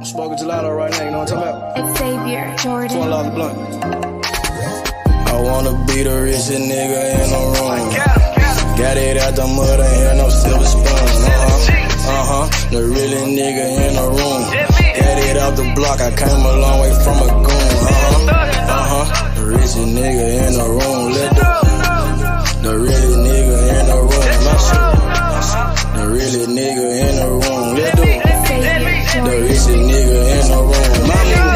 Smoking gelato right now, you know what I'm talking about? It's Xavier, Jordan. $12 blunt. I wanna be the richest nigga in the room. Got it out the mud, ain't had no silver spoon. The really nigga in the room. Got it out the block, I came a long way from a goon. The richest nigga in the room. The really nigga in the room. The really nigga in the room. The richest nigga in the room. My nigga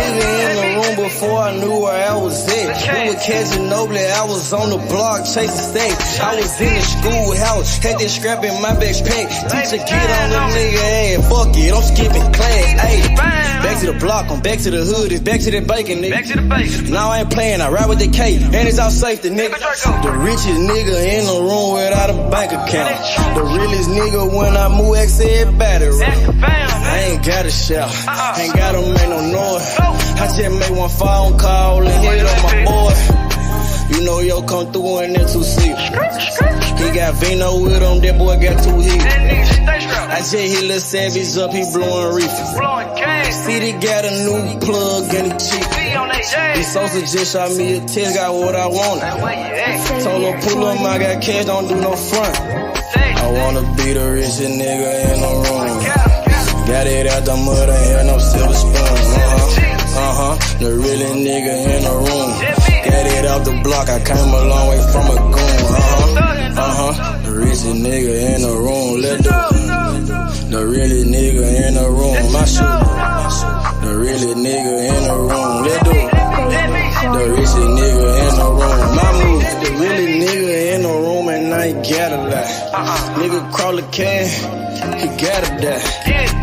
in the room before I knew where I was at. We were catching Nobly, I was on the block chasing stacks. I was in the schoolhouse, had this scrap in my backpack. Teacher get on the nigga ass, fuck it, I'm skipping class. Ayy, back to the block, I'm back to the hood, it's back to the bacon, nigga. Back to the bacon. Now I ain't playing, I ride with the K, and it's all safety, nigga. The richest nigga in the room without a bank account. The realest nigga when I move, X everybody around. I ain't gotta shout, ain't gotta make no noise. I just make one phone call and hit on my boy. You know yo come through in that 2-seat. He got Vino with him, that boy got 2 hits. I just hit Lil Savage up, he blowing reefer. City got a new plug and he cheap. This Sosa just shot me a test, got what I wanted. Told him pull up, I got cash, don't do no front. I wanna be the richest nigga in the room. Got it out the mud, ain't had no silver spoon. The really nigga in the room. Got it out the block, I came a long way from a goon. The richest nigga in the room. The really nigga in the room. My shoe. The really nigga in the room. The richest nigga in the room. My move. The really nigga in the room and I ain't got a lot. Nigga crawl a can, he gotta die.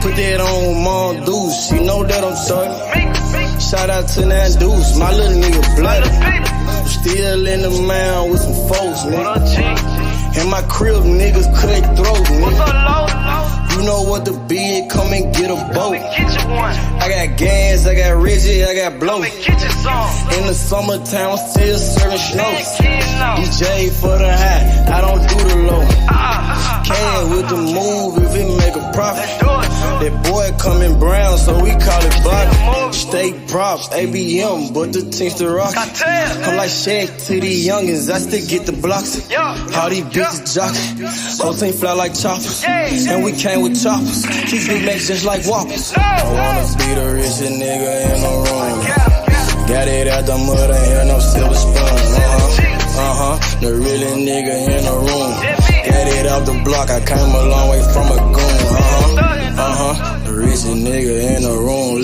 Put that on Mom Deuce, you know that I'm sorry. Shout out to that Deuce, my little nigga bloody. Still in the mound with some folks, nigga. In my crib, niggas cut throats, nigga. You know what the bid, come and get a boat. I got gas, I got Reggie, I got blow. In the summertime, I'm still serving snow. DJ for the high, I don't do the low. Can with the move if it make a profit. That boy coming brown, so we call it block. Steak props, ABM, but the team's the rock. I'm like Shaq to these youngins, I still get the blocks. All these bitches jockey, whole team fly like choppers. And we came with choppers, keep big legs just like whoppers. I wanna be the richest nigga in the room. Got it out the mud, ain't had no silver spoon. The really nigga in the room. Got it out the block, I came a long way from a goon. The richest nigga in the room.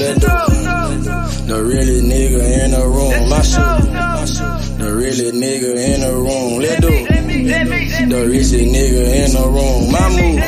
The really nigga in the room. My shoe. The really nigga in the room. The richest nigga in the room. My move.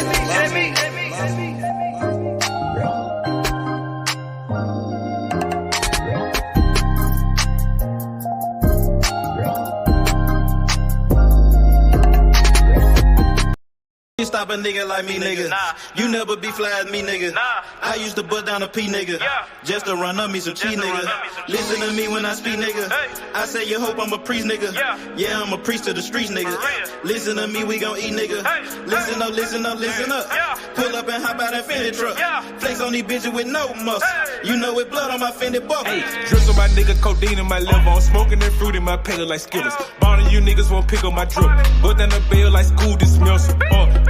Stop a nigga like me, nigga. You never be fly as me, nigga. I used to butt down a P, nigga. Just to run up me some cheese, nigga. Listen to me when I speak, nigga. I say you hope I'm a priest, nigga. Yeah, I'm a priest to the streets, nigga. Listen to me, we gon' eat, nigga. Listen up, listen up, listen up. Pull up and hop out that Fendi truck. Flex on these bitches with no muscle. You know it blood on my Fendi buckle. Drips on my nigga, codeine in my liver. I'm smoking that fruit in my pedal like Skittles. Bonding you niggas won't pick up my drip. But down the bell like school dismissal.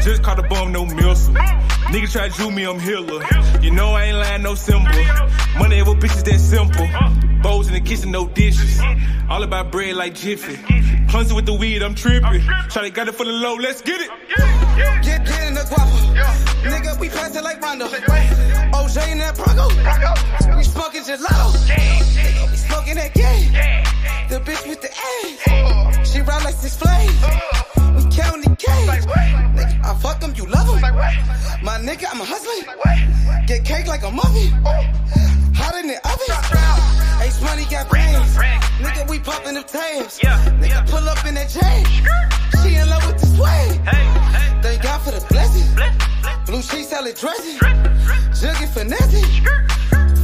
Just caught a bum, no missile. Nigga try to do me, I'm healer. You know I ain't lying, no symbol. Money with bitches that simple. Bowls in the kitchen, no dishes. All about bread like Jiffy. Clumsy with the weed, I'm tripping. Shawty got it for the low, let's get it. Get in the guapa. Nigga, we pass it like Rondo. OJ in that Bronco. We smoking gelato. We smoking that game. The bitch with the ass. She ride like 6 Flames. We counting the game. Nigga, I fuck him, you love him. My nigga, I'm a hustler. Get cake like a muffin. Hot in the oven. Ace money got brains. Nigga, we popping them tails. Nigga, pull up in that chain. She in love with the swag. Thank God for the blessing. Blue sheets, salad dressing. Jugging finessing.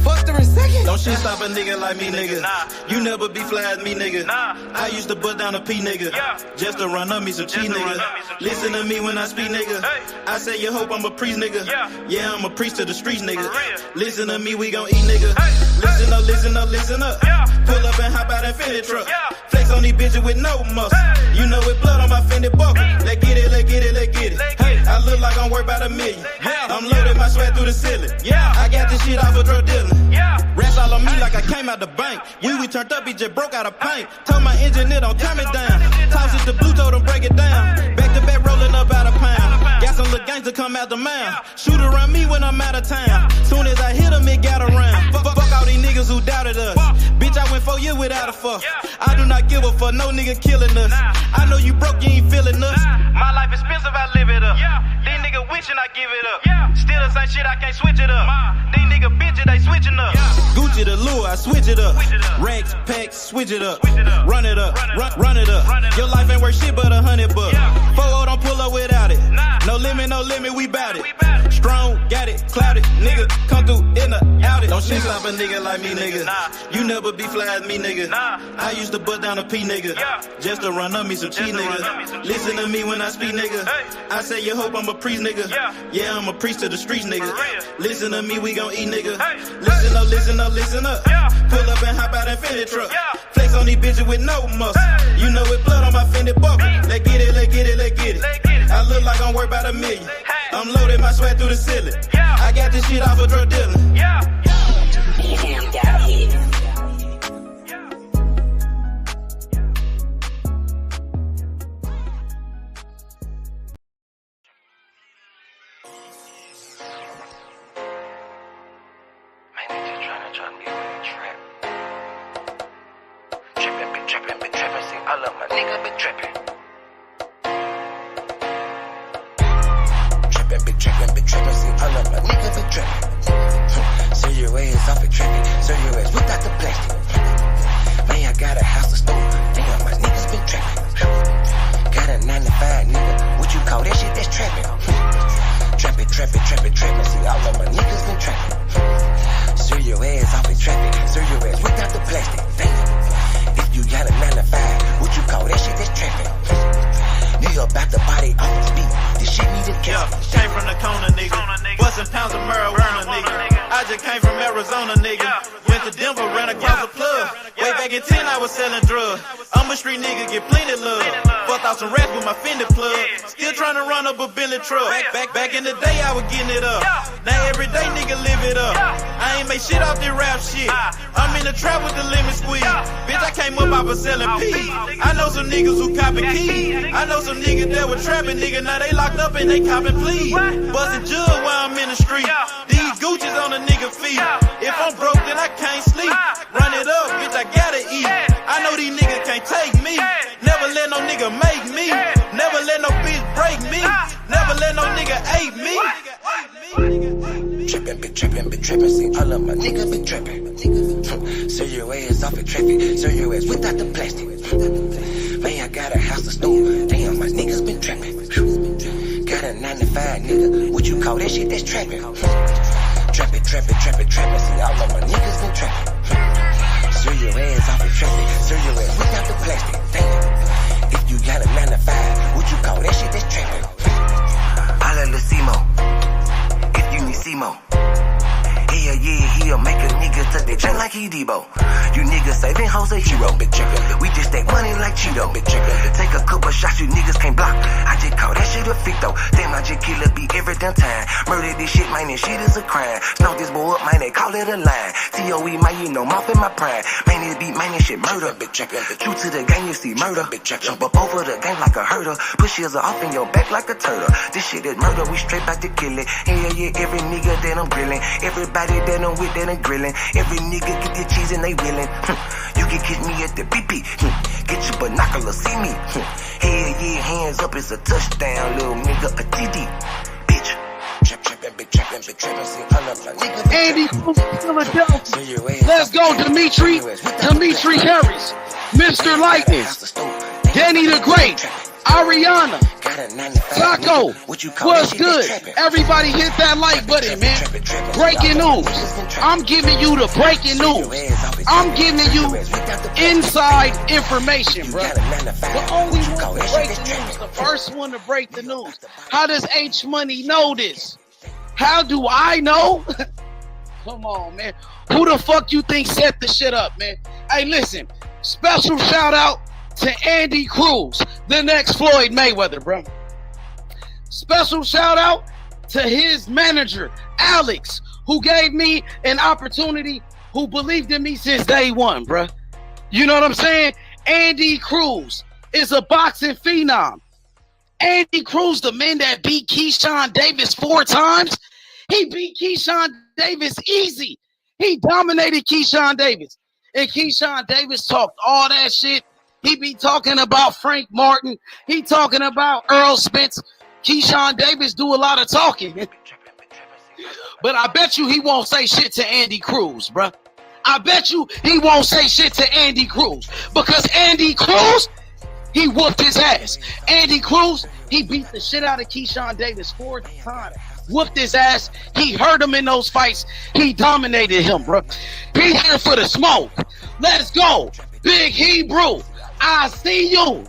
Fucked her in second. Don't shit stop a nigga like me, nigga. You never be fly as me, nigga. I used to butt down a P, nigga. Just to run up me some cheese, nigga. Listen to me when I speak, nigga. I say you hope I'm a priest, nigga. Yeah, I'm a priest to the streets, nigga. Listen to me, we gon' eat, nigga. Listen up, listen up, listen up. Pull up and hop out that Fendi truck. Flex on these bitches with no muscle. You know with blood on my Fendi buckle. Let's get it, let's get it, let's get it. Hey, I look like I'm worth about $1 million. I'm loaded, my sweat through the ceiling. I got this shit off of drug dealing. Rats all on me like I came out the bank. We turned up, he just broke out of paint. Told my engineer don't turn it down. Toss it to blue, told him break it down. Back to back rolling up out of pound. Got some little gangs to come out the mound. Shoot around me when I'm out of town. Soon as I hit him, it got around. Fuck all these niggas who doubted us. Bitch, I went 4 years without a fuck. I do not give a fuck, no nigga killing us. I know you broke, you ain't feeling us. My life expensive, I live it up. These niggas wishing I give it up. Still the same shit, I can't switch it up. These niggas bitches, they switching up. Gucci the lure, I switch it up. Rags, packs, switch it up. Run it up, run it up. Your life ain't worth shit but $100. 4-0 don't pull up without it. No limit, we bout it. Strong, got it, clouded. Nigga, come through in the out it. Don't shit stop a nigga like me, nigga. You never be fly as me, nigga. I used to butt down a P, nigga. Just to run up me some cheese, nigga. Listen to me when I speak, nigga. I say you hope I'm a priest, nigga. Yeah, I'm a priest to the streets, nigga. Listen to me, we gon' eat, nigga. Listen up, listen up, listen up. Pull up and hop out that Fendi truck. Flex on these bitches with no muscle. You know with blood on my Fendi buckle. Let's get it, let's get it, let's get it. I look like I'm worth about $1 million. I'm loaded, my sweat through the ceiling. I got this shit off of drug dealing. All of my niggas been trapping. Been trapping, see all of my niggas been trapping. So your ass off and trapping, so your ass without the plastic. Man, I got a house to store, damn, my niggas been trapping. Got a 9 to 5, nigga, what you call that shit, that's trapping. Trapping, see all of my niggas been trapping. So your ass off and trapping, so your ass without the plastic, damn. If you got a 9 to 5, what you call that shit, that's trapping. Nigga about to body off the beat. This shit need to kill. Came from the corner, nigga. Bustin' pounds of marijuana, nigga. I just came from Arizona, nigga. Went to Denver, ran across the plug. Way back in 10, I was selling drugs. I'm a street nigga, get plenty love. Fucked out some rats with my Fendi plug. Still trying to run up a Billy truck. Back in the day, I was getting it up. Now every day, nigga, live it up. I ain't make shit off this rap shit. I'm in the trap with the lemon squeeze. Bitch, I came up off of selling peas. I know some niggas who copping keys. I know some niggas that were trapping, nigga. Now they locked up and they copping pleas. Bustin' jug while I'm in the street. These Gucci's on a nigga feet. If I'm broke, then I can't sleep. Run it up, bitch, I gotta eat. I know these niggas can't take me. Never let no nigga make me. Never let no bitch break me. Never let no nigga hate me. Been trapping, see all of my niggas been trapping. So your ass off and traffic, so your ass without the plastic. Man, I got a house to store, damn, my niggas been trapping. Got a 9 to 5, nigga, what you call that shit, that's trapping. Trapping, see all of my niggas been trapping. So your ass off and traffic, so your ass without the plastic, damn. If you got a 9 to 5, what you call that shit, that's trapping. Holla La Simo, if you need Simo. Hell yeah, he'll make a nigga tuck that chin like he Debo. You niggas saving hoes a hero. We just take money like Cheeto. Take a couple shots you niggas can't block. I just call that shit a fit though. Damn, I just kill a beat every damn time. Murder this shit, man, this shit is a crime. Snow this boy up, man, they call it a line. COE, man, you know, mouth in my prime. Man, this beat, man, this shit murder. True to the game, you see murder. Jump up over the game like a herder. Push his off in your back like a turtle. This shit is murder, we straight back to kill it. Hell yeah, every nigga that I'm grilling. Everybody that I'm with, that I'm grilling. Every nigga get the cheese and they willing. You can catch me at the BP. Get your binoculars, see me. Hell yeah, hands up, it's a touchdown, little nigga, a TD. Bitch. Trapping, see all of my niggas. Andy from Philadelphia. Let's go, Dimitri Harris. Mr. Lightning. Danny the Great. Ariana, Taco, what's good? Everybody hit that like button, man. Breaking news. I'm giving you the breaking news. I'm giving you inside information, bro. The only one to break the news, the first one to break the news. How does H Money know this? How do I know? Come on, man. Who the fuck you think set the shit up, man? Hey, listen. Special shout out to Andy Cruz, the next Floyd Mayweather, bro. Special shout out to his manager, Alex, who gave me an opportunity, who believed in me since day one, bro. You know what I'm saying? Andy Cruz is a boxing phenom. Andy Cruz, the man that beat Keyshawn Davis 4 times, he beat Keyshawn Davis easy. He dominated Keyshawn Davis. And Keyshawn Davis talked all that shit. He be talking about Frank Martin. He talking about Earl Spence. Keyshawn Davis do a lot of talking. But I bet you he won't say shit to Andy Cruz, bro. I bet you he won't say shit to Andy Cruz. Because Andy Cruz, he whooped his ass. Andy Cruz, he beat the shit out of Keyshawn Davis 4 times. Whooped his ass. He hurt him in those fights. He dominated him, bro. Be here for the smoke. Let's go. Big Hebrew, I see you.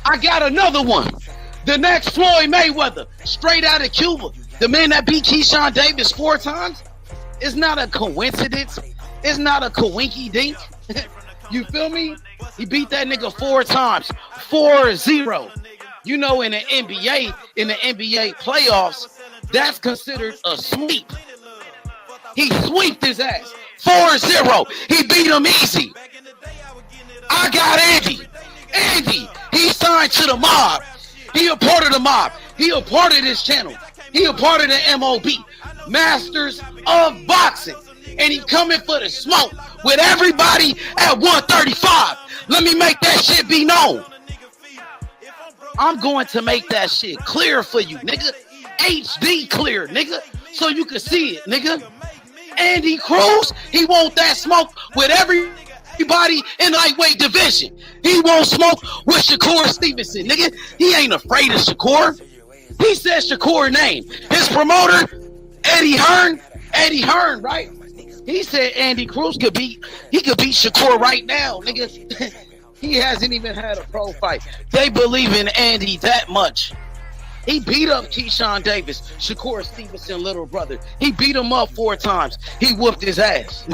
I got another one. The next Floyd Mayweather, straight out of Cuba. The man that beat Keyshawn Davis 4 times. It's not a coincidence. It's not a coinky dink. You feel me? He beat that nigga 4 times. 4-0. You know, in the NBA playoffs, that's considered a sweep. He sweeped his ass. 4-0. He beat him easy. I got Andy. Andy, he signed to the mob. He a part of the mob. He a part of this channel. He a part of the MOB. Masters of Boxing. And he coming for the smoke with everybody at 135. Let me make that shit be known. I'm going to make that shit clear for you, nigga. HD clear, nigga. So you can see it, nigga. Andy Cruz, he want that smoke with everybody in the lightweight division. He won't smoke with Shakur Stevenson, nigga. He ain't afraid of Shakur. He said Shakur name. His promoter, Eddie Hearn, right? He said Andy Cruz could beat Shakur right now, nigga. He hasn't even had a pro fight. They believe in Andy that much. He beat up Keyshawn Davis, Shakur Stevenson, little brother. He beat him up 4 times. He whooped his ass.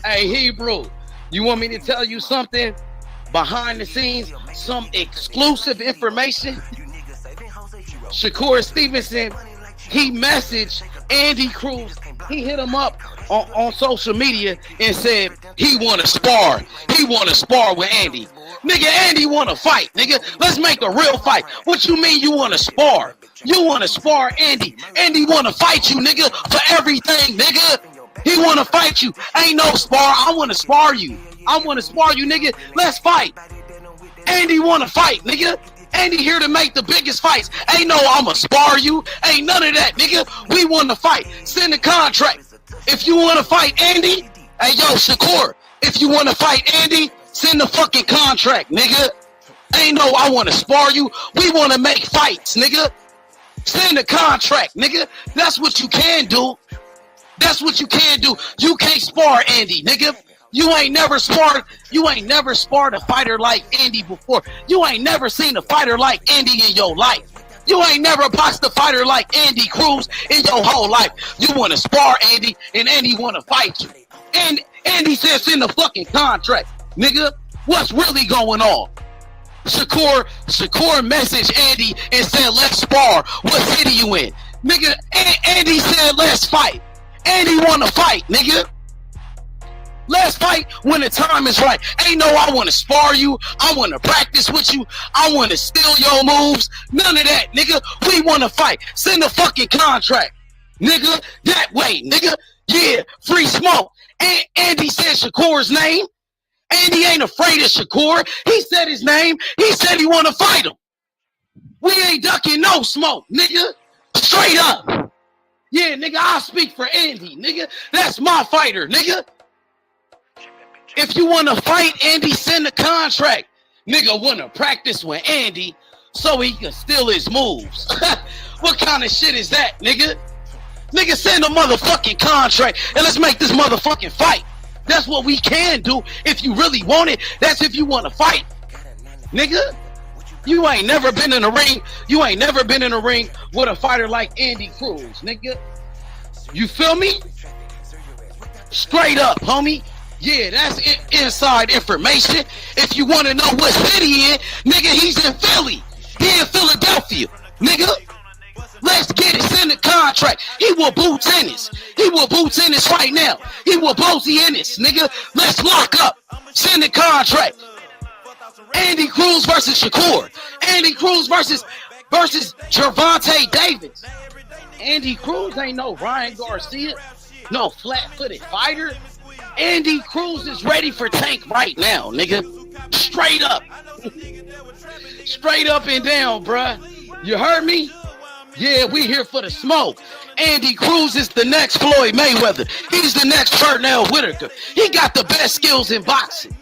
Hey, Hebrew, you want me to tell you something? Behind the scenes, some exclusive information. Shakur Stevenson, he messaged Andy Cruz. He hit him up on social media and said he want to spar. He want to spar with Andy. Nigga, Andy want to fight, nigga. Let's make a real fight. What you mean you want to spar? You want to spar Andy. Andy want to fight you, nigga, for everything, nigga. He want to fight you. Ain't no spar. I want to spar you. I want to spar you, nigga. Let's fight. Andy want to fight, nigga. Andy here to make the biggest fights. Ain't no I'ma spar you. Ain't none of that, nigga. We want to fight. Send a contract. If you want to fight Andy, hey, yo, Shakur, if you want to fight Andy, send the fucking contract, nigga. Ain't no I want to spar you. We want to make fights, nigga. Send the contract, nigga. That's what you can do. That's what you can do. You can't spar Andy, nigga. You ain't never sparred a fighter like Andy before. You ain't never seen a fighter like Andy in your life. You ain't never boxed a fighter like Andy Cruz in your whole life. You want to spar Andy, and Andy want to fight you. And Andy says in the fucking contract, nigga, what's really going on? Shakur messaged Andy and said, let's spar. What city you in? Nigga, Andy said, let's fight. Andy want to fight, nigga. Let's fight when the time is right. Ain't no I want to spar you. I want to practice with you. I want to steal your moves. None of that, nigga. We want to fight. Send a fucking contract, nigga. That way, nigga. Yeah, free smoke. And Andy said Shakur's name. Andy ain't afraid of Shakur. He said his name. He said he want to fight him. We ain't ducking no smoke, nigga. Straight up. Yeah, nigga, I'll speak for Andy, nigga. That's my fighter, nigga. If you want to fight Andy, send a contract. Nigga wanna practice with Andy so he can steal his moves. What kind of shit is that, nigga? Nigga, send a motherfucking contract and let's make this motherfucking fight. That's what we can do if you really want it. That's if you want to fight. Nigga, you ain't never been in a ring. You ain't never been in a ring with a fighter like Andy Cruz, nigga. You feel me? Straight up, homie. Yeah, that's inside information. If you want to know what city he in, nigga, he's in Philly. He in Philadelphia, nigga. Let's get it. Send the contract. He will boot tennis. He will boot tennis right now. He will Bozy Ennis, nigga. Let's lock up. Send the contract. Andy Cruz versus Shakur. Andy Cruz versus Gervonta Davis. Andy Cruz ain't no Ryan Garcia. No flat-footed fighter. Andy Cruz is ready for Tank right now, nigga. Straight up. Straight up and down, bruh. You heard me? Yeah, we here for the smoke. Andy Cruz is the next Floyd Mayweather. He's the next Pernell Whitaker. He got the best skills in boxing.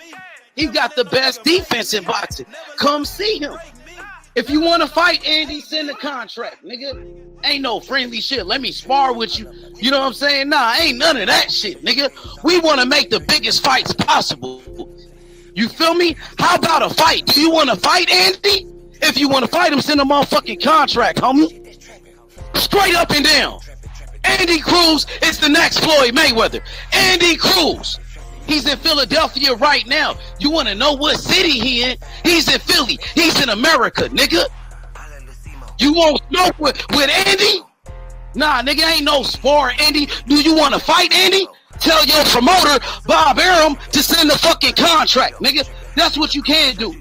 He got the best defense in boxing. Come see him. If you want to fight Andy, send a contract, nigga. Ain't no friendly shit. Let me spar with you. You know what I'm saying? Nah, ain't none of that shit, nigga. We want to make the biggest fights possible. You feel me? How about a fight? Do you want to fight Andy? If you want to fight him, send a motherfucking contract, homie. Straight up and down. Andy Cruz is the next Floyd Mayweather. Andy Cruz. He's in Philadelphia right now. You want to know what city he in? He's in Philly. He's in America, nigga. You won't smoke with Andy? Nah, nigga, ain't no spar, Andy. Do you want to fight Andy? Tell your promoter, Bob Arum, to send the fucking contract, nigga. That's what you can do.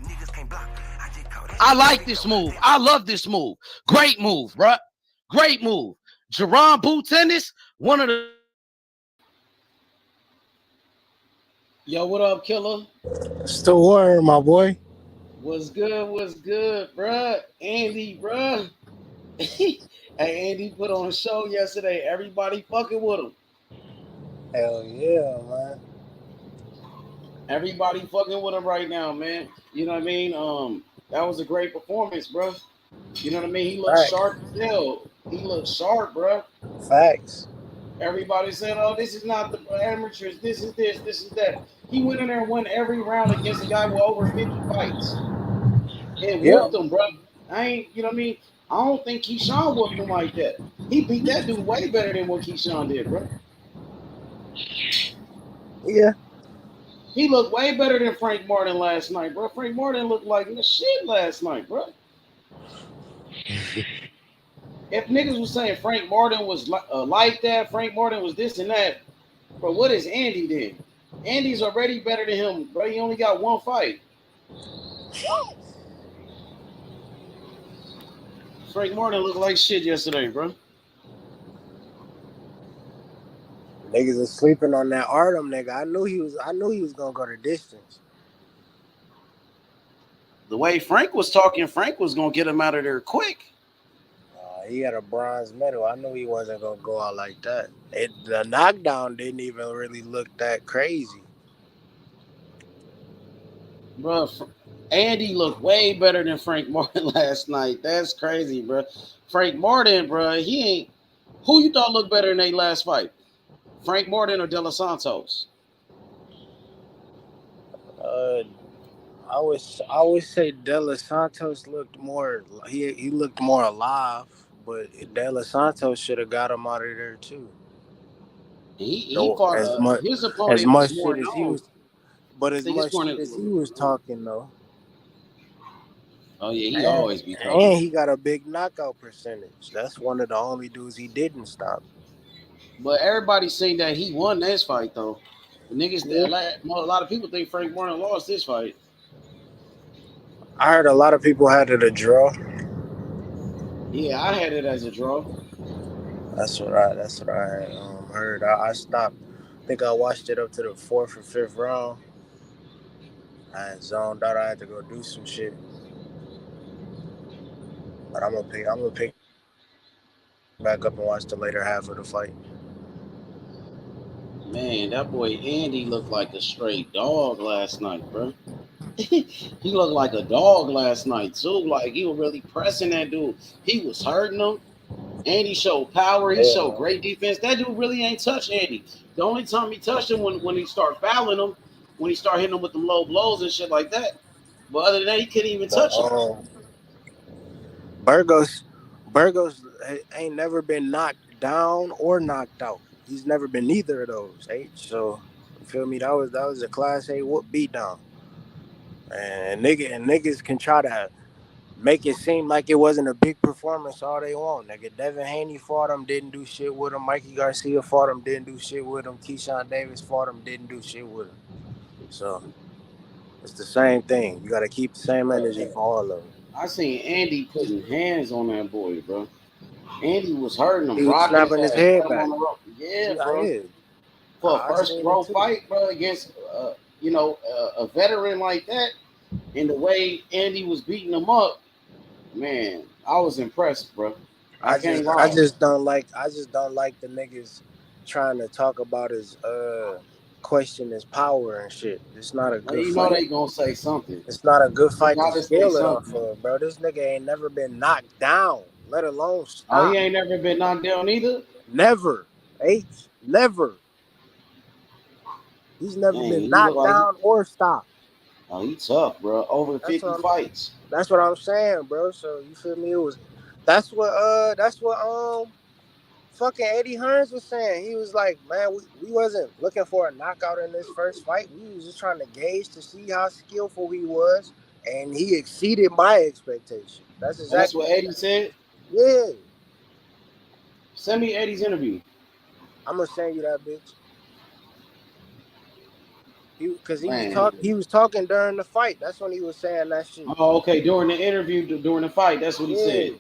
I like this move. I love this move. Great move, bruh. Great move. Jerron Boots Ennis, one of the... Yo, what up, killer? Still word, my boy. What's good, bruh? Andy, bruh. Hey, Andy put on a show yesterday. Everybody fucking with him. Hell yeah, man. Everybody fucking with him right now, man. You know what I mean? That was a great performance, bro. You know what I mean? He looked sharp as hell. He looked sharp, bro. Facts. Everybody said, oh, this is not the amateurs. This is this, this is that. He went in there and won every round against a guy with over 50 fights. And whooped him, bro. You know what I mean? I don't think Keyshawn whooped him like that. He beat that dude way better than what Keyshawn did, bro. Yeah. He looked way better than Frank Martin last night, bro. Frank Martin looked like the shit last night, bro. If niggas was saying Frank Martin was like that, Frank Martin was this and that, bro, what is Andy then? Andy's already better than him, bro. He only got one fight. Frank Martin looked like shit yesterday, bro. Niggas is sleeping on that Artem nigga. I knew he was gonna go the distance. The way Frank was talking, Frank was gonna get him out of there quick. He had a bronze medal. I knew he wasn't gonna go out like that. The knockdown didn't even really look that crazy. Bro, Andy looked way better than Frank Martin last night. That's crazy, bro. Frank Martin, bro, he ain't. Who you thought looked better in their last fight? Frank Martin or De Los Santos? I would say De Los Santos looked more. He looked more alive, but De Los Santos should have got him out of there too. He fought his opponent as much was more shit as he known. was, but as much shit as he was talking though. Oh yeah, he always be talking. And he got a big knockout percentage. That's one of the only dudes he didn't stop. But everybody's saying that he won this fight though. The niggas, a lot of people think Frank Martin lost this fight. I heard a lot of people had it a draw. Yeah, I had it as a draw. That's what I heard. I stopped. I think I watched it up to the 4th or 5th round. I had zoned out. I had to go do some shit. But I'm gonna pick back up and watch the later half of the fight. Man, that boy Andy looked like a straight dog last night, bro. he looked like a dog last night too. Like he was really pressing that dude. He was hurting him. Andy showed power. He showed Yeah. great defense. That dude really ain't touched Andy. The only time he touched him when he started fouling him, when he started hitting him with them low blows and shit like that. But other than that, he couldn't even But touch him. Burgos ain't never been knocked down or knocked out. He's never been neither of those. So you feel me? That was a class A whoop beat down. And niggas can try to make it seem like it wasn't a big performance all they want. Nigga, Devin Haney fought him, didn't do shit with him. Mikey Garcia fought him, didn't do shit with him. Keyshawn Davis fought him, didn't do shit with him. So it's the same thing. You got to keep the same energy for all of them. I seen Andy putting hands on that boy, bro. Andy was hurting him, He was rocking his snapping his ass, head put him back. on the rope. Yeah, Yeah, bro. yeah. For a I first seen pro it too. fight, bro, against a veteran like that, and the way Andy was beating him up, man, I was impressed, bro. I can't I lie. just don't like the niggas trying to talk about his question his power and shit. It's not a good You know fight. they gonna say something. It's not a good They fight to gotta say scale it off something. of, bro. This nigga ain't never been knocked down, let alone Oh, he stopped. ain't never been knocked down either. Never. Never. He's never Dang, been he look knocked like down or stopped. he tough, bro. Over That's 50 what I'm fights. that's what I'm saying, bro. So you feel me? That's what fucking Eddie Hearns was saying. He was like, man, we wasn't looking for a knockout in this first fight. We was just trying to gauge to see how skillful he was, and he exceeded my expectation. That's And that's exactly what what Eddie said. yeah. Send me Eddie's interview. I'm gonna send you that bitch. Because Man. he was talking during the fight. That's when he was saying that shit. Oh, okay. During the interview, during the fight, that's what he Yeah. said.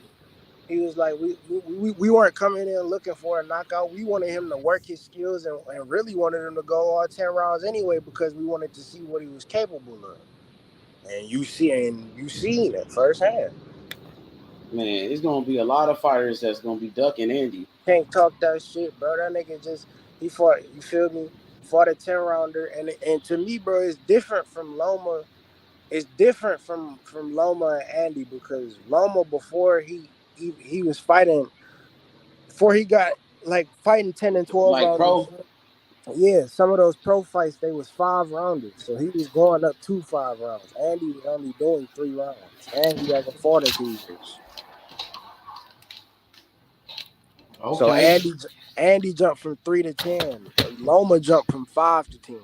He was like, we weren't coming in looking for a knockout. We wanted him to work his skills and really wanted him to go all 10 rounds anyway because we wanted to see what he was capable of. And you seen it firsthand. Man, it's gonna be a lot of fighters that's gonna be ducking Andy. Can't talk that shit, bro. That nigga he fought, you feel me? Fought a 10 rounder. And to me, bro, it's different from Loma. It's different from Loma and Andy because Loma before he was fighting before he got like fighting 10 and 12 Like rounders. pro. Yeah, some of those pro fights they was 5 rounders, so he was going up to 5 rounds. Andy was only doing 3 rounds, and he hasn't fought in 2 years. So Okay. Andy jumped from 3 to 10. Loma jumped from 5 to 10.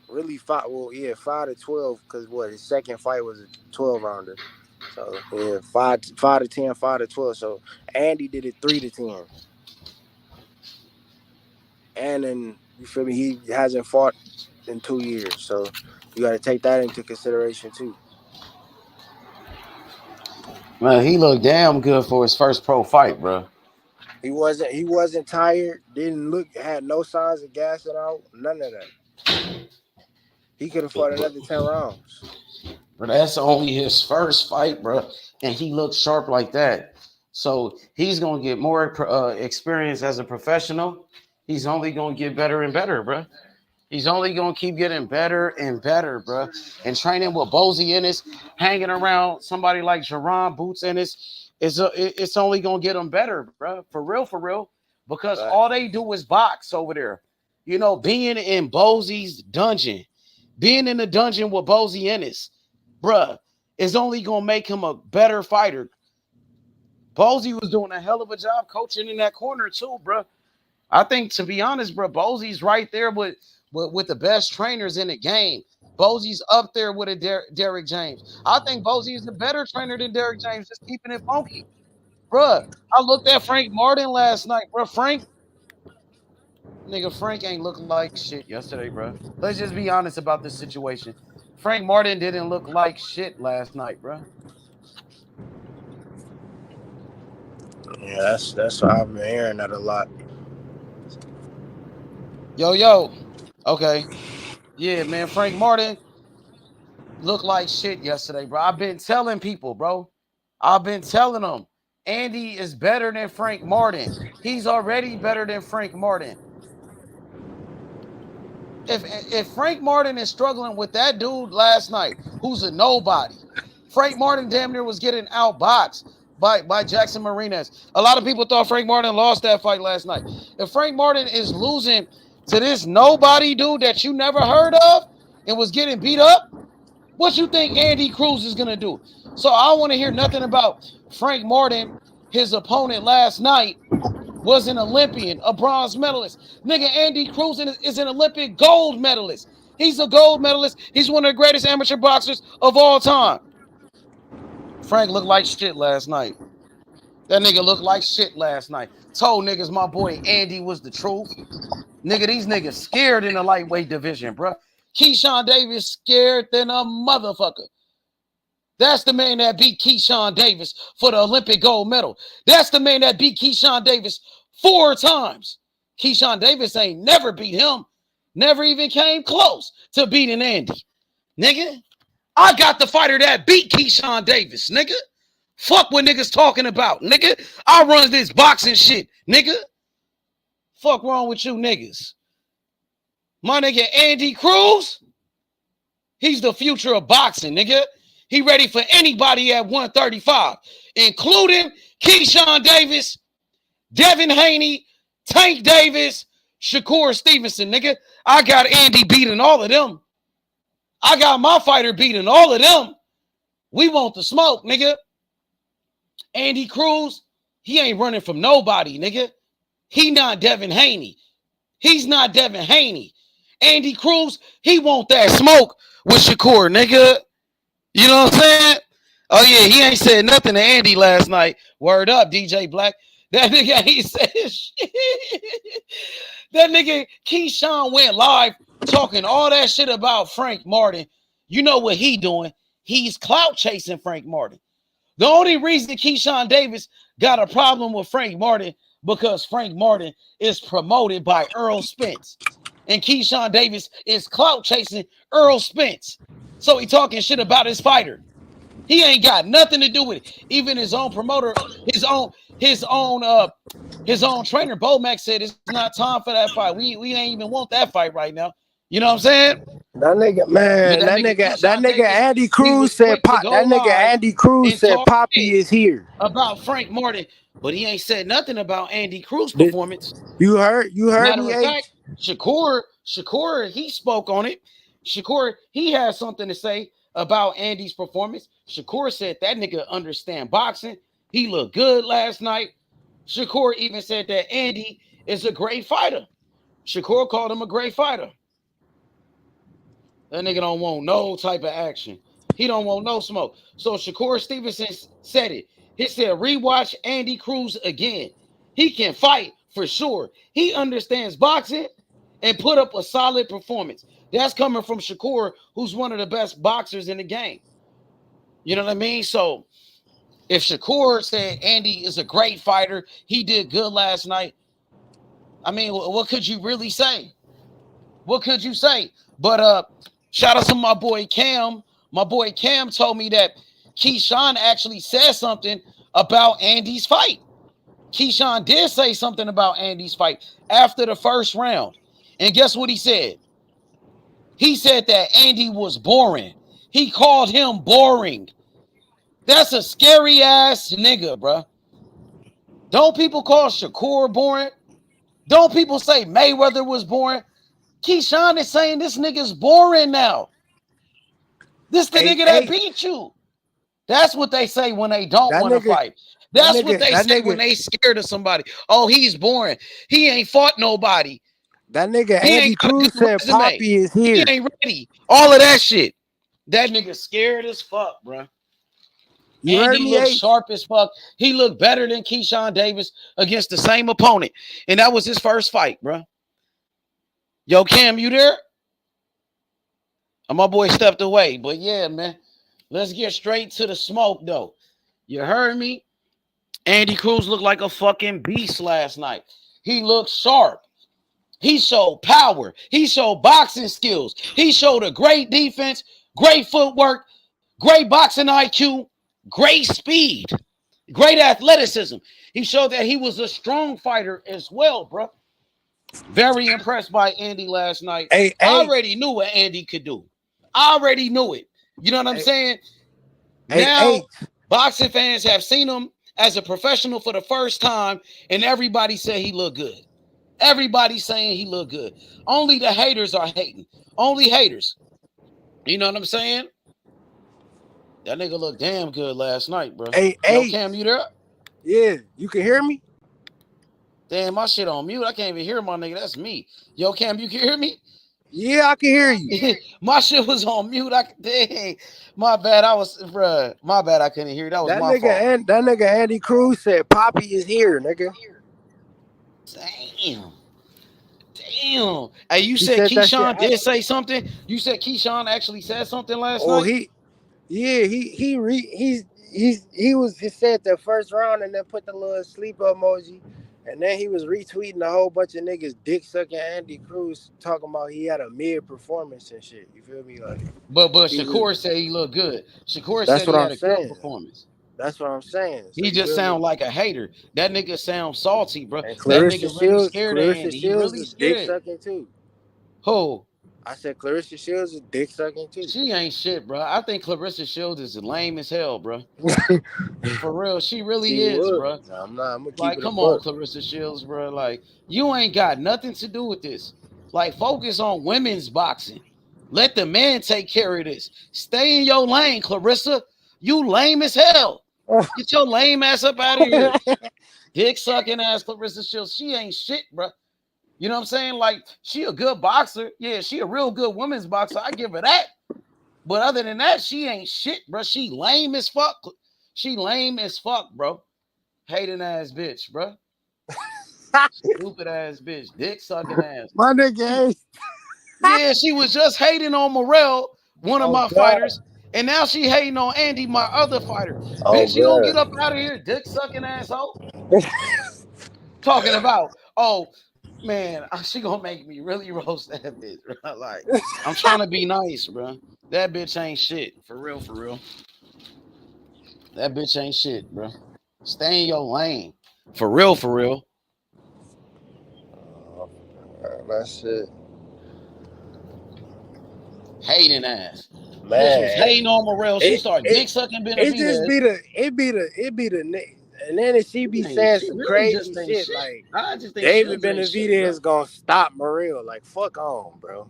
Really 5 to 12 because his second fight was a 12 rounder. So yeah, 5 to 10, 5 to 12. So Andy did it 3 to 10. And then you feel me, he hasn't fought in 2 years. So you gotta take that into consideration too. Man, he looked damn good for his first pro fight, bro. He wasn't tired, had no signs of gassing out, none of that. He could have fought But another 10 rounds. that's only his first fight, bro, and he looks sharp like that. So he's gonna get more experience as a professional. He's only gonna get better and better, bro. He's only gonna keep getting better and better, bro. And training with Bozy Ennis, hanging around somebody like Jerron Boots Ennis, it's only gonna get him better, bro. For real. Because Right. all they do is box over there. You know, being in Bozy's dungeon, being in the dungeon with Bozy Ennis, bruh, is only gonna make him a better fighter. Bozy was doing a hell of a job coaching in that corner too, bruh. I think, to be honest, bro, Bozy's right there with the best trainers in the game. Bozy's up there with a Derek James. I think Bozy is a better trainer than Derek James, just keeping it funky. Bruh, I looked at Frank Martin last night, bro. Frank ain't looking like shit yesterday, bro. Let's just be honest about this situation. Frank Martin didn't look like shit last night, bro. Yeah, that's why I've been hearing that a lot. Yo. Okay. Yeah, man. Frank Martin looked like shit yesterday, bro. I've been telling people, bro. I've been telling them Andy is better than Frank Martin. He's already better than Frank Martin. if Frank Martin is struggling with that dude last night, who's a nobody, Frank Martin damn near was getting outboxed by Jackson Marinas. A lot of people thought Frank Martin lost that fight last night. If Frank Martin is losing to this nobody dude that you never heard of and was getting beat up, what you think Andy Cruz is gonna do? So I don't want to hear nothing about Frank Martin. His opponent last night was an Olympian, a bronze medalist. Nigga, Andy Cruz is an Olympic gold medalist. He's a gold medalist. He's one of the greatest amateur boxers of all time. Frank looked like shit last night. That nigga looked like shit last night. Told niggas my boy Andy was the truth. Nigga, these niggas scared in the lightweight division, bro. Keyshawn Davis scared than a motherfucker. That's the man that beat Keyshawn Davis for the Olympic gold medal. That's the man that beat Keyshawn Davis 4 times. Keyshawn Davis ain't never beat him. Never even came close to beating Andy. Nigga, I got the fighter that beat Keyshawn Davis, nigga. Fuck what niggas talking about, nigga. I run this boxing shit, nigga. Fuck wrong with you niggas. My nigga Andy Cruz, he's the future of boxing, nigga. He ready for anybody at 135, including Keyshawn Davis, Devin Haney, Tank Davis, Shakur Stevenson, nigga. I got Andy beating all of them. I got my fighter beating all of them. We want the smoke, nigga. Andy Cruz, he ain't running from nobody, nigga. He not Devin Haney. He's not Devin Haney. Andy Cruz, he want that smoke with Shakur, nigga. You know what I'm saying? Oh, yeah, he ain't said nothing to Andy last night. Word up, DJ Black. That nigga ain't said shit. That nigga Keyshawn went live talking all that shit about Frank Martin. You know what he doing? He's clout chasing Frank Martin. The only reason Keyshawn Davis got a problem with Frank Martin because Frank Martin is promoted by Earl Spence. And Keyshawn Davis is clout chasing Earl Spence. So he talking shit about his fighter. He ain't got nothing to do with it. Even his own promoter, his own trainer, Bomac said it's not time for that fight. We ain't even want that fight right now. You know what I'm saying? That nigga, man, that nigga Andy Cruz said Andy Cruz said Poppy is here. About Frank Martin, but he ain't said nothing about Andy Cruz performance. You heard Matter me, of fact, Shakur, he spoke on it. Shakur, he has something to say about Andy's performance. Shakur said that nigga understand boxing. He looked good last night. Shakur even said that Andy is a great fighter. Shakur called him a great fighter. That nigga don't want no type of action. He don't want no smoke. So Shakur Stevenson said it. He said, rewatch Andy Cruz again. He can fight for sure. He understands boxing and put up a solid performance. That's coming from Shakur, who's one of the best boxers in the game. You know what I mean? So if Shakur said Andy is a great fighter, he did good last night, I mean, what could you really say? What could you say? But shout out to my boy Cam. My boy Cam told me that Keyshawn actually said something about Andy's fight. Keyshawn did say something about Andy's fight after the first round. And guess what he said? He said that Andy was boring. He called him boring. That's a scary ass nigga, bro. Don't people call Shakur boring? Don't people say Mayweather was boring? Keyshawn is saying this nigga's boring now. This the nigga that beat you. That's what they say when they don't want to fight. That's what they say when they scared of somebody. Oh, he's boring. He ain't fought nobody. That nigga Andy Cruz said Poppy is here. He ain't ready. All of that shit. That nigga scared as fuck, bro. Andy looked sharp as fuck. He looked better than Keyshawn Davis against the same opponent. And that was his first fight, bro. Yo, Cam, you there? My boy stepped away. But yeah, man. Let's get straight to the smoke, though. You heard me? Andy Cruz looked like a fucking beast last night. He looked sharp. He showed power. He showed boxing skills. He showed a great defense, great footwork, great boxing IQ, great speed, great athleticism. He showed that he was a strong fighter as well, bro. Very impressed by Andy last night. Hey, I hey, already knew what Andy could do. I already knew it. You know what I'm hey, saying? hey, Now, hey. boxing fans have seen him as a professional for the first time, and everybody said he looked good. Everybody's saying he looked good. Only the haters are hating. Only haters. You know what I'm saying? That nigga looked damn good last night, bro. Hey, Yo, hey. Cam, you there? Yeah, you can hear me? Damn, my shit on mute. I can't even hear my nigga. That's me. Yo, Cam, you can hear me? Yeah, I can hear you. My shit was on mute. Dang, my bad. Bruh. My bad. I couldn't hear. That was That my nigga fault. and that nigga Andy Cruz said Poppy is here, nigga. Damn. Damn. Hey, you He said said that shit. Keyshawn did say something? You said Keyshawn actually said something last Oh, night? he said the first round and then put the little sleep emoji, and then he was retweeting a whole bunch of niggas dick sucking Andy Cruz talking about he had a mid performance and shit. You feel me? Like But he was. Shakur said he looked good. Shakur That's said what he I'm had a good saying. performance. That's what I'm saying. So He you just feel me? sound like a hater. That nigga sound salty, bro. And That nigga really scared of Clarissa Andy. He Shields really is dick scared. sucking too. Who? I said Clarissa Shields is dick sucking too. She ain't shit, bro. I think Clarissa Shields is lame as hell, bro. For real, she really She is, would. bro. I'm not. I'm gonna keep Like, it a come on, buck. Clarissa Shields, bro. Like, you ain't got nothing to do with this. Like, focus on women's boxing. Let the men take care of this. Stay in your lane, Clarissa. You lame as hell. Get your lame ass up out of here. Dick sucking ass Clarissa Shields. She ain't shit, bro. You know what I'm saying? Like, she a good boxer. Yeah, she a real good women's boxer. I give her that. But other than that, she ain't shit, bro. She lame as fuck. She lame as fuck, bro. Hating ass bitch, bro. Stupid ass bitch. Dick sucking ass. My nigga, Yeah, she was just hating on Morrell, one of oh my god, fighters. And now she hating on Andy, my other fighter. oh Bitch, you don't get god. up out of here, dick sucking asshole. Talking about, oh, man, she gonna make me really roast that bitch, bro. Like, I'm trying to be nice, bro. That bitch ain't shit. For real, for real. That bitch ain't shit, bro. Stay in your lane. For real, for real. That's it, Hating ass. Bitch was man. hating on Morrell. She It started it dick sucking it just Benavidez. be the and then she be saying She some really crazy just ain't shit shit. like I just think David Shields ain't shit, bro. Benavidez gonna stop Morrell. Like fuck on, bro.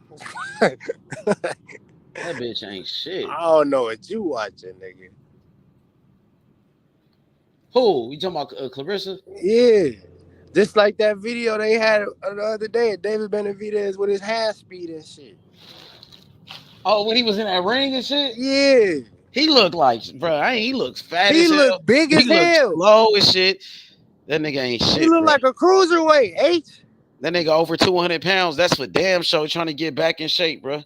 That bitch ain't shit. I don't know what you watching, nigga. Who? You talking about Clarissa? Yeah. Just like that video they had the other day of David Benavidez with his hand speed and shit. Oh, when he was in that ring and shit? Yeah. He looked like, bro, he looks fat He as hell. looked big He as looks hell. slow as shit. That nigga ain't He shit, looked bro. like a cruiserweight, H. That nigga over 200 pounds. That's for damn sure trying to get back in shape, bro.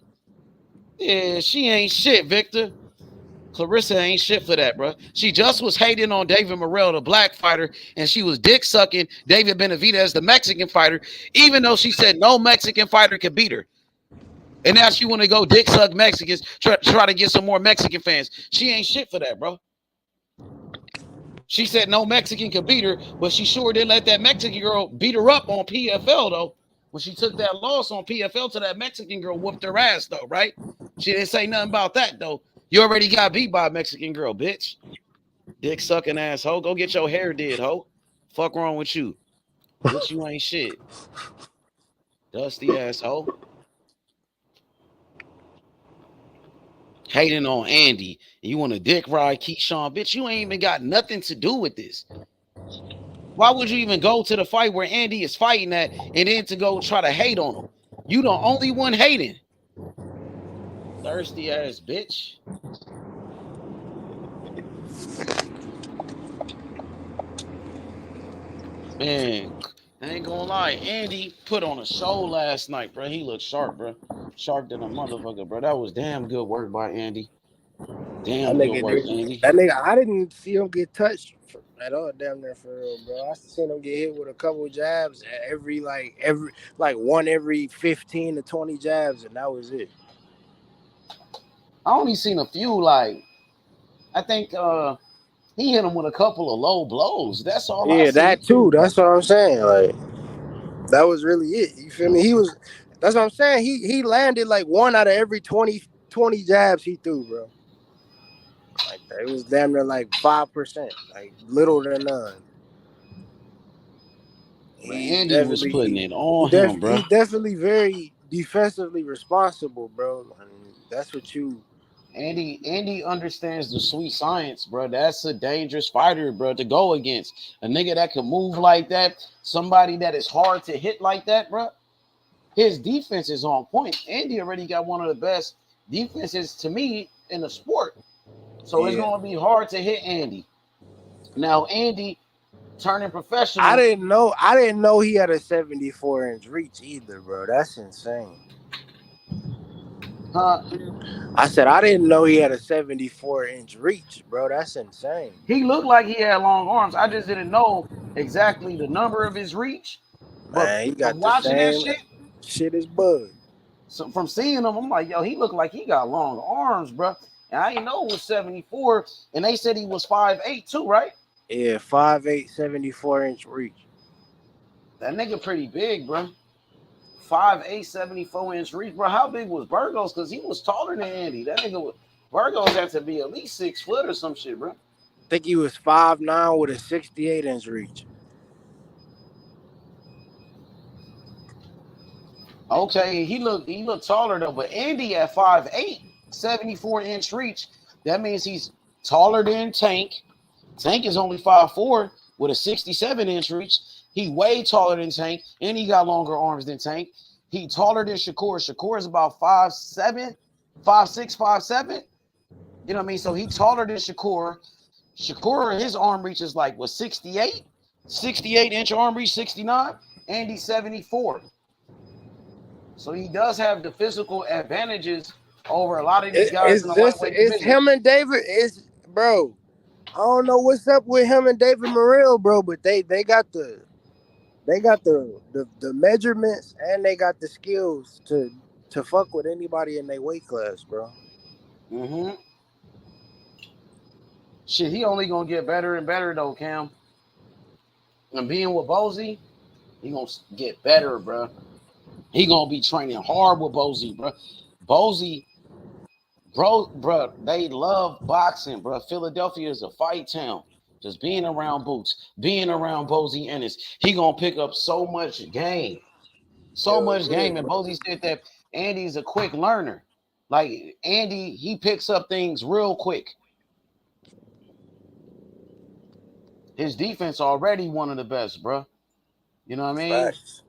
Yeah, she ain't shit, Victor. Clarissa ain't shit for that, bro. She just was hating on David Morrell, the black fighter, and she was dick sucking David Benavidez, the Mexican fighter, even though she said no Mexican fighter could beat her. And now she want to go dick suck Mexicans, try to get some more Mexican fans. She ain't shit for that, bro. She said no Mexican could beat her, but she sure did let that Mexican girl beat her up on PFL, though. When she took that loss on PFL to that Mexican girl, whooped her ass, though, right? She didn't say nothing about that, though. You already got beat by a Mexican girl, bitch. Dick sucking asshole. Go get your hair did, ho. Fuck wrong with you. Bitch, you ain't shit. Dusty asshole. Hating on Andy. And you want to dick ride Keyshawn. Bitch, you ain't even got nothing to do with this. Why would you even go to the fight where Andy is fighting at and then to go try to hate on him? You the only one hating. Thirsty ass bitch. Man, I ain't gonna lie. Andy put on a show last night, bro. He looked sharp, bro. Sharp than a motherfucker, bro. That was damn good work by Andy. That Damn good nigga, work, did, Andy. that nigga, I didn't see him get touched at all, damn near for real, bro. I seen him get hit with a couple jabs every 15 to 20 jabs, and that was it. I only seen a few, like, I think he hit him with a couple of low blows. That's all I Yeah, seen that too, too. bro. That's what I'm saying. Like, That was really it. You feel me? That's what I'm saying. He landed like 1 out of every 20 jabs he threw, bro. Like that. It was damn near like 5%, like little to none. But He's Andy was definitely putting it on him, bro. he's definitely very defensively responsible, bro. And that's what you. Andy understands the sweet science, bro. That's a dangerous fighter, bro, to go against. A nigga that can move like that, somebody that is hard to hit like that, bro. His defense is on point. Andy already got one of the best defenses to me in the sport. So it's Yeah. going to be hard to hit Andy. Now, Andy turning I professional. didn't know. I didn't know he had a 74-inch reach either, bro. That's insane. Huh? I said I didn't know he had a 74-inch reach, bro. That's insane. He looked like he had long arms. I just didn't know exactly the number of his reach. But Man, he from got the watching that same shit, as Bud. so from seeing him, I'm like, yo, he looked like he got long arms, bro. And I didn't know it was 74. And they said he was 5'8" too, right? Yeah, 5'8", 74-inch reach. That nigga pretty big, bro. 5'8", 74-inch reach, bro. How big was Burgos? Because he was taller than Andy. That nigga was Burgos had to be at least 6 foot or some shit, bro. I think he was 5'9" with a 68-inch reach. Okay, he looked taller though, but Andy at 5'8", 74-inch reach. That means he's taller than Tank. Tank is only 5'4" with a 67-inch reach. He way taller than Tank, and he got longer arms than Tank. He taller than Shakur. Shakur is about 5'7", 5'6", 5'7". You know what I mean? So he taller than Shakur. Shakur, his arm reach is like, what, 68? 68-inch arm reach, 69. Andy, 74. So he does have the physical advantages over a lot of these guys in the lightweight division. It's him and David. Bro. I don't know what's up with him and David Morrell, bro, but they got the measurements and they got the skills to fuck with anybody in their weight class, bro. Mm-hmm. Shit, he only gonna get better and better though, Cam. And being with Bozy, he gonna get better, bro. He gonna be training hard with Bozy, bro. Bozy, bro, they love boxing, bro. Philadelphia is a fight town. Just being around Boots, being around Bozy Ennis, he gonna pick up so much game. So much game. And Bozy said that Andy's a quick learner. Like Andy, he picks up things real quick. His defense already one of the best, bro. You know what I mean? Facts.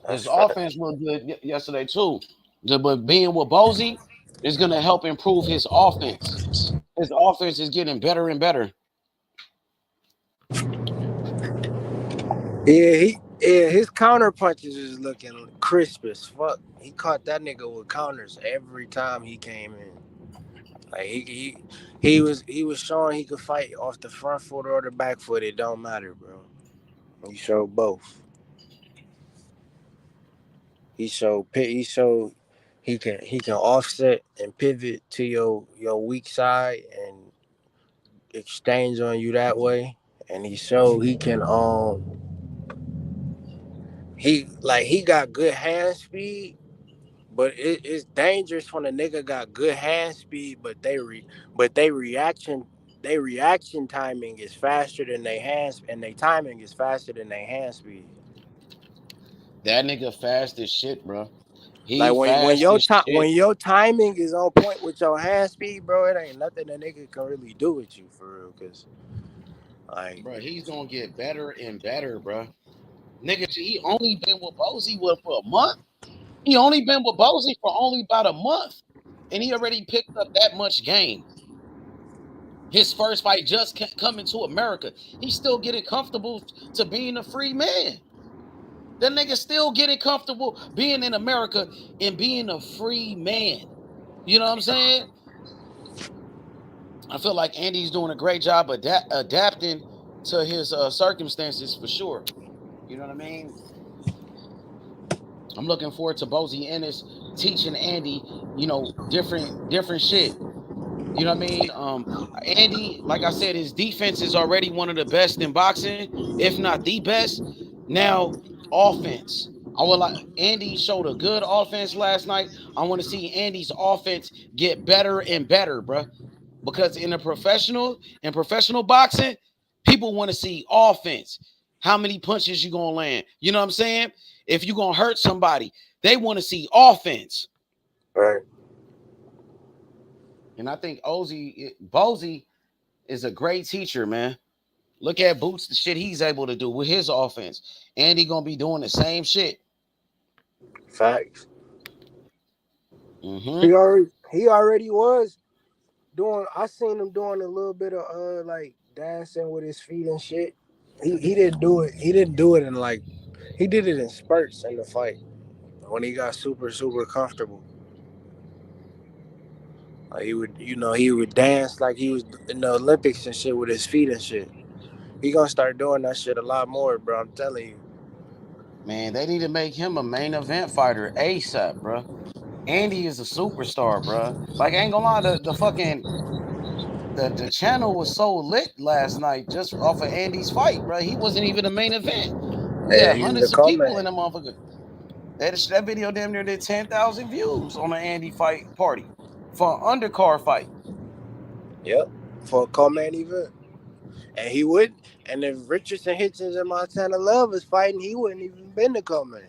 His offense looked good yesterday too. But being with Bozy is gonna help improve his offense. His offense is getting better and better. Yeah, his counter punches is looking crisp as fuck. He caught that nigga with counters every time he came in. Like he was showing he could fight off the front foot or the back foot. It don't matter, bro. He showed both. He showed he can offset and pivot to your weak side and exchange on you that way. And he showed he can he got good hand speed. But it's dangerous when a nigga got good hand speed, but they reaction timing is faster than they hands, and their timing is faster than their hand speed. That nigga fast as shit, bro. Like when your timing is on point with your hand speed, bro, it ain't nothing a nigga can really do with you for real. Cause like, bro, he's gonna get better and better, bro. Nigga, he only been with Bozy for a month. He only been with Bozy for only about a month, and he already picked up that much game. His first fight just coming to America. He's still getting comfortable to being a free man. That nigga still getting comfortable being in America and being a free man. You know what I'm saying? I feel like Andy's doing a great job adapting to his circumstances for sure. You know what I mean? I'm looking forward to Bozy Ennis teaching Andy, different shit. You know what I mean? Andy, like I said, his defense is already one of the best in boxing, if not the best. Now, offense. I would like Andy showed a good offense last night. I want to see Andy's offense get better and better, bro. Because in professional boxing, people want to see offense. How many punches you gonna land? You know what I'm saying? If you gonna hurt somebody, they want to see offense. Right. And I think Bozy is a great teacher, man. Look at Boots, the shit he's able to do with his offense. And he gonna be doing the same shit. Facts. Mm-hmm. He already was doing. I seen him doing a little bit of like dancing with his feet and shit. He didn't do it. He didn't do it in like he did it in spurts in the fight when he got super comfortable. Like he would dance like he was in the Olympics and shit with his feet and shit. He gonna start doing that shit a lot more, bro. I'm telling you. Man, they need to make him a main event fighter ASAP, bro. Andy is a superstar, bro. Like, I ain't gonna lie, the fucking the channel was so lit last night just off of Andy's fight, bro. He wasn't even a main event. We Yeah, had he's the hundreds of people in co-man. the motherfucker. That video damn near did 10,000 views on the Andy fight party for an undercard fight. Yep, for a co-man event, and he wouldn't. And if Richardson, Hitchens, and Montana Love was fighting, he wouldn't even been the co-man.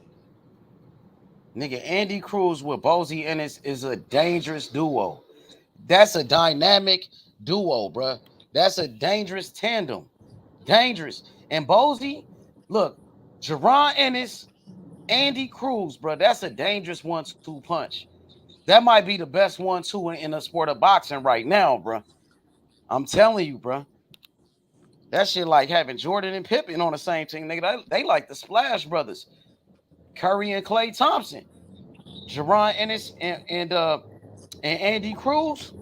Nigga, Andy Cruz with Bozy Ennis is a dangerous duo. That's a dynamic duo, bruh. That's a dangerous tandem. Dangerous. And Bozy, look, Jerron Ennis, Andy Cruz, bro. That's a dangerous 1-2 punch. That might be the best 1-2 in the sport of boxing right now, bro. I'm telling you, bro. That shit like having Jordan and Pippen on the same team, nigga. They like the Splash Brothers, Curry and Clay Thompson, Jerron Ennis and Andy Cruz.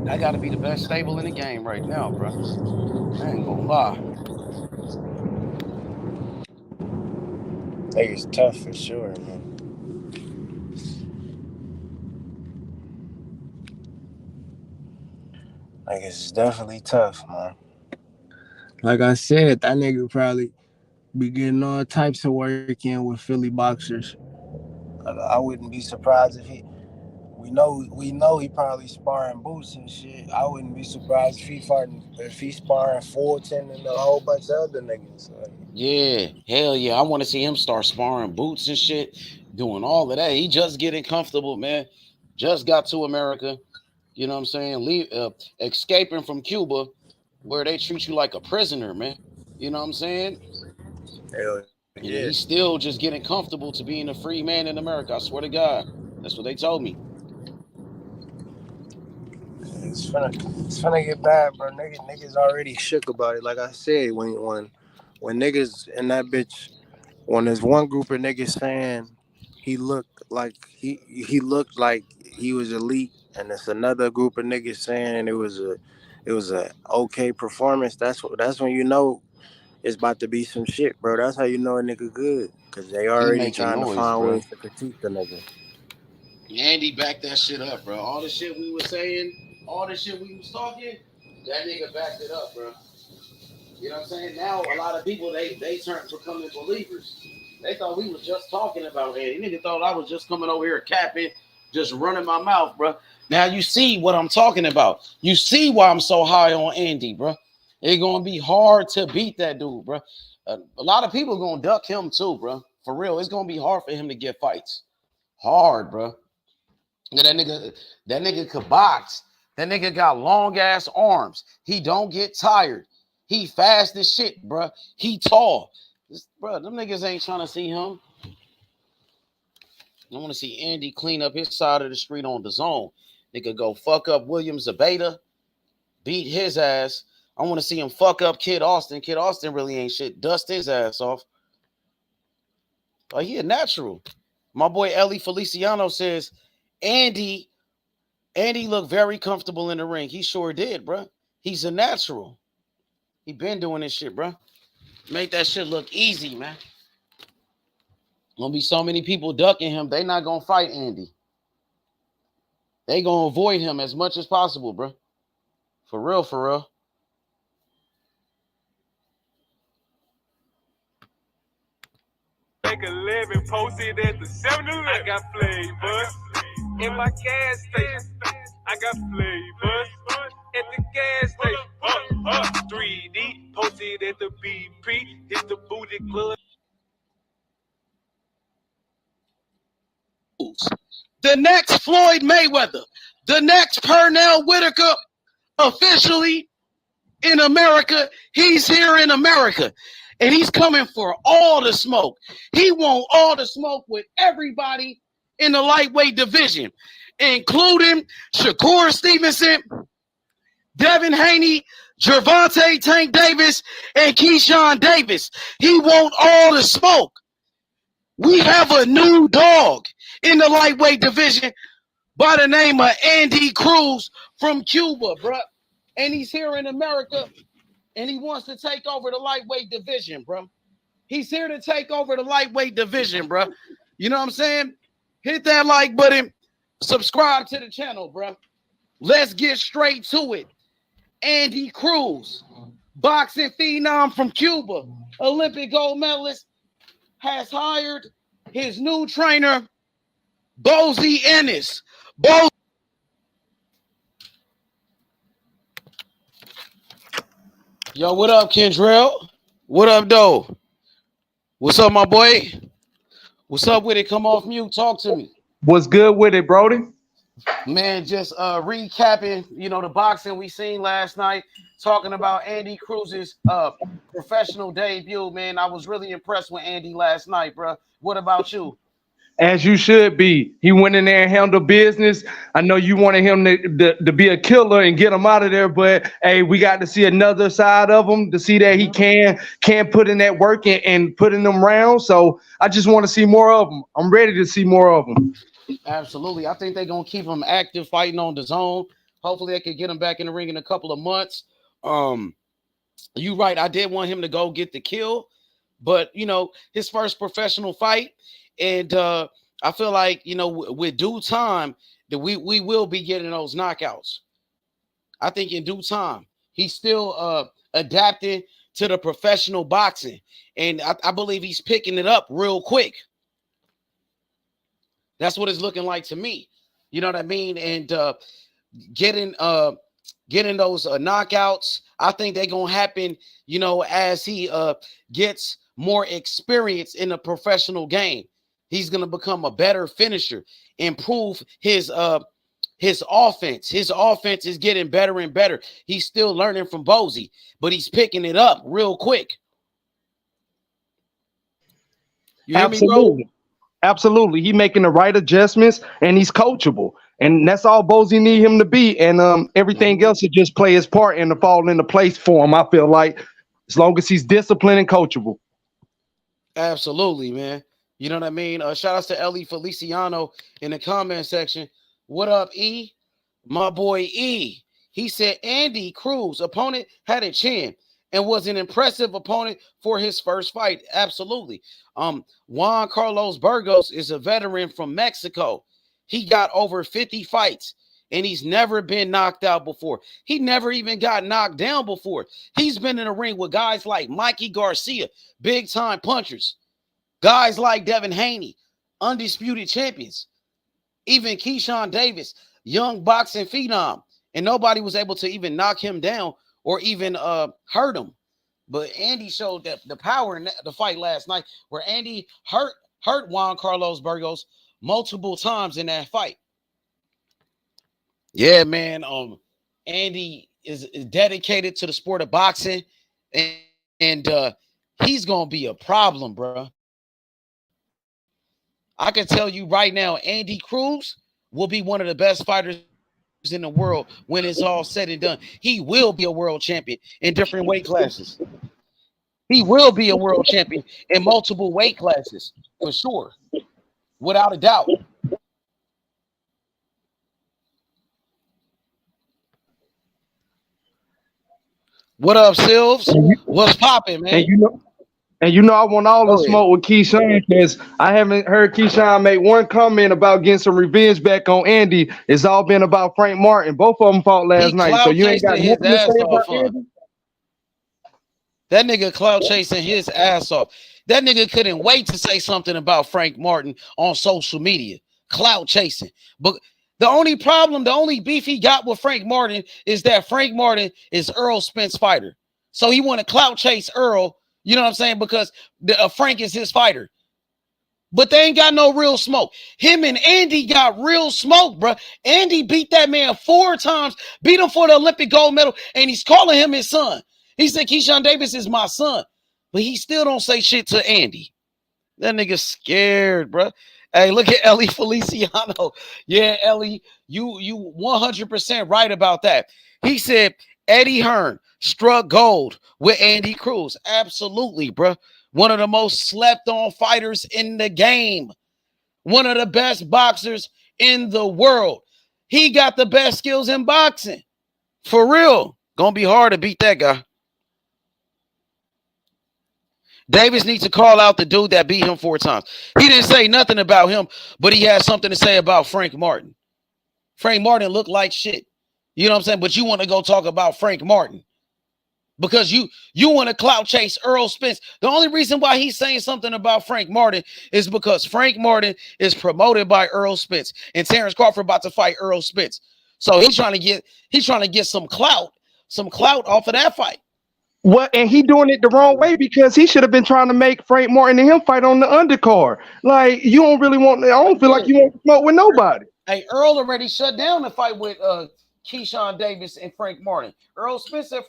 That got to be the best stable in the game right now, bro. I ain't gonna lie. Like it's tough for sure, man. Like it's definitely tough, man. Like I said, that nigga probably be getting all types of work in with Philly boxers. I wouldn't be surprised if he. We know he probably sparring Boots and shit. I wouldn't be surprised if he sparring Fulton and a whole bunch of other niggas. Like, Yeah, hell yeah. I want to see him start sparring Boots and shit, doing all of that. He just getting comfortable, man. Just got to America. You know what I'm saying? Escaping from Cuba, where they treat you like a prisoner, man. You know what I'm saying? hell yeah. And he's still just getting comfortable to being a free man in America. I swear to God. That's what they told me. It's finna get bad, bro. Niggas already shook about it. Like I said, when niggas in that bitch, when there's one group of niggas saying he looked like he was elite, and there's another group of niggas saying it was a okay performance. That's when you know it's about to be some shit, bro. That's how you know a nigga good, cause they He already making trying to noise, find bro. ways to critique the nigga. Andy backed that shit up, bro. All the shit we was saying, all the shit we was talking, that nigga backed it up, bro. You know what I'm saying? Now a lot of people they turned becoming believers. They thought we was just talking about Andy. Nigga thought I was just coming over here capping, just running my mouth, bro. Now you see what I'm talking about. You see why I'm so high on Andy, bro. It's gonna be hard to beat that dude, bro. A lot of people gonna duck him too, bro. For real, it's gonna be hard for him to get fights. Hard, bro. That nigga could box. That nigga got long ass arms. He don't get tired. He fast as shit, bro. He tall. Bro, them niggas ain't trying to see him. I want to see Andy clean up his side of the street on the zone. Nigga go fuck up Williams Abeta, beat his ass. I want to see him fuck up Kid Austin. Kid Austin really ain't shit. Dust his ass off. Like, he a natural. My boy Ellie Feliciano says Andy looked very comfortable in the ring. He sure did, bro. He's a natural. He been doing this shit, bro. Make that shit look easy, man. Gonna be so many people ducking him. They not gonna fight Andy. They gonna avoid him as much as possible, bro. For real, for real. Make 11 posted at the 7-Eleven. I got flavors in my gas station. I got flavors at the gas station. 3D posted at the BP. Hit the booty club. The next Floyd Mayweather, the next Pernell Whitaker, officially in America. He's here in America, and he's coming for all the smoke. He want all the smoke with everybody in the lightweight division, including Shakur Stevenson, Devin Haney, Gervonta Tank Davis, and Keyshawn Davis. He want all the smoke. We have a new dog in the lightweight division by the name of Andy Cruz from Cuba, bro. And he's here in America, and he wants to take over the lightweight division, bro. He's here to take over the lightweight division, bro. You know what I'm saying? Hit that like button. Subscribe to the channel, bro. Let's get straight to it. Andy Cruz, boxing phenom from Cuba, Olympic gold medalist, has hired his new trainer, Bozy Ennis. Yo, what up, Kendrell? What up, though? What's up, my boy? What's up with it? Come off mute. Talk to me. What's good with it, Brody? Man, just recapping, the boxing we seen last night, talking about Andy Cruz's professional debut, man. I was really impressed with Andy last night, bro. What about you? As you should be. He went in there and handled business. I know you wanted him to be a killer and get him out of there, but hey, we got to see another side of him to see that he can put in that work and put in them rounds. So I just want to see more of him. I'm ready to see more of him. Absolutely. I think they're going to keep him active fighting on the zone. Hopefully they can get him back in the ring in a couple of months. You're right. I did want him to go get the kill, but, his first professional fight. And I feel like, with due time, that we will be getting those knockouts. I think in due time, he's still adapting to the professional boxing. And I believe he's picking it up real quick. That's what it's looking like to me. You know what I mean? And getting those knockouts, I think they're going to happen, as he gets more experience in the professional game. He's going to become a better finisher, improve his offense. His offense is getting better and better. He's still learning from Bozy, but he's picking it up real quick. You hear me, bro? Absolutely. He's making the right adjustments, and he's coachable. And that's all Bozy need him to be. And everything else will just play his part and to fall into place for him, I feel like, as long as he's disciplined and coachable. Absolutely, man. You know what I mean? Shout outs to Ellie Feliciano in the comment section. What up, E? My boy E. He said Andy Cruz, opponent had a chin and was an impressive opponent for his first fight. Absolutely. Juan Carlos Burgos is a veteran from Mexico. He got over 50 fights, and he's never been knocked out before. He never even got knocked down before. He's been in the ring with guys like Mikey Garcia, big-time punchers. Guys like Devin Haney, undisputed champions. Even Keyshawn Davis, young boxing phenom. And nobody was able to even knock him down or even hurt him. But Andy showed that the power in the fight last night, where Andy hurt Juan Carlos Burgos multiple times in that fight. Yeah, man. Andy is dedicated to the sport of boxing, and he's gonna be a problem, bro. I can tell you right now, Andy Cruz will be one of the best fighters in the world when it's all said and done. He will be a world champion in different weight classes. He will be a world champion in multiple weight classes, for sure, without a doubt. What up, Silves? What's popping, man? And you know I want all the Go ahead. smoke with Keyshawn because I haven't heard Keyshawn make one comment about getting some revenge back on Andy. It's all been about Frank Martin. Both of them fought last He night, so clout you ain't got chasing his nothing to ass say off, about huh? Andy. That nigga clout chasing his ass off. That nigga couldn't wait to say something about Frank Martin on social media. Clout chasing. But the only problem, the only beef he got with Frank Martin is that Frank Martin is Earl Spence fighter. So he want to clout chase Earl, you know what I'm saying? Because Frank is his fighter. But they ain't got no real smoke. Him and Andy got real smoke, bro. Andy beat that man 4 times, beat him for the Olympic gold medal, and he's calling him his son. He said, Keyshawn Davis is my son. But he still don't say shit to Andy. That nigga scared, bro. Hey, look at Ellie Feliciano. Yeah, Ellie, you 100% right about that. He said Eddie Hearn struck gold with Andy Cruz. Absolutely, bro. One of the most slept on fighters in the game. One of the best boxers in the world. He got the best skills in boxing. For real. Gonna be hard to beat that guy. Davis needs to call out the dude that beat him 4 times. He didn't say nothing about him, but he had something to say about Frank Martin. Frank Martin looked like shit. You know what I'm saying? But you want to go talk about Frank Martin because you want to clout chase Earl Spence. The only reason why he's saying something about Frank Martin is because Frank Martin is promoted by Earl Spence, and Terrence Crawford about to fight Earl Spence. So he's trying to get some clout off of that fight. Well, and he doing it the wrong way because he should have been trying to make Frank Martin and him fight on the undercard. Like you don't really want. I don't feel like you want to smoke with nobody. Hey, Earl already shut down the fight with Keyshawn Davis and Frank Martin. Earl Spence said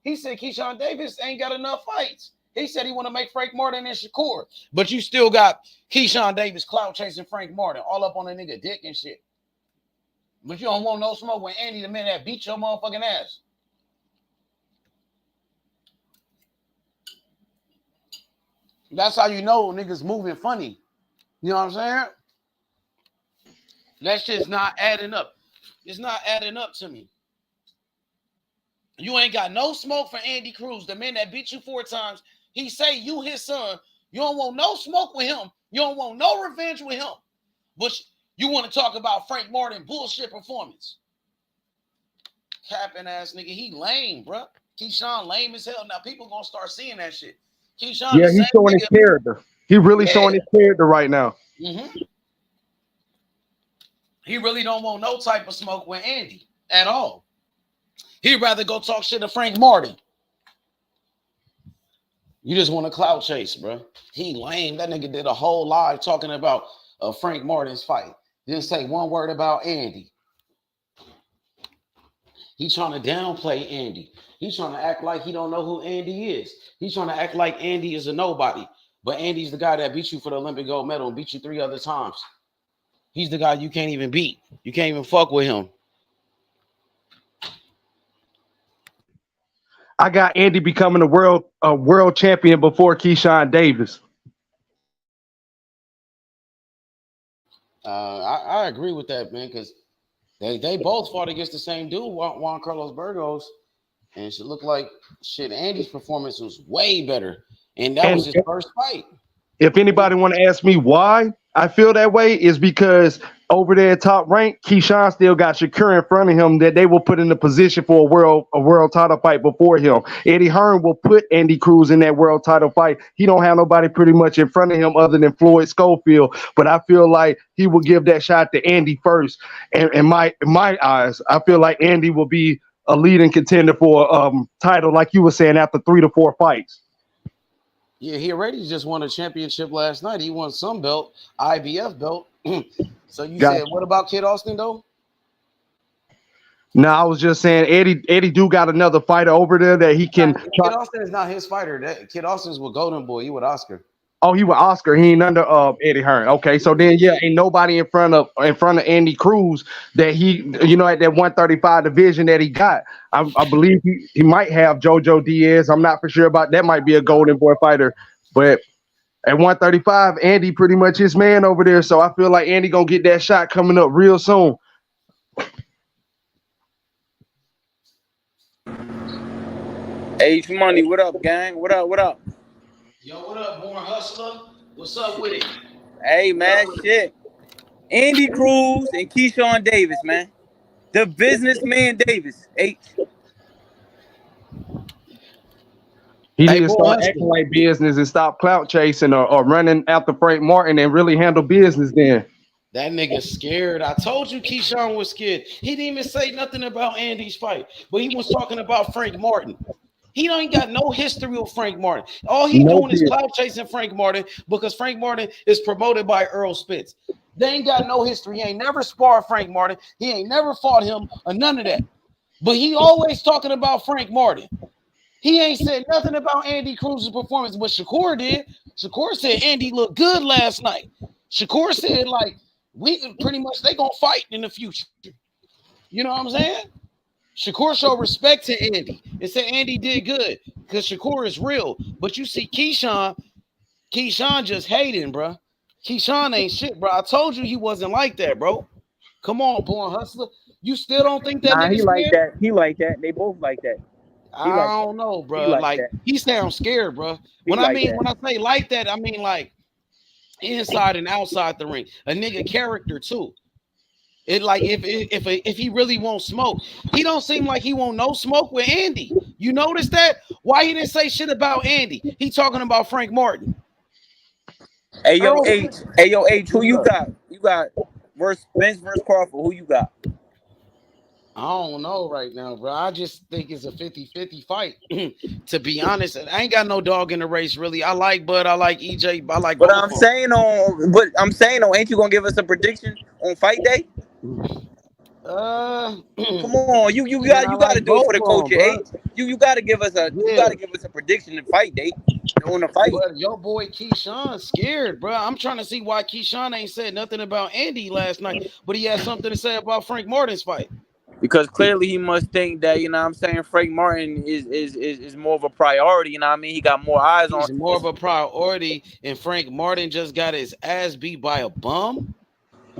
he said Keyshawn Davis ain't got enough fights. He said he want to make Frank Martin and Shakur, but you still got Keyshawn Davis clout chasing Frank Martin all up on a nigga dick and shit. But you don't want no smoke with Andy, the man that beat your motherfucking ass. That's how you know niggas moving funny. You know what I'm saying? That shit's not adding up. It's not adding up to me. You ain't got no smoke for Andy Cruz, the man that beat you 4 times. He say you his son. You don't want no smoke with him. You don't want no revenge with him. But you want to talk about Frank Martin bullshit performance. Capping ass nigga. He lame, bro. Keyshawn lame as hell. Now people gonna start seeing that shit. Keyshawn, yeah, he's showing his character. He really showing his character right now. Mm-hmm. He really don't want no type of smoke with Andy at all. He'd rather go talk shit to Frank Martin. You just want to clout chase, bro. He lame. That nigga did a whole live talking about Frank Martin's fight. Didn't say one word about Andy. He trying to downplay Andy. He's trying to act like he don't know who Andy is. He's trying to act like Andy is a nobody. But Andy's the guy that beat you for the Olympic gold medal and beat you 3 other times. He's the guy you can't even beat. You can't even fuck with him. I got Andy becoming a world champion before Keyshawn Davis. I agree with that, man, because they both fought against the same dude, Juan Carlos Burgos, and it looked like shit. Andy's performance was way better, and that was his first fight. If anybody want to ask me why I feel that way, is because over there at Top Rank, Keyshawn still got Shakur in front of him that they will put in the position for a world title fight before him. Eddie Hearn will put Andy Cruz in that world title fight. He don't have nobody pretty much in front of him other than Floyd Schofield. But I feel like he will give that shot to Andy first. And in my eyes, I feel like Andy will be a leading contender for title, like you were saying, after 3 to 4 fights. Yeah, he already just won a championship last night. He won some belt, IBF belt. So you said, what about Kid Austin though? No, I was just saying Eddie do got another fighter over there that he can. Kid Austin is not his fighter. Kid Austin's with Golden Boy. He with Oscar. Oh, he with Oscar. He ain't under Eddie Hearn. Okay, so then ain't nobody in front of Andy Cruz that he at that 135 division that he got. I believe he might have JoJo Diaz. I'm not for sure about that. Might be a Golden Boy fighter, but at 135, Andy pretty much his man over there. So I feel like Andy gonna get that shot coming up real soon. H Money, what up, gang? What up? Yo, what up, Born Hustler? What's up with it? Hey man, shit. Andy Cruz and Keyshawn Davis, man. The businessman Davis. H. He Hey, need to Born start acting Hustler. like business and stop clout chasing or running after Frank Martin and really handle business then. That nigga scared. I told you Keyshawn was scared. He didn't even say nothing about Andy's fight, but he was talking about Frank Martin. He don't got no history with Frank Martin. All he No doing is business. clout chasing Frank Martin because Frank Martin is promoted by Earl Spitz. They ain't got no history. He ain't never sparred Frank Martin. He ain't never fought him or none of that. But he always talking about Frank Martin. He ain't said nothing about Andy Cruz's performance, but Shakur did. Shakur said Andy looked good last night. Shakur said, like, we pretty much they gonna fight in the future. You know what I'm saying? Shakur showed respect to Andy and said Andy did good because Shakur is real. But you see Keyshawn just hating, bro. Keyshawn ain't shit, bro. I told you he wasn't like that, bro. Come on, Born Hustler. You still don't think that Nah, he nigga's like scared? that. He like that. They both like that. I like don't know, bro. He like Like that. he sounds scared, bro. He When like that. when I say like that, I mean like inside and outside the ring. A nigga character too. It like if he really won't smoke, he don't seem like he won't no smoke with Andy. You notice that? Why he didn't say shit about Andy? He talking about Frank Martin. Hey yo, Earl, H. Hey yo, H. Who you What's got? You got Vince versus Crawford. Who you got? I don't know right now, bro. I just think it's a 50-50 fight. To be honest, I ain't got no dog in the race, really. I like Bud. I like EJ. I like But both I'm of them. saying ain't you gonna give us a prediction on fight day? Come on, you man, I gotta like do it both for the of them, culture, bro. H. You gotta give us Yeah, a prediction in fight day on the fight. but your boy Keyshawn scared, bro. I'm trying to see why Keyshawn ain't said nothing about Andy last night, but he had something to say about Frank Martin's fight. Because clearly he must think that, you know what I'm saying, Frank Martin is more of a priority, you know what I mean? He got more eyes on He's more of a priority, and Frank Martin just got his ass beat by a bum.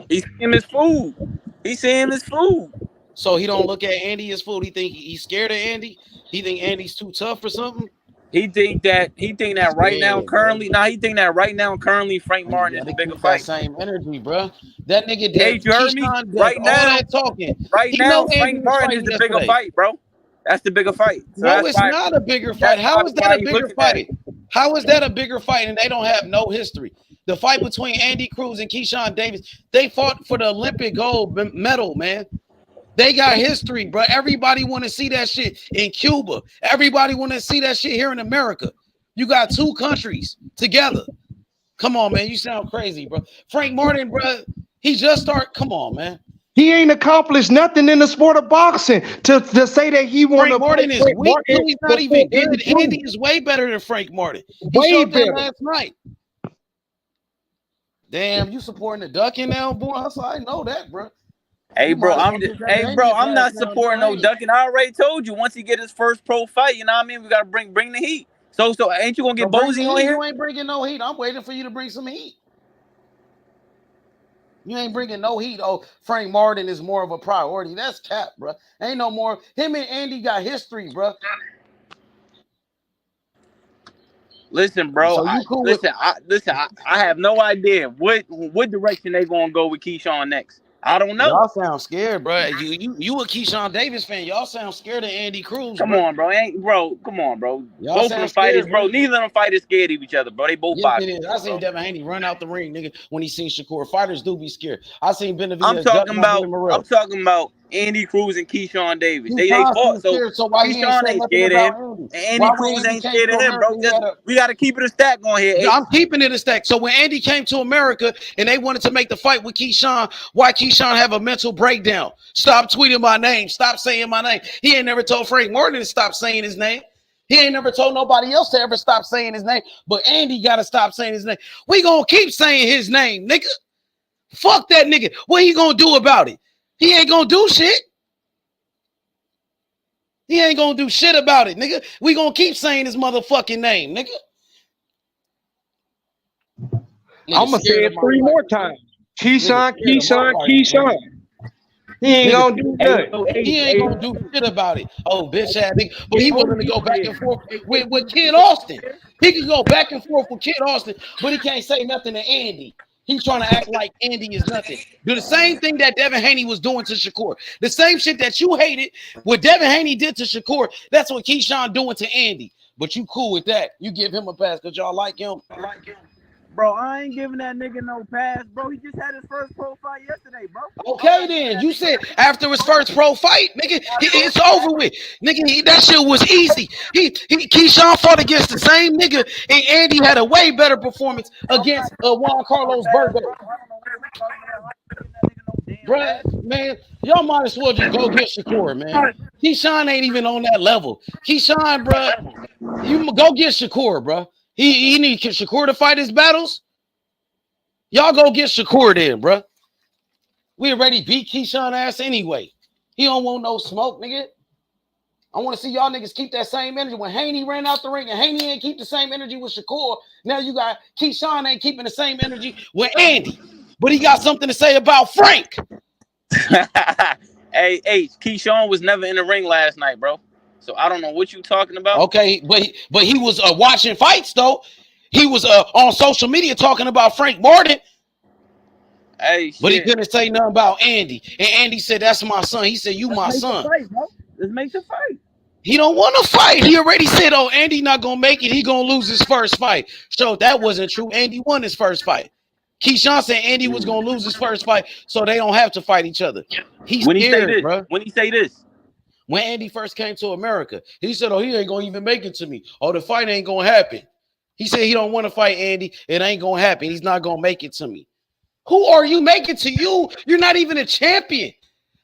He's seeing his food. He's seeing his food. So he don't look at Andy as food. He think he's scared of Andy. He think Andy's too tough or something. He think that right now Yeah, bro. currently Frank And you Martin is the gotta bigger keep that fight. same energy, bro. That nigga Hey, did. you heard me? Keyshawn does all that talking. Right He know now, Andy Frank was Martin is fighting the bigger yesterday. fight, bro. That's the bigger fight. So No, it's not a bigger fight. that's How probably is that why a he's bigger looking at fight? it. How is that a bigger fight and they don't have no history? The fight between Andy Cruz and Keyshawn Davis, they fought for the Olympic gold medal, man. They got history, bro. Everybody want to see that shit in Cuba. Everybody want to see that shit here in America. You got two countries together. Come on, man. You sound crazy, bro. Frank Martin, bro, he just started. Come on, man. He ain't accomplished nothing in the sport of boxing to say that he want Frank to Martin fight is Frank weak too. Martin He's not before even good. Andy Cruz. Andy is way better than Frank Martin. He Way showed that better. last night. Damn, you supporting the ducking now, boy? I know that, bro. Hey, You bro, might as well get that Damian I'm pass not now, supporting boy, no ain't it? ducking. I already told you once he get his first pro fight, you know what I mean? We gotta bring the heat. So ain't you gonna So get bring the Bozy on heat. here? You ain't bringing no heat. I'm waiting for you to bring some heat. You ain't bringing no heat. Oh, Frank Martin is more of a priority. That's cap, bro. Ain't no more. Him and Andy got history, bro. Listen, bro. So you cool with? I have no idea what direction they gonna go with Keyshawn next. I don't know. Y'all sound scared, bro. You a Keyshawn Davis fan? Y'all sound scared of Andy Cruz, Come bro. on, bro. Y'all Both of sound them fighters, scared, bro. bro. Neither of them fighters scared of each other, bro. They both Yes, it boxers, is. I seen bro. Devin Haney run out the ring, nigga, when he seen Shakur. Fighters do be scared. I seen I'm Benavidez duck talking my boy about Morrell. Andy Cruz and Keyshawn Davis. They Keyshawn fought, seems so scared, so why he ain't Keyshawn said ain't nothing scared of about him, Andy? and Andy Why when Cruz Andy ain't came scared to of him, America, bro. We gotta keep it a stack on here. yeah, I'm keeping it a stack. So when Andy came to America and they wanted to make the fight with Keyshawn, why Keyshawn have a mental breakdown? Stop tweeting my name. Stop saying my name. He ain't never told Frank Martin to stop saying his name. He ain't never told nobody else to ever stop saying his name. But Andy got to stop saying his name. We gonna keep saying his name, nigga. Fuck that nigga. What he gonna do about it? He ain't gonna do shit. He ain't gonna do shit about it, nigga. We gonna keep saying his motherfucking name, nigga. I'm gonna say it three more times. Keyshawn. He ain't Nigga, gonna do nothing. He ain't gonna do shit about it. Oh, bitch ass nigga. But he willing to go back and forth with Kid Austin. He can go back and forth with Kid Austin, but he can't say nothing to Andy. He's trying to act like Andy is nothing. Do the same thing that Devin Haney was doing to Shakur. The same shit that you hated, what Devin Haney did to Shakur, that's what Keyshawn doing to Andy. But you cool with that. You give him a pass because y'all like him. Bro, I ain't giving that nigga no pass, bro. He just had his first pro fight yesterday, bro. Okay, then. You said after his first pro fight, nigga, it's over with. Nigga, that shit was easy. Keyshawn fought against the same nigga, and Andy had a way better performance against Juan Carlos Burgos. Bruh, man, y'all might as well just go get Shakur, man. Keyshawn ain't even on that level. Keyshawn, bruh, you go get Shakur, bruh. He need Shakur to fight his battles. Y'all go get Shakur then, bruh. We already beat Keyshawn ass anyway. He don't want no smoke, nigga. I want to see y'all niggas keep that same energy. When Haney ran out the ring and Haney ain't keep the same energy with Shakur, now you got Keyshawn ain't keeping the same energy with Andy. But he got something to say about Frank. Hey, Keyshawn was never in the ring last night, bro. So I don't know what you talking about. Okay, but he was watching fights though. He was on social media talking about Frank Martin. Hey, but he couldn't say nothing about Andy. And Andy said, "That's my son." He said, "You my son." Let's make the fight. He don't want to fight. He already said, "Oh, Andy not gonna make it. He gonna lose his first fight." So that wasn't true. Andy won his first fight. Keyshawn said Andy was gonna lose his first fight, so they don't have to fight each other. He's scared, bro. When he say this, when Andy first came to America, he said, "Oh, he ain't gonna even make it to me. Oh, the fight ain't gonna happen." He said he don't want to fight Andy. It ain't gonna happen. He's not gonna make it to me. Who are you making to you? You're not even a champion.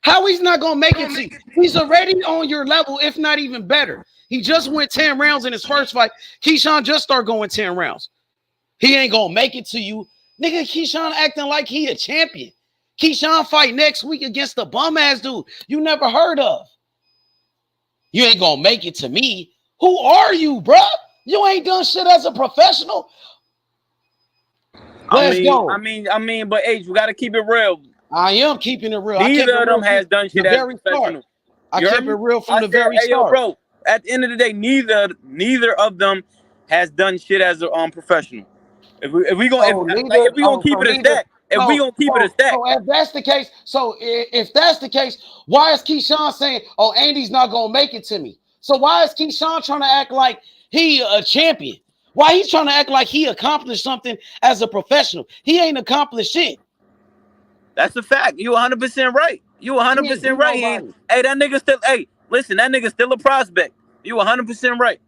How he's not gonna make it to you? He's already on your level, if not even better. He just went 10 rounds in his first fight. Keyshawn just started going 10 rounds. He ain't gonna make it to you. Nigga, Keyshawn acting like he a champion. Keyshawn fight next week against the bum ass dude you never heard of. You ain't gonna make it to me. Who are you, bro? You ain't done shit as a professional. Let's go. I mean, but H, we gotta keep it real. I am keeping it real. Neither of them has done shit as a professional. I kept it real from the very start. Yo, bro, at the end of the day, neither of them has done shit as a professional. If we gonna keep it a stack, So if that's the case, why is Keyshawn saying, "Oh, Andy's not gonna make it to me"? So why is Keyshawn trying to act like he a champion? Why he's trying to act like he accomplished something as a professional? He ain't accomplished shit. That's a fact. You 100% right. You 100% right. Hey, that nigga still. Hey, listen, that nigga still a prospect. You 100% right.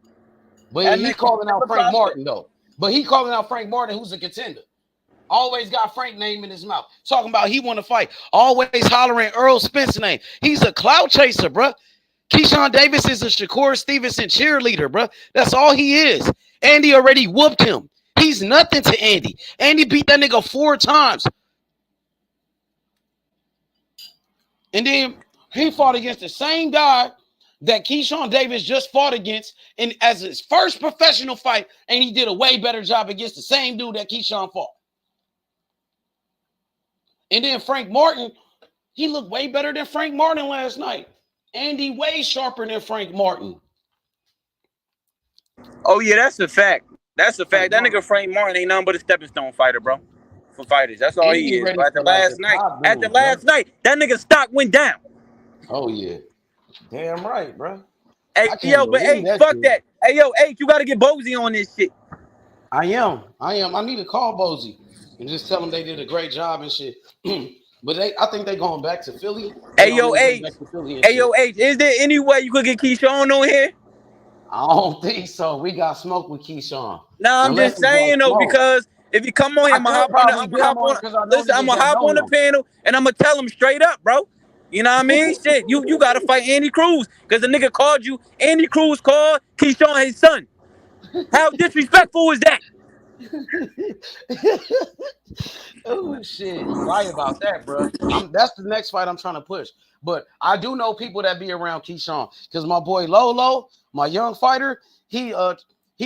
But he calling out Frank Martin though. But he calling out Frank Martin, who's a contender. Always got Frank name in his mouth. Talking about he want to fight. Always hollering Earl Spence name. He's a clout chaser, bro. Keyshawn Davis is a Shakur Stevenson cheerleader, bro. That's all he is. Andy already whooped him. He's nothing to Andy. Andy beat that nigga 4 times. And then he fought against the same guy that Keyshawn Davis just fought against and as his first professional fight, and he did a way better job against the same dude that Keyshawn fought. And then Frank Martin, he looked way better than Frank Martin last night. Andy way sharper than Frank Martin. Oh, yeah, that's a fact. That's a fact. That nigga Frank Martin ain't nothing but a stepping stone fighter, bro. For fighters. That's all he is. But after last night, that nigga stock went down. Oh, yeah. Damn right, bro. Hey, yo, but hey, fuck that. Hey, yo, H, you gotta get Bozy on this shit. I am. I need to call Bozy and just tell them they did a great job and shit. But I think they going back to Philly. Hey, yo, H. Hey, yo, H. Is there any way you could get Keyshawn on here? I don't think so. We got smoke with Keyshawn. No, I'm just saying though, because if you come on here, I'm gonna hop on the panel and I'm gonna tell him straight up, bro. You know what I mean? Shit, you gotta fight Andy Cruz because the nigga called you. Andy Cruz called Keyshawn his son. How disrespectful is that? Oh shit, right about that, bro. That's the next fight I'm trying to push. But I do know people that be around Keyshawn because my boy Lolo, my young fighter, he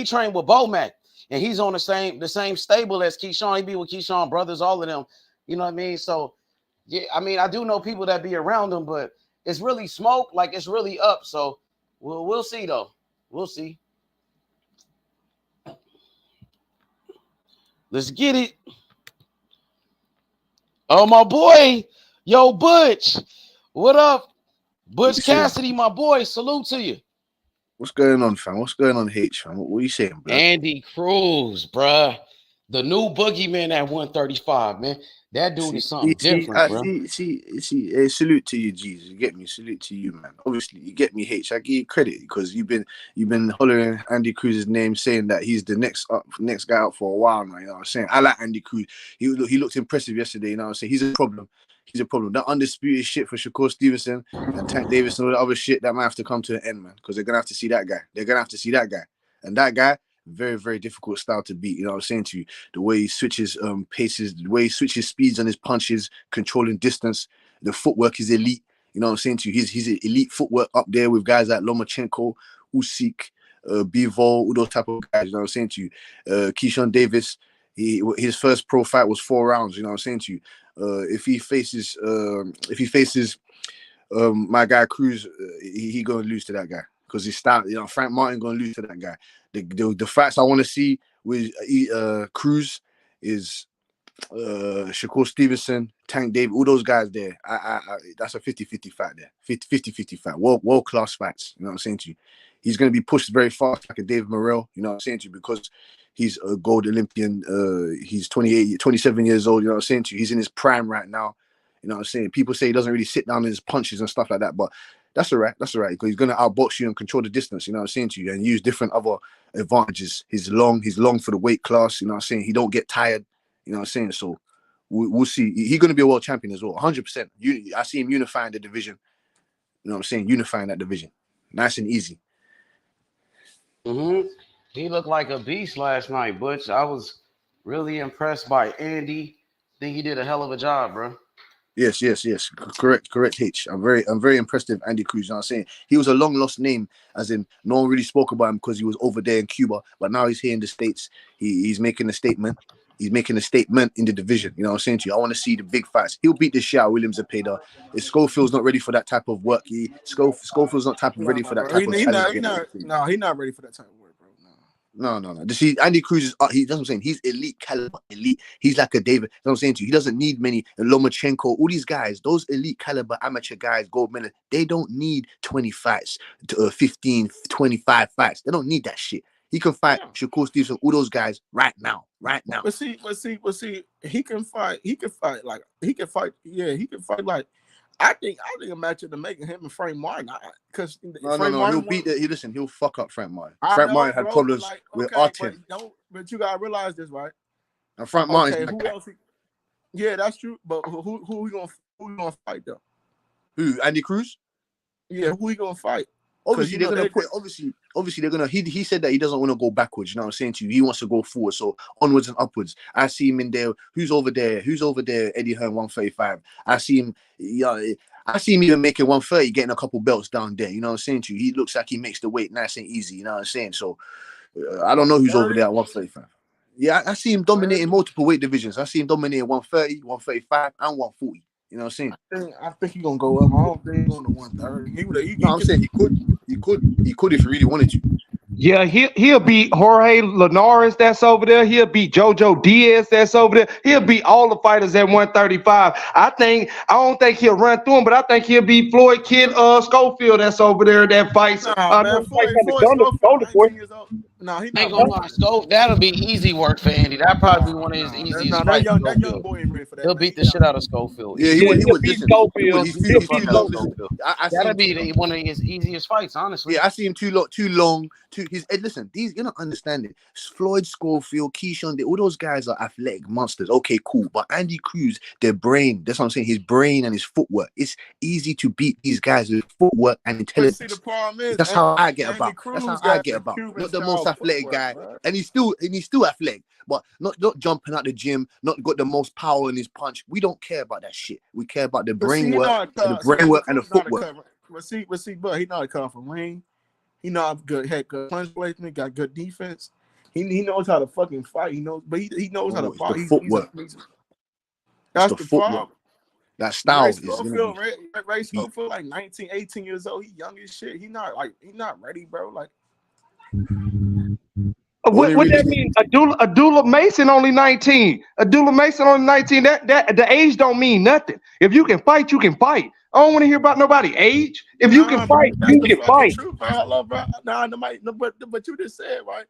trained with Bomac and he's on the same stable as Keyshawn. He be with Keyshawn brothers, all of them. You know what I mean? So Yeah, I mean, I do know people that be around him, but it's really smoke, like it's really up. So we'll see though. We'll see. Let's get it. Oh, my boy. Yo, Butch. What up? Butch Cassidy, my boy. Salute to you. What's going on, fam? What's going on, H, fam? What are you saying, bro? Andy Cruz, bruh. The new boogeyman at 135, man. That dude is something different, bro. See, salute to you, Jesus. You get me? Salute to you, man. Obviously, you get me, H. I give you credit because you've been hollering Andy Cruz's name, saying that he's the next guy out for a while now. You know what I'm saying? I like Andy Cruz. He looked impressive yesterday. You know what I'm saying? He's a problem. He's a problem. That undisputed shit for Shakur Stevenson and Tank Davis and all the other shit that might have to come to an end, man. Because they're gonna have to see that guy. They're gonna have to see that guy. And that guy, very, very difficult style to beat. You know what I'm saying to you? The way he switches paces, the way he switches speeds on his punches, controlling distance. The footwork is elite. You know what I'm saying to you? He's elite footwork up there with guys like Lomachenko, Usyk, Bivol, all those type of guys. You know what I'm saying to you? Keyshawn Davis. His first pro fight was 4 rounds. You know what I'm saying to you? If he faces my guy Cruz, he gonna lose to that guy because he started. You know, Frank Martin gonna lose to that guy. The fights I want to see with Cruz is Shakur Stevenson, Tank Davis, all those guys there. That's a 50-50 fight there. 50-50 fight. World class fights. You know what I'm saying to you? He's going to be pushed very fast like a David Morrell. You know what I'm saying to you? Because he's a gold Olympian. He's 27 years old. You know what I'm saying to you? He's in his prime right now. You know what I'm saying? People say he doesn't really sit down in his punches and stuff like that, but that's all right. That's all right because he's going to outbox you and control the distance. You know what I'm saying to you? And use different other advantages. He's long for the weight class. You know what I'm saying? He don't get tired. You know what I'm saying? So we'll see. He's going to be a world champion as well. 100%. I see him unifying the division. You know what I'm saying? Unifying that division. Nice and easy. He looked like a beast last night, Butch. I was really impressed by Andy. Think he did a hell of a job, bro. Yes. Correct, H. I'm very impressed with Andy Cruz. You know what I'm saying? He was a long lost name, as in no one really spoke about him because he was over there in Cuba, but now he's here in the States. He's making a statement. He's making a statement in the division. You know what I'm saying to you? I want to see the big fights. He'll beat the shit out of William Zepeda. If Schofield's not ready for that type of work, Schofield's not ready for that type of challenge. No, he's not ready for that type of work, bro. No. See, Andy Cruz is he doesn't saying he's elite caliber, elite. He's like a David. You know what I'm saying to you? He doesn't need many Lomachenko, all these guys, those elite caliber amateur guys, gold medal. They don't need 20 fights, 15, 25 fights. They don't need that shit. He can fight Shakur Stevenson, all those guys right now. But see, he can fight. He can fight like he can fight. Yeah, he can fight like. I think a matchup to make him and Frank Martin because he'll fuck up Frank Martin. Frank Martin had problems with Artem. But you gotta realize this, right? And Frank Martin. Who else? Yeah, that's true. But who we gonna fight though? Who? Andy Cruz? Yeah, who we gonna fight? Obviously, they're gonna put. Obviously, they're gonna. He said that he doesn't want to go backwards. You know what I'm saying to you? He wants to go forward. So onwards and upwards. I see him in there. Who's over there? Eddie Hearn 135. I see him. I see him even making 130, getting a couple belts down there. You know what I'm saying to you? He looks like he makes the weight nice and easy. You know what I'm saying? So I don't know who's over there at 135. Yeah, I see him dominating multiple weight divisions. I see him dominating 130, 135, and 140. You know what I'm saying? I think he's gonna go up. I don't think he's going to 130. I'm saying he could if he really wanted to. Yeah, he'll beat Jorge Linares that's over there. He'll beat Jojo Diaz that's over there. He'll beat all the fighters at 135. I don't think he'll run through him, but I think he'll beat Floyd Kid Schofield that's over there that fights. No, he ain't gonna lie. That'll be easy work for Andy. That'll probably be one of his easiest fights. That young boy ain't ready for that. He'll beat the shit out of Schofield. Yeah, he would beat Schofield. That'll be one of his easiest fights, honestly. Yeah, I see him too long. Listen, you're not understanding. Floyd Schofield, Keyshawn, all those guys are athletic monsters. Okay, cool. But Andy Cruz, their brain, that's what I'm saying. His brain and his footwork. It's easy to beat these guys with footwork and intelligence. See, the problem is, that's how I get about. Not the most athletic guy, right? and he's still athletic, but not jumping out the gym, not got the most power in his punch. We don't care about that shit. We care about the brain work, and the footwork. But he know how to come from ring. He know how had good punch placement, got good defense. He knows how to fucking fight. He knows how to fight. The footwork. That's the problem. that style Ray is gonna Schofield, be. Ray Schofield, like 19, 18 years old. He young as shit. He not ready, bro. Like, What that mean? Abdullah Mason only 19. Abdullah Mason only 19. That the age don't mean nothing. If you can fight, you can fight. I don't want to hear about nobody age. If you can bro, fight, that's you the can fucking fight. truth, bro. Hello, bro. Nah, nobody, no, but you just said right.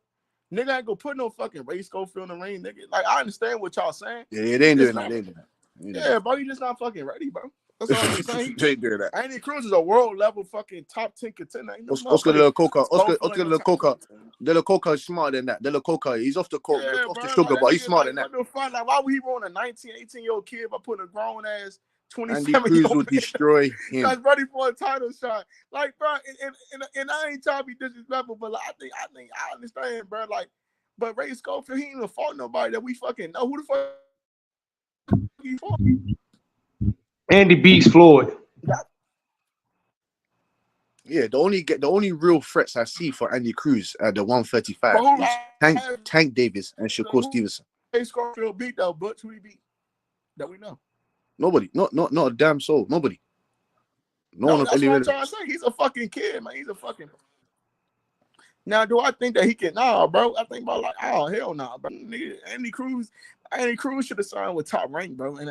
Nigga ain't gonna put no fucking Ray Schofield in the ring, nigga. Like, I understand what y'all saying. Yeah, they ain't doing that. They ain't doing that. Yeah, bro, you just not fucking ready, bro. That's all I'm saying. They ain't doing that. Andy Cruz is a world level fucking top 10 contender. Ain't no Oscar De La Coca. Oscar Schofield De La Coca. De La Coca is smarter than that. De La Coca, he's off the coke, yeah, off bro, the sugar, like, but he's smarter than that. What the fuck? Like, why would he want a 19, 18-year-old kid by putting a grown ass Andy Cruz will destroy him. That's ready for a title shot. Like, bro, and I ain't trying to be disrespectful, but like, I understand, bro. Like, but Ray Schofield, he ain't even fought nobody that we fucking know. Who the fuck he fought? Andy beats Floyd. Yeah, the only real threats I see for Andy Cruz at the 135 is Tank Davis and Shakur Stevenson. Ray Schofield beat though, Butch. Who he beat? That we know. Nobody, not a damn soul. Nobody. No one of any relevance. That's what I'm trying to say. He's a fucking kid, man. He's a fucking. Now, do I think that he can? Nah, bro. I think about like, oh hell nah, bro. Andy Cruz should have signed with Top Rank, bro. And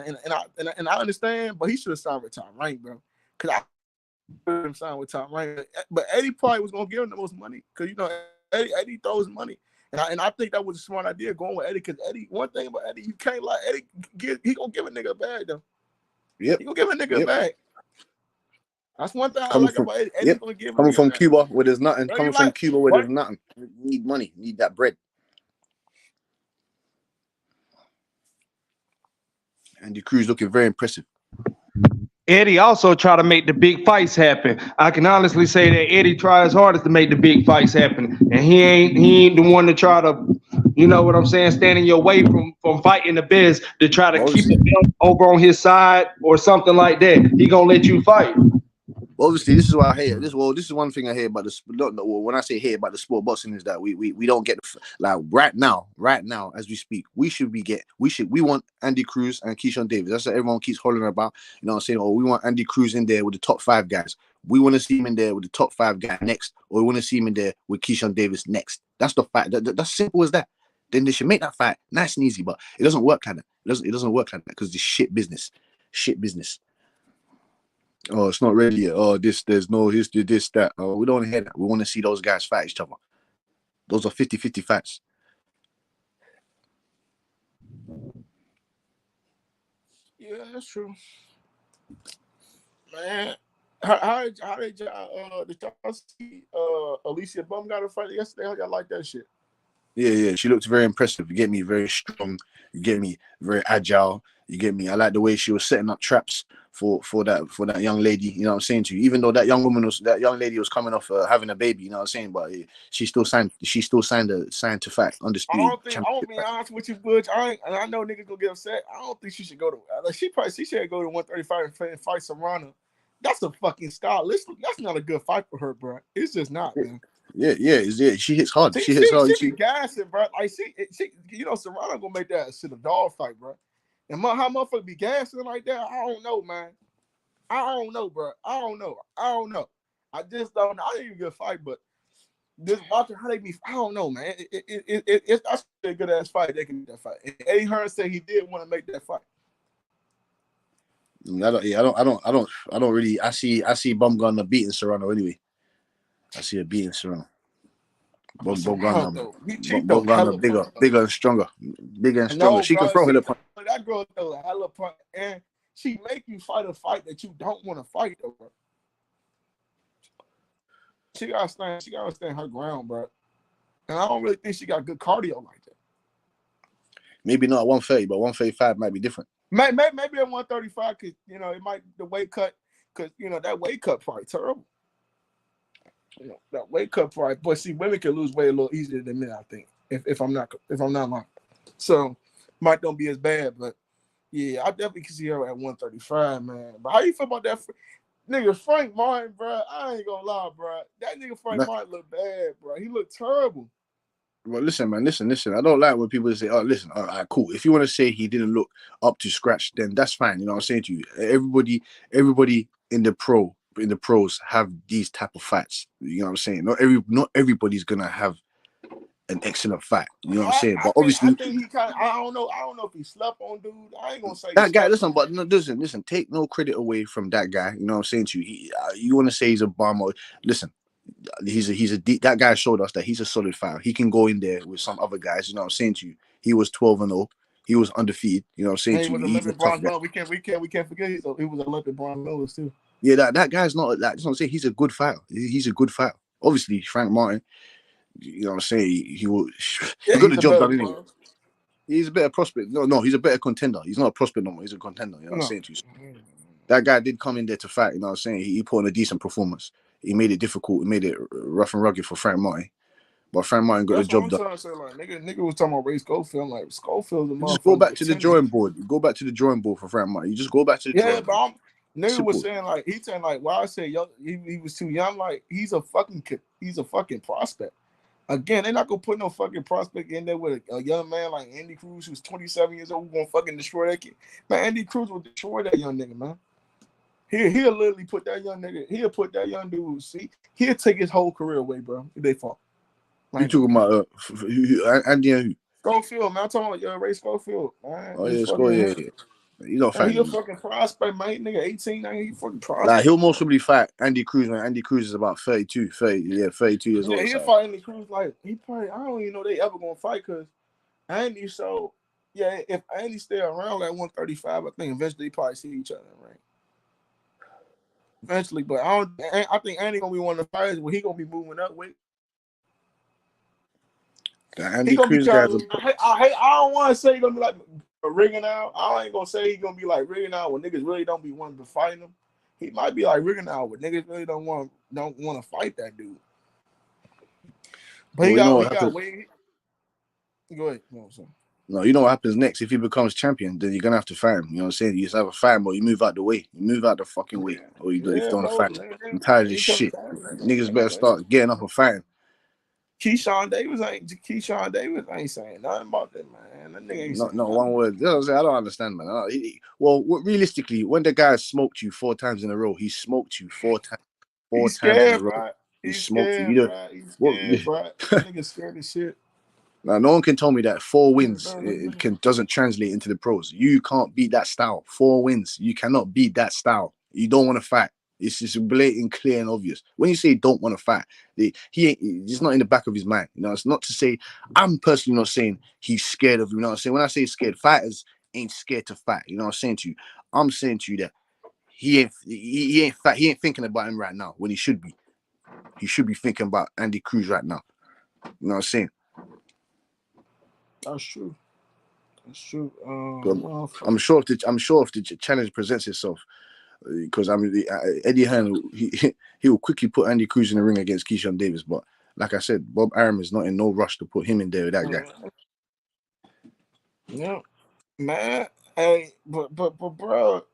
I understand, but he should have signed with Top Rank, bro. Cause I him sign with Top Rank, but Eddie probably was gonna give him the most money, cause you know Eddie throws money, and I think that was a smart idea going with Eddie, cause Eddie. One thing about Eddie, you can't lie. Eddie, he gonna give a nigga a bag though. Yep. He gonna give a nigga a bag. That's one thing I like about Eddie. Eddie's gonna give coming from Cuba where there's nothing. Coming from Cuba where there's nothing. You need money. You need that bread. Andy Cruz looking very impressive. Eddie also try to make the big fights happen. I can honestly say that Eddie tries hardest to make the big fights happen, and he ain't the one to try to, you know what I'm saying, stand in your way from fighting the best to try to keep the belt over on his side or something like that. He gonna let you fight. Obviously, this is why I hate this. Well, this is one thing I hate about the sport. When I say hate about the sport boxing is that we don't get like right now as we speak. We want Andy Cruz and Keyshawn Davis. That's what everyone keeps hollering about. You know what I'm saying? Or we want Andy Cruz in there with the top 5 guys. We want to see him in there with the top 5 guy next, or we want to see him in there with Keyshawn Davis next. That's the fact. That's simple as that. Then they should make that fight nice and easy, but it doesn't work like that. It doesn't work like that because it's shit business. Oh, it's not ready yet. Oh, there's no history, this, that. Oh, we don't want to hear that. We want to see those guys fight each other. Those are 50-50 fights. Yeah, that's true. Man, how did y'all see Alicia Bum got a fight yesterday? How y'all like that shit? Yeah. She looked very impressive. You get me? Very strong. You get me? Very agile. You get me? I like the way she was setting up traps for that young lady. You know what I'm saying to you? Even though that young lady was coming off having a baby. You know what I'm saying? But she still signed to fight. Undisputed. I won't be honest with you, Butch. I know niggas gonna get upset. I don't think she should go to. She should go to 135 and fight Serrano. That's a fucking style. That's not a good fight for her, bro. It's just not, man. Yeah. She hits hard. She hits hard. She be gassing, bro. Like she, you know, Serrano gonna make that shit a dog fight, bro. And how motherfucker be gassing like that? I don't know, man. I don't know, bro. I don't know. I just don't know. I didn't even get a fight, but just watching how they be, I don't know, man. It's that's a good ass fight. They can make that fight. And Eddie Hearn said he did want to make that fight. I don't really. I see Bumgarner beating Serrano anyway. I see her beating Serrano. Bumgarner bigger and stronger. She can throw her punch. That girl throw a hell of a punch, and she make you fight a fight that you don't want to fight over. She gotta stand her ground, bro. And I don't really think she got good cardio like that. Maybe not at 130, but 135 might be different. Maybe at 135, because you know it might the weight cut, because you know that weight cut probably terrible. You know, that weight cut probably, but see, women can lose weight a little easier than men, I think. If I'm not wrong, so might don't be as bad, but yeah, I definitely can see her at 135, man. But how you feel about that nigga Frank Martin, bro? I ain't gonna lie, bro. That nigga Frank Martin look bad, bro. He looked terrible. Well, listen, man, listen. I don't like when people say, "Oh, listen, all right, cool." If you want to say he didn't look up to scratch, then that's fine. You know what I'm saying to you? Everybody in the pros have these type of fights. You know what I'm saying? Not everybody's gonna have an excellent fight. You know what I'm saying? But obviously, I think he kind of. I don't know if he slept on dude. I ain't gonna say that guy. Listen, but no, listen. Take no credit away from that guy. You know what I'm saying to you? You want to say he's a bum? Or, listen. That guy showed us that he's a solid fighter. He can go in there with some other guys. You know what I'm saying to you? He was 12-0. He was undefeated. You know what I'm saying to you? He's a tough guy. We can't forget he was Olympic bronze medalist too. Yeah, that guy's not like. That's what I'm saying. He's a good fighter. He's a good fighter. Obviously, Frank Martin. You know what I'm saying? He will. He got the job done anyway. He's a better prospect. No, he's a better contender. He's not a prospect no more. He's a contender. You know what I'm saying to you? That guy did come in there to fight. You know what I'm saying? He put on a decent performance. He made it difficult. He made it rough and rugged for Frank Martin. But Frank Martin got the job done. That's what I'm trying to say. Like, nigga was talking about Ray Schofield. Like, Schofield's a motherfucker. Just go back to the drawing board. Go back to the drawing board for Frank Martin. You just go back to the drawing board. Nigga was saying like why I say he was too young. Like he's a fucking prospect. Again, they're not gonna put no fucking prospect in there with a young man like Andy Cruz who's 27 years old who's gonna fucking destroy that kid. Man, Andy Cruz will destroy that young nigga, man. He'll literally put that young nigga. He'll put that young dude. See, he'll take his whole career away, bro. If they fall. You talking about Andy and who? Schofield, man. I'm talking about Ray Schofield, man. Oh yeah, Schofield. Yeah. You don't fight. He a fucking prospect, man. Nigga, 18, 19, he fucking prospect. Like, he'll most probably fight Andy Cruz, man. Andy Cruz is about 32 years old. Yeah, he'll fight Andy Cruz. Like, he probably, I don't even know they ever gonna fight because Andy, so, yeah, if Andy stay around at 135, I think eventually they probably see each other, right? Eventually, but I think Andy gonna be one of the fighters where he gonna be moving up with. Andy Cruz guys. I don't want to say he's gonna be like Rigging out. I ain't gonna say he's gonna be like Rigging out when niggas really don't be wanting to fight him. He might be like Rigging out when niggas really don't want to fight that dude. But he got way. Go ahead. No, you know what happens next? If he becomes champion, then you're gonna have to fight him. You know what I'm saying? You just have a fight him, or you move out the way. You move out the fucking way. Or if you don't want to fight him. I'm tired of this shit. Niggas better start getting up and fighting. Keyshawn Davis ain't saying nothing about that, man. That nigga ain't saying no one word. I don't understand, man. Realistically, when the guy smoked you 4 times in a row, he smoked you 4 times. He's scared, bro. He smoked you. He's scared, bro. That nigga scared as shit. Now, no one can tell me that 4 wins doesn't translate into the pros. You can't beat that style. 4 wins, you cannot beat that style. You don't want to fight. It's just blatant, clear, and obvious. When you say don't want to fight, he's not in the back of his mind. You know, it's not to say I'm personally not saying he's scared of you. You know what I'm saying? When I say scared, fighters ain't scared to fight. You know what I'm saying to you? I'm saying to you that he ain't thinking about him right now when he should be. He should be thinking about Andy Cruz right now. You know what I'm saying? That's true. I'm sure if the challenge presents itself, because I mean Eddie Hearn, he will quickly put Andy Cruz in the ring against Keyshawn Davis. But like I said, Bob Arum is not in no rush to put him in there with that guy. Yeah, man. Hey, but bro,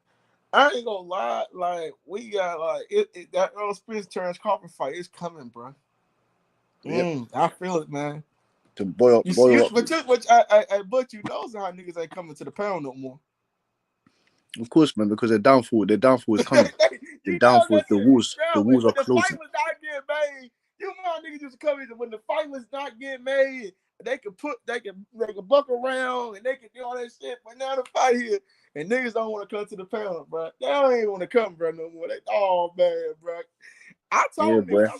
I ain't gonna lie. Like we got like that Earl Spence Terrence Crawford fight is coming, bro. Yep. I feel it, man. To boil up. But you know how niggas ain't coming to the pound no more. Of course, man, because their downfall is coming. The downfall is the walls are closing. The fight was not getting made. You know how niggas used to come in when the fight was not getting made. They could buck around and they could do all that shit. But now the fight here and niggas don't want to come to the pound, bro. They don't even want to come, bro, no more. Oh man, bro. I told niggas,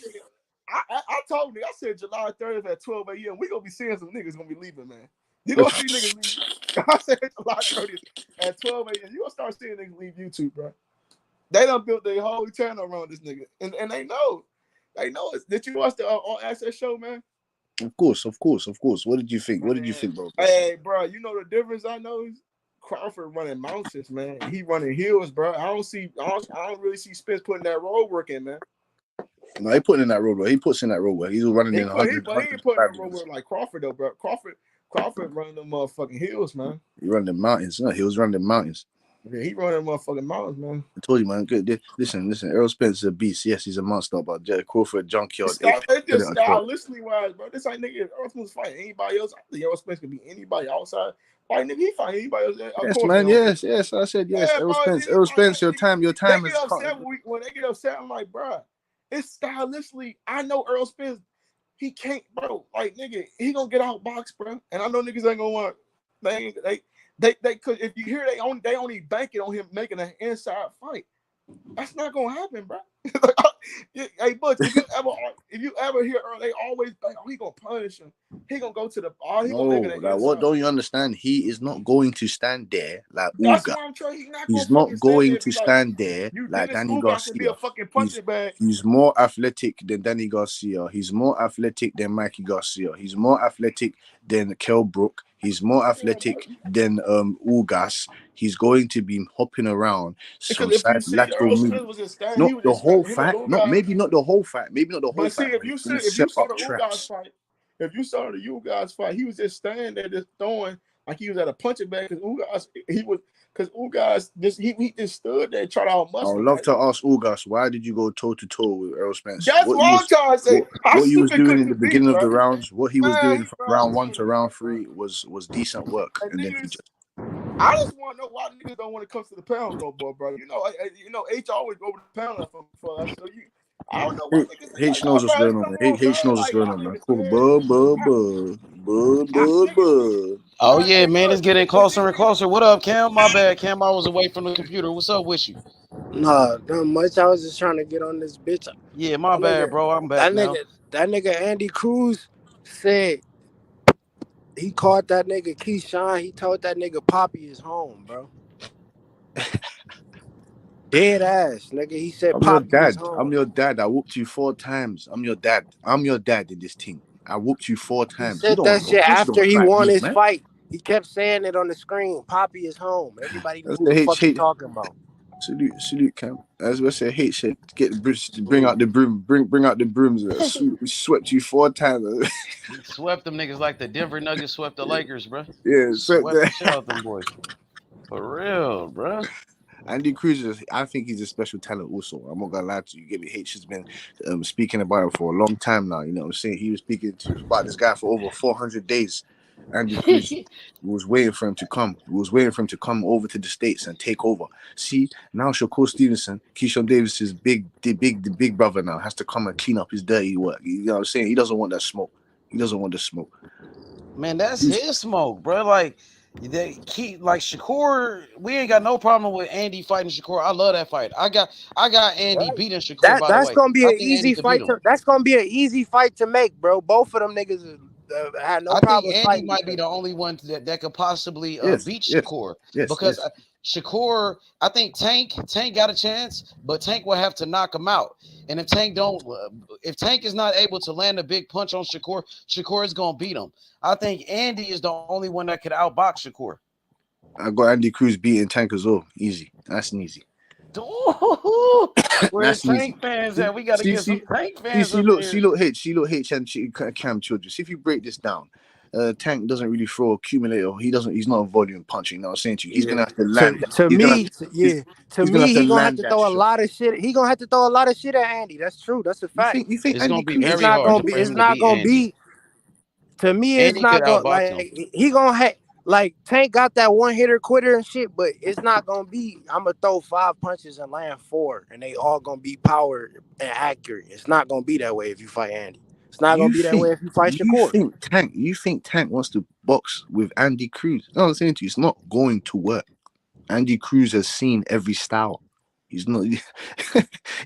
I told niggas, I said July 30th at 12 a.m. we gonna be seeing some niggas gonna be leaving, man. You gonna see niggas leave. I said July 30th at 12 a.m. You gonna start seeing niggas leave YouTube, bro. They done built their whole channel around this nigga. And they know. They know it. Did you watch the All Access show, man? Of course. What did you think? What did you think, bro? Hey, bro, you know the difference I know is Crawford running mountains, man. He running hills, bro. I don't really see Spence putting that road work in, man. No, he putting in that road work. He puts in that road work. He's running in 100. He ain't putting that road work like Crawford, though, bro. Crawford running them motherfucking hills, man. He running the mountains. No, he was running the mountains. Yeah, he run that motherfucking mouth, man. I told you, man. Good. Listen. Errol Spence is a beast. Yes, he's a monster, but Jared Crawford, junkyard. It's just stylistically wise, bro. This ain't nigga. Errol Spence fighting anybody else. I think Errol Spence could be anybody outside. Like nigga, he fight anybody else. Yes, man. Yes. I said yes. Yeah, Errol bro, Spence. Your time they is. get upset when they get upset. I'm like, bro, it's stylistically. I know Errol Spence. He can't, bro. Like nigga, he gonna get out box, bro. And I know niggas ain't gonna want. They could. If you hear they only bank it on him making an inside fight. That's not gonna happen, bro. Hey, Butch, if you ever hear Earl, they always think, oh, he gonna punish him. He gonna go to the bar. What don't you understand? He is not going to stand there like That's Uga. why I'm trying. He's not going to stand there like Danny Garcia. He's more athletic than Danny Garcia. He's more athletic than Mikey Garcia. He's more athletic than Kell Brook. He's more athletic than Ugas. He's going to be hopping around some side lateral move. Not the whole fight. Maybe not the whole fight. But see, if you saw the Ugas fight, he was just standing there, just throwing like he was at a punching bag. Because Ugas just stood there, tried to outmuscle. I would love to ask Ugas, why did you go toe to toe with Errol Spence? That's what I'm trying to say. What he was doing in the beginning of the rounds, what he was doing from round 1 to round 3 was decent work. And then he just. I just want to know why niggas don't want to come to the pound no more, bro. You know, H always go over the pound for us. So I don't know why niggas. H knows what's going on, man. H knows what's going on, man. Cool. Bud. Oh yeah, man, it's getting closer and closer. What up, Cam? My bad, Cam. I was away from the computer. What's up with you? Nah, not much. I was just trying to get on this bitch. Yeah, my bad, bro. I'm back now. That nigga Andy Cruz said he caught that nigga Keyshawn. He told that nigga Poppy is home, bro. Dead ass, nigga. He said Poppy is home. I'm your dad. I whooped you 4 times. I'm your dad. I'm your dad in this team. I whooped you 4 times. He said that shit after he won his fight. He kept saying it on the screen. Poppy is home. Everybody knew what the fuck he talking about. Salute, Cam. As we say, hate shit. Bring out the broom. Bring out the brooms. We swept you 4 times. He swept them niggas like the Denver Nuggets swept the Lakers, bro. Yeah, swept the shit out them boys. For real, bro. Andy Cruz, I think he's a special talent also. I'm not gonna lie to you. H has been speaking about it for a long time now. You know what I'm saying? He was speaking about this guy for over 400 days. Andy Cruz was waiting for him to come. He was waiting for him to come over to the States and take over. See, now Shakur Stevenson, Keyshawn Davis's big brother now has to come and clean up his dirty work. You know what I'm saying? He doesn't want that smoke. He doesn't want the smoke. Man, that's his smoke, bro. Like Shakur, we ain't got no problem with Andy fighting Shakur. I love that fight. I got Andy beating Shakur. That's gonna be an easy fight. That's gonna be an easy fight to make, bro. Both of them niggas had no problem. I think Andy might be the only one that could possibly beat Shakur. Because Shakur, I think Tank got a chance, but Tank will have to knock him out. And if Tank is not able to land a big punch on Shakur, Shakur is gonna beat him. I think Andy is the only one that could outbox Shakur. I got Andy Cruz beating Tank as well. Easy. That's an easy. Where's Tank fans at? We gotta get some Tank fans. See, look, H and Cam Children. See if you break this down. Tank doesn't really throw accumulator. He's not a volume puncher. You know what I'm saying to you? He's gonna have to land. To me, he's gonna have to throw a lot of shit. He's gonna have to throw a lot of shit at Andy. That's true. That's a fact. You think it's Andy gonna be Cruz very hard? It's not gonna be. To me, it's not gonna like he gonna have. Like Tank got that one hitter quitter and shit, but it's not gonna be. I'm gonna throw 5 punches and land 4, and they all gonna be power and accurate. It's not gonna be that way if you fight Andy. It's not gonna be that way if you fight Shakur. You think Tank wants to box with Andy Cruz? No, I'm saying to you, it's not going to work. Andy Cruz has seen every style. He's not.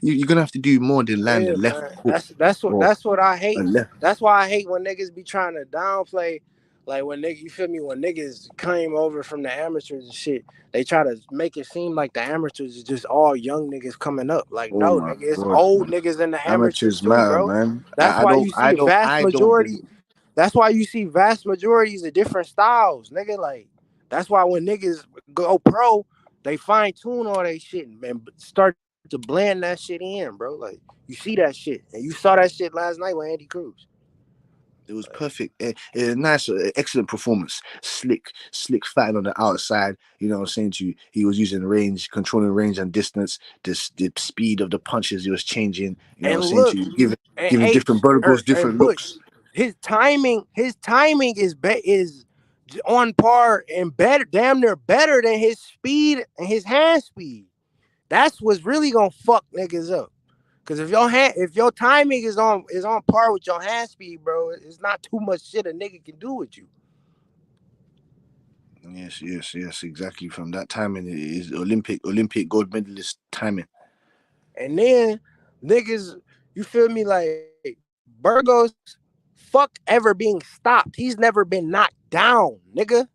You're gonna have to do more than land the left hook. That's what I hate. That's why I hate when niggas be trying to downplay. Like when you feel me? When niggas came over from the amateurs and shit, they try to make it seem like the amateurs is just all young niggas coming up. Like no, nigga, it's old niggas in the amateurs too, matter, bro. Man. That's why you see vast majority. That's why you see vast majorities of different styles, nigga. Like that's why when niggas go pro, they fine tune all that shit and start to blend that shit in, bro. Like you see that shit, and you saw that shit last night with Andy Cruz. It was perfect. Nice, excellent performance. Slick fighting on the outside. You know what I'm saying to you? He was using range, controlling range and distance. The speed of the punches he was changing. You know what And I'm saying look, to you? Giving H different verticals, and different Butch, looks. his timing is on par and better, damn near better than his speed and his hand speed. That's what's really gonna fuck niggas up. Cause if your timing is on par with your hand speed, bro, it's not too much shit a nigga can do with you. Yes, exactly. From that timing, it is Olympic gold medalist timing. And then niggas, you feel me? Like Burgos, fuck ever being stopped. He's never been knocked down, nigga.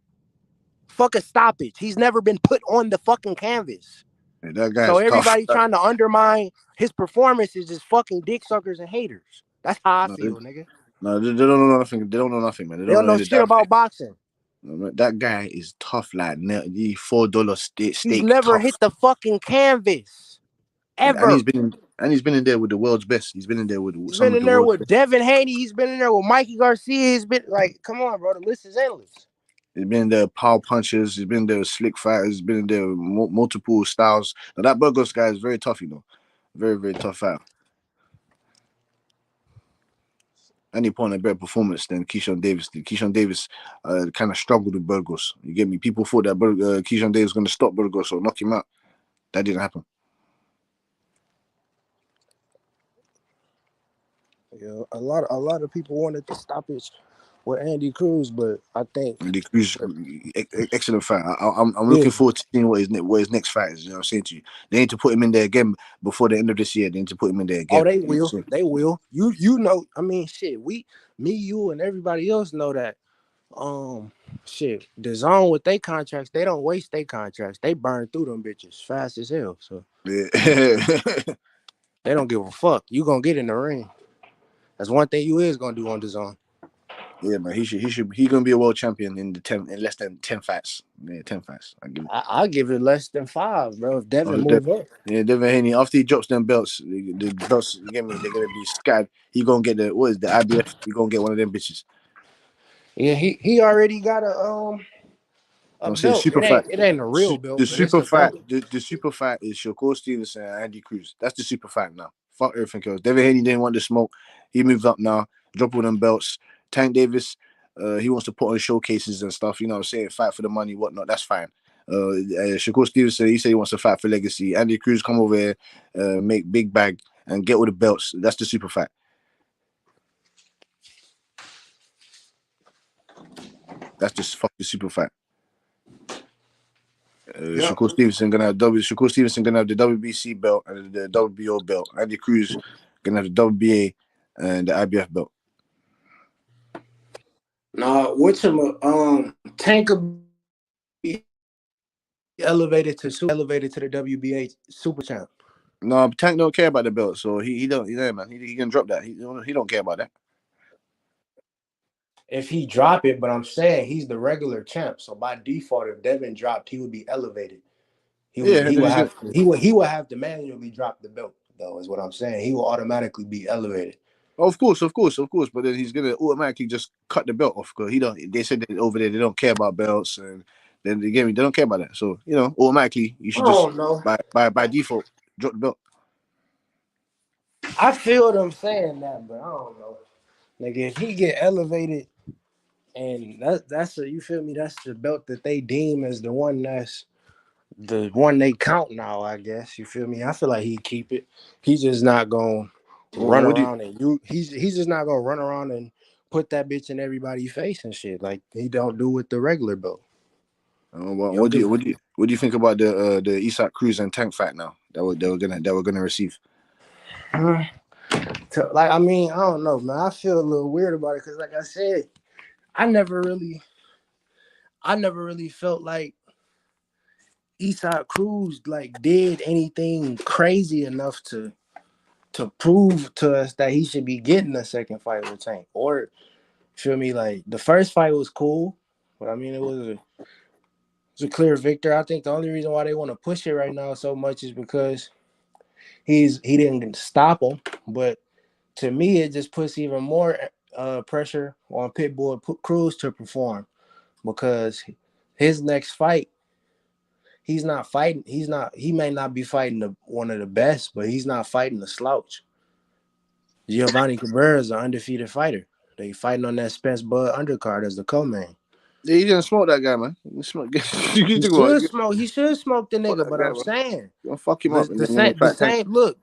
Fuck a stoppage. He's never been put on the fucking canvas. Yeah, that So guy's tough. everybody trying to undermine his performance is just fucking dick suckers and haters. That's how I No, they, feel, nigga. no, they don't know nothing. They don't know nothing, man. They They don't don't know know any shit damn thing. about boxing. No, man, that guy is tough, like the $4 He's steak never tough. hit the fucking canvas. Yeah, and Ever. he's been in there with the world's best. He's been in there with He's some been of in the there world's with best. Devin Haney. He's been in there with Mikey Garcia. He's been like, come on, bro. The list is endless. He's been in there with power punchers. He's been in there with slick fighters. He's been in there with multiple styles. Now that Burgos guy is very tough, you know, very tough fighter. And he put on a better performance than Keyshawn Davis did. Keyshawn Davis kind of struggled with Burgos. You get me? People thought that Keyshawn Davis was going to stop Burgos or knock him out. That didn't happen. Yeah, a lot of people wanted to stop it with Andy Cruz, but I think And the Cruz, excellent fight. I'm yeah. looking forward to seeing what his next fight is. You know what I'm saying to you? They need to put him in there again before the end of this year. They need to put him in there Oh, again. they You know what I'm will. saying? They will. You know. I mean, shit. Me, you, and everybody else know that. Shit. The zone with their contracts, they don't waste their contracts. They burn through them bitches fast as hell. So Yeah. they don't give a fuck. You gonna get in the ring. That's one thing you is gonna do on the zone. Yeah, man. He gonna be a world champion in less than 10 fights. Yeah, 10 fights. I give it. I'll give it less than 5, bro. If Devin Oh, move up. yeah, Devin Haney. After he drops them belts, the belts, you get me, they're gonna be scattered. He gonna get the IBF. He gonna get one of them bitches. Yeah, he already got a I'm saying belt. super fight. It ain't a real belt, The but it's super a fight. belt. The super fight is Shakur Stevenson and Andy Cruz. That's the super fight now. Fuck everything else. Devin Haney didn't want the smoke. He moved up now. Drop all them belts. Tank Davis, he wants to put on showcases and stuff. You know what I'm saying? Fight for the money, whatnot. That's fine. Shakur Stevenson, he said he wants to fight for legacy. Andy Cruz, come over here, make big bag and get all the belts. That's the super fight. That's just fuck the super fight. Yep. Shakur Stevenson gonna have the WBC belt and the WBO belt. Andy Cruz gonna have the WBA and the IBF belt. No, which Tank will be elevated to the WBA super champ. No, Tank don't care about the belt, so he don't. Yeah, man, he can drop that. He don't care about that. If he drop it, but I'm saying he's the regular champ, so by default, if Devin dropped, he would be elevated. Yeah, and then he's gonna. He would have to manually drop the belt, though, is what I'm saying. He will automatically be elevated. Oh, of course. But then he's gonna automatically just cut the belt off because he don't. They said that over there they don't care about belts, and then they don't care about that. So automatically you I should just don't know. by default drop the belt. I feel them saying that, but I don't know. Like if he get elevated, and you feel me? That's the belt that they deem as the one they count now. I guess you feel me. I feel like he keep it. He's just not gonna run What do you? around he's just not gonna run around and put that bitch in everybody's face and shit like he don't do with the regular belt. What do you think about the Isak Cruz and Tank fight now they were gonna receive? Like I mean, I don't know, man. I feel a little weird about it because, like I said, I never really felt like Isak Cruz like did anything crazy enough to prove to us that he should be getting a second fight with Tank. Or feel me, like the first fight was cool, but I mean it was a clear victor. I think the only reason why they want to push it right now so much is because he didn't stop him. But to me, it just puts even more pressure on Pitbull Cruz to perform because his next fight, he's not fighting. He may not be fighting one of the best, but he's not fighting a slouch. Giovanni Cabrera is an undefeated fighter. They fighting on that Spence Bud undercard as the co-main. Yeah, you didn't smoke that guy, man. You smoke. He should smoke the nigga, but I'm saying, you gonna fuck him up. The same. Look,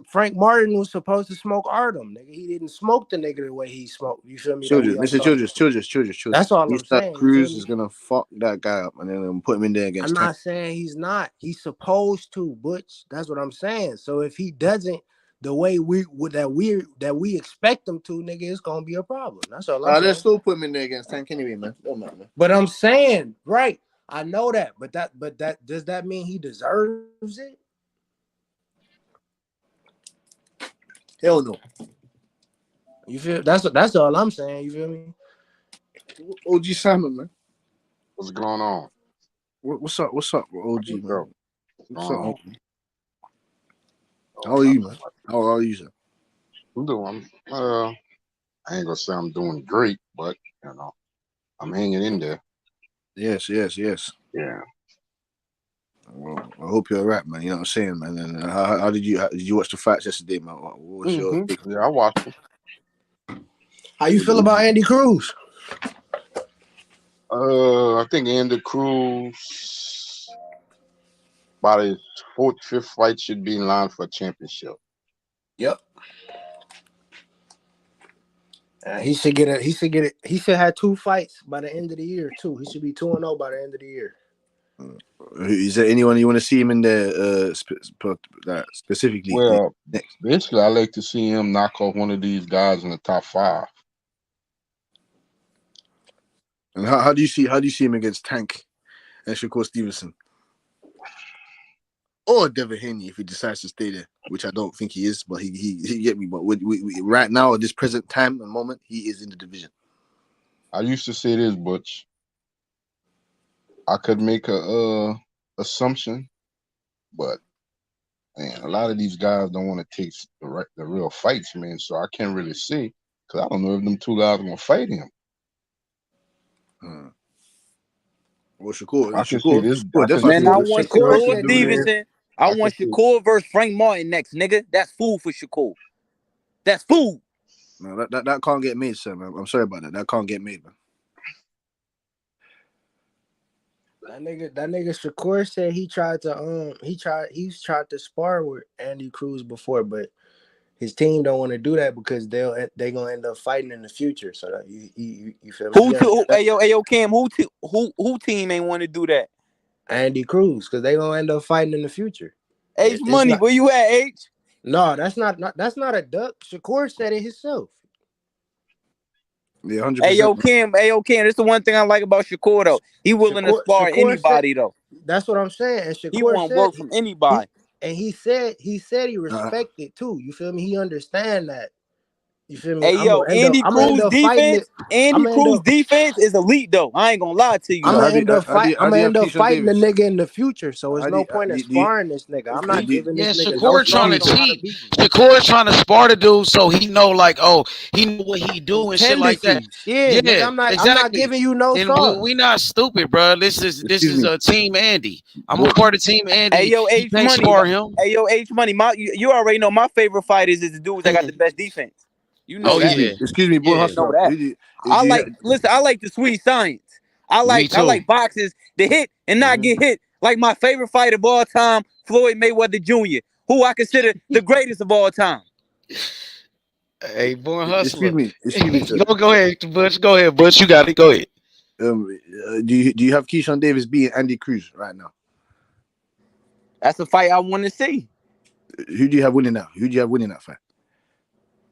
Frank Martin was supposed to smoke Artem, nigga. He didn't smoke the nigga the way he smoked. You feel me? Children. That's all I'm saying. Cruz is gonna fuck that guy up and then put him in there against. I'm not saying he's not. He's supposed to, Butch. That's what I'm saying. So if he doesn't, the way we expect him to, nigga, it's gonna be a problem. That's all I'm saying. They'll still put him in there against Tank anyway, man. Don't matter, man. But I'm saying, right? I know that, but that does that mean he deserves it? Hell no. You feel that's all I'm saying. You feel me? OG Simon, man. What's going on? What's up, OG, bro? What's up, on? How are you, man? How are you, sir? I'm doing. I ain't gonna say I'm doing great, but you know, I'm hanging in there. Yes. Yeah. Well, I hope you're right, man. You know what I'm saying, man. And how did you watch the fights yesterday, man? What was your Yeah, I watched them. How you feel about Andy Cruz? I think Andy Cruz, by his 4th, 5th fight, should be in line for a championship. Yep. He should get it. He should have 2 fights by the end of the year too. He should be 2-0 by the end of the year. Is there anyone you want to see him in there specifically? Well, basically, I like to see him knock off one of these guys in the top 5. And how do you see him against Tank and Shakur Stevenson? Or Devin Haney if he decides to stay there, which I don't think he is, but he get me. But we right now at this present time and moment, he is in the division. I used to say this, Butch. I could make a assumption, but man, a lot of these guys don't want to take the real fights, man. So I can't really see because I don't know if them 2 guys are gonna fight him. Well, Shakur, I can see this. Man, I want Shakur Stevenson. I want Shakur versus Frank Martin next, nigga. That's food for Shakur. That's food. No, that can't get made, sir, man. I'm sorry about that. That can't get made, man. That nigga Shakur said he's tried to spar with Andy Cruz before, but his team don't want to do that because they gonna end up fighting in the future. So that you feel me? Hey, Cam, who team ain't want to do that? Andy Cruz, because they gonna end up fighting in the future. H Money, where you at, H? No, that's not a duck. Shakur said it himself. Yeah, 100%. Hey, Cam, that's the one thing I like about Shakur though. He willing to spar anybody though. That's what I'm saying. And Shakur he won't work from anybody. He said he respect it too. You feel me? He understand that. You feel me? Hey, Andy Cruz defense is elite though. I ain't gonna lie to you. I'm gonna end up fighting the nigga in the future. So there's no point in sparring this nigga. I'm not giving this nigga Shakur trying to cheat. Shakur trying to spar the dude so he know like, oh, he know what he do and shit like that. Yeah, nigga, I'm not giving you no sauce. We not stupid, bro. This is a team Andy. I'm a part of team Andy. Hey, yo, H Money. Spar him. Hey, yo, H Money. You already know my favorite fighters is the dudes that got the best defense. You know that. Yeah. Excuse me, boy. Know that. I like the sweet science. I like boxers to hit and not get hit. Like my favorite fighter of all time, Floyd Mayweather Jr., who I consider the greatest of all time. Hey, born hustler. Excuse me. Sir. Go ahead, Butch. Go ahead, Butch. You got it. Go ahead. Do you have Keyshawn Davis beating Andy Cruz right now? That's a fight I want to see. Who do you have winning now? Who do you have winning that fight?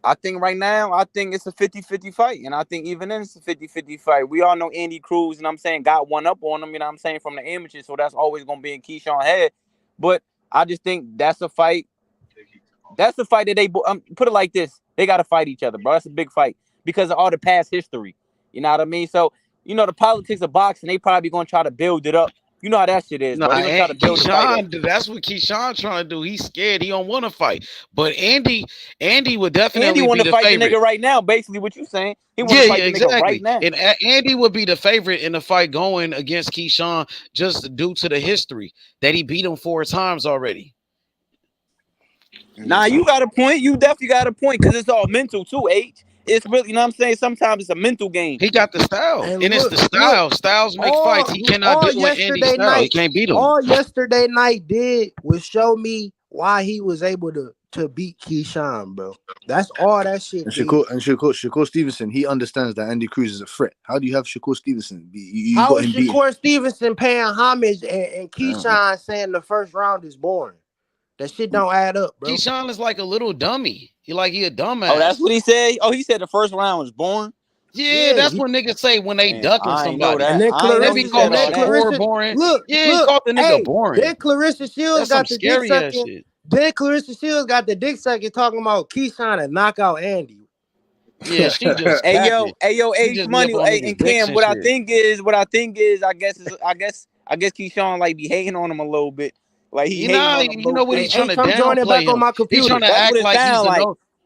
I think right now, it's a 50-50 fight. And I think even then it's a 50-50 fight. We all know Andy Cruz, and I'm saying, got one up on him, you know what I'm saying, from the amateurs. So that's always going to be in Keyshawn's head. But I just think that's a fight. That's the fight that they put it like this. They got to fight each other, bro. That's a big fight because of all the past history. You know what I mean? So, you know, the politics of boxing, they probably going to try to build it up You know how that shit is, bro. He gonna try to build a fight. That's what Keyshawn trying to do. He's scared. He don't want to fight. But Andy would definitely want be to the fight favorite. the nigga right now. Basically, what you saying? He want to fight the nigga right now. And Andy would be the favorite in the fight going against Keyshawn just due to the history that he beat him 4 times already. Nah, you got a point. You definitely got a point because it's all mental too, H. It's really, you know what I'm saying? Sometimes it's a mental game. He got the style. And it's the style. Styles make fights. He cannot do with Andy style. He can't beat him. All yesterday night did was show me why he was able to beat Keyshawn, bro. That's all that shit. And Shakur Stevenson, he understands that Andy Cruz is a threat. How do you have Shakur Stevenson? How is Shakur Stevenson paying homage and Keyshawn saying the first round is boring? That shit don't add up, bro. Keyshawn is like a little dummy. He a dumbass. Oh, that's what he said? Oh, he said the first round was boring? Yeah, that's what niggas say when they ducking somebody. And then Clarissa called Shakur boring. Look, he called the nigga boring. Then Clarissa Shields got the dick sucking. Then Clarissa Shields got the dick sucking talking about Keyshawn to knock out Andy. Yeah, she just hey yo, H Money, and Cam. What I think is, I guess Keyshawn like be hating on him a little bit. Like he hating on him. You know what he's trying to downplay him. He's trying to act like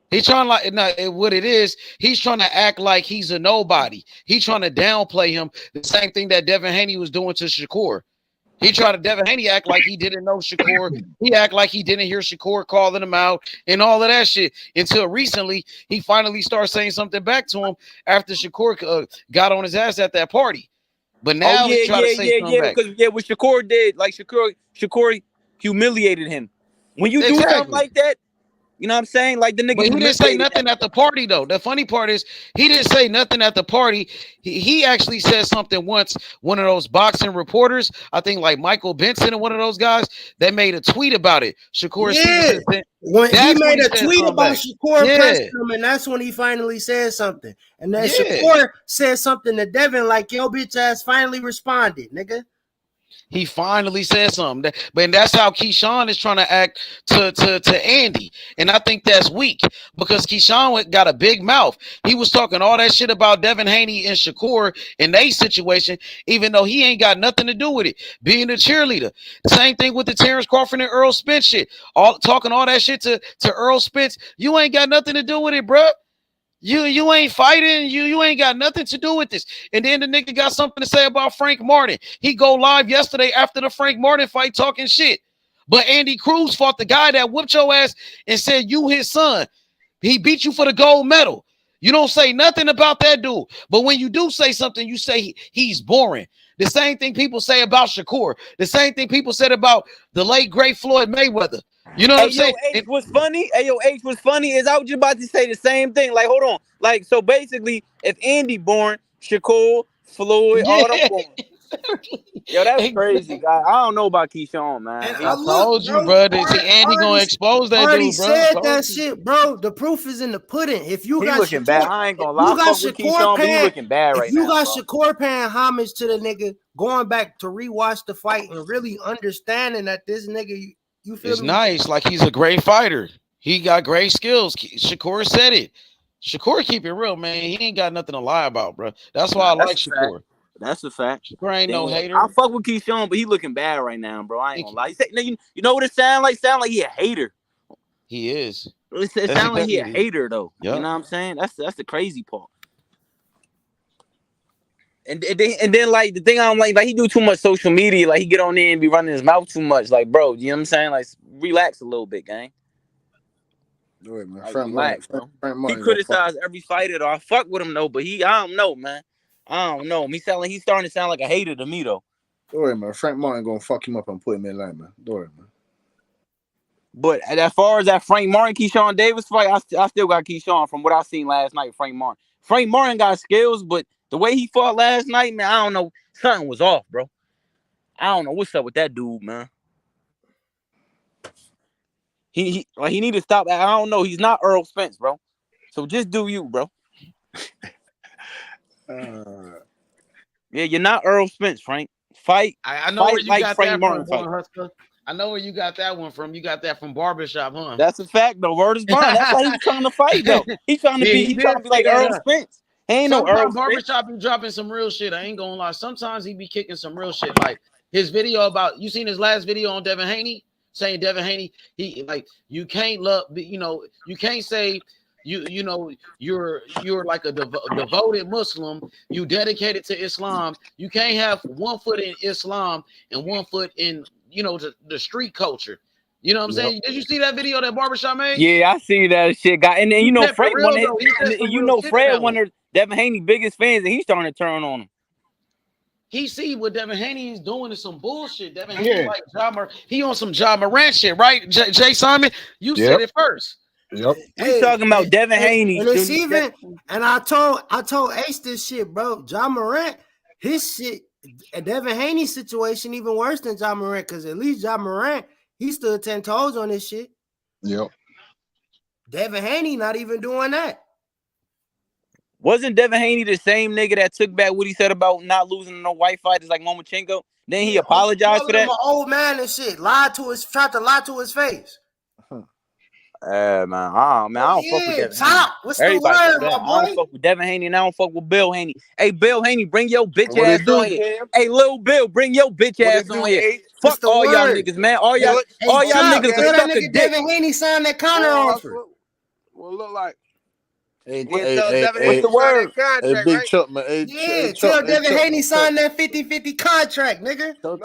he's what it is. He's trying to act like he's a nobody. He's trying to downplay him. The same thing that Devin Haney was doing to Shakur. He tried to Devin Haney act like he didn't know Shakur. He act like he didn't hear Shakur calling him out and all of that shit until recently he finally started saying something back to him after Shakur got on his ass at that party. But now he tried to say something back. Because what Shakur did, like Shakur humiliated him. When you do something like that, you know what I'm saying? Like the nigga. But he didn't say nothing at the party though. The funny part is he didn't say nothing at the party. He actually said something once. One of those boxing reporters, I think like Michael Benson and one of those guys, they made a tweet about it. Shakur Stevenson. When he made a tweet about Shakur pressing him, and that's when he finally said something. And then Shakur said something to Devin like, "Yo, bitch ass finally responded, nigga." He finally said something. But that's how Keyshawn is trying to act to Andy. And I think that's weak because Keyshawn got a big mouth. He was talking all that shit about Devin Haney and Shakur in their situation, even though he ain't got nothing to do with it. Being a cheerleader. Same thing with the Terrence Crawford and Earl Spence shit. Talking all that shit to Earl Spence. You ain't got nothing to do with it, bro. You ain't fighting. You ain't got nothing to do with this. And then the nigga got something to say about Frank Martin. He go live yesterday after the Frank Martin fight talking shit. But Andy Cruz fought the guy that whipped your ass and said you his son. He beat you for the gold medal. You don't say nothing about that dude. But when you do say something, you say he's boring. The same thing people say about Shakur. The same thing people said about the late great Floyd Mayweather. You know what I'm saying? H was funny. H was funny. Is I was just about to say the same thing. Like, hold on. Like, so basically, if Andy born, Shakur, Floyd, all them born. Yo, that's crazy, guy. I don't know about Keyshawn, man. I told you, bro. Andy gonna expose that dude, bro. Said that shit, bro. The proof is in the pudding. If you got looking bad, I ain't gonna lie. You got Shakur paying, looking bad right now. You got Shakur paying homage to the nigga, going back to rewatch the fight and really understanding that this nigga. You feel it's me? Nice. Like he's a great fighter. He got great skills. Shakur said it. Shakur keep it real, man. He ain't got nothing to lie about, bro. That's why I like Shakur. That's a fact. Shakur ain't no hater. I fuck with Keyshawn, but he looking bad right now, bro. I ain't gonna lie. He said, you know what it sound like? Sound like he a hater. He is. It sound like he a hater though. Yep. You know what I'm saying? That's the crazy part. And then like the thing I don't like he do too much social media. Like he get on there and be running his mouth too much. Like, bro, you know what I'm saying? Like, relax a little bit, gang. Wait, man. Like, relax, bro. He criticized every fighter though. I fuck with him though, but I don't know, man. I don't know. He's starting to sound like a hater to me though. Don't worry, man. Frank Martin gonna fuck him up and put him in line, man. Don't worry, man. But as far as that Frank Martin, Keyshawn Davis fight, I still got Keyshawn from what I seen last night. Frank Martin got skills, but the way he fought last night, man, I don't know. Something was off, bro. I don't know what's up with that dude, man. He need to stop. I don't know. He's not Earl Spence, bro. So just do you, bro. Yeah, you're not Earl Spence, Frank. Fight. I know where you got Frank that from, Husker. I know where you got that one from. You got that from Barbershop, huh? That's a fact, though. Word is bond. That's why he's trying to fight, though. He's trying to be like Earl Spence. He ain't no Earl Barbershop be dropping some real shit. I ain't gonna lie. Sometimes he be kicking some real shit. Like His video about, you seen his last video on Devin Haney saying Devin Haney, he like, you can't love, you know, you can't say you know you're like a devoted Muslim, you dedicated to Islam. You can't have one foot in Islam and one foot in, you know, the street culture. You know what I'm saying? Did you see that video that Barbershop made? Yeah, I see that shit. Got and then you know Fred one of Devin Haney's biggest fans, and he's starting to turn on him. He see what Devin Haney is doing is some bullshit. Devin Haney like he on some Ja Morant shit, right? Jay Simon, you said it first. Yep. We talking about Devin Haney. And it's even, and I told Ace this shit, bro. Ja Morant, his shit, Devin Haney's situation even worse than Ja Morant, because at least Ja Morant, he stood 10 toes on this shit. Yep. Devin Haney not even doing that. Wasn't Devin Haney the same nigga that took back what he said about not losing no white fighters like Lomachenko? Then he apologized for that. Him an old man and shit. Tried to lie to his face. Man, I don't fuck with Devin Haney. What's the word, my boy? I don't fuck with Devin Haney and I don't fuck with Bill Haney. Hey, Bill Haney, bring your bitch ass on here. Hey, Lil Bill, bring your bitch ass on here. Fuck all y'all niggas, man. All y'all niggas can suck a dick. Devin Haney signed that counter offer. What look like? What's the word? Hey, Big Chuck, man. Tell Devin Haney signed that 50-50 contract, nigga. Fuck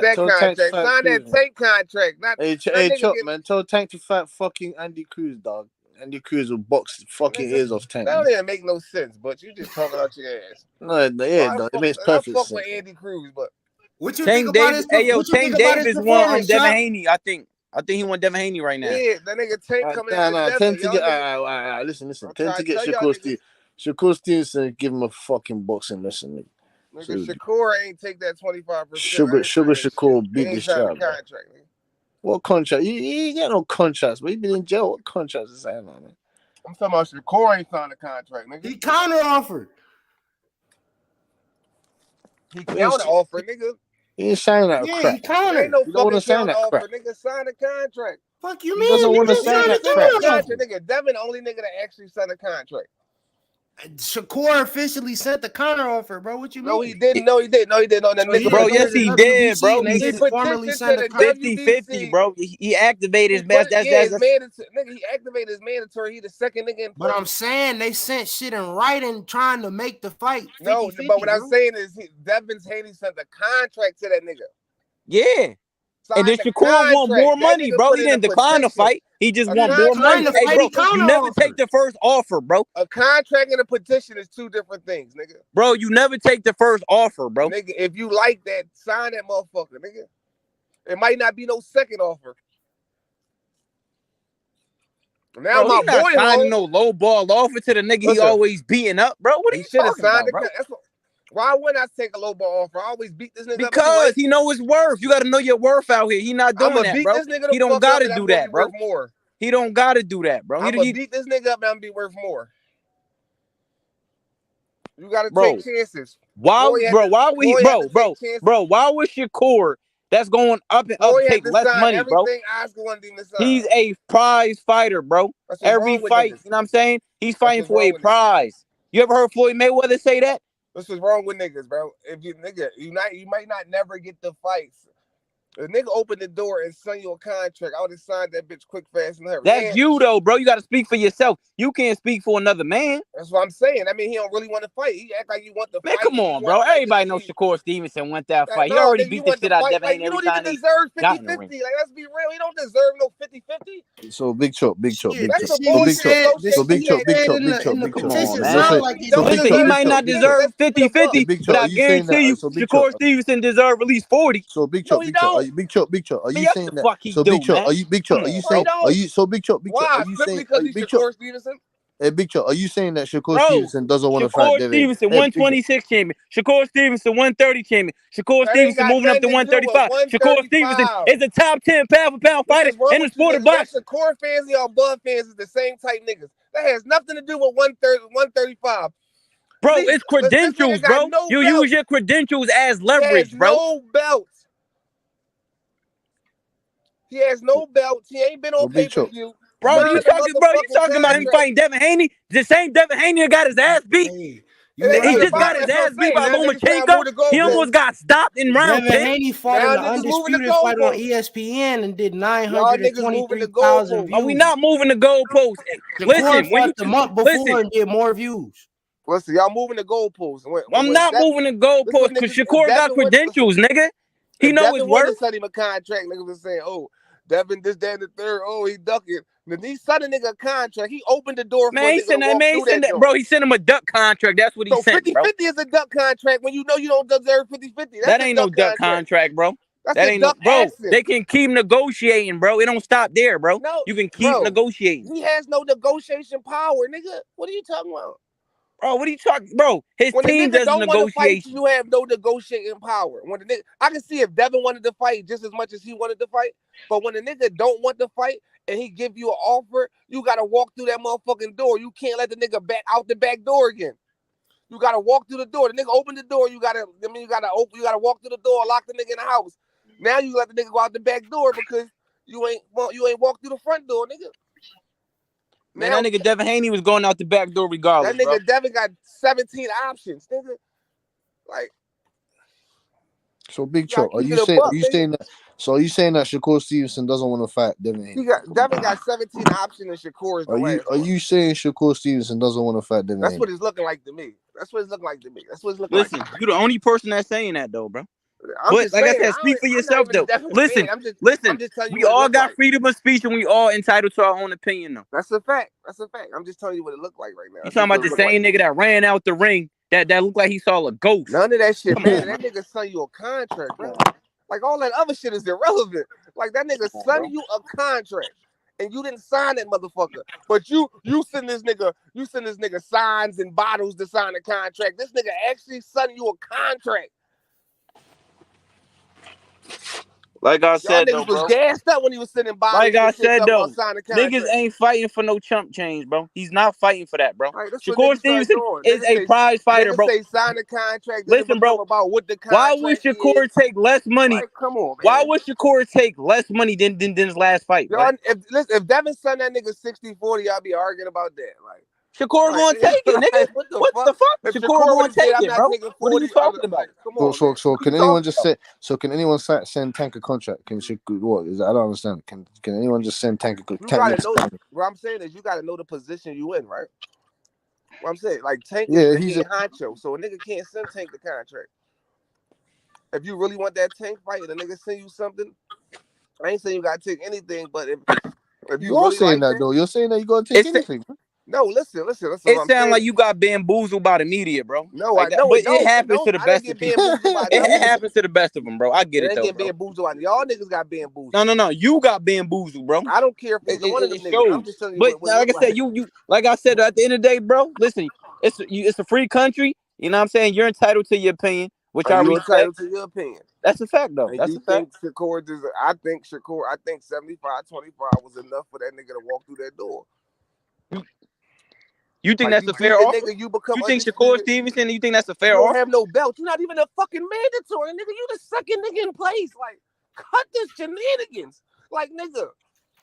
that contract. Sign that Tank contract. Hey, Chuck, man. Tell Tank to fight fucking Andy Cruz, dog. Andy Cruz will box the fucking ears off Tank. That don't even make no sense, but you just talking out your ass. No, dog. It makes perfect sense. I fuck with Andy Cruz, but what you Tank think about his? Hey, yo, Tank Davis won Devin Haney, I think he won Devin Haney right now. Yeah, that nigga Tank coming out. Listen. Tend to get Shakur Stevenson, give him a fucking boxing lesson, nigga. Nigga, Shakur ain't take that 25%. Sugar Shakur beat this job. What contract? He ain't got no contracts, but he been in jail. What contracts is that on, man? I'm talking about Shakur ain't signed a contract, nigga. He counter offered. He counter offered, nigga. He ain't signing that crap. He countered. Ain't no you don't want to sign that crap. Nigga, sign a contract. Fuck you, man. He doesn't want to sign that crap. Nigga, Devin the only nigga that actually signed a contract. Shakur officially sent the counter offer, bro. What you mean? No, he didn't. No, he didn't. That nigga, bro, yes, he did, bro. He formally signed a 50-50, bro. He activated his best. Nigga, he activated his mandatory. He the second nigga in. But I'm saying they sent shit in writing trying to make the fight 50-50, no, but what I'm saying is Devin Haney sent the contract to that nigga. Yeah. And then Shakur want more money, bro. He didn't decline the fight. He just want more money. Hey, bro, you never take the first offer, bro. A contract and a petition is two different things, nigga. Bro, you never take the first offer, bro. Nigga, if you like that, sign that motherfucker, nigga. It might not be no second offer. Now bro, my boy signing no low ball offer to the nigga he always beating up, bro. What are you talking about, bro? Why wouldn't I take a low ball offer? I always beat this nigga because he know his worth. You got to know your worth out here. He not doing that, bro. He don't got to do that, bro. He don't got to do that, bro. I'm gonna beat this nigga up and I'm gonna be worth more. You got to take chances. Why would Shakur that's going up and up take less money, bro? He's a prize fighter, bro. Every fight, you know what I'm saying? He's fighting for a prize. You ever heard Floyd Mayweather say that? This is wrong with niggas, bro. If you you might not never get the fights. If a nigga opened the door and sent you a contract, I would have signed that bitch quick, fast, and hurry. That's you though, bro. You got to speak for yourself. You can't speak for another man. That's what I'm saying. I mean, he don't really want to fight. He act like you want to fight. Man, come on, bro. Everybody knows Shakur Stevenson wants that fight. He already beat the shit out of Devin Haney every time. He don't even deserve 50-50. Like, let's be real. He don't deserve no 50-50. So Big Chuck. Come on, man. He might not deserve 50-50, but I guarantee you, Shakur Stevenson deserve at least 40. So Big Chuck, Big Chuck, are you saying that? So Big Chuck, are you saying? Why? Because he's Shakur Stevenson. Hey, Big Chuck, are you saying that Shakur Stevenson doesn't want to fight Devin? Shakur Stevenson, 126 champion. Shakur Stevenson, 130 champion. Shakur Stevenson moving up to 135. Shakur Stevenson is a top 10 pound-for-pound fighter in the sport of boxing. Shakur fans and y'all Bud fans is the same type niggas. That has nothing to do with 135. Bro, it's credentials, bro. You use your credentials as leverage, bro. No belts. He has no belts. He ain't been on pay-per-view. Bro, you talking about him fighting Devin Haney? The same Devin Haney that got his ass beat. He just got his ass beat by Lomachenko. He almost got stopped in round 10. Haney fought in the undisputed fight on ESPN and did 923,000 views. Are we not moving the goalposts? Listen, when you the month before and did more views. Listen, y'all moving the goalposts. I'm not moving the goalposts because Shakur got credentials, nigga. He know his worth. Sent him a contract. Niggas was saying, "Oh, Devin, this, that, and the third. Oh, he ducking." Then he sent a nigga a contract. He opened the door for a nigga to walk through that, bro. He sent him a duck contract. That's what he sent, 50-50 is a duck contract when you know you don't deserve 50-50. That ain't no duck contract, bro. That ain't no, bro. They can keep negotiating, bro. It don't stop there, bro. No, you can keep negotiating. He has no negotiation power, nigga. What are you talking about? Bro, what are you talking, bro? His team doesn't negotiate. You have no negotiating power. When the nigga, I can see if Devin wanted to fight just as much as he wanted to fight, but when the nigga don't want to fight and he give you an offer, you gotta walk through that motherfucking door. You can't let the nigga back out the back door again. You gotta walk through the door. The nigga open the door. You gotta walk through the door, lock the nigga in the house. Now you let the nigga go out the back door because you ain't walked through the front door, nigga. Man, that nigga Devin Haney was going out the back door regardless. That nigga Devin got 17 options, nigga. Like, so Big Chuck, are you saying that Shakur Stevenson doesn't want to fight Devin Haney? Devin got 17 options and Shakur is the last. Are you saying Shakur Stevenson doesn't want to fight Devin Haney? That's what it's looking like to me. Listen, you the only person that's saying that though, bro. But like I said, speak for yourself though. Listen, we all got freedom of speech and we all entitled to our own opinion though. That's a fact. I'm just telling you what it looked like right now. You talking about the same nigga that ran out the ring that looked like he saw a ghost. None of that shit, man. That nigga sent you a contract, bro. Like all that other shit is irrelevant. Like that nigga sent you a contract. And you didn't sign that motherfucker. But you send this nigga signs and bottles to sign a contract. This nigga actually sent you a contract. Like I said, niggas was gassed up when he was sending bottles. Like I said, though, niggas ain't fighting for no chump change, bro. He's not fighting for that, bro. Right, Shakur Stevenson is a prize fighter, bro. They sign a contract. Listen, bro. About what the why would Shakur take less money? Like, come on, man. Why would Shakur take less money than his last fight? If Devin sent that nigga 60-40, I'll be arguing about that. Like. Shakur gonna take it, nigga. What the fuck? Shakur gonna take it, bro. What are you talking about? So can anyone just say? So can anyone send Tank a contract? Can Shakur? What is that? I don't understand. Can anyone just send Tank a contract? What I'm saying is you gotta know the position you in, right? What I'm saying, like Tank, he's a honcho, so a nigga can't send Tank the contract. If you really want that Tank fight, and a nigga send you something, I ain't saying you gotta take anything, but if you are saying that though, you're saying that you gotta take anything. No, listen. It sounds like you got bamboozled by the media, bro. No, like but it happens to the best of people. It happens to the best of them, bro. I get it, though, bro. Bamboozled. Y'all niggas got bamboozled. No. You got bamboozled, bro. I don't care if it's one of them niggas. I'm just telling you. But like I said, you like I said, at the end of the day, bro, listen, it's a free country. You know what I'm saying? You're entitled to your opinion, which I respect. Entitled to your opinion. That's a fact, though. That's a fact. I think 75-25 was enough for that nigga to walk through that door. You think that's a fair offer? You think Shakur Stevenson? You think that's a fair offer? You don't have no belt. You're not even a fucking mandatory, nigga. You the second nigga in place. Like, cut this shenanigans. Like, nigga.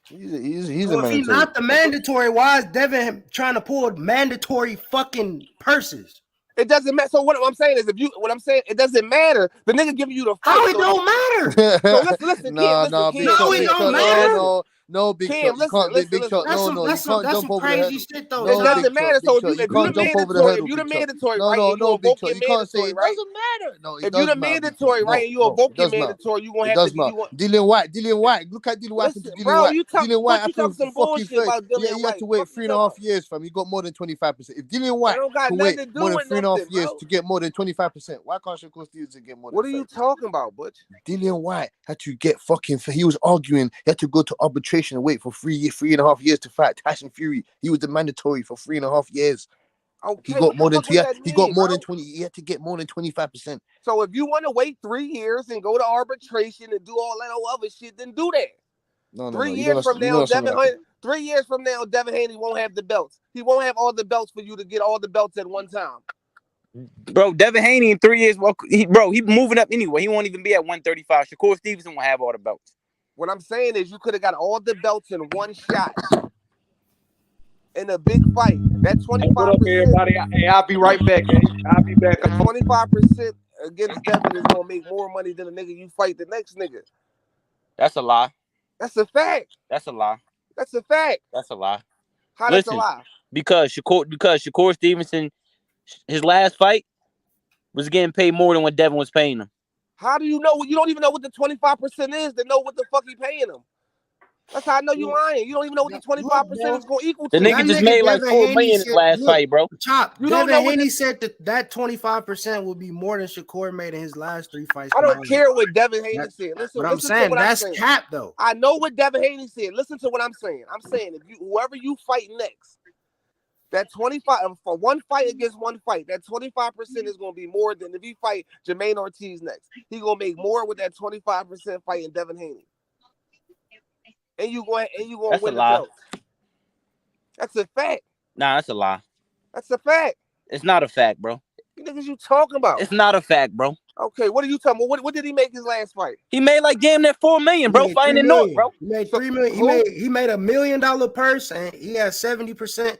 He's a mandatory. If he's not the mandatory, why is Devin trying to pull mandatory fucking purses? It doesn't matter. So what I'm saying is, it doesn't matter. The nigga giving you the fight. How it don't matter? So listen, no, it don't matter. No, Big Chuck. You can't, Big Chuck. No, you can't jump over the hurdle. Shit, though. It doesn't matter. So if you can't jump over the hurdle. If you're the mandatory, no, Big Chuck. You can't say it doesn't matter. No, if you're the mandatory, right, and you evoke your mandatory, you gonna have to. Dylan White. Look at Dylan White. Dylan White after fucking 30. Yeah, he had to wait 3.5 years, fam. He got more than 25%. If Dylan White can wait more than 3.5 years to get more than 25%, why can't Shakur Stevenson get more than 25%? What are you talking about, Butch? Dylan White had to get fucking. He was arguing. He had to go to arbitration and wait for 3.5 years to fight Tyson Fury. He was the mandatory for 3.5 years. Okay, he got more than 20. He got more than 20. He had to get more than 25%. So if you want to wait 3 years and go to arbitration and do all that other shit, then do that. No. 3 years from now, 3 years from now, Devin Haney won't have the belts. He won't have all the belts for you to get all the belts at one time. Bro, Devin Haney in 3 years, he's moving up anyway. He won't even be at 135. Shakur Stevenson will have all the belts. What I'm saying is you could have got all the belts in one shot in a big fight. That 25%. What up, everybody? Hey, I'll be right back. I'll be back. 25% against Devin is gonna make more money than the nigga you fight the next nigga. That's a lie. That's a fact. That's a lie. That's a fact. That's a lie. How that's a lie? Because Shakur Stevenson, his last fight was getting paid more than what Devin was paying him. How do you know? You don't even know what the 25% is to know what the fuck he paying him. That's how I know you lying. You don't even know what the 25% is going to equal to. The nigga just made like $4 million his last fight, bro. Chop. You Devin don't know Haney said that 25% would be more than Shakur made in his last 3 fights. I don't care what Devin Haney said. Listen, but I'm saying to what that's I'm saying. cap though. I know what Devin Haney said. Listen to what I'm saying. I'm saying if whoever you fight next, that 25 for one fight against one fight, that 25% is going to be more than if he fight Jermaine Ortiz next. He going to make more with that 25% fighting Devin Haney. And you going to win the belt. That's a fact. Nah, that's a lie. That's a fact. It's not a fact, bro. You niggas you talking about? It's not a fact, bro. Okay, what are you talking about? What did he make his last fight? He made like damn near $4 million, bro, fighting in North, bro. He made $3 million. He made $1 million purse, and he had 70%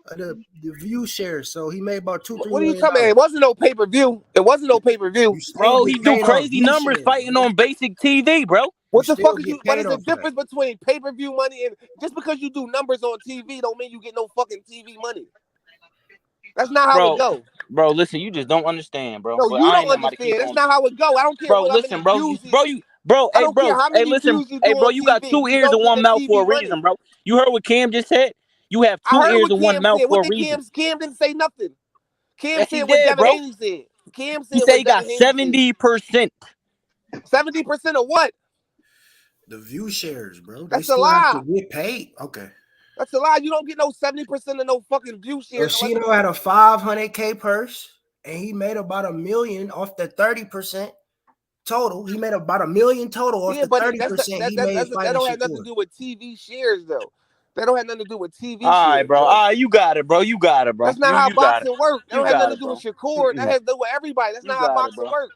of the view share. So he made about $2-3 What are you million. talking about? It wasn't no pay-per-view. It wasn't no pay-per-view. Bro, he do crazy numbers fighting on basic TV, bro. What the fuck is you? What is the difference between pay-per-view money and just because you do numbers on TV don't mean you get no fucking TV money? That's not how it goes. Bro, listen, you just don't understand, bro. No, you don't understand. That's not how it go. I don't care. Bro, listen, bro, hey, listen, hey, bro, you got 2 ears and 1 mouth for a reason, bro. You heard what Cam just said? You have 2 ears and 1 mouth for a reason. Cam didn't say nothing. Cam said what Devin Haney said. Cam said he said he got 70%. 70% of what? The view shares, bro. That's a lie. Get paid. Okay. That's a lie. You don't get no 70% of no fucking view shares. Rashino had a $500K purse, and he made about $1 million off the 30% total. He made about $1 million total off the 30%. That don't have nothing to do with TV shares, though. That don't have nothing to do with TV. All right, bro. All right, you got it, bro. You got it, bro. That's not how boxing works. That don't have nothing to do with Shakur. That has to do with everybody. That's not how boxing works.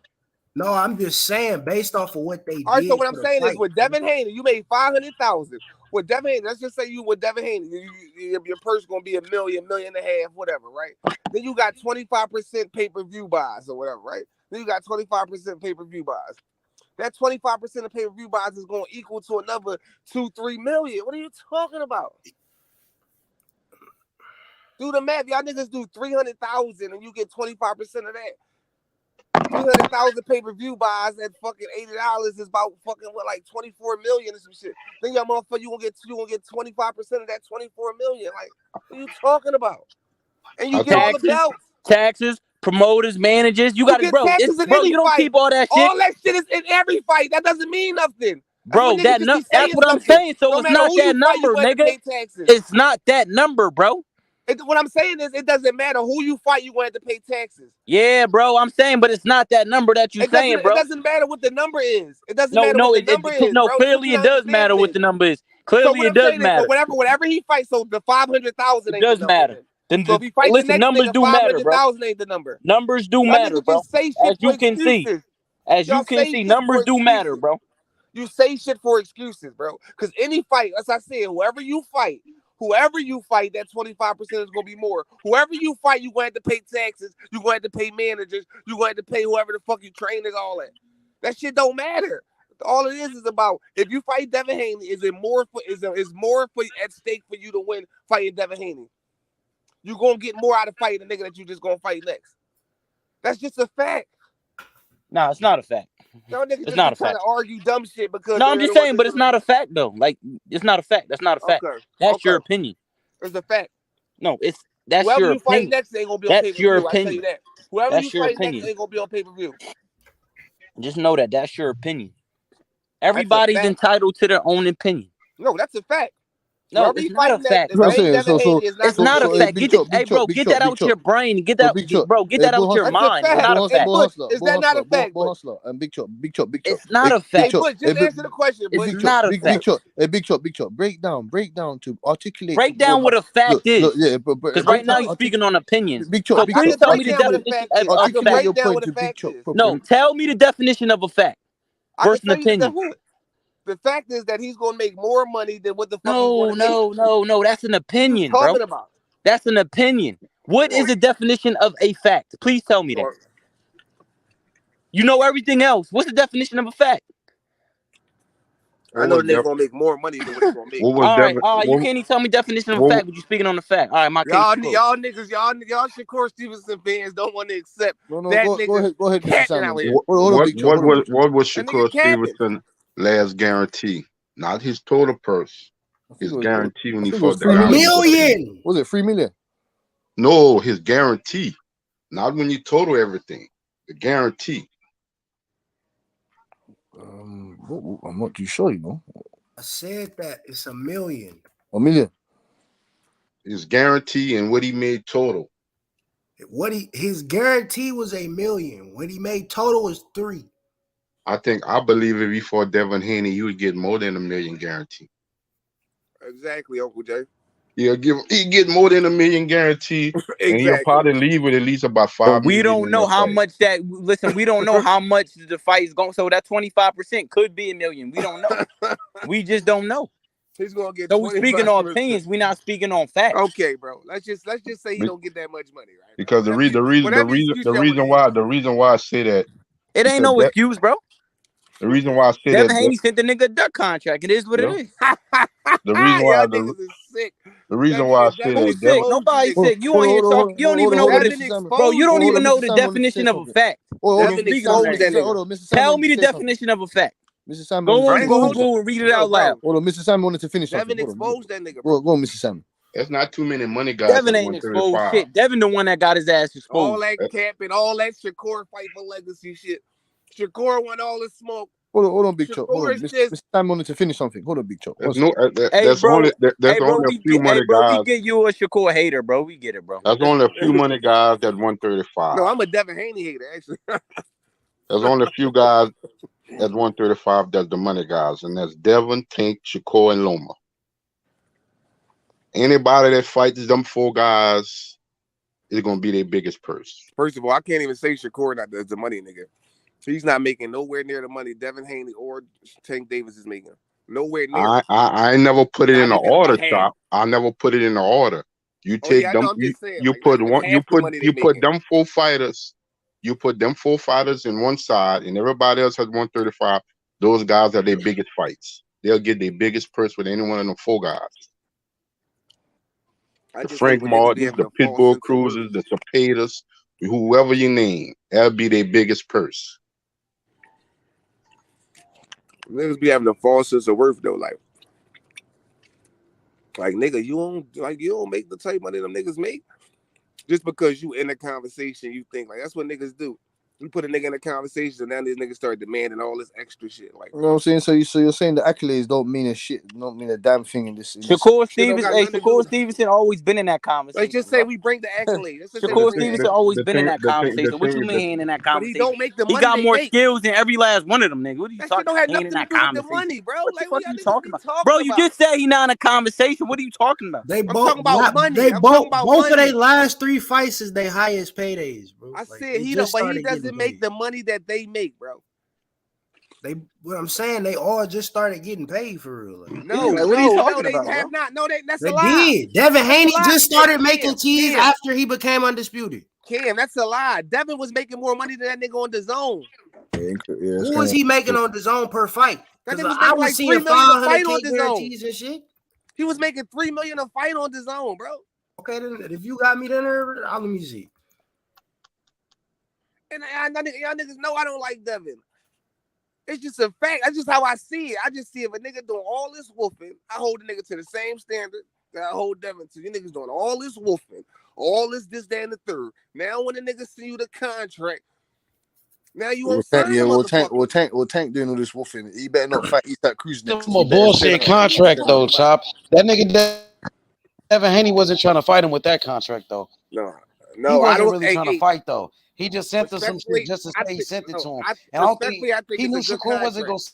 No, I'm just saying based off of what they did. All right, so what I'm saying is with Devin Haney, you made $500,000. With Devin Haney, let's just say you with Devin Haney, your purse gonna be $1 million, $1.5 million, whatever, right? Then you got 25% pay-per-view buys or whatever, right? Then you got 25% pay-per-view buys. That 25% of pay-per-view buys is gonna equal to another $2-3 million. What are you talking about? Do the math. Y'all niggas do 300,000 and you get 25% of that. 300,000 pay-per-view buys at fucking $80 is about fucking what, like 24 million or some shit. Then y'all motherfucker, you gonna get 25% of that 24 million. Like, what are you talking about? And you get all the belts. Taxes, promoters, managers. You got to, bro. Bro, you don't keep all that shit. All that shit is in every fight. That doesn't mean nothing. Bro, that's what I'm saying. So it's not that number, nigga. It's not that number, bro. What I'm saying is, it doesn't matter who you fight, you're going to have to pay taxes. Yeah, bro, I'm saying, but it's not that number that you're saying, bro. It doesn't matter what the number is. It doesn't matter what the number is. No, clearly it does matter what the number is. Clearly it does matter. So whatever he fights, so the 500,000 ain't does matter. So if he fights the next numbers nigga, do matter, bro. 500,000 ain't the number. Numbers do matter, bro. As you can see. As you can see, numbers do matter, bro. You say shit for excuses, bro. Because any fight, as I said, whoever you fight, that 25% is going to be more. Whoever you fight, you're going to have to pay taxes. You're going to have to pay managers. You're going to have to pay whoever the fuck you train is all that. That shit don't matter. All it is about, if you fight Devin Haney, is more at stake for you to win fighting Devin Haney. You're going to get more out of fighting the nigga that you just going to fight next. That's just a fact. No, it's not a fact. It's not a fact. To argue dumb shit because no, I'm just saying, but it's not a fact though. Like, it's not a fact. That's not a fact. Okay. That's your opinion. It's a fact. No, that's whoever your you opinion. Fight next ain't gonna be on that's your opinion. That. Whoever that's you your fight opinion. Next ain't gonna be on pay-per-view. Just know that's your opinion. Everybody's entitled to their own opinion. No, that's a fact. No, it's not a fact. It's not a fact. Hey, bro, get that out your brain. Get that, bro. Get that out your mind. It's not a fact. Is that not a fact? Big Chop. It's not a fact. Just answer the question. It's not a fact. Big Chop. Break down to articulate. Break down what a fact is. Yeah, because right now you're speaking on opinions. Big Chop. Please tell me the definition of a fact. No, tell me the definition of a fact versus an opinion. The fact is that he's gonna make more money than what the fuck. No. That's an opinion, bro. That's an opinion. What is the definition of a fact? Please tell me that. You know everything else. What's the definition of a fact? I know the nigga gonna make more money than what he gonna make. All right, you can't even tell me definition of a fact, but you speaking on the fact. All right, my case. Y'all niggas, y'all Shakur Stevenson fans don't want to accept that nigga. Go ahead, Mr. Salmon. What was Shakur Stevenson last guarantee? Not his total purse. His guarantee when he fought the guy. $1 million. Was it $3 million? No, his guarantee. Not when you total everything. The guarantee. I'm not too sure, you know. I said that it's $1 million. $1 million. His guarantee and what he made total. His guarantee was $1 million. What he made total was $3 million. I believe if he fought Devin Haney, he would get more than $1 million guarantee. Exactly, Uncle Jay. He'd get more than $1 million guarantee, Exactly. and he'll probably leave with at least about $5 million. We don't know how much that. Listen, we don't know how much the fight is going. So that 25% could be $1 million. We don't know. We just don't know. He's gonna get. So we're speaking on opinions. We're not speaking on facts. Okay, bro. Let's just say he don't get that much money, right? Because the reason why I say that it ain't no excuse, bro. The reason why I say Devin Haney sent the nigga a duck contract. It is what it is. The reason why I say that. Who's sick? Nobody's sick. You on here talking. You don't even know what it is, bro. You don't even know the definition of a fact. Tell me the definition of a fact. Mr. Simon, go on Google and read it out loud. Hold on, Mr. Simon wanted to finish. Devin exposed that nigga. Go on, Mr. Simon. That's not too many money guys. Devin ain't exposed shit. Devin the one that got his ass exposed. All that capping, all that Shakur fight for legacy shit. Shakur won all the smoke. Hold on, Big Chop. Hold on. Mr. Simon wanted to finish something. Hold on, Big Chop. There's only a few money guys. We get you a Shakur hater, bro. We get it, bro. There's only a few money guys at 135. No, I'm a Devin Haney hater, actually. There's only a few guys at 135 that's the money guys, and that's Devin, Tank, Shakur, and Loma. Anybody that fights them four guys is gonna be their biggest purse. First of all, I can't even say Shakur not the money nigga. He's not making nowhere near the money Devin Haney or Tank Davis is making. Nowhere near. I never put it in the order, Chop. I never put it in the order. You take them. You put them four fighters. You put them four fighters in one side, and everybody else has 135. Those guys are their biggest fights. They'll get their biggest purse with any one of them four guys. The Frank Martins, the Pitbull Cruisers, the Cepedas, whoever you name, that'll be their biggest purse. Niggas be having a false sense of worth though, like nigga, you don't make the type money them niggas make. Just because you in a conversation, you think like that's what niggas do. You put a nigga in a conversation, and now these niggas start demanding all this extra shit. Like, you know what I'm saying? So you're saying the accolades don't mean a shit, don't mean a damn thing in this. Shakur Stevenson always been in that conversation. Like, just say we bring the accolades. Shakur Stevenson always been in that conversation. What you mean in that conversation? But he don't make the money. He got more skills than every last one of them, nigga. What are you talking about? Don't have nothing to do with the money, bro. What the fuck are you talking about? Bro, you just said he not in a conversation. What are you talking about? They both about money. They both of their last 3 fights is their highest paydays, bro. I said he doesn't make the money that they make, bro. What I'm saying, they all just started getting paid for real. Like, that's a lie. Did. Devin Haney just started making cheese after he became undisputed. Cam, that's a lie. Devin was making more money than that nigga on the zone. Who was he making on the zone per fight? That nigga was making like $3 million a fight on the zone. And shit. He was making $3 million a fight on the zone, bro. Okay, then if you got me there, let me see. And y'all niggas know I don't like Devin. It's just a fact. That's just how I see it. I just see if a nigga doing all this wolfing, I hold the nigga to the same standard that I hold Devin to. You niggas doing all this wolfing, all this, that, and the third. Now when the nigga see you the contract, now you won't sign Tank doing all this wolfing. He better not fight Eastside Cruz next. Some bullshit contract though, Chop. That nigga Devin Haney wasn't trying to fight him with that contract though. No, he wasn't really trying to fight though. He just sent us some shit just to say he sent it to him. And I don't think he knew Shakur wasn't going to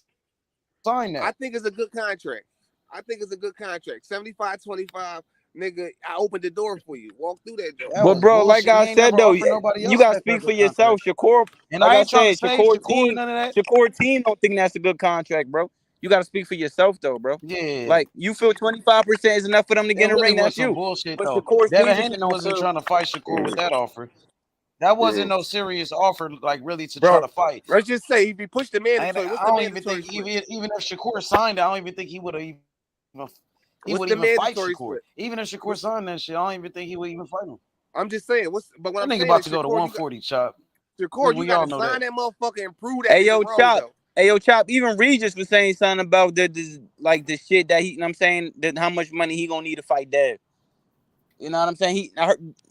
sign that. I think it's a good contract. 75-25, nigga, I opened the door for you. Walk through that door. But bro, like I said though, you got to speak for yourself. Shakur, and like I said, Shakur team don't think that's a good contract, bro. You got to speak for yourself, though, bro. Yeah. Like, you feel 25% is enough for them to get in the ring. That's some you. bullshit, But though. Shakur Devin Stevenson Haney don't wasn't feel. trying to fight Shakur with that offer. That wasn't no serious offer, like, really, to try to fight. Let's just say if he pushed the mandatory, I don't even think even if Shakur signed it, I don't even think he would have even fight Shakur. Even if Shakur signed that shit, I don't even think he would even fight him. I'm just saying. But what that I'm nigga saying about is to go to 140, Chop. Shakur, you gotta sign that motherfucker and prove that. Hey, yo, Chop. Hey, yo, Chop. Even Regis was saying something about the shit that he. You know what I'm saying, that how much money he gonna need to fight Dev. You know what I'm saying?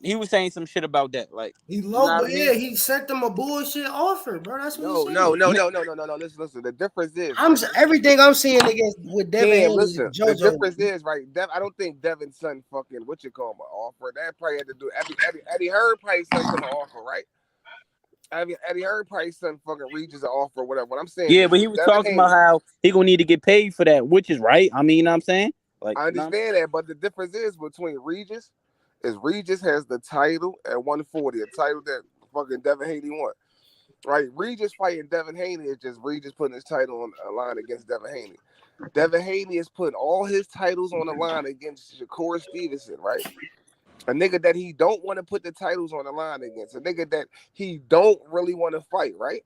He was saying some shit about that. Like, he low, but yeah, he sent them a bullshit offer, bro. That's what he's saying. No. Listen. The difference is everything I'm seeing against with Devin Haney. Listen, the difference is right. I don't think Devin's son fucking what you call my offer. That probably had to do. Eddie Hearn probably sent him an offer, right? Eddie Hearn probably sent fucking Regis an offer, or whatever. What I'm saying, yeah, but he was talking about how he gonna need to get paid for that, which is right. I mean, you know what I'm saying? Like, I understand that, but the difference is between Regis has the title at 140, a title that fucking Devin Haney won. Right? Regis fighting Devin Haney is just Regis putting his title on a line against Devin Haney. Devin Haney is putting all his titles on the line against Shakur Stevenson, right? A nigga that he don't want to put the titles on the line against, a nigga that he don't really want to fight, right?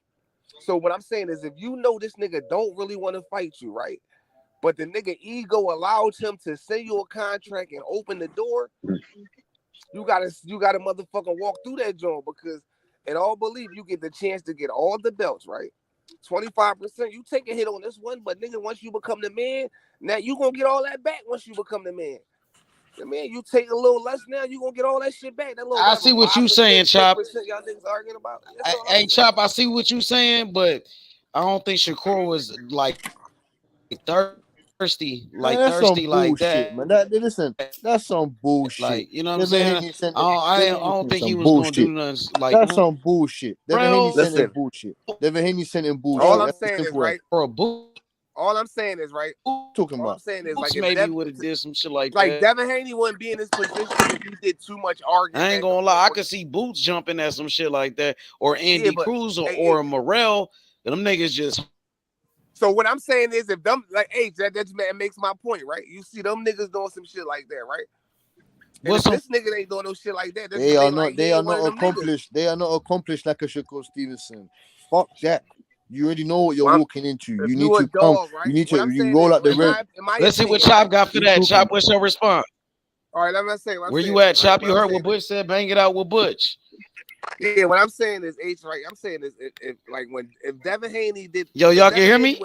So what I'm saying is, if you know this nigga don't really want to fight you, right? But the nigga ego allows him to send you a contract and open the door, you gotta motherfucking walk through that joint, because in all belief you get the chance to get all the belts, right? 25%, you take a hit on this one, but nigga, once you become the man, now you gonna get all that back once you become the man. The man, you take a little less now, you gonna get all that shit back. That little I see what you saying, Chop. Y'all niggas arguing about. Hey, Chop, I see what you saying, but I don't think Shakur was like thirsty, like that. Man, listen, that's some bullshit. Like, you know what I'm saying? I don't think he was bullshit. gonna do nothing. Like, that's some bullshit. Devin Haney sent him bullshit. Devin Haney sent him bullshit. All I'm saying is right. For a bull. All I'm saying is right. Talking about. All I'm saying is like maybe would have did some shit like that. Like Devin Haney wouldn't be in this position if he did too much arguing. I ain't gonna lie, I could see Boots jumping at some shit like that, or Andy Cruz or Morrell. Them niggas just. So what I'm saying is, if them that makes my point, right? You see them niggas doing some shit like that, right? And this nigga ain't doing no shit like that. They are not accomplished. They are not accomplished like a Shakur Stevenson. Fuck that. You already know what you're walking into. You need to come. Right? You need to roll out the red. Let's see what Chop got for that. Chop, what's your response? All right, let me say. Where you at, Chop? You heard what Butch said. Bang it out with Butch. Yeah, what I'm saying is, right? I'm saying is, if Devin Haney did, y'all can hear me?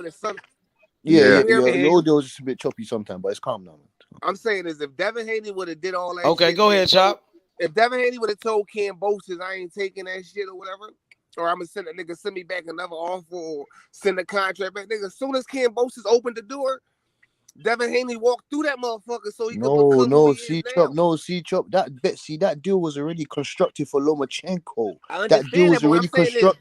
Yeah, your audio is just a bit choppy sometimes, but it's calm now. I'm saying is, if Devin Haney would have did all that. Okay, go ahead, Chop. If Devin Haney would have told Cambosis, I ain't taking that shit or whatever, or I'm gonna send a nigga send me back another offer or send a contract back, nigga. As soon as Cambosis opened the door, Devin Haney walked through that motherfucker so he could become Chop. That deal was already constructed for Lomachenko. That deal was already constructed.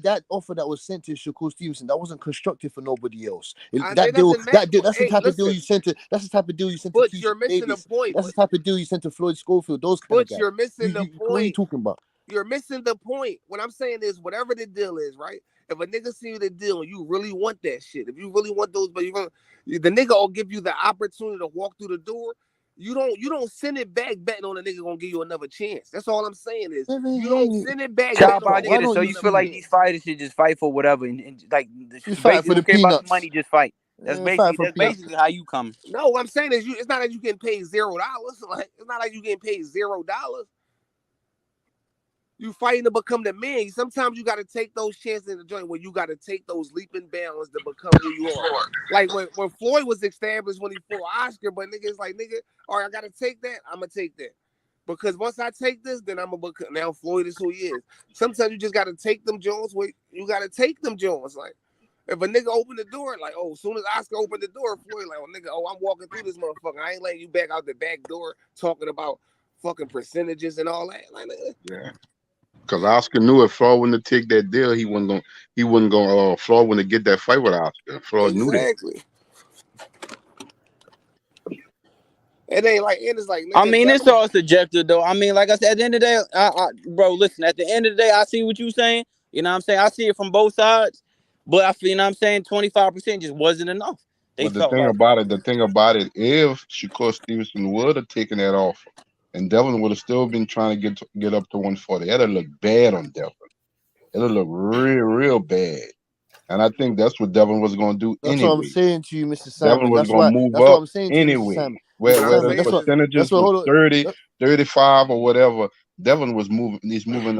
That offer that was sent to Shakur Stevenson, that wasn't constructed for nobody else. That's the type of deal you sent to. That's the type of deal you sent to. But you're missing the point. That's the type of deal you sent to Floyd Schofield. Those kind of guys. But you're missing the point. What are you talking about? You're missing the point. What I'm saying is, whatever the deal is, right? If a nigga see you the deal and you really want that shit, if you really want those, but the nigga will give you the opportunity to walk through the door. You don't send it back betting on the nigga gonna give you another chance. That's all I'm saying is you don't send it back. So you feel like these fighters should just fight for whatever and like fight for the peanuts. About the money, just fight. That's basically how you come. No, what I'm saying is it's not like you getting paid $0. Like it's not like you getting paid $0. You fighting to become the man. Sometimes you got to take those chances in the joint where you got to take those leaping bounds to become who you are. Like when Floyd was established when he fought Oscar, but niggas like, all right, I got to take that. I'm going to take that. Because once I take this, then I'm going to become, now Floyd is who he is. Sometimes you just got to take them Jones. You got to take them Jones. Like, if a nigga open the door, like, as soon as Oscar opened the door, Floyd like, I'm walking through this motherfucker. I ain't letting you back out the back door talking about fucking percentages and all that. Like, yeah. Because Oscar knew if Floyd wouldn't take that deal, he wouldn't go. Floyd wouldn't get that fight with Oscar. Floyd knew that. Exactly. It ain't like it's like. I mean, it's all subjective, though. I mean, like I said, at the end of the day, bro, listen. At the end of the day, I see what you're saying. You know what I'm saying? I see it from both sides. But I feel, you know what I'm saying, 25% just wasn't enough. They But felt like the thing about it, if Shakur Stevenson would have taken that offer, and Devin would have still been trying to get up to 140, that'd look bad on Devin. It'll look real bad. And I think that's what Devin was going to do That's what I'm anyway. saying to you, Mr. Devin Simon. was going to move That's what up I'm saying to you, Mr. anyway. Simon. Whether Simon, the percentages hold was on. 30, 35 or whatever, Devin was moving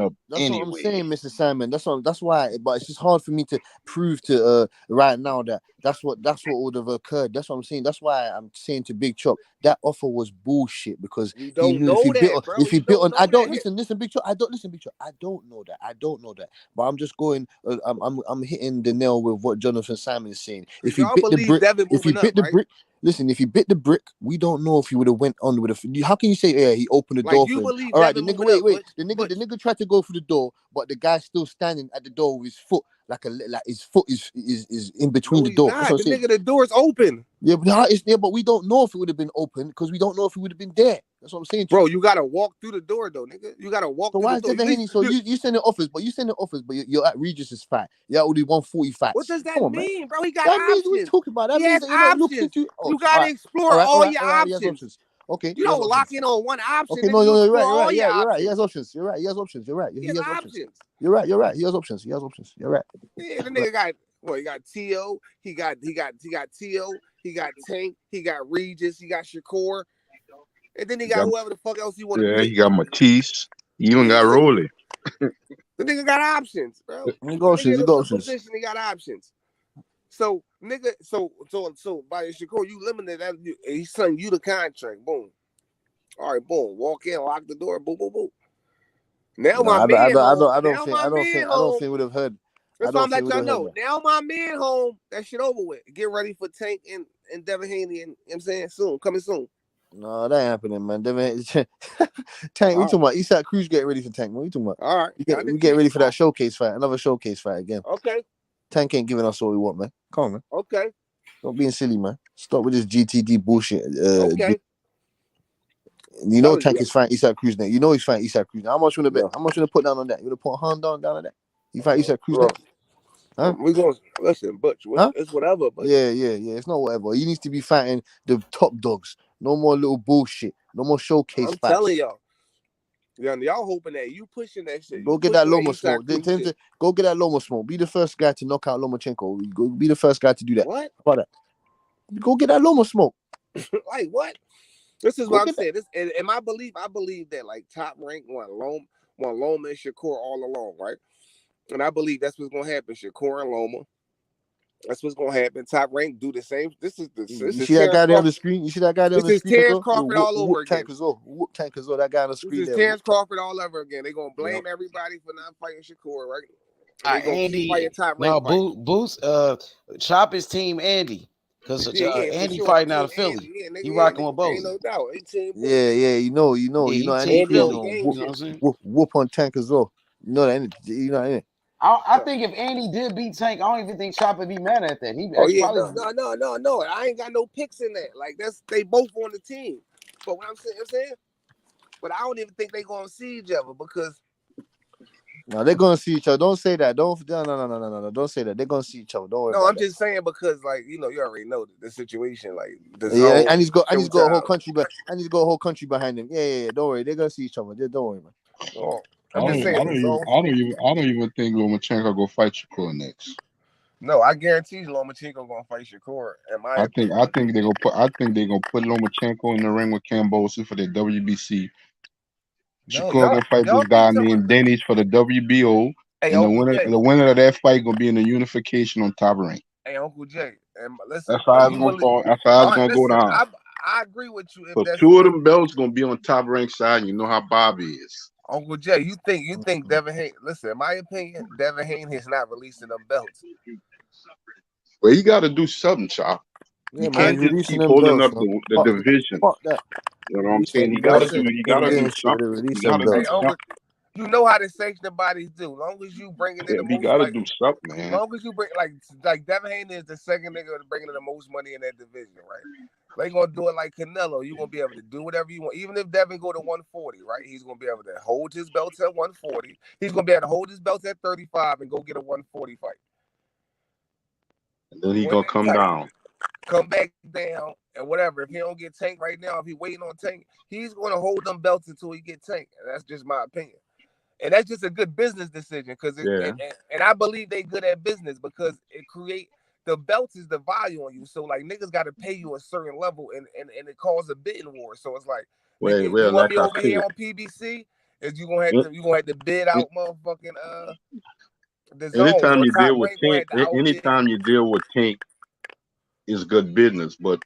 up That's anyway. what I'm saying, Mr. Simon. That's why. But it's just hard for me to prove to right now that that's what would have occurred. That's what I'm saying. That's why I'm saying to Big Chop that offer was bullshit because You he don't knew know if he that, built bro. if he You built don't on. I know don't that. listen, Big Chop. I don't listen, Big Chop. I don't know that. I don't know that. But I'm just going. I'm hitting the nail with what Jonathan Simon is saying. If he Y'all bit the believe brick, Devin if he moving bit up, the right? brick. Listen, if he bit the brick, we don't know if he would have went on with a. How can you say, yeah, he opened the Like door you for him? believe All right, Devin the nigga, moving up, wait. Butch. The nigga tried to go through the door, but the guy's still standing at the door with his foot, like his foot is in between No, the he's door. That's not. what The I'm saying. nigga, the door's open. Yeah, but how it's there, but we don't know if it would have been open because we don't know if he would have been there. That's what I'm saying. Bro, you gotta walk through the door though, nigga. You gotta walk So through why the is door. Devin Haney? So you send it offers, but you're at Regis' fight. You're only 140 fights. What does that Come on, man. mean, bro? He got That means we options. talking about. That He means has that you're not looking options. to. Oh, You gotta explore all your He has options. options. Okay, You don't lock in on one option. Okay, Nigga. no, You you're explore right. all your You're right. He options. has options. You're right. He has options. You're right. He has options. You're right. He has options. You're right. Yeah, the nigga got he got T.O., he got T.O., he got Tank, he got Regis, he got Shakur, and then he got whoever the fuck else he want to Yeah, pick. he got Matisse. He even got Rolly. The nigga got options, bro. He got options. He got options. Position, he got options. So, nigga, so by Shakur, you limited that. He sent you the contract. Boom. All right, boom. Walk in, lock the door. Boom, boom, boom. Now my man home. I don't think would have heard. That's why I'm letting y'all know. Now my man home. That shit over with. Get ready for Tank and Devin Haney and you know what I'm saying soon. Coming soon. No, that ain't happening, man. Tank, we talking about Eastside Cruz getting ready for Tank. What we talking about? All right. We get ready for that showcase fight. Another showcase fight again. Okay. Tank ain't giving us what we want, man. Come on, man. Okay. Don't being silly, man. Stop with this GTD bullshit. Okay. You know Tank is fighting Eastside Cruz now. You know he's fighting Eastside Cruz now. How much you want to bet? No. How much you want to put down on that? You want to put $100 down on that? You fight Eastside Cruz now? Huh? We going to listen, Butch. It's whatever. Butch. Yeah. It's not whatever. He needs to be fighting the top dogs. No more little bullshit. No more showcase fights. I'm telling y'all. Y'all hoping that you pushing that shit. Go get that Loma smoke. Go get that Loma smoke. Be the first guy to knock out Lomachenko. Go be the first guy to do that. What? How about that? Go get that Loma smoke. Like what? This is what I'm saying. This and my belief. I believe that like Top Rank won Loma and Shakur all along, right? And I believe that's what's gonna happen. Shakur and Loma. That's what's gonna happen. Top Rank do the same. This is you see that guy there on the screen? You see that guy there on the screen? This is Terrence Crawford all over again. Whoop Tank Cazor, that guy on the screen. This is Terrence Crawford all over again. They're gonna blame everybody for not fighting Shakur, right? Andy, no, Boots, Chop his team Andy. Because Andy sure. fighting out of Philly. He rocking with both. Ain't no doubt. Yeah, you know. Andy whoop on Tank Cazor. You know that, innit? I think if Andy did beat Tank, I don't even think Chop would be mad at that. No. I ain't got no picks in that. Like they both on the team. But what I'm saying, but I don't even think they gonna see each other because. No, they're gonna see each other. Don't say that. No. Don't say that. They're gonna see each other. Don't worry. No, I'm just saying because, like, you already know the situation. Like, and he's got a whole country, and he's got a whole country behind him. Yeah. Don't worry. They're gonna see each other. Don't worry, man. Oh, I don't even think Lomachenko go fight Shakur next. No, I guarantee you Lomachenko gonna fight Shakur. I think they're gonna put Lomachenko in the ring with Kambosos for the WBC. Shakur gonna fight this guy named Dennis for the WBO. Hey, and the winner of that fight gonna be in the unification on Top Rank. Hey, Uncle Jay, and listen, that's how it's gonna fall. That's how it's gonna go down. I agree with you. But two of them belts gonna be on Top Rank side. And you know how Bobby is. Uncle Jay, you think Devin Haney? Listen, in my opinion, Devin Haney is not releasing them belts. Well, you got to do something, Chop. Yeah, you can't just keep holding up the division. Fuck that. You know what I'm saying? You gotta do something. You know how the sanctioning bodies do. Long as you bring it in the most, you gotta do something, man. Long as you bring like Devin Haney is the second nigga bringing in the most money in that division, right? They gonna do it like Canelo. You gonna be able to do whatever you want. Even if Devin go to 140, right? He's gonna be able to hold his belts at 140. He's gonna be able to hold his belts at 35 and go get a 140 fight. Then he gonna come down. Come back down and whatever. If he don't get Tank right now, if he waiting on Tank, he's gonna hold them belts until he get Tank. And that's just my opinion. And that's just a good business decision because and I believe they good at business because it create the belts is the value on you. So like niggas got to pay you a certain level and it causes a bidding war. So it's like Well, you want like me over here on PBC? Is you gonna have to bid out motherfucking the zone. Anytime you deal with Tank, anytime you deal with Tank, is good business. But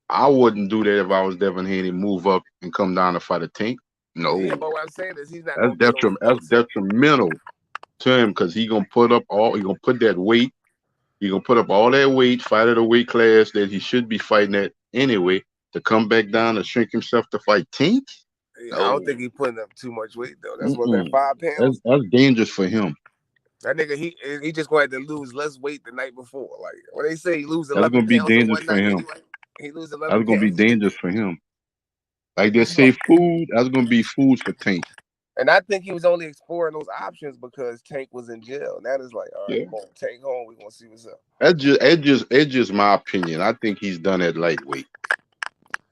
I wouldn't do that if I was Devin Haney. Move up and come down to fight a Tank. No, yeah, but what I'm saying is he's not. That's detrimental to him because he gonna put that weight. He gonna put up all that weight, fight at a weight class that he should be fighting at anyway. To come back down and shrink himself to fight Tank. Yeah, no. I don't think he's putting up too much weight though. That's what that 5 pounds. That's dangerous for him. That nigga, he just going to have to lose less weight the night before. Like when they say he lose 11 that's gonna be pounds dangerous for him. He lose 11 That's gonna be dangerous for him. Like they say, food. That's gonna be food for Tank. And I think he was only exploring those options because Tank was in jail. Now it's like, all right, come on, Tank home. We gonna see what's up. That's just my opinion. I think he's done at lightweight.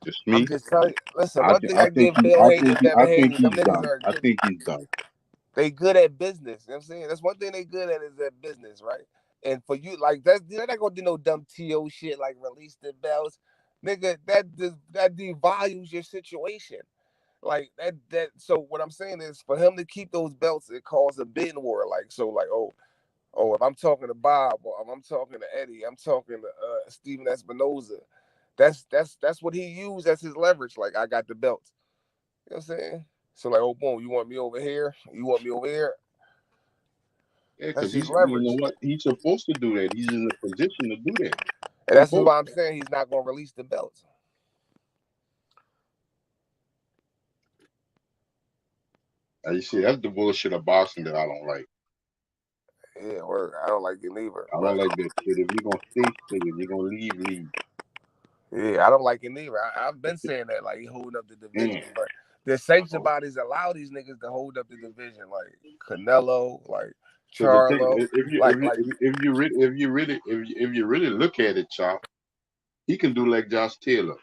Just me. I'm just telling you. Listen, I think he's done. They good at business. You know what I'm saying? That's one thing they good at is at business, right? And for you, like they're not gonna do no dumb TO shit like release the belts. Nigga, that devalues your situation. Like that. So what I'm saying is for him to keep those belts, it caused a bidding war. Like so, like if I'm talking to Bob or if I'm talking to Eddie, I'm talking to Steven Espinoza. That's what he used as his leverage. Like I got the belts. You know what I'm saying? So like, boom, you want me over here? You want me over here? Yeah, because you know what? He's supposed to do that. He's in a position to do that. And that's why I'm saying he's not gonna release the belts. Now you see, that's the bullshit of boxing that I don't like. Yeah, I don't like it neither. I don't like that shit. If you're gonna stay, if you're gonna leave. Yeah, I don't like it neither. I've been saying that, like, he holding up the division. But the sanction bodies allow these niggas to hold up the division, like Canelo, like Charlo. If you really look at it, Chop, he can do like Josh Taylor.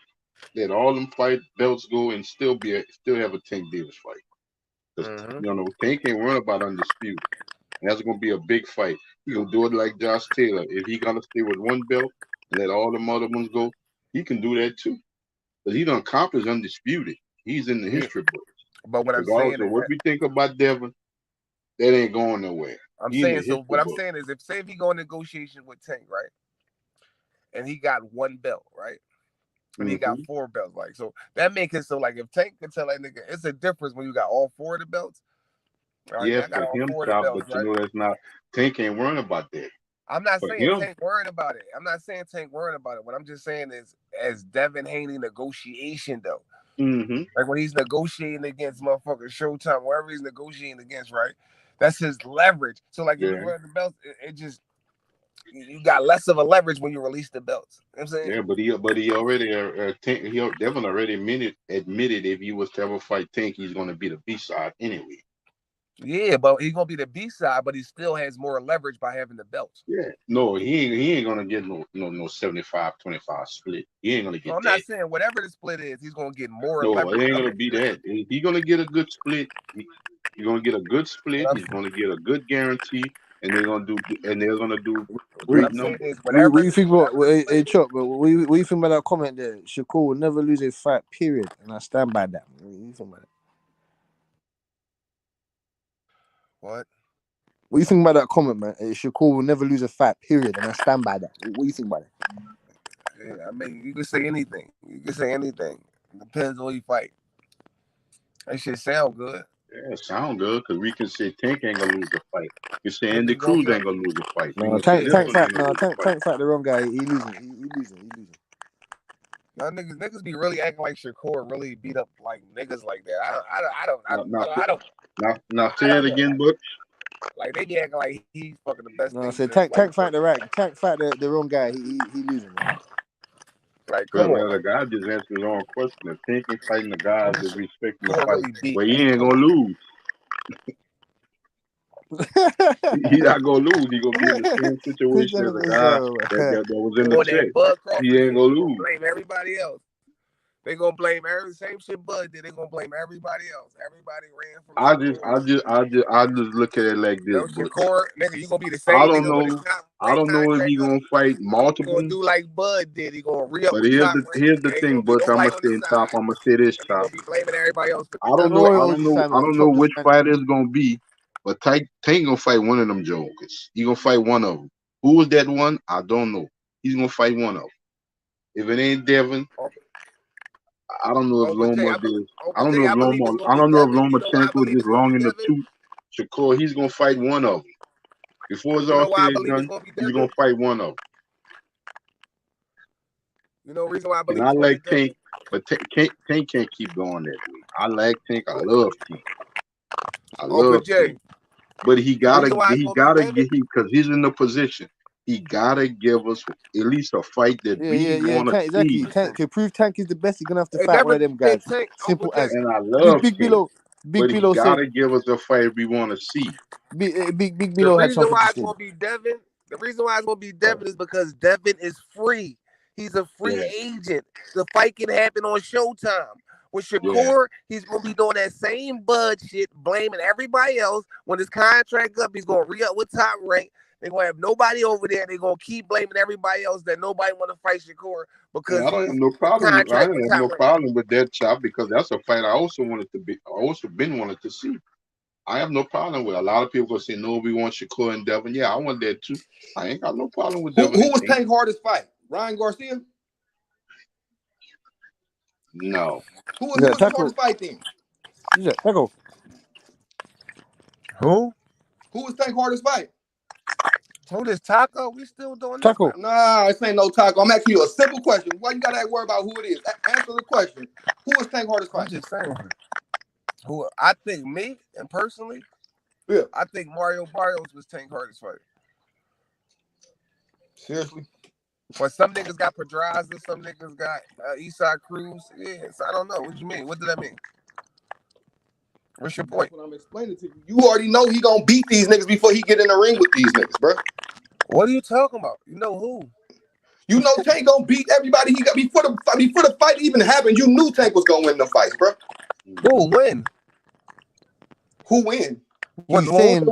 Let all them fight belts go and still have a Tank Davis fight. You know, Tank ain't worried about undisputed. And that's gonna be a big fight. He gonna do it like Josh Taylor. If he gonna stay with one belt and let all them other ones go, he can do that too. But he done accomplished undisputed. He's in the history books. But what I'm saying is what we think about Devin, that ain't going nowhere. I'm saying so. What I'm saying is, if he go in negotiation with Tank, right, and he got one belt, right, and he got 4 belts, like so that makes it so like if Tank can tell that nigga, it's a difference when you got all 4 of the belts. Right, yeah, for him, but you know that's not Tank ain't worrying about that. I'm not saying Tank worried about it. I'm not saying Tank worried about it. What I'm just saying is, as Devin Haney negotiation though, like when he's negotiating against motherfucking Showtime, wherever he's negotiating against, right? That's his leverage. So like if you wear the belts, it just you got less of a leverage when you release the belts. You know what I'm saying? Yeah, but he already Devin already admitted if he was to ever fight Tank, he's gonna be the B-side anyway. Yeah, but he's gonna be the B side, but he still has more leverage by having the belts. Yeah, no, he ain't gonna get no 75-25 split. He ain't gonna get. I'm not saying whatever the split is, he's gonna get more. No, leverage. It ain't gonna be that. He's gonna get a good split. He's gonna get a good split. He's gonna get a good guarantee, and they're gonna do great numbers. What do you think about? Hey, Chop, what do you think about that comment there? Shakur will never lose a fight. Period, and I stand by that. What do you think about that? What do you think about that comment, man? Shakur will never lose a fight, period, and I stand by that. What do you think about it? Yeah, I mean, you can say anything. It depends on who you fight. That shit sound good. Yeah, it sound good because we can say Tank ain't gonna lose the fight. You say Andy Cruz ain't gonna lose the fight. No, Tank fight the wrong guy. He losing. No, niggas be really acting like Shakur really beat up like niggas like that. I don't. Now say it again, Butch. Like they be acting like he's fucking the best. No, I said Tank fight the wrong guy. He losing. Man. Like come on. The guy just answered his own question. If Tank ain't fighting the guys that respect him fight, but he ain't gonna lose. He not gonna lose. He gonna be in the same situation as a guy that was in the check. He ain't gonna lose. Blame everybody else. They gonna blame every same shit Bud did. They gonna blame everybody else. Everybody ran from. I just look at it like this. Shakur, nigga, you gonna be the same. I don't know. I don't know if he gonna fight multiple. He gonna do like Bud did. He gonna re-up. But here's the thing, but I'm gonna say top. I'm gonna say this, top. Be blaming everybody else. I don't know which fight it's gonna be, but Tank gonna fight one of them jokers. He gonna fight one of them. Who is that one? I don't know. He's gonna fight one of them. If it ain't Devin, I don't know if Loma did. I don't know if Loma Tank was just long in the tooth. Shakur, he's gonna fight one of them. Before it's all said and done, he's gonna fight one of them. You know, reason why I believe. And I like Tank, but Tank can't keep going that way. I like Tank. I love Tank. I love Tank. But he gotta get because he's in the position. He gotta give us at least a fight that we want to see. Exactly. To prove Tank is the best, he's gonna have to fight one of them guys. Simple as. And I love Big Bilo. Big but Bilo he gotta give us a fight we want to see. Big Bilo had something why to it's say. gonna be Devin. The reason why it's gonna be Devin is because Devin is free. He's a free agent. The fight can happen on Showtime. With Shakur, he's gonna be doing that same Bud shit, blaming everybody else. When his contract up, he's gonna re-up with Top Rank. They're gonna have nobody over there. They're gonna keep blaming everybody else that nobody want to fight Shakur because I don't have no problem. I don't have no problem with that, Chop, because that's a fight I also wanted to be. I also been wanted to see. I have no problem with it. A lot of people gonna say no, we want Shakur and Devin. Yeah, I want that too. I ain't got no problem with Devin. Who was Tank's hardest fight? Ryan Garcia? No. Who was his hardest fight then? Who? Who was Tank's hardest fight? Who this Taco? We still doing Taco? This? Nah, this ain't no Taco. I'm asking you a simple question. Why you gotta worry about who it is? Answer the question. Who was Tank's hardest fight? I'm just saying. Who? I think me and personally, I think Mario Barrios was Tank's hardest fight. Seriously? But some niggas got Pedraza, some niggas got Eastside Cruz. Yeah, so I don't know. What you mean? What did that mean? What's your point? What I'm explaining to you. You already know he gonna beat these niggas before he get in the ring with these niggas, bro. What are you talking about? You know who? You know Tank gonna beat everybody he got before the fight even happened. You knew Tank was gonna win the fights, bro. Who win? Who win? He's saying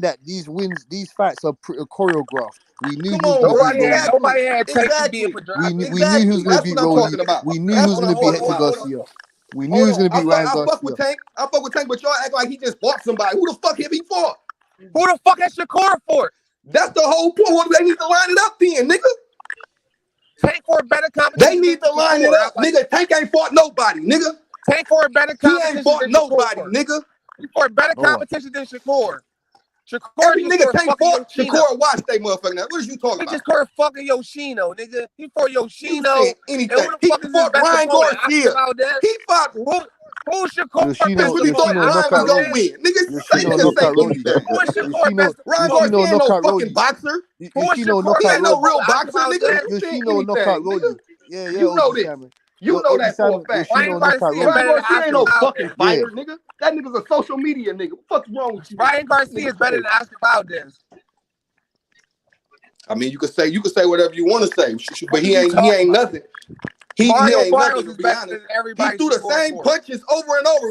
that these wins, these fights are choreographed. We knew nobody had Tank being Pedraza. We knew he was gonna beat Rolly. We knew he was gonna beat Hector Garcia. We knew he was gonna beat Ryan Garcia. I fuck with Tank, but y'all act like he just fought somebody. Who the fuck have he fought? Who the fuck has Shakur for? That's the whole point. They need to line it up then, nigga. Tank for a better competition. They need to line it up, nigga. Tank ain't fought nobody, nigga. Tank for a better competition. He ain't fought nobody, nigga. He for a better competition than Shakur. Every nigga Tank fought Shakur watch they motherfucker now. What is you talking about? He just for fucking Yoshino, nigga. He for Yoshino. Anything. He fought Ryan Garcia. He fought who Shakur? That's what he thought Ryan was gonna win. Niggas say anything. Who is Shakur? Ryan Garcia ain't no fucking boxer. He ain't no real boxer, nigga. Yoshino knockout Rolly. Yeah, you know this. You know that for a fact. Ryan Garcia ain't no fucking fighter, nigga. That nigga's a social media nigga. What the fuck's wrong with you? Ryan Garcia is better than Oscar Valdez. I mean, you could say whatever you want to say, but he ain't nothing. He ain't nothing, to be honest. He threw the same punches over and over.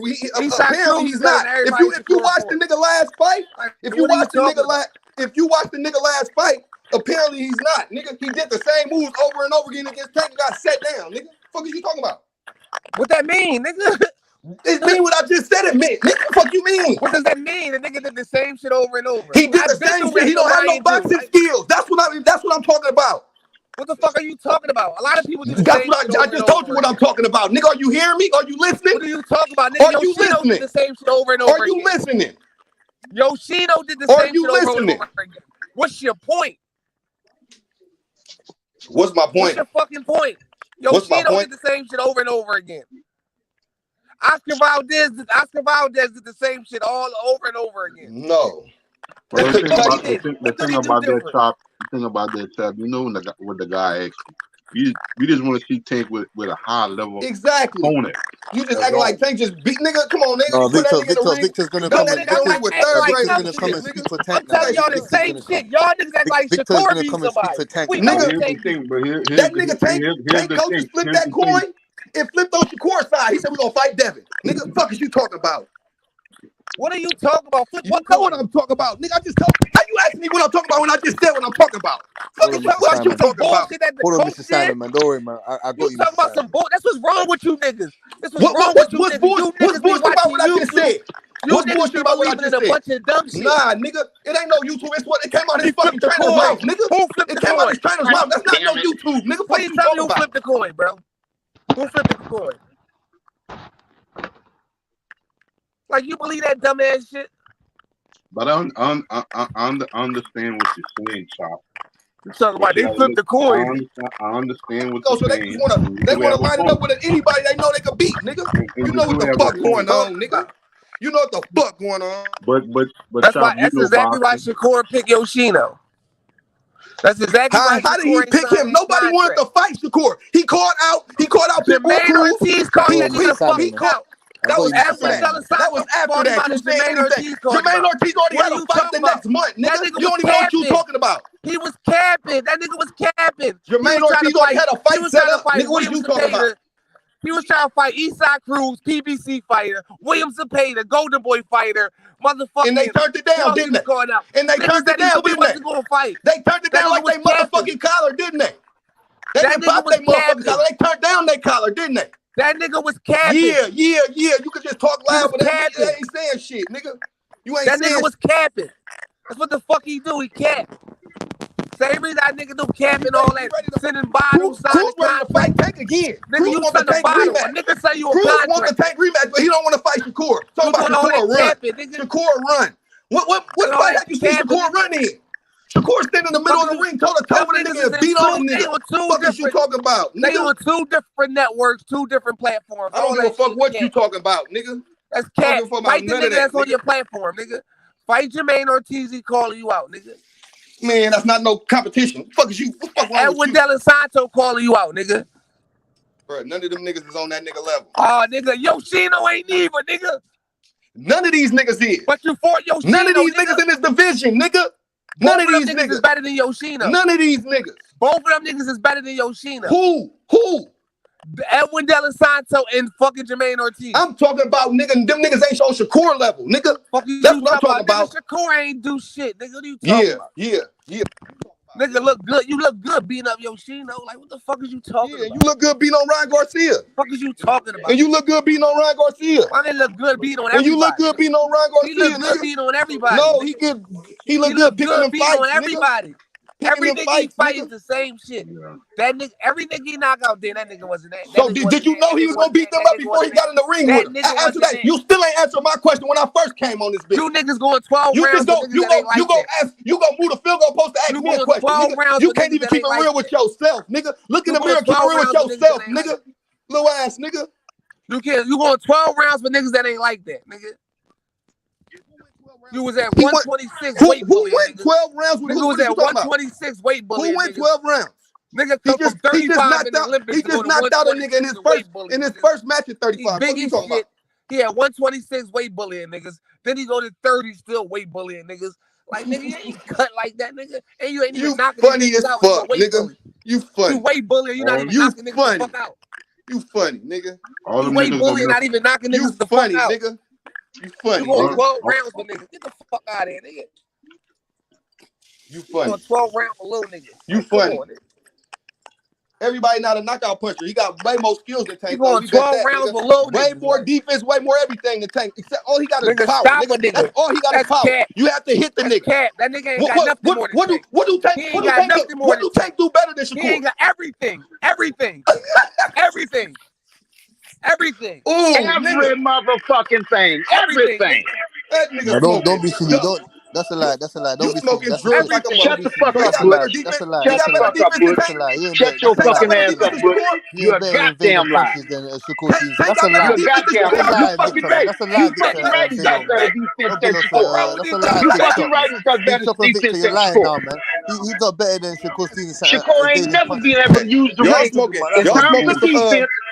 Apparently he's not. If you watch the nigga last fight, if you watch the nigga last fight, apparently he's not. Nigga, he did the same moves over and over again against Tank and got set down. Nigga, what the fuck is you talking about? What that mean, nigga? It mean what I just said it meant. Nigga, what the fuck you mean? What does that mean? The nigga did the same shit over and over. He did the same shit. He don't have no boxing skills. That's what I'm talking about. What the fuck are you talking about? A lot of people do the That's same what I just told you what I'm talking about. Nigga, are you hearing me? Are you listening? What are you talking about? Nigga, are you listening? Did the same shit over and over again. Are you listening? Yoshino did the same shit over and over again. What's your point? What's my point? What's your fucking point? Yoshino did the same shit over and over again. Oscar Valdez did the same shit all over and over again. No. Well, the thing about that chap, you know what the guy asked you. We just want to see Tank with a high level opponent. You just acting like Tank just beat nigga. Come on, nigga. No, Put that nigga in the ring. Victor's gonna Don't come let and that nigga ring with third grade. Victor's gonna come and speak for Tank. I'm telling y'all the same shit. Y'all niggas act like Victor's Shakur gonna beat come and speak somebody. for Tank. We know Nigga, who Tank beat. that nigga Tank coaches flipped that coin and flipped on Shakur's side. He said we're gonna fight Devin. Nigga, fuck is you talking about? What are you talking about? You know what I'm talking about, nigga. I just told you. How you asking me what I'm talking about when I just said what I'm talking about? Fuck is what you talking about? Hold on, Mr. Simon, man. Don't worry, man. I got you. You talking about some bull? That's what's wrong with you niggas. This was wrong What's with you niggas. bullshit about what I just said? What's You bullshit about what I just said? a bunch of dumb shit. Nah, nigga, it ain't no YouTube. It's what it came out of his fucking trainer's mouth, nigga. Who flipped It the came coin? out of his trainer's mouth. That's not no YouTube, nigga. Fuck Please you tell me talking who about? flipped the coin, bro. Who flipped the coin? Like, you believe that dumbass shit? But I understand what you're saying, Chop. Talking about they flipped the coin. I understand what Oh, you're so saying. they wanna line it up with anybody they know they could beat, nigga. You know what the fuck going on, nigga. You know what the fuck going on. But That's Chop, why. That's exactly why Shakur picked Yoshino. That's exactly why. How did he pick him? Nobody wanted to fight Shakur. He called out Jermaine Ortiz called that nigga fucking out. That was after that. That was after that. You said anything. Jermaine Ortiz already had a fight the next month, nigga. You don't even know what you talking about. He was capping. That nigga was capping. Jermaine Ortiz already had a fight set up. Nigga, what are you talking about? He was trying to fight Eastside Cruz, PBC fighter, William Cepeda, Golden Boy fighter, motherfucker. And they turned it down, didn't they? And they turned it down, didn't they? Gonna fight. They turned it down like they motherfucking collar, didn't they? They didn't pop their motherfucking collar. They turned down their collar, didn't they? That nigga was capping. Yeah. You could just talk loud, but that nigga ain't saying shit, nigga. You ain't that saying nigga was capping. That's what the fuck he do. He capped. Same reason that nigga do capping all that, sending bottles, Cruz ready to fight Tank again. Nigga, you send a bottle. A nigga say you a Cruz contract. want the Tank rematch, but he don't want to fight Shakur. Talk about Shakur run. Shakur run. What fight have you seen Shakur run in? Shakur stand in the middle of the ring, toe to toe with a nigga and beat on the nigga. What is you talking about, nigga? They on two different networks, two different platforms. I don't give a fuck what you talking about, nigga. That's cat. Fight the nigga that's on your platform, nigga. Fight Jermaine Ortiz, he calling you out, nigga. Man, that's not no competition. What the fuck is you? What the fuck wrong with you? Edwin Santo calling you out, nigga. Bro, none of them niggas is on that nigga level. Oh, nigga, Yoshino ain't either, nigga. None of these niggas is. But you fought Yoshino. None of these niggas in this division, nigga. None of these niggas is better than Yoshino. None of these niggas. Both of them niggas is better than Yoshino. Who? Edwin Santo and fucking Jermaine Ortiz. I'm talking about nigga. Them niggas ain't on Shakur level, nigga. That's what I'm talking about. Shakur ain't do shit, nigga. What are you talking about? Yeah. Nigga look good. You look good beating up Yoshino. Like, what the fuck is you talking about? You look good beating on Ryan Garcia. What the fuck is you talking about? And you look good beating on Ryan Garcia. I didn't look good beating on everybody. And you look good beating on Ryan Garcia. He look good beating on everybody. No, he good. He look good picking them fights, on everybody. Every nigga he fight is the same shit. That nigga, every nigga he knock out, then that nigga wasn't that. So did you know he was gonna beat them up before he got in the ring with him? After that, you still ain't answer my question when I first came on this bitch. You niggas going 12 you rounds. You go move the field goal post to ask me a question. Nigga. You can't even keep it real with yourself, nigga. Look in the mirror, keep it real with yourself, nigga. Little ass nigga. You going 12 rounds for niggas that ain't like that, nigga. You was at 126 weight bullying. Who went 12 rounds with nigga was at 126 weight bullying. Who went 12 rounds? Nigga come from 35 in the Olympics. He just knocked out a nigga in his first match at 35. What you talking about? He had 126 weight bullying niggas. Then he go to 30 still weight bullying niggas. Like, nigga, you ain't cut like that, nigga. And you ain't even knocking funny niggas as out. Fuck, nigga. You funny. You weight bullying. You not even knocking niggas the fuck out. You funny, nigga. You weight bullying, not even knocking niggas the fuck out. Nigga. You funny. You going 12 rounds with niggas. Get the fuck out of here, nigga. You funny. 12 rounds for little niggas. You funny. Everybody not a knockout puncher. He got way more skills than Tank. You going 12 rounds for little niggas. Way more defense, way more everything than Tank. Except all he got is power. Nigga. That's all he got is power. Cap. You have to hit the nigga. Cap. That nigga ain't got nothing more than Tank. What do Tank do better than Shakur? He ain't got everything. Everything. Everything. Everything. Ooh, every motherfucking thing. Everything. That nigga don't be silly. That's a lie. Don't be smoking silly. drugs like a Shut the fuck up, Butch. That's a lie. Shut the fuck up, Butch. Shut your fucking ass up, Butch. You're a goddamn lie. That's a lie. You're a goddamn lie. You fucking right. That's a lie. You fucking right. He's got better defense than Shakur. That's a lie. You fucking right. He's got better defense than Shakur. He got better than Shakur. Shakur ain't never been able to use the ring. In terms of defense,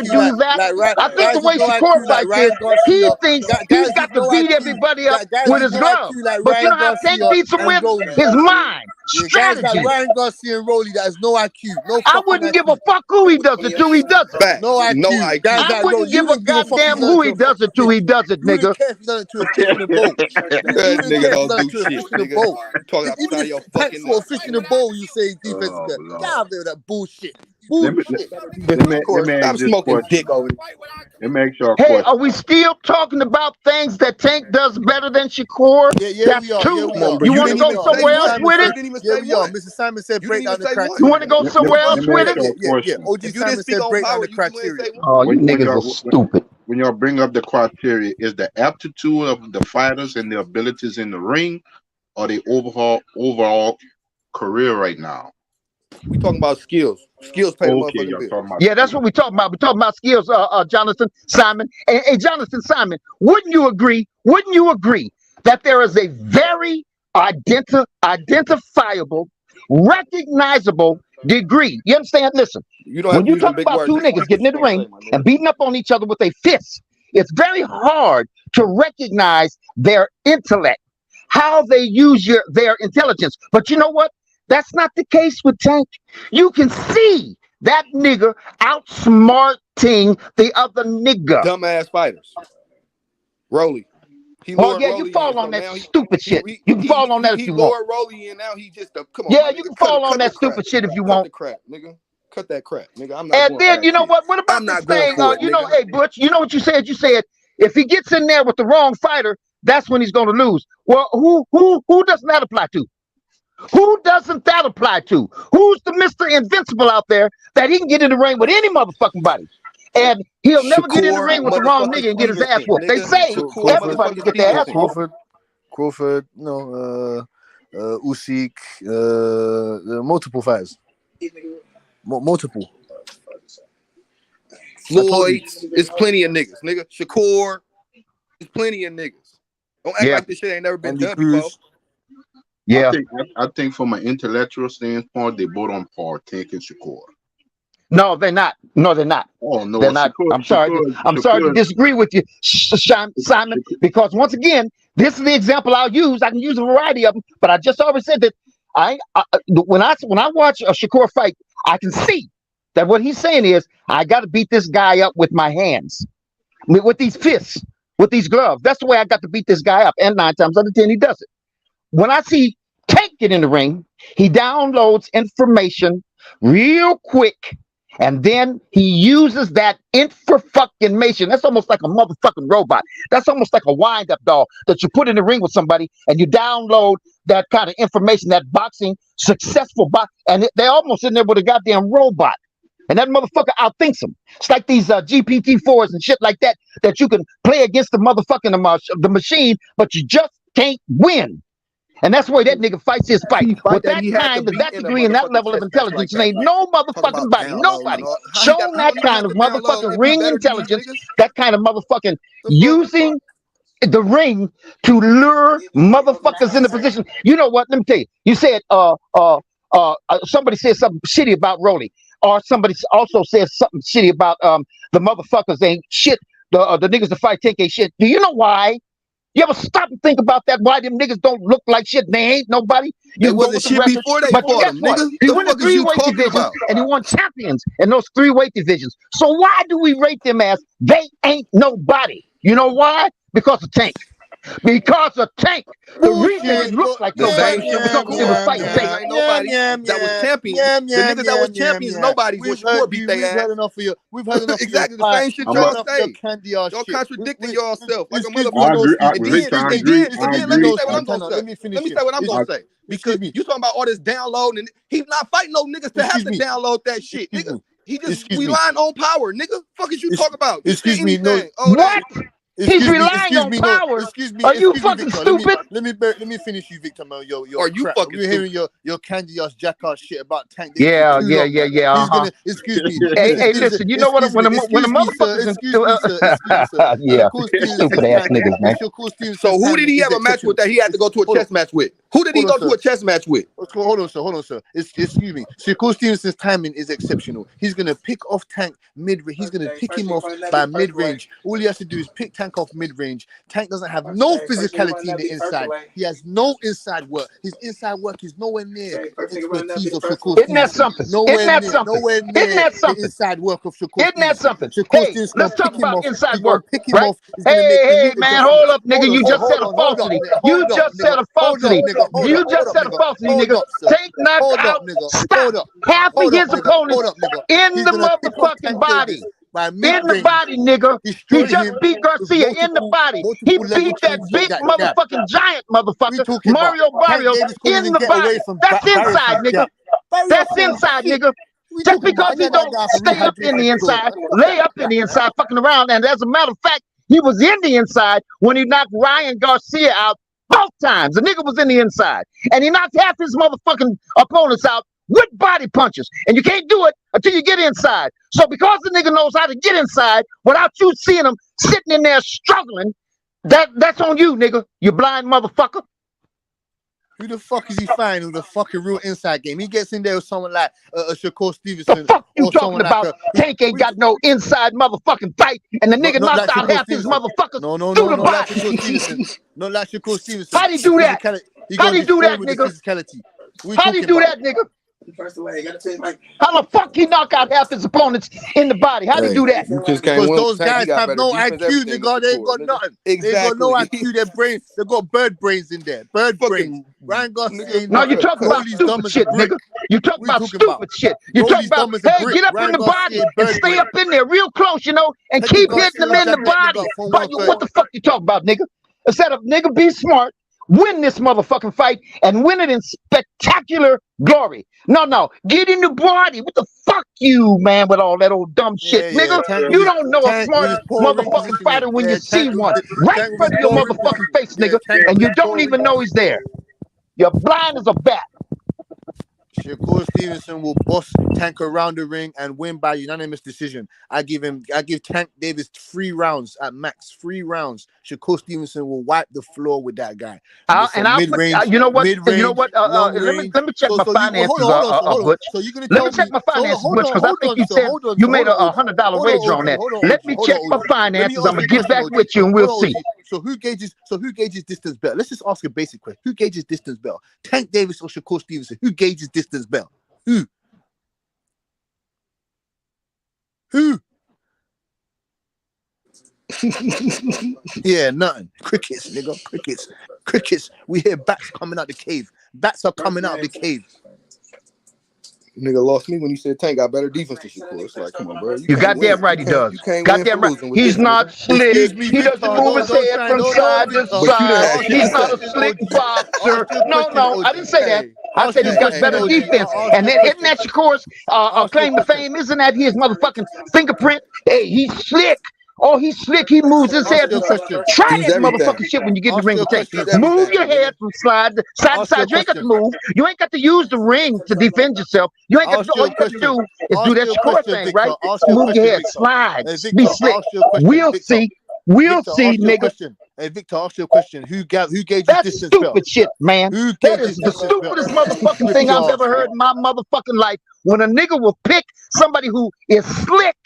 Shakur do that. I think the way Shakur fights is he thinks he's got to beat everybody up with his gloves. But you know how Tank beats him with? His mind. Strategy. Guys like Ryan Garcia and Rolly that has no IQ. I wouldn't give a fuck who he does it to. He does it. No IQ. I wouldn't give a goddamn who he does it to. He does it, nigga. You didn't care if he done it to a fish in a boat. That nigga don't do shit, nigga. Talking Even if Tank saw a fish in a bowl, you say defense. Get out of there with that bullshit. Bullshit. Stop smoking dick over there. Let me ask y'all a Hey, question. are we still talking about things that Tank does better than Shakur? Yeah, That's we are. two. Yeah, we are. You want to go somewhere else with it? Yeah, we are. Mr. Simon said break down the criteria. You want to go somewhere else with it? Yeah. OG Simon said break down the criteria. Oh, you niggas are stupid. When y'all bring up the criteria, is the aptitude of the fighters and their abilities in the ring, or the overall career right now? We talking about skills. Skills pay the motherfucking bill. Yeah, that's what we talking about. We talking about skills, Jonathan Simon. Hey, Jonathan Simon, wouldn't you agree that there is a very identifiable, recognizable degree? You understand? Listen, when you talk about two niggas getting in the ring and beating up on each other with their fists, it's very hard to recognize their intellect, how they use their intelligence. But you know what? That's not the case with Tank. You can see that nigga outsmarting the other nigga. Dumbass fighters. Rolly. Oh yeah, you fall on that stupid shit. You can fall on that if you want. He lowered Rolly and now he just come on. Yeah, you can fall on that stupid shit if you want. Cut the crap, nigga. Cut that crap, nigga. I'm not. And then you know what? What about this thing? You know, hey Butch, you know what you said? You said if he gets in there with the wrong fighter, that's when he's gonna lose. Well, who doesn't that apply to? Who doesn't that apply to? Who's the Mr. Invincible out there that he can get in the ring with any motherfucking body? And he'll never get in the ring with the wrong nigga and get his ass whooped. They say everybody get their ass whooped. Crawford, Usyk, multiple fighters. Multiple. Floyd, it's plenty of niggas. Nigga, Shakur, it's plenty of niggas. Don't act like this shit ain't never been done before. Yeah, I think from an intellectual standpoint, they both on par, Tank and Shakur. No, they're not. No, they're not. Oh no, they're not. I'm sorry to disagree with you, Simon, because once again, this is the example I'll use. I can use a variety of them, but I just already said that when I watch a Shakur fight, I can see that what he's saying is I got to beat this guy up with my hands, with these fists, with these gloves. That's the way I got to beat this guy up, and 9 times out of 10 he does it. When I see Tank get in the ring, he downloads information real quick, and then he uses that information. That's almost like a motherfucking robot. That's almost like a wind-up doll that you put in the ring with somebody, and you download that kind of information, that boxing, successful box, and they're almost in there with a goddamn robot. And that motherfucker outthinks them. It's like these GPT-4s and shit like that you can play against the motherfucking the machine, but you just can't win. And that's the way that nigga fights his fight. With that kind of that degree and that level of intelligence, ain't no motherfucking body, nobody shown that kind of motherfucking ring intelligence, that kind of motherfucking using the ring to lure motherfuckers into position. You know what? Let me tell you. You said somebody said something shitty about Rolly, or somebody also said something shitty about the motherfuckers ain't shit. The niggas that fight Tank ain't shit. Do you know why? You ever stop and think about that? Why them niggas don't look like shit? And they ain't nobody. You wasn't shit before they fought them, niggas. He won the 3-weight divisions and he won champions in those 3-weight divisions. So why do we rate them as they ain't nobody? You know why? Because of Tank. Because of Tank. The reason it looked like nobody is because they was fighting Tank. Nobody that was champions. The niggas that was champions, nobody was sure beat their ass. We've heard enough of you. We've heard enough exactly the same shit y'all say. Y'all contradicting yourself like a motherfucker. And then let me say what I'm gonna say. Let me say what I'm gonna say. Because you talking about all this downloading, and he's not fighting no niggas to have to download that shit, nigga. He just relying on power, nigga. Fuck is you talking about? Excuse me, no. What? He's relying on power. Are you fucking stupid? Let me finish you, Victor. Man, are you fucking? You're hearing your candy ass jackass shit about Tank. Yeah. Excuse me. Hey, listen. You know what? When the motherfuckers, yeah, stupid ass niggas, man. So who did he have a match with that he had to go to a chess match with? Who did he go to a chess match with? Hold on, sir. Excuse me. Shakur Stevenson's timing is exceptional. He's gonna pick off Tank mid-range. He's gonna pick him off by mid-range. All he has to do is pick Tank off mid-range. Tank doesn't have no physicality in the inside. He has no inside work. His inside work is nowhere near the expertise of Shakur Stevenson. Isn't that something? Nowhere near the inside work of Shakur Isn't that something? Hey, let's talk about inside work. Pick him off. Hey, man, hold up, nigga. You just said a falsity. You just said a falsity. You just said a falsity, nigga. Tank knocked out, stop half of his opponents in the motherfucking body. In the body, nigga. He just beat Garcia in the body. He beat that big motherfucking giant motherfucker, Mario Barrios, in the body. That's inside, nigga. That's inside, nigga. Just because he don't stay up in the inside, lay up in the inside, fucking around, and as a matter of fact, he was in the inside when he knocked Ryan Garcia out both times. The nigga was in the inside, and he knocked half his motherfucking opponents out with body punches, and you can't do it until you get inside. So because the nigga knows how to get inside without you seeing him sitting in there struggling, that's on you, nigga. You blind motherfucker. Who the fuck is he fighting with a fucking real inside game? He gets in there with someone like Shakur Stevenson. The fuck you talking about? Tank ain't got no inside motherfucking fight, and the nigga knocked out half his motherfuckers through the body. Not like Shakur Stevenson. How'd he do that? How'd he do that, nigga? How'd he do that, nigga? How the fuck he knock out half his opponents in the body? How'd he do that? Because those guys have no IQ, nigga. They ain't got nothing. Exactly. They got no IQ. Their brain, they got bird brains in there. Bird brains. Ryan Garcia. No, you talking about stupid shit, nigga. You talking about stupid shit. You talking about, hey, get up in the body and stay up in there real close, you know, and keep hitting them in the body. But what the fuck you talking about, nigga? Instead of nigga, be smart. Win this motherfucking fight and win it in spectacular glory. No, get in the body. What the fuck you, man, with all that old dumb shit, nigga? You don't know a smart motherfucking fighter when you see one right in front of your motherfucking face, nigga, and you don't even know he's there. You're blind as a bat. Shakur Stevenson will boss Tank around the ring and win by unanimous decision. I give Tank Davis 3 rounds at max. 3 rounds. Shakur Stevenson will wipe the floor with that guy. And I'll put, you know what? You know what? Let me check my finances, Butch. So you're gonna let me check my finances, Butch, because I think you said you made a $100 wager on that. Let me check my finances. I'm gonna get back with you and we'll see. So who gauges distance better? Let's just ask a basic question. Who gauges distance better? Tank Davis or Shakur Stevenson? Who gauges distance better? Who? Yeah, nothing. Crickets, nigga. Crickets. We hear bats coming out the cave. Bats are coming out of the cave. Nigga lost me when you said Tank got better defense than Shakur. It's like, come on, bro. You goddamn right he does. Goddamn right. He's not slick. He doesn't move his head from side to side. He's not a slick boxer. No, I didn't say that. I said he's got better defense. And then isn't that Shakur's claim to fame? Isn't that his motherfucking fingerprint? Hey, he's slick. Oh, he's slick. He moves his head. Try that motherfucking shit when you get in the ring with Tank. Move your head from side to side. You ain't got to move. You ain't got to use the ring to defend yourself. You ain't got to. All you got to do is do that Shakur thing, right? Move your head, slide, be slick. We'll see. We'll see, nigga. Hey, Victor, ask you a question. Who gauges distance better? Stupid shit, man. That is the stupidest motherfucking thing I've ever heard in my motherfucking life. When a nigga will pick somebody who is slick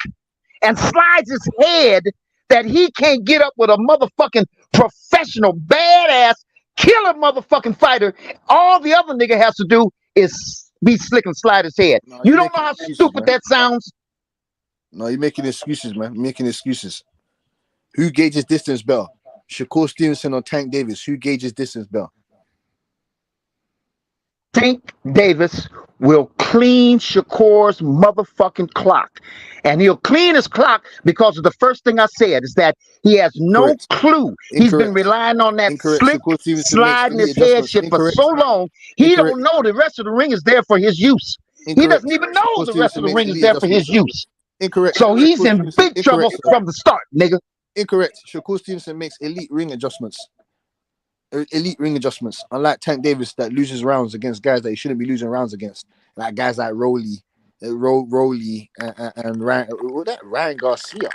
and slides his head that he can't get up with a motherfucking professional, badass, killer motherfucking fighter. All the other nigga has to do is be slick and slide his head. No, you don't know how stupid that sounds? No, you're making excuses, man. You're making excuses. Who gauges distance better? Shakur Stevenson or Tank Davis? Who gauges distance better? Tank Davis will clean Shakur's motherfucking clock. And he'll clean his clock because of the first thing I said is that he has no clue. He's been relying on that slick sliding his head shit for so long. He don't know the rest of the ring is there for his use. He doesn't even know the rest of the ring is there for his use. Incorrect. So he's in big trouble from the start, nigga. Incorrect. Shakur Stevenson makes elite ring adjustments. Unlike Tank Davis that loses rounds against guys that he shouldn't be losing rounds against, like guys like Rowley and Ryan Garcia.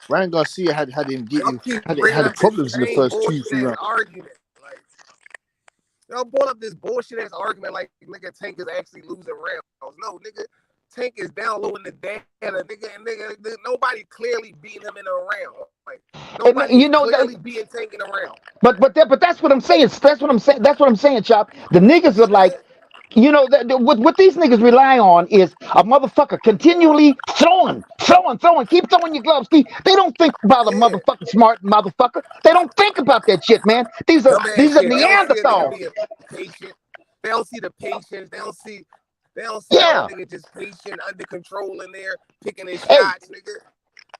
Ryan Garcia had problems in the first 2-3 rounds. Argument. Like, y'all brought up this bullshit ass argument like nigga Tank is actually losing rounds. No, nigga. Tank is downloading the data, nigga. Nobody clearly beating him in a round. Like nobody clearly beating Tank in a round. But that's what I'm saying. That's what I'm saying, Chop. The niggas are like You know, what these niggas rely on is a motherfucker continually throwing. Keep throwing your gloves. They don't think about a motherfucking smart motherfucker. They don't think about that shit, man. These are Dumbass shit. They don't see a nigga Neanderthals. being patient. They don't see the patience. They don't see Yeah. how a nigga just patient, under control in there, picking his shots, nigga.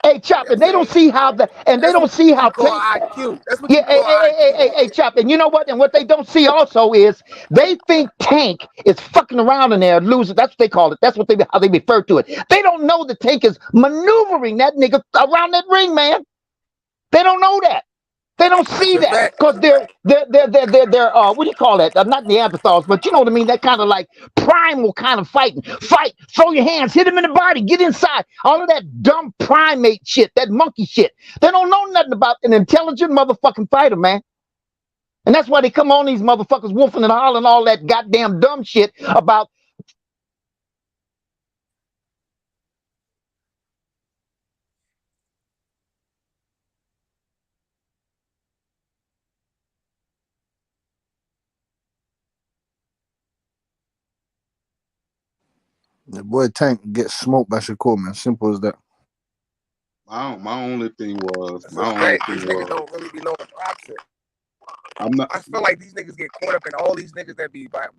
Hey, Chop, and they don't see how they don't see how IQ. That's what yeah, you call IQ. hey, Chop, and you know what? And what they don't see also is they think Tank is fucking around in there losing. That's what they call it. That's what how they refer to it. They don't know the Tank is maneuvering that nigga around that ring, man. They don't know that. They don't see that because they're what do you call that? Not Neanderthals, but you know what I mean. That kind of like primal kind of fighting. Fight, throw your hands, hit him in the body, get inside. All of that dumb primate shit, that monkey shit. They don't know nothing about an intelligent motherfucking fighter, man. And that's why they come on these motherfuckers wolfing and hollering all that goddamn dumb shit about. The boy Tank gets smoked by Shakur, man. Simple as that. My only thing was These niggas don't really be knowing boxing. I feel like these niggas get caught up in all these niggas that be that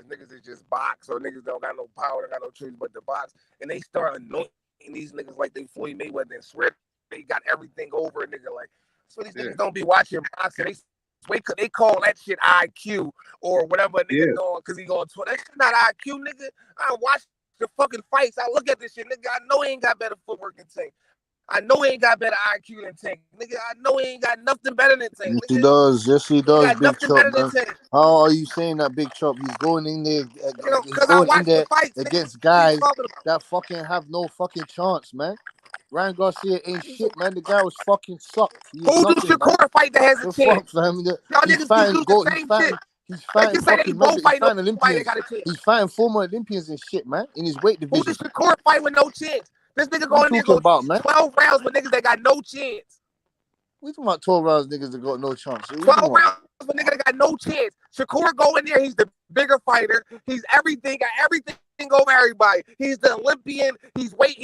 niggas that just box, or niggas don't got no power, they got no choice but to box, and they start anointing these niggas like they Floyd Mayweather and swear they got everything over a nigga. Like, so these niggas don't be watching boxing. They call that shit IQ or whatever a nigga doing because he going to. That shit not IQ, nigga. I watch the fucking fights. I look at this shit, nigga. I know he ain't got better footwork than Tank. I know he ain't got better IQ than Tank, nigga. I know he ain't got nothing better than Tank. Yes, he does. Yes, he does, Big Chop, man. Tank. How are you saying that, Big Chop? He's going in there, Fights, against guys that fucking have no fucking chance, man. Ryan Garcia ain't shit, man. The guy was fucking sucked. Who does Shakur fight that has a chance? He's fighting Olympians. He's fighting former Olympians and shit, man, in his weight division. Who does Shakur fight with no chance? This nigga going in there about, 12 rounds with niggas that got no chance. We talking about 12 rounds niggas that got no chance. 12 rounds with niggas that got no chance. Shakur go in there, he's the bigger fighter. He's everything, got everything over everybody. He's the Olympian. He's weight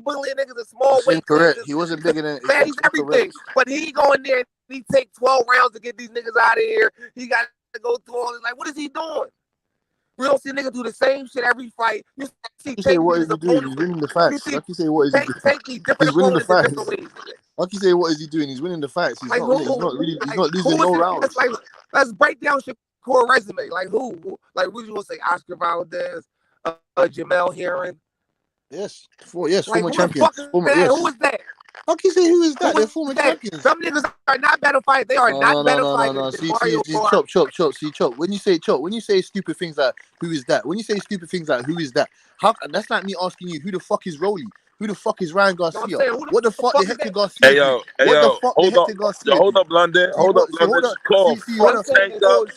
bullying niggas in small weight. Incorrect. He wasn't bigger than. Man, he's everything. But he go in there and he take 12 rounds to get these niggas out of here. He got to go through all this. Like, what is he doing? We don't see niggas do the same shit every fight. You say what is he doing? He's winning the fights. Like you say, what is he doing? He's winning the fights. Like you say, what is he doing? He's winning the fights. He's not losing no rounds. Let's break down Shakur resume. Like who? Like what you want to say? Oscar Valdez, Jamel Herring. Yes, former champion. Who is that? How can you say who is that? They're former champions. Some niggas are not better fighters. They are not better fighters. See, Chop. When you say stupid things like who is that? When you say stupid things like who is that? That's like me asking you who the fuck is Rolly? Who the fuck is Ryan Garcia? What the fuck did Hector Garcia do? Hold up, London. Hold up, London. Call Tank up.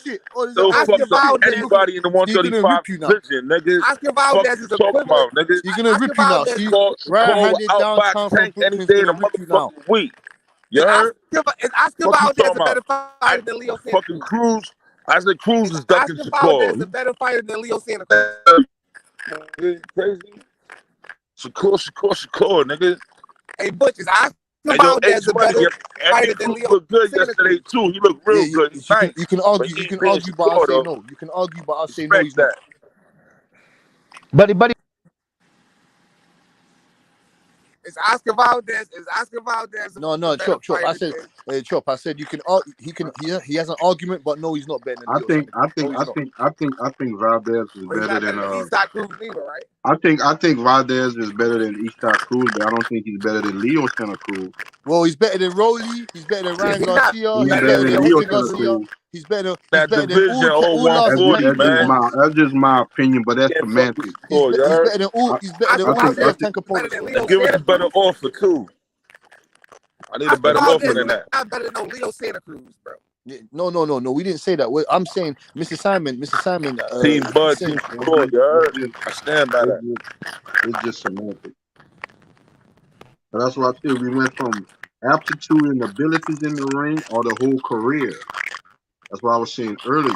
So fuck anybody in the 135 division, nigga. Oscar Valdez is a talking about, nigga. He's gonna rip you now. See, Ryan handed downtown Tank any day in the motherfucking week. You heard? Oscar Valdez a better fighter than Leo Santa fucking Cruz. I said Cruz is ducking Shakur. Oscar Valdez is a better fighter than Leo Santa Cruz. Crazy. Shakur, nigga. Hey, Butch, is Oscar Valdez a better fighter than Leo? Looked good yesterday too. He looked real good. You can argue, but I say no. You can argue, but I say no. He's not. Buddy. Is Oscar Valdez? No, Chop. I said you can. He has an argument, but no, he's not better than. I think Valdez is better than. Eastside Cruz neither, right? I think Valdez is better than Eastside Cruz, but I don't think he's better than Leo Santa Cruz. Well, he's better than Rolly. He's better than Ryan Garcia. He's better than Leo Santa Cruz. He's better. That division, 140, man. That's just my opinion, but that's semantics. He's better than all. He's better than all tank opponents. Give us a better offer too. I need a better offer than that. Not better than Leo Santa Cruz, bro. No. We didn't say that. I'm saying, Mr. Simon. Team Bud, Team Shakur, you heard? I stand by that. It's just semantics. But that's what I feel. We went from aptitude and abilities in the ring or the whole career. That's what I was saying earlier.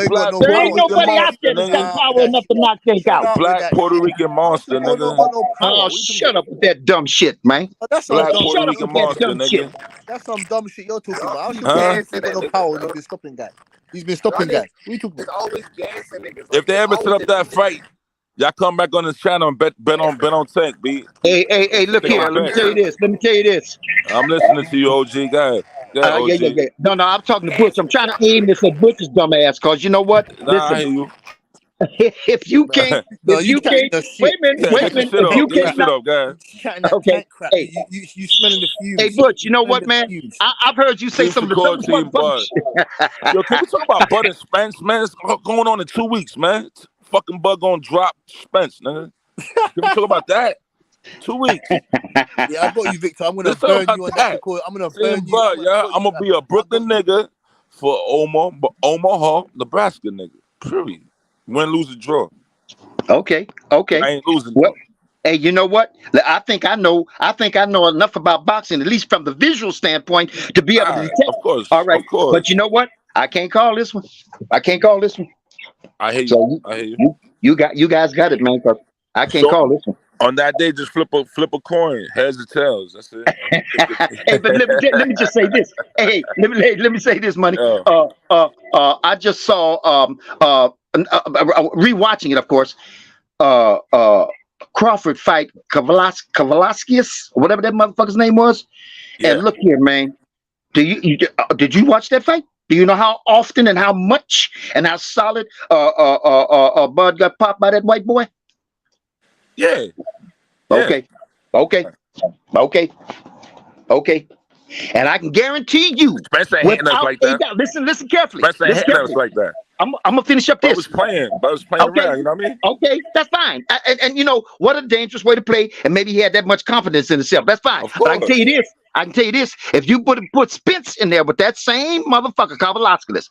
ain't got no There power. ain't nobody out there that's got power enough to knock Tank out. Black Puerto Rican monster, Shit don't nigga. got no power. Oh, shut up with that dumb shit, man. That's some Black dumb Puerto Shut up Rican with that monster, dumb shit. nigga. That's some dumb shit you're talking about. How should Huh? he ain't got no power and he's been stopping guys? He's been stopping guys. What are you talking about? Always gassing niggas. If they ever set up that fight, y'all come back on this channel and bet on Tank, B. Hey, look Take a here. Let me bet. tell you this. I'm listening to you, OG. Go ahead, OG. Yeah. No, I'm talking to Butch. I'm trying to aim this at Butch's dumb ass, cause you know what? Nah, I hear you. If you can't, No, if you you chatting can't, the wait shit. a minute, You wait a Get your chatting minute. shit If off. you Get your can't, shit not, off, guys. chatting that okay, tank crap. hey, You smelling the hey, fumes. Butch, you You know smelling what, the man? fumes. I've heard you say Team some of the Shakur, toughest Team Bud. Yo, can we talk about Bud and Spence, man? It's going on in 2 weeks, man. Fucking Bud gonna drop Spence, nigga. Can we talk about that? 2 weeks. Yeah, I got you, Victor. I'm gonna Let's talk burn about you on that that. Shakur. I'm gonna Team burn you. Bud, yeah. I'm gonna be a Brooklyn nigga for Omaha, Nebraska nigga. Period. Win, lose, or draw. Okay, I ain't losing well, though. hey, you know what? I think I know enough about boxing, at least from the visual standpoint, to be able to detect. Of course, All right, of course. but you know what? I can't call this one. I can't call this one. I hear you. So I hear you. you guys got it, man. 'Cause I can't So call this one. on that day, just flip a coin, heads or tails. That's it. Hey, but let me just say this. Hey, let me say this, money. I just saw rewatching it, of course. Crawford fight Kavalaskis, whatever that motherfucker's name was. Yeah. And look here, man. Did you watch that fight? Do you know how often and how much and how solid Bud got popped by that white boy? Yeah. Okay. And I can guarantee you, Spencer ain't hitting us like that. Listen carefully. Spencer ain't hitting us like that. I'm gonna finish up Bud this. was playing around. You know what I mean? Okay, that's fine. And you know what a dangerous way to play. And maybe he had that much confidence in himself. That's fine. Of But I can course. tell you this. If you put Spence in there with that same motherfucker, Kavalaskis,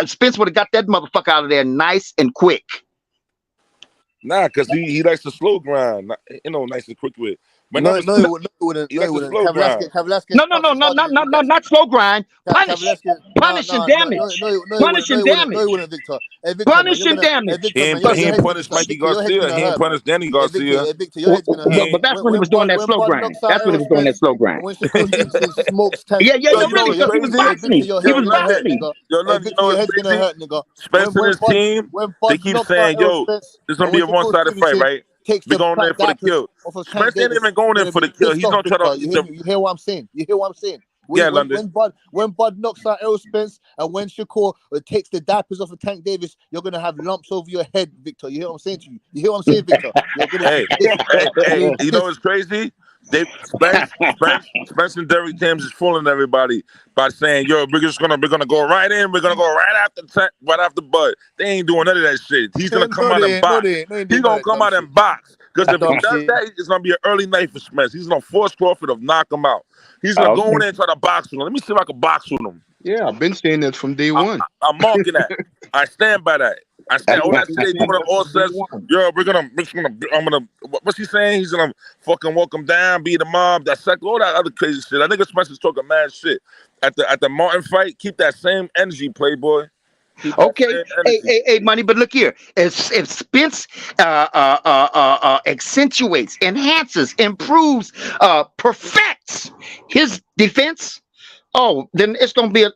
Spence would have got that motherfucker out of there nice and quick. Nah, because he likes to slow grind. Nice and quick with. No, he wouldn't. Kavalaskis. No, not slow grind. Punish and damage. Punish and damage. No, he wouldn't, Victor. Hey, Victor, Punish and damage. He ain't punished Mikey Garcia. He ain't punished Danny Garcia. Victor, your head's gonna hurt. But that's when he was doing that slow grind. That's when he was doing that slow grind. When Shakur Stevenson smokes tank. Yeah, really, because he was boxing. He was boxing. Your head's gonna hurt, nigga. Spence and his team, they keep saying, yo, it's gonna be a one-sided fight, right? We're going in for the kill. Spence ain't even going in for the kill. He's gonna try to. You hear what I'm saying? When Bud knocks out Errol Spence and when Shakur takes the diapers off of Tank Davis, you're gonna have lumps over your head, Victor. You hear what I'm saying to you? You hear what I'm saying, Victor? Hey, you know what's crazy? Spence and Derrick James is fooling everybody by saying, "Yo, we're gonna go right in. We're gonna go right after Bud." They ain't doing none of that shit. He's gonna come out and box. He's gonna come out and box because if he does that, it's gonna be an early night for Spence. He's gonna force Crawford to knock him out. He's gonna go in there and try to box with him. Let me see if I can box with him. Yeah, I've been saying that from day one. I'm marking that. I stand by that. I stand. All that shit doing all says, yo, I'm gonna. What's he saying? He's gonna fucking walk him down, beat him up, dissect all that other crazy shit. I think Spencer's talking mad shit at the Martin fight. Keep that same energy, Playboy. Okay, hey, money. But look here, if Spence accentuates, enhances, improves, perfects his defense. Oh, then it's gonna be a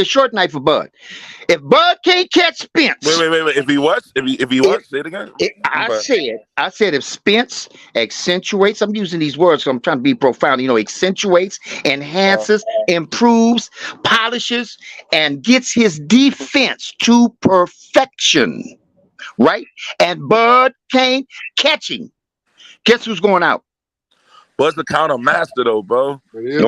short night for Bud. If Bud can't catch Spence, wait. If he what? Say it again. I said if Spence accentuates, I'm using these words, so I'm trying to be profound. Accentuates, enhances, improves, polishes, and gets his defense to perfection, right? And Bud can't catch him. Guess who's going out? Bud's the counter master, though, bro. Every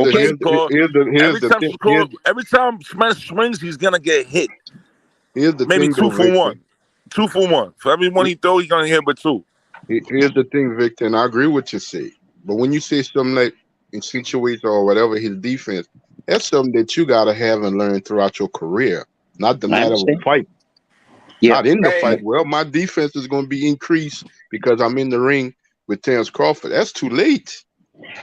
time Spence swings, he's gonna get hit. Maybe thing, 2 for 1. 2 for 1. For every one he throw, he's gonna hit with 2. Here's the thing, Victor, and I agree with what you say. But when you say something like in situation or whatever, his defense, that's something that you gotta have and learn throughout your career, not the matter of a fight. Yeah. Not in the fight. Well, my defense is gonna be increased because I'm in the ring with Terrence Crawford. That's too late.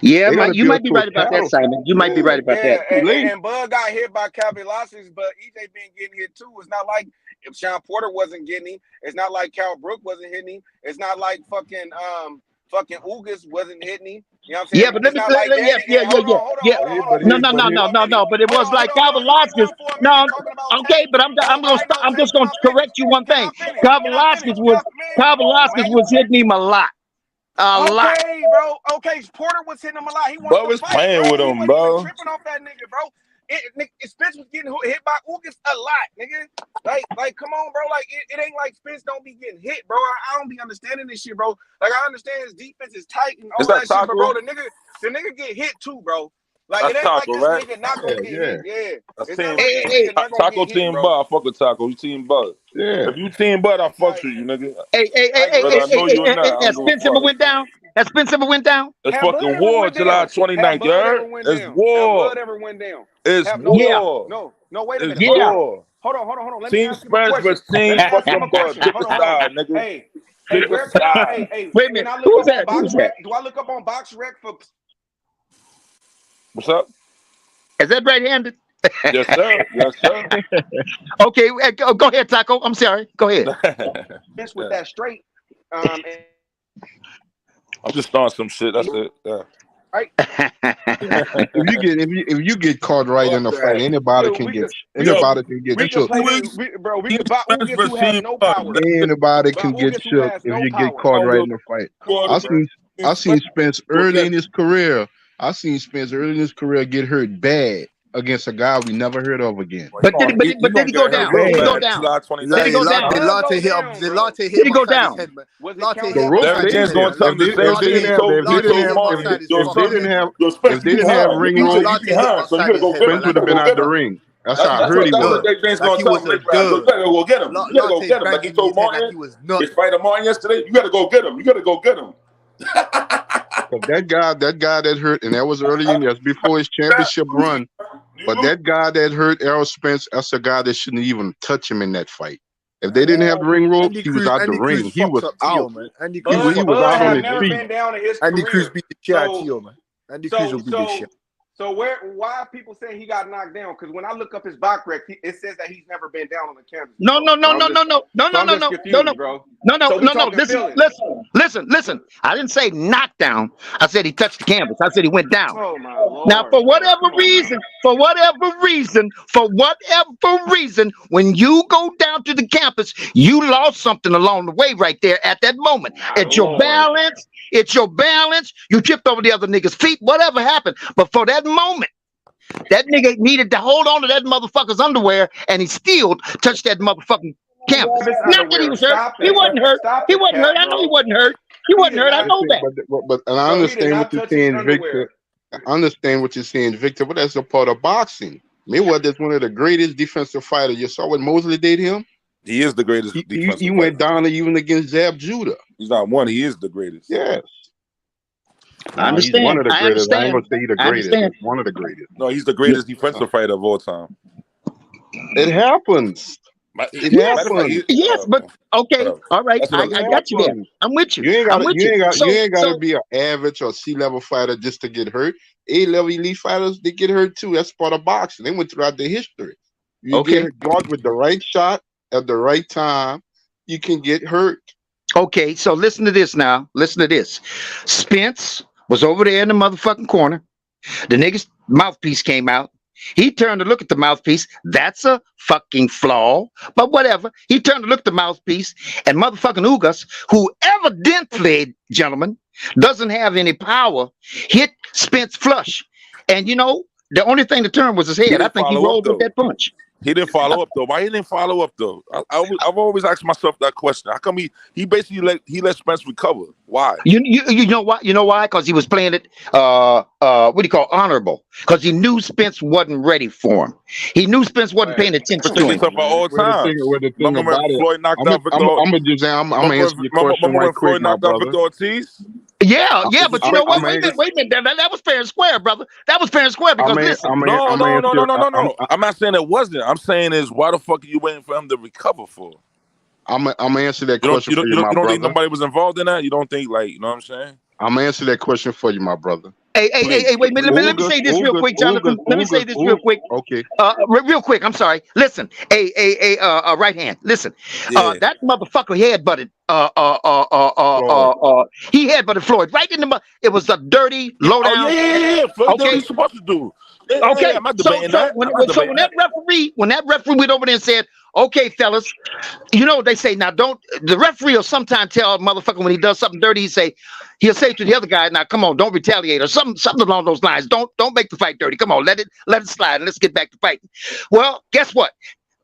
Yeah, you might be right about that, Simon. You might be right about that. And Bud got hit by Kavalaskis, but EJ been getting hit too. It's not like if Sean Porter wasn't getting him. It's not like Cal Brook wasn't hitting him. It's not like fucking Ugas wasn't hitting him. You know what I'm saying? Yeah, but let me No. But it was like Kavalaskis. No, okay, but I'm just gonna correct you one thing. Kavalaskis was hitting him a lot. Lot. Okay, bro. Okay, Porter was hitting him a lot. He was playing with him, bro. Tripping off that nigga, bro. Spence was getting hit by Ugas a lot, nigga. Like, come on, bro. Like, it ain't like Spence don't be getting hit, bro. I don't be understanding this shit, bro. Like, I understand his defense is tight and all that shit, but bro, the nigga get hit too, bro. Like, that's it ain't Taco, like this right? nigga not gonna get hit. Yeah. That's It's team. not like this nigga not gonna Taco get team hit, Bud. I fuck with Taco. You team Bud. Yeah. If you team Bud, I fuck with you, nigga. Hey, Whether I know you or not, I has don't give a Spence ever fuck. went down? Has Spence ever went down? It's fucking war, July 29th, you heard? It's war. Bud ever went down? It's Yeah. war. No, wait a minute. It's war. Hold on. Let me Team ask him a Spence question. versus Team Let me ask him a fucking Bud. question. Pick Hold a on. side, nigga. Hey, Pick where a can I? side. Hey, wait a can minute. I look Who's up on that? Box Who's Rec? that? Do I look up on Box Rec for? What's up? Is that right-handed? Yes, sir. Yes, sir. Okay, go ahead, Taco. I'm sorry. Go ahead. Spence with that straight. I'm just throwing some shit. That's it. Yeah. Right. if you get caught right in a fight, anybody can get shook. Ugas who has no power. Anybody can get shook if you get caught right in a fight. I seen Spence early in his career. Get hurt bad against a guy we never heard of again. But did he go down? Did he go down? Did he go down? Delonte Did he go down? If they didn't have ring rope, Spence would have been out the ring. That's how I heard he was. Like he was a dud. You gotta go get him. You gotta go get him. Like he told Martin, his fighter Martin yesterday, you gotta go get him. You gotta go get him. But that guy that hurt, and that was early in years before his championship run. But that guy that hurt Errol Spence, that's a guy that shouldn't even touch him in that fight. If they didn't have the ring rope, he was out the ring. He was out. He was out on his feet. Andy Cruz beat the shit out of Tio, man. Andy Cruz will beat the shit. So why are people saying he got knocked down? Because when I look up his box rec, it says that he's never been down on the canvas. No. Listen. I didn't say knockdown. I said he touched the canvas. I said he went down. Oh my Lord. Now, for whatever reason, when you go down to the campus, you lost something along the way right there at that moment. It's your balance. You tripped over the other nigga's feet. Whatever happened. But for that moment, that nigga needed to hold on to that motherfucker's underwear, and he still touched that motherfucking campus. Not that he was hurt. He wasn't hurt. He wasn't hurt. I know he wasn't hurt. He wasn't hurt. I know that. But I understand what you're saying, Victor. I understand what you're saying, Victor, but that's a part of boxing. Mayweather's one of the greatest defensive fighters. You saw what Mosley did him? He is the greatest defensive He went down even against Zab Judah. He's not one. He is the greatest. Yes. I understand. He's one of the greatest. I ain't gonna say he's the greatest. He's one of the greatest. No, he's the greatest defensive fighter of all time. It happens. Yes, but okay, all right. I got you there. I'm with you. You ain't gotta be an average or C-level fighter just to get hurt. A-level elite fighters, they get hurt too. That's part of boxing. They went throughout their history. You get caught with the right shot at the right time, you can get hurt. Okay, so listen to this now. Listen to this. Spence was over there in the motherfucking corner. The nigga's mouthpiece came out. He turned to look at the mouthpiece. That's a fucking flaw, but whatever. He turned to look at the mouthpiece, and motherfucking Ugas, who evidently, gentlemen, doesn't have any power, hit Spence flush. And you know, the only thing to turn was his head. I think he rolled with that punch. He didn't follow up though. Why he didn't follow up though? I've always asked myself that question. How come he basically let Spence recover? Why? You know why? You know why? Because he was playing it what do you call honorable? Because he knew Spence wasn't ready for him. He knew Spence wasn't paying attention to him. All time. Remember when Floyd knocked out Victor? I'm gonna answer your question right quick, my brother. Victor Ortiz? Yeah, but you know what? Wait a minute. That was fair and square, brother. That was fair and square because listen. No. I'm not saying it wasn't. I'm saying is why the fuck are you waiting for him to recover for? I'm gonna answer that question for you, my brother. You don't think nobody was involved in that? You don't think you know what I'm saying? I'm gonna answer that question for you, my brother. Hey, wait a minute. Let me say this real quick, Jonathan. Let me say this real quick. Okay. Real quick. I'm sorry. Listen. Right hand. Listen. That motherfucker headbutted. He headbutted Floyd right in the. It was a dirty low down. Floyd, what are you supposed to do? Okay, I'm not so debating that. when I'm not debating when that referee went over there and said, "Okay, fellas," you know they say now don't the referee will sometimes tell a motherfucker when he does something dirty, he'll say to the other guy, "Now come on, don't retaliate," or something along those lines. Don't make the fight dirty. Come on, let it slide and let's get back to fighting. Well, guess what?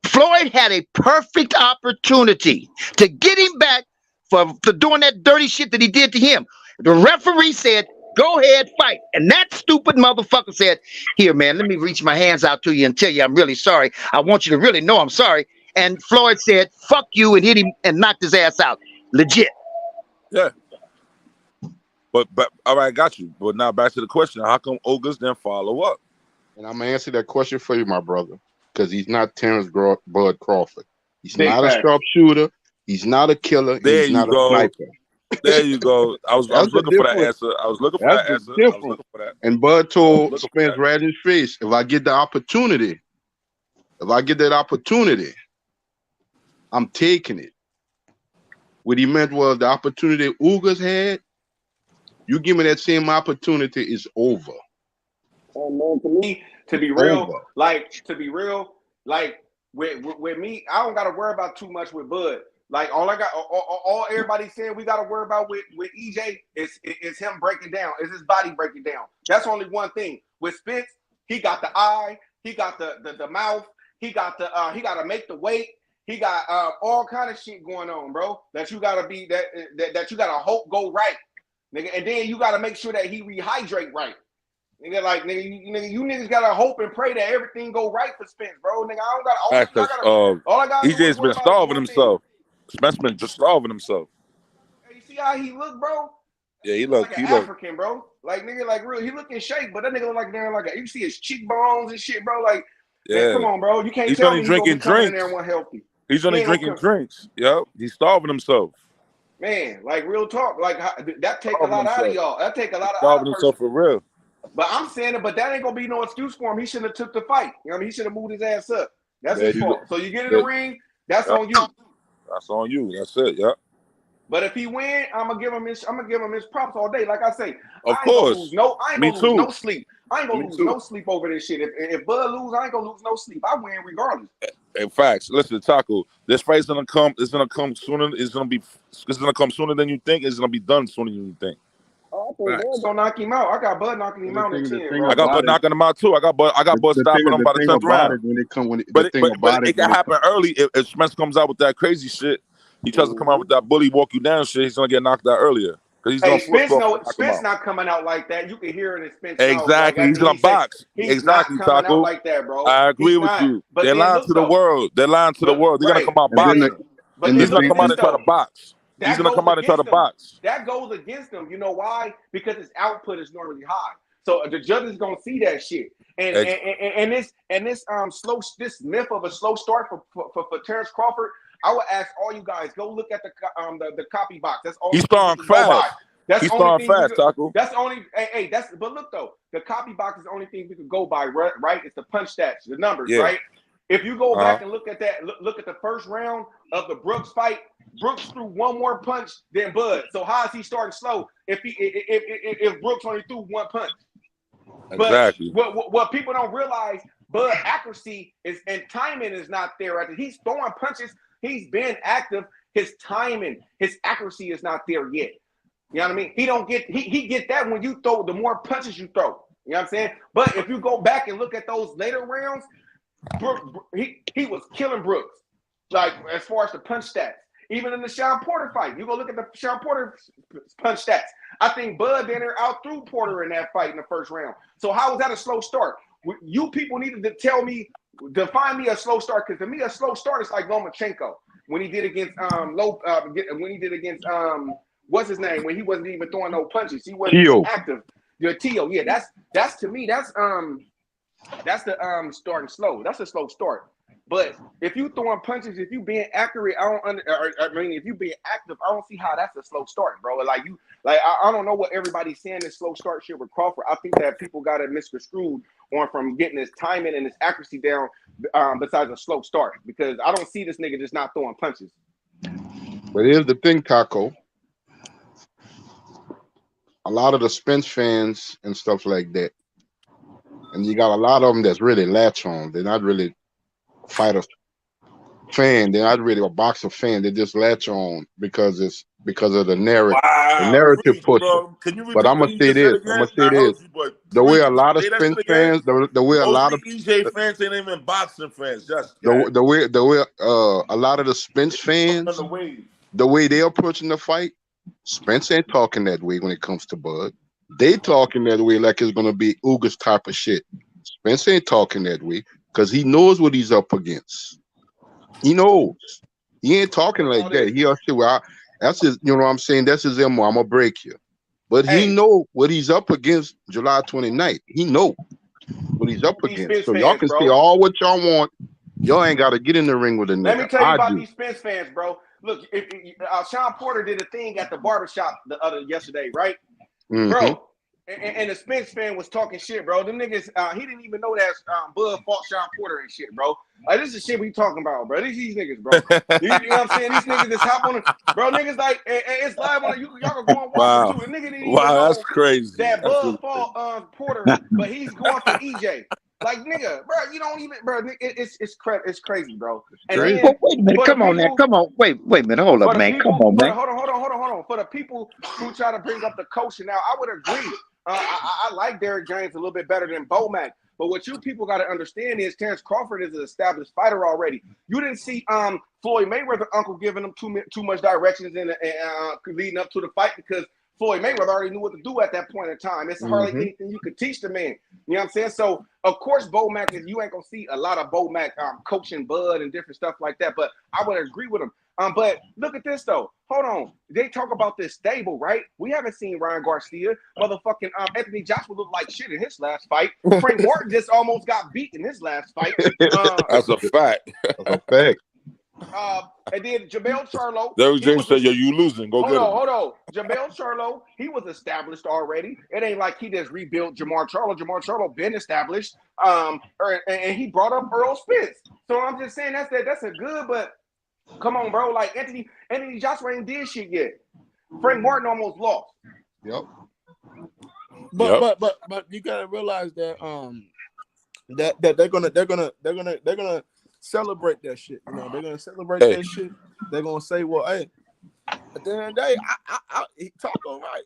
Floyd had a perfect opportunity to get him back for doing that dirty shit that he did to him. The referee said, "Go ahead, fight." And that stupid motherfucker said, "Here, man, let me reach my hands out to you and tell you I'm really sorry. I want you to really know I'm sorry." And Floyd said, "Fuck you," and hit him and knocked his ass out. Legit. Yeah. But all right, I got you. But now back to the question: how come Ogus didn't follow up? And I'm gonna answer that question for you, my brother, because he's not Terrence Bud Crawford. He's Big not a fact. sharpshooter. He's not a killer. There He's you not a go. sniper. There you go. I was That's the looking for that difference. answer. I was looking for That's that the answer. I was difference. looking for that. And Bud told Spence right in his face, if I get the opportunity, I'm taking it. What he meant was the opportunity Ugas had, you give me that same opportunity, it's over. Oh man, to be real, like with me, I don't gotta worry about too much with Bud. Like all everybody's saying we gotta worry about with EJ is him breaking down, is his body breaking down. That's only one thing. With Spence, he got the eye, he got the mouth, he gotta make the weight, he got all kind of shit going on, bro. That you gotta be that you gotta hope go right, nigga, and then you gotta make sure that he rehydrate right. Nigga, you niggas gotta hope and pray that everything go right for Spence, bro. Nigga, I don't got all I got. EJ's been starving himself. Spence been just starving himself. Hey, you see how he look, bro? Yeah, he Like an African, bro. Like nigga, like real. He look in shape, but that nigga look like there like you see his cheekbones and shit, bro. Like, man, come on, bro. You can't tell me he's gonna be coming in there and one healthy. He's only drinking drinks. Yep, he's starving himself. Man, like real talk, like that take a lot out of y'all. That take a lot starving himself for real. But I'm saying it, but that ain't gonna be no excuse for him. He shouldn't have took the fight. You know what I mean? He should have moved his ass up. That's his fault. So you get in the ring, that's on you. That's on you. That's it. Yeah. But if he win, I'm gonna give him his props all day. Like I say, of course. I ain't gonna lose no sleep. I ain't gonna lose no sleep over this shit. If Bud lose, I ain't gonna lose no sleep. I win regardless. In facts, listen, Taco. This fight's gonna come. It's gonna come sooner. It's gonna come sooner than you think. It's gonna be done sooner than you think. Oh, I think Bud gonna knock him out. I got Bud knocking him out in 10, bro. I got Bud knocking him out too. I got Bud stopping him by the 10th round. But it can happen early if Spence comes out with that crazy shit. He tries to come out with that bully walk you down shit. He's gonna get knocked out earlier. Spence not coming out like that. You can hear it in Spence. Exactly, he's gonna box. Exactly, not coming Taco. out like that, bro. I agree with you. They're lying to the world. They're lying to the world. They're gonna come out boxing. He's gonna come out and try to box. He's gonna come out and try to box. That goes against him. You know why? Because his output is normally high. So the judges gonna see that shit. And this myth of a slow start for Terrence Crawford. I would ask all you guys, go look at the copy box. That's all. He's starting fast. He's starting fast, Taco. That's the only. But look though, the copy box is the only thing we could go by, right? It's the punch stats, the numbers, right? If you go back and look at that, look at the first round of the Brooks fight. Brooks threw one more punch than Bud. So how is he starting slow if Brooks only threw one punch? Exactly. But what people don't realize, Bud accuracy and timing is not there. Right? He's throwing punches. He's been active. His timing, his accuracy is not there yet. You know what I mean? He get that when you throw, the more punches you throw. You know what I'm saying? But if you go back and look at those later rounds, he was killing Brooks. Like as far as the punch stats. Even in the Sean Porter fight, you go look at the Sean Porter punch stats. I think Bud there out-threw Porter in that fight in the first round. So how was that a slow start? You people needed to tell me, define me a slow start, because to me a slow start is like Lomachenko when he did against what's his name, when he wasn't even throwing no punches. He wasn't active. Tio, yeah, that's to me that's the starting slow. That's a slow start. But if you throwing punches, if you being accurate, if you being active, I don't see how that's a slow start, bro. I don't know what everybody's saying this slow start shit with Crawford. I think that people got it misconstrued on from getting his timing and his accuracy down besides a slow start, because I don't see this nigga just not throwing punches. But here's the thing, Taco. A lot of the Spence fans and stuff like that, And you got a lot of them that's really latch on. They're not really fighter fan. They're not really a boxer fan. They just latch on because of the narrative. Wow, The narrative preach, push bro. it. Can you But repeat I'm what gonna you say just said this. again? I heard you, but The way a preach, lot of say that Spence shit again. fans, the way a lot of EJ fans ain't even boxing fans. Just the way a lot of the Spence fans, the way they're approaching the fight, Spence ain't talking that way when it comes to Bud. They talking that way like it's gonna be Ugas type of shit. Spence ain't talking that way because he knows what he's up against. He knows. He ain't talking like that. He'll say, "Well, that's his." You know what I'm saying? That's his MO. I'm gonna break you, but he know what he's up against. July 29th. He know what he's up against. So y'all can say all what y'all want. Y'all ain't got to get in the ring with a nigga. Let me tell you about do. these Spence fans, bro. Look, Sean Porter did a thing at the barbershop yesterday, right? Mm-hmm. Bro, and the Spence fan was talking shit, bro. Them niggas, he didn't even know that Bud fought Sean Porter and shit, bro. This is shit we talking about, bro. These niggas, bro. You know what I'm saying? These niggas just hop on it. Bro, niggas like, it's live on it. Y'all can go and watch it too. The nigga didn't even know that's crazy. that Bud fought Porter, but he's going for EJ. Like, nigga, bro, you don't even, bro, it's crazy, bro. And then, well, wait a minute, come on now, come on. Wait a minute, hold up, man. Come on, man. Hold on. For the people who try to bring up the coaching now, I would agree. I like Derrick James a little bit better than Bomac. But what you people got to understand is Terrence Crawford is an established fighter already. You didn't see Floyd Mayweather uncle giving him too much directions and leading up to the fight because Floyd Mayweather already knew what to do at that point in time. It's hardly anything you could teach the man. You know what I'm saying? So, of course, Bomac, you ain't going to see a lot of Bomac coaching Bud and different stuff like that. But I would agree with him. But look at this, though. Hold on. They talk about this stable, right? We haven't seen Ryan Garcia. Motherfucking Anthony Joshua looked like shit in his last fight. Frank Martin just almost got beat in his last fight. That's a fact. That's a fact. And then Jamel Charlo. Derrick James said, "Yo, you losing? Go get him." Hold on. Jamel Charlo, he was established already. It ain't like he just rebuilt Jamar Charlo. Jamar Charlo been established. And he brought up Earl Spence. So I'm just saying that's a good, but come on, bro. Like Anthony Joshua ain't did shit yet. Frank Martin almost lost. Yep. But you gotta realize that that they're gonna celebrate that shit. You know, they're gonna celebrate that shit. They're gonna say, well, hey, at the end of the day, I talk all right.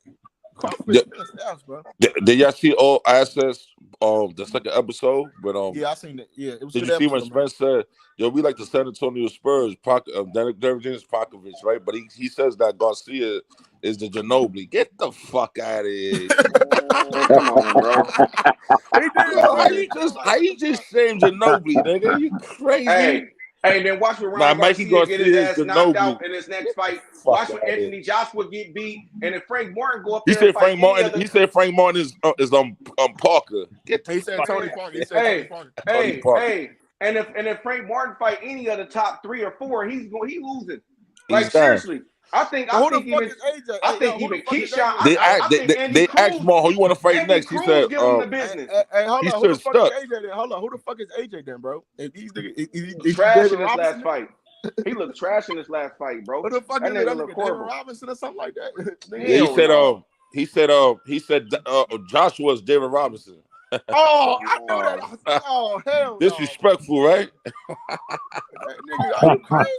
Bro. Did y'all see All Access the second episode? But yeah, I seen it. Yeah, it was. Did you see when Spence said, "Yo, we like the San Antonio Spurs"? Derrick James Popovich, right? But he says that Garcia is the Ginobili. Get the fuck out of here! Come on, bro. How you just saying Ginobili, nigga? You crazy? Hey, then watch when Ryan Garcia get his ass knocked out in his next fight. Watch when Anthony Joshua get beat, and then Frank Martin go up there. He said Frank Martin is Parker. He said Tony Parker. He said Tony Parker. And if Frank Martin fight any of the top 3 or 4, he's losing. Like seriously. I think even Keyshawn. They asked Maul, "You want to fight next?" He said, "Give him the business." Hey, hold on. Who the fuck is AJ then? Hold on. Who the fuck is AJ then, bro? He's trash in his last fight. He looked trash in his last fight, bro. Who the fuck is David Robinson or something like that? He said Joshua's David Robinson. Oh, I knew that. Oh, hell no. Disrespectful, right? Nigga, are you crazy?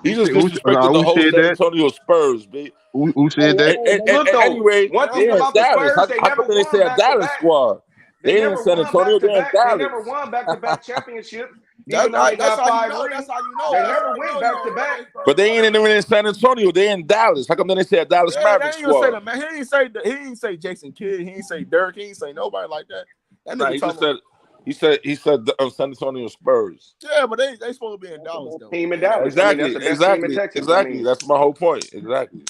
He just disrespected the whole San Antonio Spurs, baby. Who said that? Anyway, one thing about the Spurs, how come they say a Dallas squad? They ain't San Antonio, they're in Dallas. They never won back-to-back championships. That's how you know. They never went back-to-back. But they ain't even in San Antonio. They in Dallas. How come then they say a Dallas Mavericks squad? Say that, man. He ain't say Jason Kidd. He ain't say Dirk. He ain't say nobody like that. That nigga he just said. He said San Antonio Spurs. Yeah, but they supposed to be in Dallas though. Team in Dallas. Exactly. I mean, that's the best team in Texas. Exactly. That's my whole point. Exactly.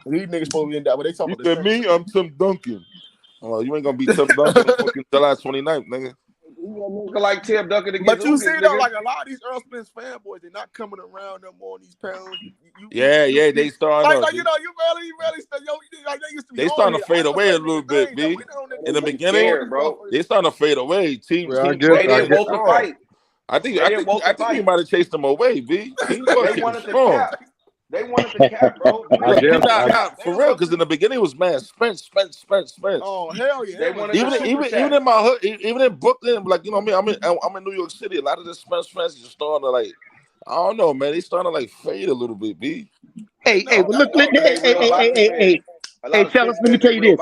These niggas supposed to be in Dallas. But they talking about me. I'm Tim Duncan. Oh, you ain't gonna be Tim Duncan on fucking July 29th, nigga. Like Tim Duncan again. But you see though, like a lot of these Earl Spence fanboys, they're not coming around no more on these pounds. They starting like you know, you really like they used to be. They starting to fade away a little bit, B. In the beginning, bro, they starting to fade away. Team they didn't want to fight. I think he might have chased them away, B. They They wanted the cap, bro. Not for real, because in the beginning it was man, Spence. Oh hell yeah! They wanted even in my hood, even in Brooklyn, like you know what I mean. I'm in New York City. A lot of the Spence fans are starting to like, I don't know, man. They starting to like fade a little bit, B. Hey, well, look, hey, fellas, let me tell you this.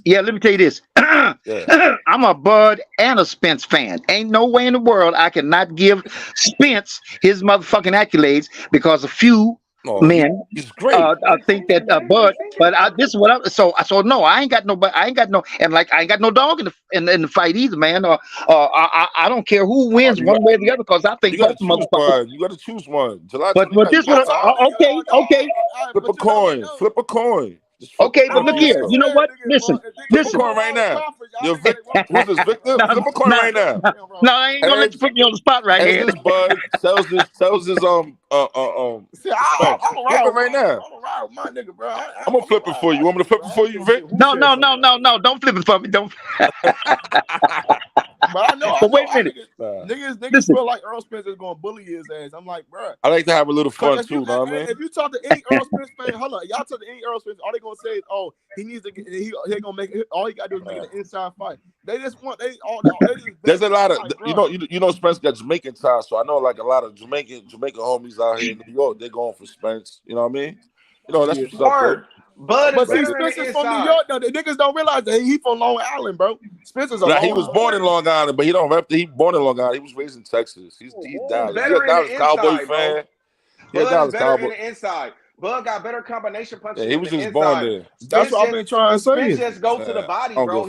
Yeah, let me tell you this. I'm a Bud and a Spence fan. Ain't no way in the world I cannot give Spence his motherfucking accolades because a few men I think that Bud, but this is what so no, I ain't got no, and like I ain't got no dog in the fight either, man. I don't care who wins one way or the other because I think both motherfuckers. You got to choose one. July But this one, okay. Flip a coin. Okay, but look here. You know what? Listen. Flip a coin right now. Who's this, Victor? Flip a coin right now. No, I ain't gonna let you put me on the spot right here. This Bud sells his See, flip it right now. My nigga, bro. I'm gonna flip it for you. You want me to flip it for you, Vic? No. Don't flip it for me. Don't. But I know. But wait a minute. Niggas feel like Earl Spence is going to bully his ass. I'm like, bro. I like to have a little fun too, know what I mean? If you talk to any Earl Spence fan, hold on, y'all talk to any Earl Spence, all they gonna say is, oh, he needs to get, he gonna make it. All he gotta do is make it an inside fight. They just want There's a lot of you know Spence got Jamaican ties, so I know like a lot of Jamaican homies out here in New York. They're going for Spence. You know what I mean? You know that's what's up. But see, Spencer's from New York. though. The niggas don't realize that he from Long Island, bro. Spencer's a he was born in Long Island, but he don't rep. He born in Long Island. He was raised in Texas. He's Dallas. He's a Dallas Cowboy fan. He's a Dallas Cowboy. In the inside. Bud got better combination punches. Yeah, he was just born there. That's what I've been trying to say. Spence just go to the body, bro.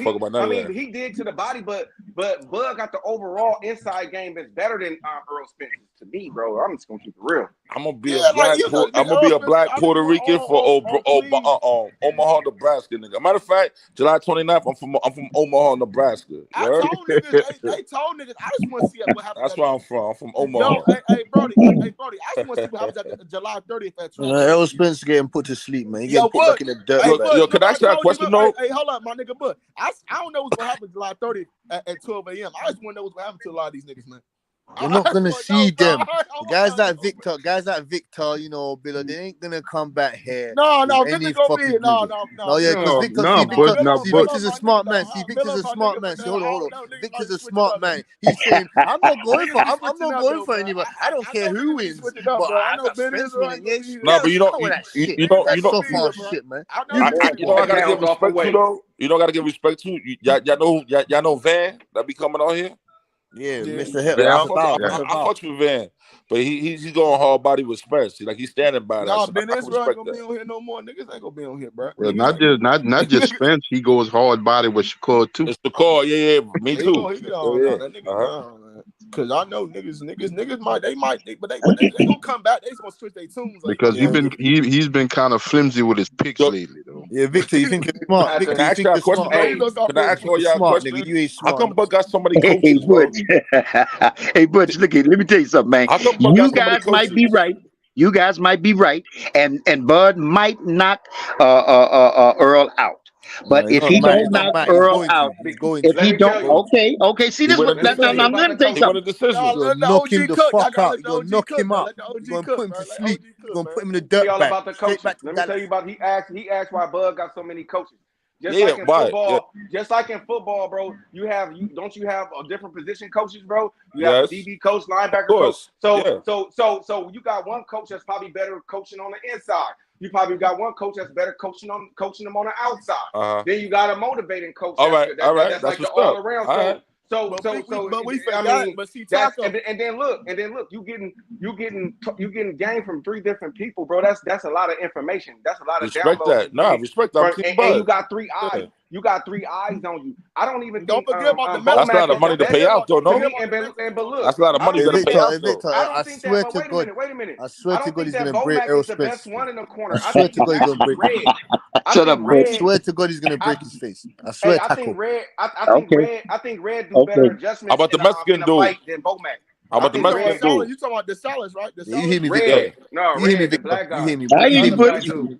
He did to the body, but Bud got the overall inside game that's better than Earl Spence to me, bro. I'm just gonna keep it real. I'm gonna be a black Puerto Rican for Omaha, Nebraska, nigga. Matter of fact, July 29th, I'm from Omaha, Nebraska. I told niggas, they told niggas, I just want to see what happens. That's where I'm from. I'm from Omaha. No, hey, Brody, I just want to see what happens at July 30th at Earl Spence getting put to sleep, man. He getting put back in the dirt. Yo, can I ask you a question, though? Hey, hold up, my nigga, but I don't know what's gonna happen July 30th at 12 a.m. I just want to know what's gonna happen to a lot of these niggas, man. You're not gonna see them. Guys like Victor, you know, Bill, they ain't gonna come back here. No, Victor gonna be here. No. Yeah, because Victor's a smart man. See, Victor's a smart man. See, hold on. Victor's a smart man. He's saying, I'm not going for anybody. I don't care who wins, but I got Spence winning. No, but you know, so far shit, man. You know, I gotta give respect to though. You know, gotta give respect to y'all know Van that be coming out here. Yeah, Mr. Hitler. I fuck with Van, but he's going hard body with Spence. Like he's standing by that. No, Ben Israel ain't gonna be on here no more. Niggas ain't gonna be on here, bro. Well, not just Spence. He goes hard body with Shakur too. It's Shakur, yeah, me too. That nigga down, man. Cause I know niggas might, but they gonna come back. They gonna switch their tunes. Like, because he's been kind of flimsy with his picks lately, though. Yeah, Victor, you think you're smart? Victor, can I ask you a question? Can I ask all y'all a question? Nigga, you ain't smart. How come Bud got so many coaches, Hey, Butch, look here. Let me tell you something, man. You guys might be right. You guys might be right, and Bud might knock Earl out. But if he don't knock Earl out, if he don't, okay. See this? Now, let me tell you something. You're gonna knock him the fuck out. You're gonna knock him out. You're gonna put him to sleep. You're gonna put him in the dirt bag. About the coaches. Let me tell you about. He asked why Bud got so many coaches. Just like in football, bro, don't you have a different position coaches, bro? You have a DB coach, linebacker coach. So you got one coach that's probably better coaching on the inside. You probably got one coach that's better coaching them on the outside. Then you got a motivating coach. All right. That's like the all around. But see, Taco. And then look, you getting game from 3 different people, bro. That's a lot of information. That's a lot of respect downloads. That. Respect that. And you got 3 eyes. Yeah. You got 3 eyes on you. I don't even don't forget about the that's a lot of money to pay out, though. No, but look, that's a lot of money to pay out. I swear to God. Wait a minute. I swear to God, he's gonna break Earl Spence. The best one in the corner. I swear to God, he's gonna break. Shut up, I swear to God, he's gonna break his face. I swear. I think Red do better adjustments. How about the Mexican dude? Than Bomac. How about the Mexican dude? You talking about the Salas, right? You hear me, Victor? No, you hear me, Victor? You hear me? You hear me,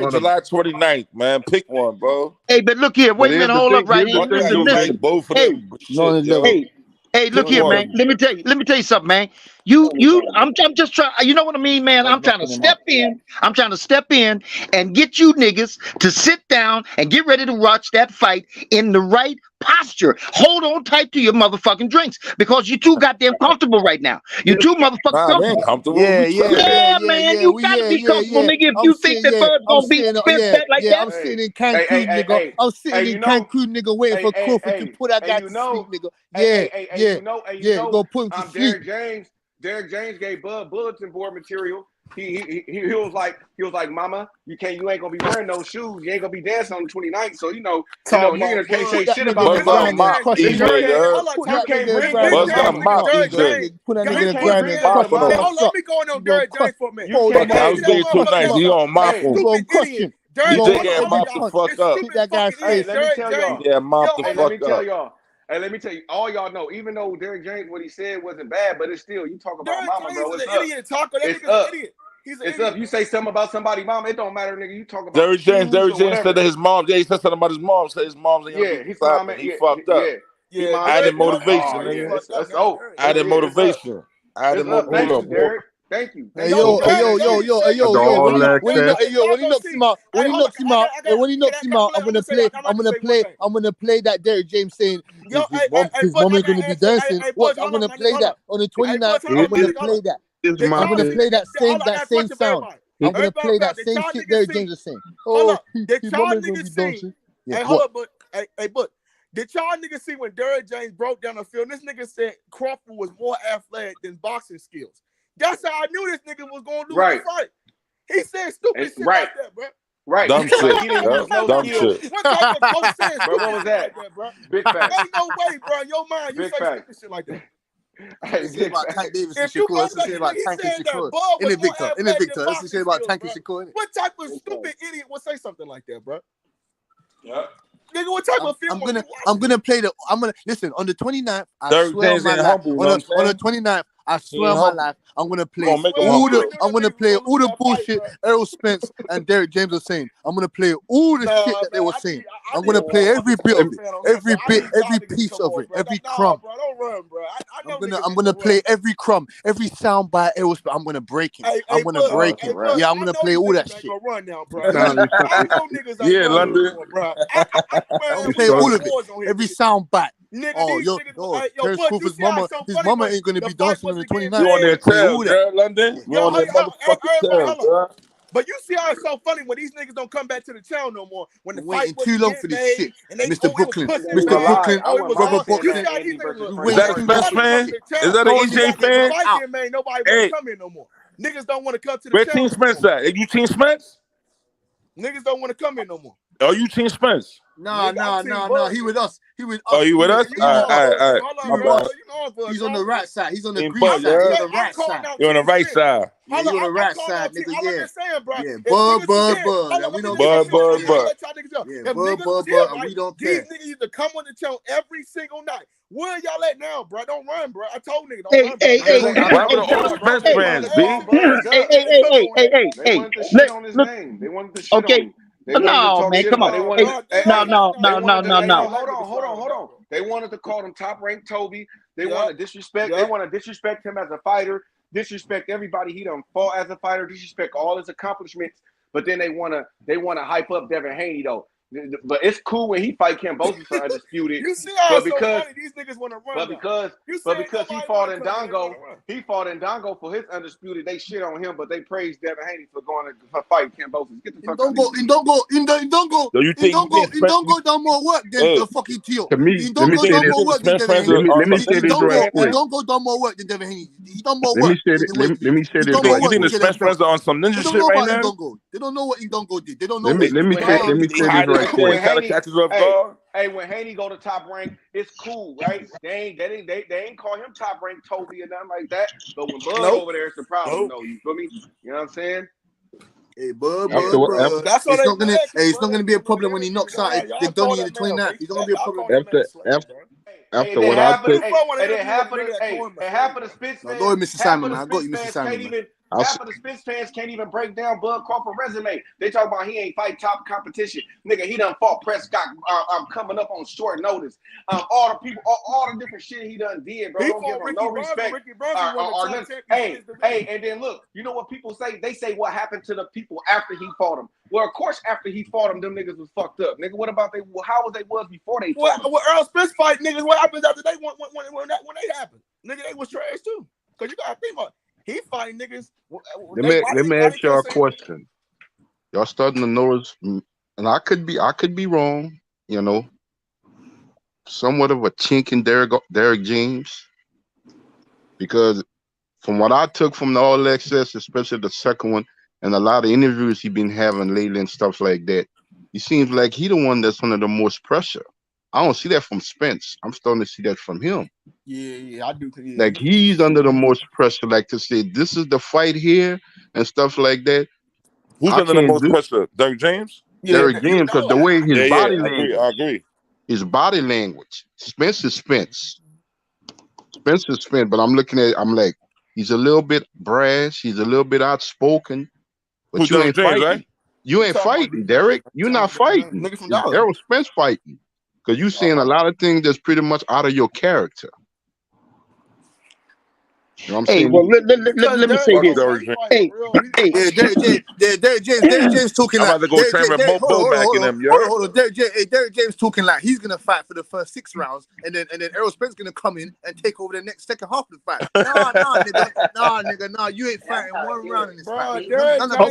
fight July 29th, man. Pick one, bro. Hey, but look here. Wait a minute. Hold up right here. Listen. Both of them. Hey, look here, man. Let me tell you something, man. I'm just trying. You know what I mean, man? I'm trying to step in. I'm trying to step in and get you niggas to sit down and get ready to watch that fight in the right posture. Hold on tight to your motherfucking drinks because you're too goddamn comfortable right now. You're too motherfucking comfortable. Yeah, man. You gotta be comfortable, nigga. If you think that Bud's gonna be spit back like that. I'm sitting in Cancun, nigga. I'm sitting in Cancun, nigga, waiting for Crawford to put that guy to sleep, nigga. Yeah. Go put him to sleep. Derek James gave Bud bulletin board material. He was like, Mama, you ain't gonna be wearing those shoes. You ain't gonna be dancing on the 29th. So niggas can't say shit about Buzz got a mop, EJ. Buzz got a mop, EJ. Put that nigga in the ground and crush him. Let me go on Derek James for a minute. I was being too nice. He on mop him. You gonna crush him. EJ getting mopped the fuck up. Keep that guy's face. Let me tell y'all. Yeah, mopped the fuck up. Hey, let me tell you, all y'all know, even though Derek James, what he said wasn't bad, but it's still, you talk about Mama, bro. It's up. Idiot talker. That it's nigga's up. an idiot. He's an it's idiot. up. You say something about somebody, Mama, it don't matter, nigga. You talk about Derek James said that his mom. Yeah, he said something about his mom. Said his mom's a young his mom. He fucked up. Yeah, added motivation, Oh, nigga. yeah, that's old. Added motivation. Added Thank you, motivation. Derek. Thank you. Hey yo, when he knocks him out, when he knocks him out, I'm gonna play that Derrick James saying his mom ain't gonna be dancing. What? I'm gonna play that on the 29th. I'm gonna play that. I'm gonna play that same sound. I'm gonna play that same shit Derrick James is saying. Oh, his mom ain't gonna be dancing. Hey, hold up, but but did y'all niggas see when Derrick James broke down the field? This nigga said Crawford was more athletic than boxing skills. That's how I knew this nigga was gonna lose the fight. He said stupid shit like that, bro. Right. Dumb shit. He didn't use no Dumb skills. shit. What type of coach said Bro, what was that? Like that, bro? Big fact. Ain't no way, bro. In your mind, you Big say fact. stupid shit like that. Let's say about Tank Davis and If you Shakur. Let's say about Tank and Shakur. In it, Victor. Let's say about Tank and Shakur. What type of stupid idiot would say something like that, bro? Yeah. Nigga, what type of film? I'm gonna play the. I'm gonna listen on the 29th. I Derrick swear on James my ain't life. humble, On the 29th, I swear on my life. I'm gonna play all the bullshit Errol Spence and Derrick James are saying. I'm gonna play all the shit that they were saying. I'm gonna play every bit of it, every piece of it, every crumb. Bro, don't run, bro. I'm gonna play every crumb, every sound by Errol Spence. I'm gonna break him. I'm gonna break him. Yeah, I'm gonna play all that shit. Run now, bro. I know niggas ain't Yeah, London. bro. I'm play all of it, every sound bite. Nigga, Oh, these yo, niggas, Terrence Crawford's mama, his mama ain't gonna be dancing on the 29th. You on their Play tail, all that. girl, London. You on their motherfucking tail, bro. But you see how it's so funny when these niggas don't come back to the channel no more. When the Waiting fight too long for this shit. Mr. Brooklyn, Brother Brooklyn. Is that a Spence fan? Is that an EJ fan? Nobody want to come in no more. Niggas don't want to come to the Where channel. Team Spence at? Are you Team Spence? Niggas don't want to come in no more. Are you Team Spence? No. He with us. He with us. Oh, you with us? All right. He's on the right side. He's on the Team green Buck, side. yeah. He's on the right side. You're on the right side. Yeah, you on the right side, nigga. Yeah. Just saying, bro. Yeah, bud. And we don't Bud. Yeah, bud. And we don't care. These niggas used to come on the channel every single night. Where y'all at now, bro? Don't run, bro. I told niggas don't run. Why would all the Spence fans, B? They wanted to shit on his name. They wanted to shit on him. No, man, come on. No. Hold on. They wanted to call him top ranked Toby. They want to disrespect. They want to disrespect him as a fighter. Disrespect everybody he done fought as a fighter. Disrespect all his accomplishments. But then they want to hype up Devin Haney though. But it's cool when he fight Cambosis for undisputed. You see how it's so funny? These niggas want to run. But because he fought in Dongo for his undisputed, they shit on him, but they praised Devin Haney for going to fight Cambosis. Get the fuck out of here. Don't go done more work than the fucking Tio. Let me say this right quick. Don't go done more work than Devin Haney. He done more work. Let me say this right quick. You think the Spence fans are on some ninja shit right now? They don't know what Indongo did. They don't know. Let me say this right quick. When Haney go to top rank, it's cool, right? They ain't call him top rank Toby or nothing like that. But when Bud over there, it's the problem. No, you feel me? You know what I'm saying? Hey, Bud. It's not gonna be a problem when he knocks out the Donnie in the 29th. It's not gonna be a problem. After what I took, half of the Spence fans, go ahead, Mr. Simon. I got you, Mr. Simon. Half of the Spence fans can't even break down Bud Crawford resume. They talk about he ain't fight top competition. Nigga, he done fought Prescott. Coming up on short notice. All the people, all the different shit he done did, bro. Don't give him no respect. Hey, and then look, you know what people say? They say what happened to the people after he fought him. Well, of course, after he fought him, them niggas was fucked up. Nigga, what about how was they was before they fought him? Well, Earl Spence fight niggas, what happens after they when they happened? Nigga, they was trash too. Cause you gotta think about it. He fighting niggas. Let me ask y'all a question. Y'all starting to notice, and I could be wrong, you know, somewhat of a chink in Derrick James, because from what I took from the All Access, especially the second one, and a lot of interviews he been having lately and stuff like that, he seems like he the one that's under the most pressure. I don't see that from Spence. I'm starting to see that from him. Yeah, I do. Yeah. Like he's under the most pressure, like to say this is the fight here and stuff like that. Who's under the most pressure? Derrick James? Derrick James, because the way his body language. I agree. His body language. Spence is Spence. Spence is Spence, but I'm looking at I'm like, he's a little bit brash, he's a little bit outspoken. But Who's you ain't James, fighting. right? You ain't fighting, Derek. You're not fighting. Errol Spence fighting. Because you're saying a lot of things that's pretty much out of your character. You know what I'm saying? Well, let me say this. Derrick James talking I'm like. about to go train with Bo Mac and them. Hold on. Derrick James talking like he's gonna fight for the first 6 rounds, and then Errol Spence gonna come in and take over the second half of the fight. Nah, you ain't fighting 1 round in this fight. Terrence gonna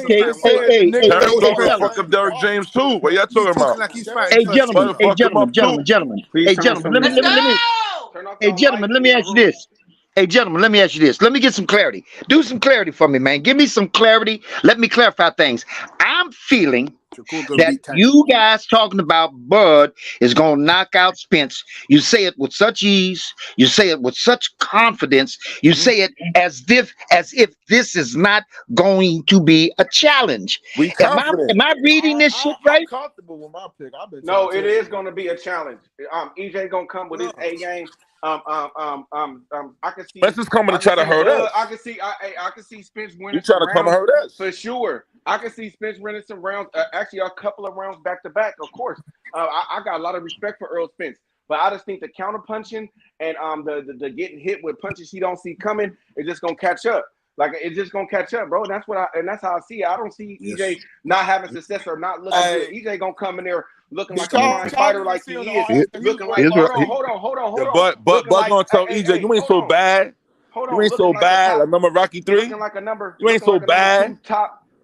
fuck up Derrick James too. What y'all talking about? Like he's fighting. Gentlemen. Let me ask you this. Hey, gentlemen, let me ask you this. Let me get some clarity. Do some clarity for me, man. Give me some clarity. Let me clarify things. I'm feeling that you guys talking about Bud is going to knock out Spence. You say it with such ease. You say it with such confidence. You say it as if this is not going to be a challenge. Am I reading this shit right? I'm comfortable with my pick. No, it is going to be a challenge. EJ going to come with his A game. I can see Spence is coming to try to hurt us. I can see Spence winning. You trying to come and hurt us for sure. I can see Spence winning some rounds. Actually, a couple of rounds back to back. Of course, I got a lot of respect for Earl Spence, but I just think the counter punching and the getting hit with punches he don't see coming is just gonna catch up. Like it's just gonna catch up, bro. And that's how I see it. I don't see EJ not having success or not looking good. EJ gonna come in there looking like a fine fighter like he is. Looking like hold on. But gonna tell EJ, you ain't so bad. You ain't so bad. Remember Rocky 3? Looking like a number. You ain't so bad.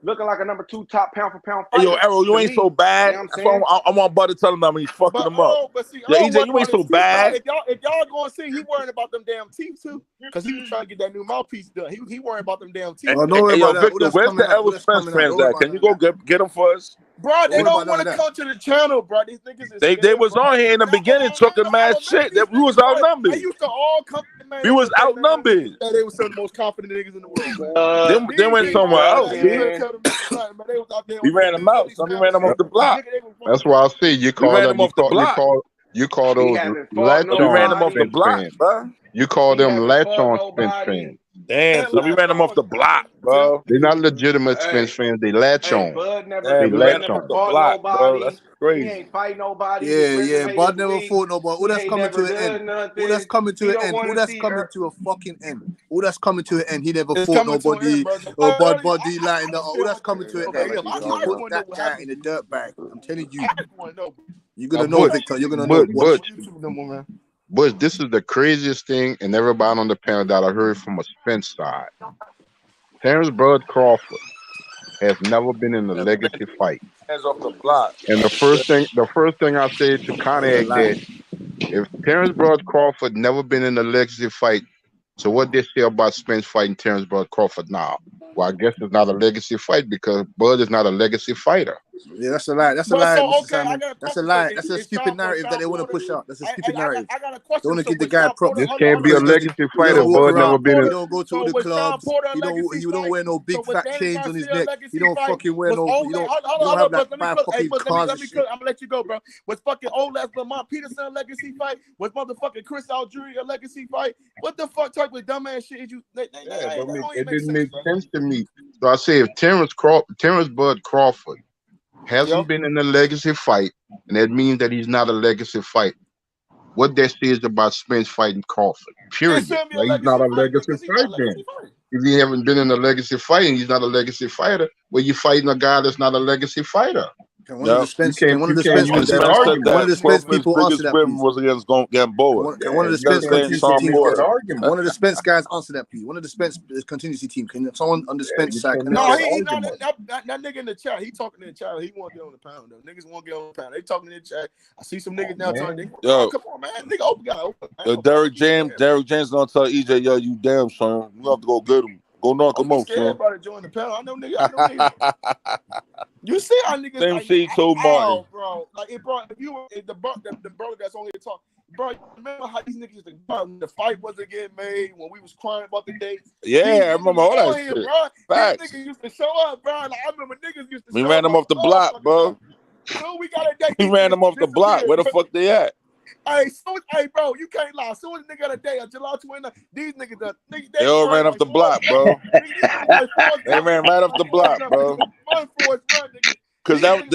Looking like a number 2 top pound for pound fighter. Hey, yo, Errol, you ain't so bad. You know I want Bud to tell him that when he's fucking him up. EJ, you ain't so bad. If y'all going to see, he worrying about them damn teeth too, because he was trying to get that new mouthpiece done. He worrying about them damn teeth. Hey, Victor, where's the Errol Spence fans at? Can you go get them for us? Bro, they don't want to come to the channel, bro. These niggas is they was on here in the beginning talking mad shit. That we was outnumbered. They used to all come. Man, we was outnumbered. They were some of the most confident niggas in the world. They went somewhere else. We ran them out. We ran them off the block. That's why I say you call them off the block. You call those latch on. We ran them off the block, bro. You call them latch on Spence fans. Damn, so we ran them off the block, bro. They're not legitimate Spence fans. They latch on. They latch on the block, bro. That's crazy. He ain't fight nobody. Yeah. Bud never fought nobody. All that's coming to an end. All that's coming to an end. All that's coming to a fucking end. All that's coming to an end. He never fought nobody. Or Bud body like that. All that's coming to an end. Put that guy in the dirt bag. I'm telling you. You're gonna know, Victor. You're gonna know. But this is the craziest thing, and everybody on the panel that I heard from a Spence side. Terrence Bud Crawford has never been in a legacy fight. Hands off the block. And the first thing I say to counteract that, if Terrence Bud Crawford never been in a legacy fight, so what they say about Spence fighting Terrence Bud Crawford now? Well, I guess it's not a legacy fight because Bud is not a legacy fighter. Yeah, that's a lie. That's a lie. That's a lie. That's a stupid narrative that they want to push out. That's a stupid narrative. They want to give the guy props. This can't be a legacy fighter. Bud never been in. He don't go to all the clubs. He don't wear no big fat chains on his neck. He don't fucking wear no. He don't have like 5 fucking cars and shit. I'm gonna let you go, bro. Was fucking old ass Lamont Peterson a legacy fight? Was motherfucking Chris Algieri a legacy fight? What the fuck type of dumbass shit is you? It didn't make sense to me. So I say if Terrence Bud Crawford hasn't been in a legacy fight, and that means that he's not a legacy fight. What that says about Spence fighting Crawford, period. Like, he's not a legacy fight then. If he haven't been in a legacy fight and he's not a legacy fighter, well, you're fighting a guy that's not a legacy fighter. One of the Spence people answer that, please. Was against Gamboa. One of the Spence contingency team. One of the Spence guys answer that, please. One of the Spence contingency team. Can someone on the Spence side? No, he's not that nigga in the chat. He talking in the chat. He won't get on the pound though. Niggas won't get on the pound. They talking in the chat. I see some niggas now talking. Yo, come on, man. Nigga, open guy. Derrick James gonna tell EJ, yo, you damn son. You have to go get him. Go knock him out, son. Everybody join the panel. I know niggas. You see how niggas same like, shit told Martin, bro. Like it brought the brother that's on here talk, bro. Remember how these niggas used to the fight wasn't getting made when we was crying about the dates? Yeah, I remember all that shit. Facts. These niggas used to show up, bro. Like I remember niggas used to. We ran them off the block, bro. So we got a date. We ran them off the block. Where the fuck they at? Hey, bro, you can't lie. As soon as nigga got a day on July 29th, these niggas, they all ran off the block, bro. They ran right off the block, bro. Because that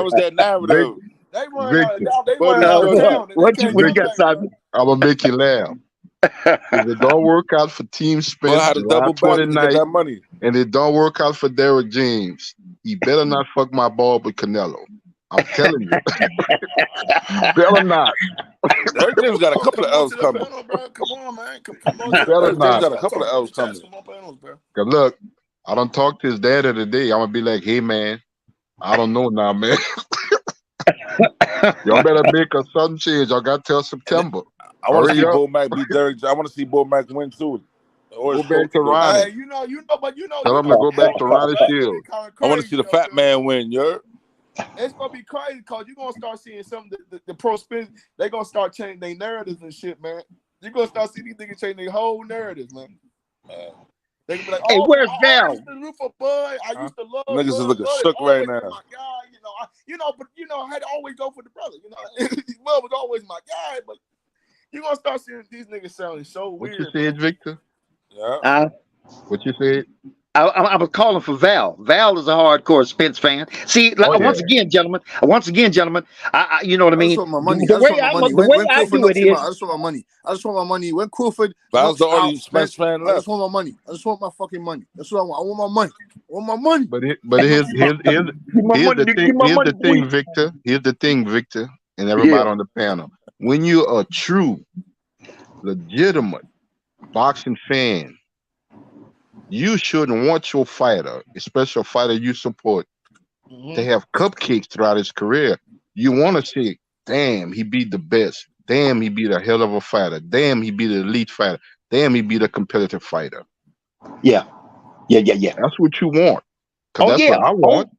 was that narrative. They run Victor. out. They run out of town. What you got, Simon? I'm gonna make you laugh. If it don't work out for Team Spence, had a July double back to 29th, get that money. and it don't work out for Derrick James, he better not fuck my ball with Canelo. I'm telling you. Better not. Derrick James got a couple of L's coming. Come on, man. Come on. Better not. Got a couple of L's coming. Cause look, I don't talk to his dad today. I'm gonna be like, hey man, I don't know now, man. Y'all better make a sudden change. I got till September. I want to see Bull Mac beat Derrick. I want to see Bull Mac win too. Go back to Ronnie. Hey, you know, Tell him to go back to Ronnie Shields. I want to see the fat man win, It's gonna be crazy because you're gonna start seeing some of the pro spins. They're gonna start changing their narratives and shit, man. You're gonna start seeing these niggas change their whole narratives, man. They can be like, hey, where's Val? I used to root for Bud. I used to love niggas is Bud. looking Bud shook right always now. my guy, but I had to always go for the brother. Bud was always my guy, but you're gonna start seeing these niggas sounding so weird. What you said, Victor? Yeah. What you said? I was calling for Val. Val is a hardcore Spence fan. See, once again, gentlemen. I you know what I mean. I just want my money. The way I do it is, I just want my money. I just want my money. When Crawford, Val's the only Spence fan I left. just want my money. I just want my fucking money. That's what I want. I want my money. I want my money. But here's the thing, Victor. Here's the thing, Victor, and everybody on the panel. When you're a true, legitimate boxing fan, you shouldn't want your fighter, especially a fighter you support, to have cupcakes throughout his career. You want to say, damn, he beat the best. Damn, he beat a hell of a fighter. Damn, he beat an elite fighter. Damn, he beat a competitive fighter. Yeah. That's what you want. That's what I want.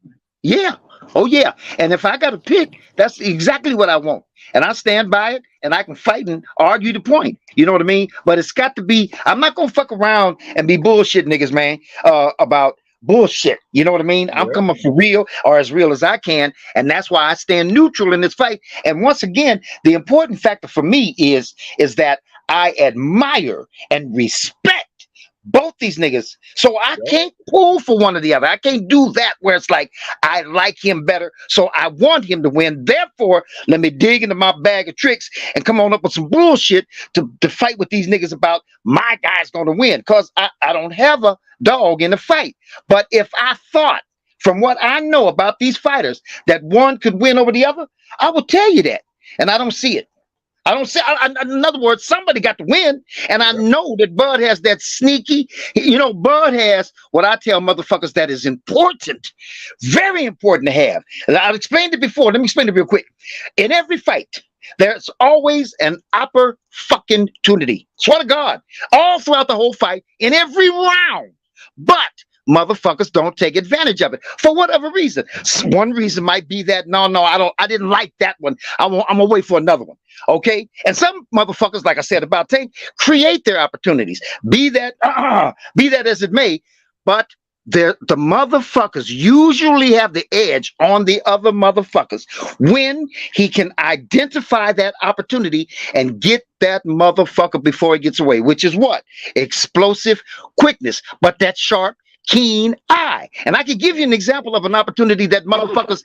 Oh yeah. And if I got to pick, that's exactly what I want. And I stand by it, and I can fight and argue the point. You know what I mean? But it's got to be, I'm not going to fuck around and be bullshit niggas, man, about bullshit. You know what I mean? I'm coming for real, or as real as I can. And that's why I stand neutral in this fight. And once again, the important factor for me is that I admire and respect both these niggas. So I can't pull for one or the other. I can't do that where it's like, I like him better, so I want him to win. Therefore, let me dig into my bag of tricks and come on up with some bullshit to fight with these niggas about my guy's going to win. Because I don't have a dog in the fight. But if I thought, from what I know about these fighters, that one could win over the other, I will tell you that. And I don't see it. I don't see. In other words, somebody got to win, and I know that Bud has that sneaky. Bud has what I tell motherfuckers that is important, very important to have. And I've explained it before. Let me explain it real quick. In every fight, there's always an opportunity. Swear to God, all throughout the whole fight, in every round, but motherfuckers don't take advantage of it for whatever reason. One reason might be that I didn't like that one. I'm gonna wait for another one. Okay, and some motherfuckers, like I said about Tank, create their opportunities. Be that as it may, but the motherfuckers usually have the edge on the other motherfuckers when he can identify that opportunity and get that motherfucker before he gets away, which is what? Explosive quickness, but that sharp, keen eye. And I can give you an example of an opportunity that motherfuckers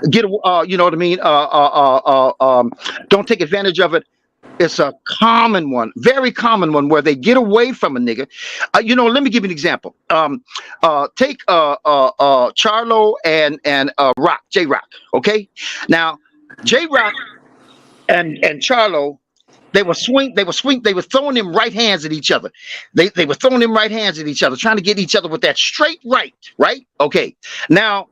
get, you know what I mean? Don't take advantage of it. It's a common one, very common one, where they get away from a nigga. Let me give you an example. Take Charlo and Rock, J-Rock. Okay, now J-Rock and Charlo, they were throwing them right hands at each other. They were throwing them right hands at each other, trying to get each other with that straight right. Okay. Now,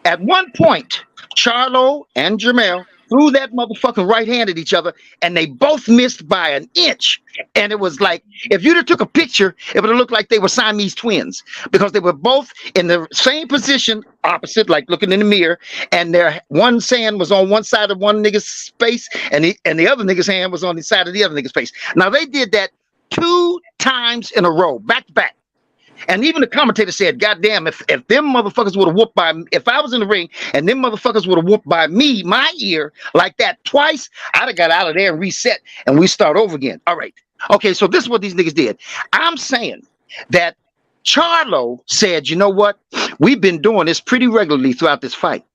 at one point, Charlo and Jamel threw that motherfucking right hand at each other, and they both missed by an inch. And it was like, if you'd have took a picture, it would have looked like they were Siamese twins, because they were both in the same position, opposite, like looking in the mirror, and their one hand was on one side of one nigga's face, and the other nigga's hand was on the side of the other nigga's face. Now, they did that 2 times in a row, back to back. And even the commentator said, goddamn, if them motherfuckers would have whooped by me, if I was in the ring and them motherfuckers would have whooped by me, my ear, like that twice, I'd have got out of there and reset and we start over again. All right. Okay, so this is what these niggas did. I'm saying that Charlo said, you know what? We've been doing this pretty regularly throughout this fight.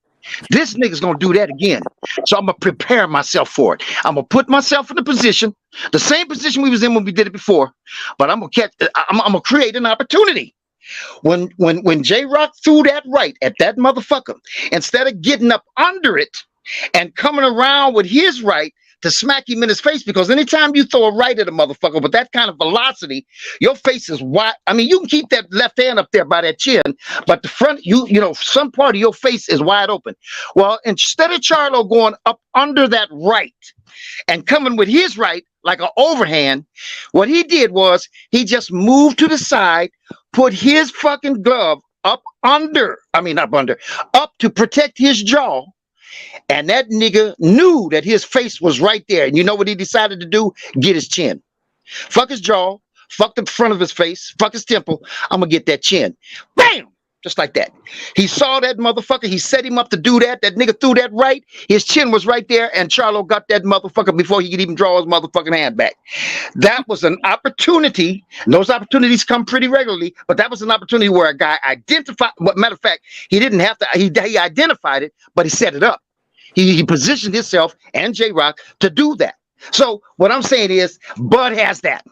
This nigga's gonna do that again. So I'm gonna prepare myself for it. I'm gonna put myself in the position, the same position we was in when we did it before, but I'm gonna create an opportunity. When J-Rock threw that right at that motherfucker, instead of getting up under it and coming around with his right to smack him in his face, because anytime you throw a right at a motherfucker with that kind of velocity, your face is wide. I mean, you can keep that left hand up there by that chin, but the front, you know, some part of your face is wide open. Well, instead of Charlo going up under that right and coming with his right like an overhand, what he did was he just moved to the side, put his fucking glove up to protect his jaw. And that nigga knew that his face was right there. And you know what he decided to do? Get his chin. Fuck his jaw. Fuck the front of his face. Fuck his temple. I'm going to get that chin. Bam! Just like that. He saw that motherfucker. He set him up to do that. That nigga threw that right. His chin was right there. And Charlo got that motherfucker before he could even draw his motherfucking hand back. That was an opportunity. And those opportunities come pretty regularly. But that was an opportunity where a guy identified. Matter of fact, he didn't have to. He identified it, but he set it up. He positioned himself and J-Rock to do that. So what I'm saying is Bud has that.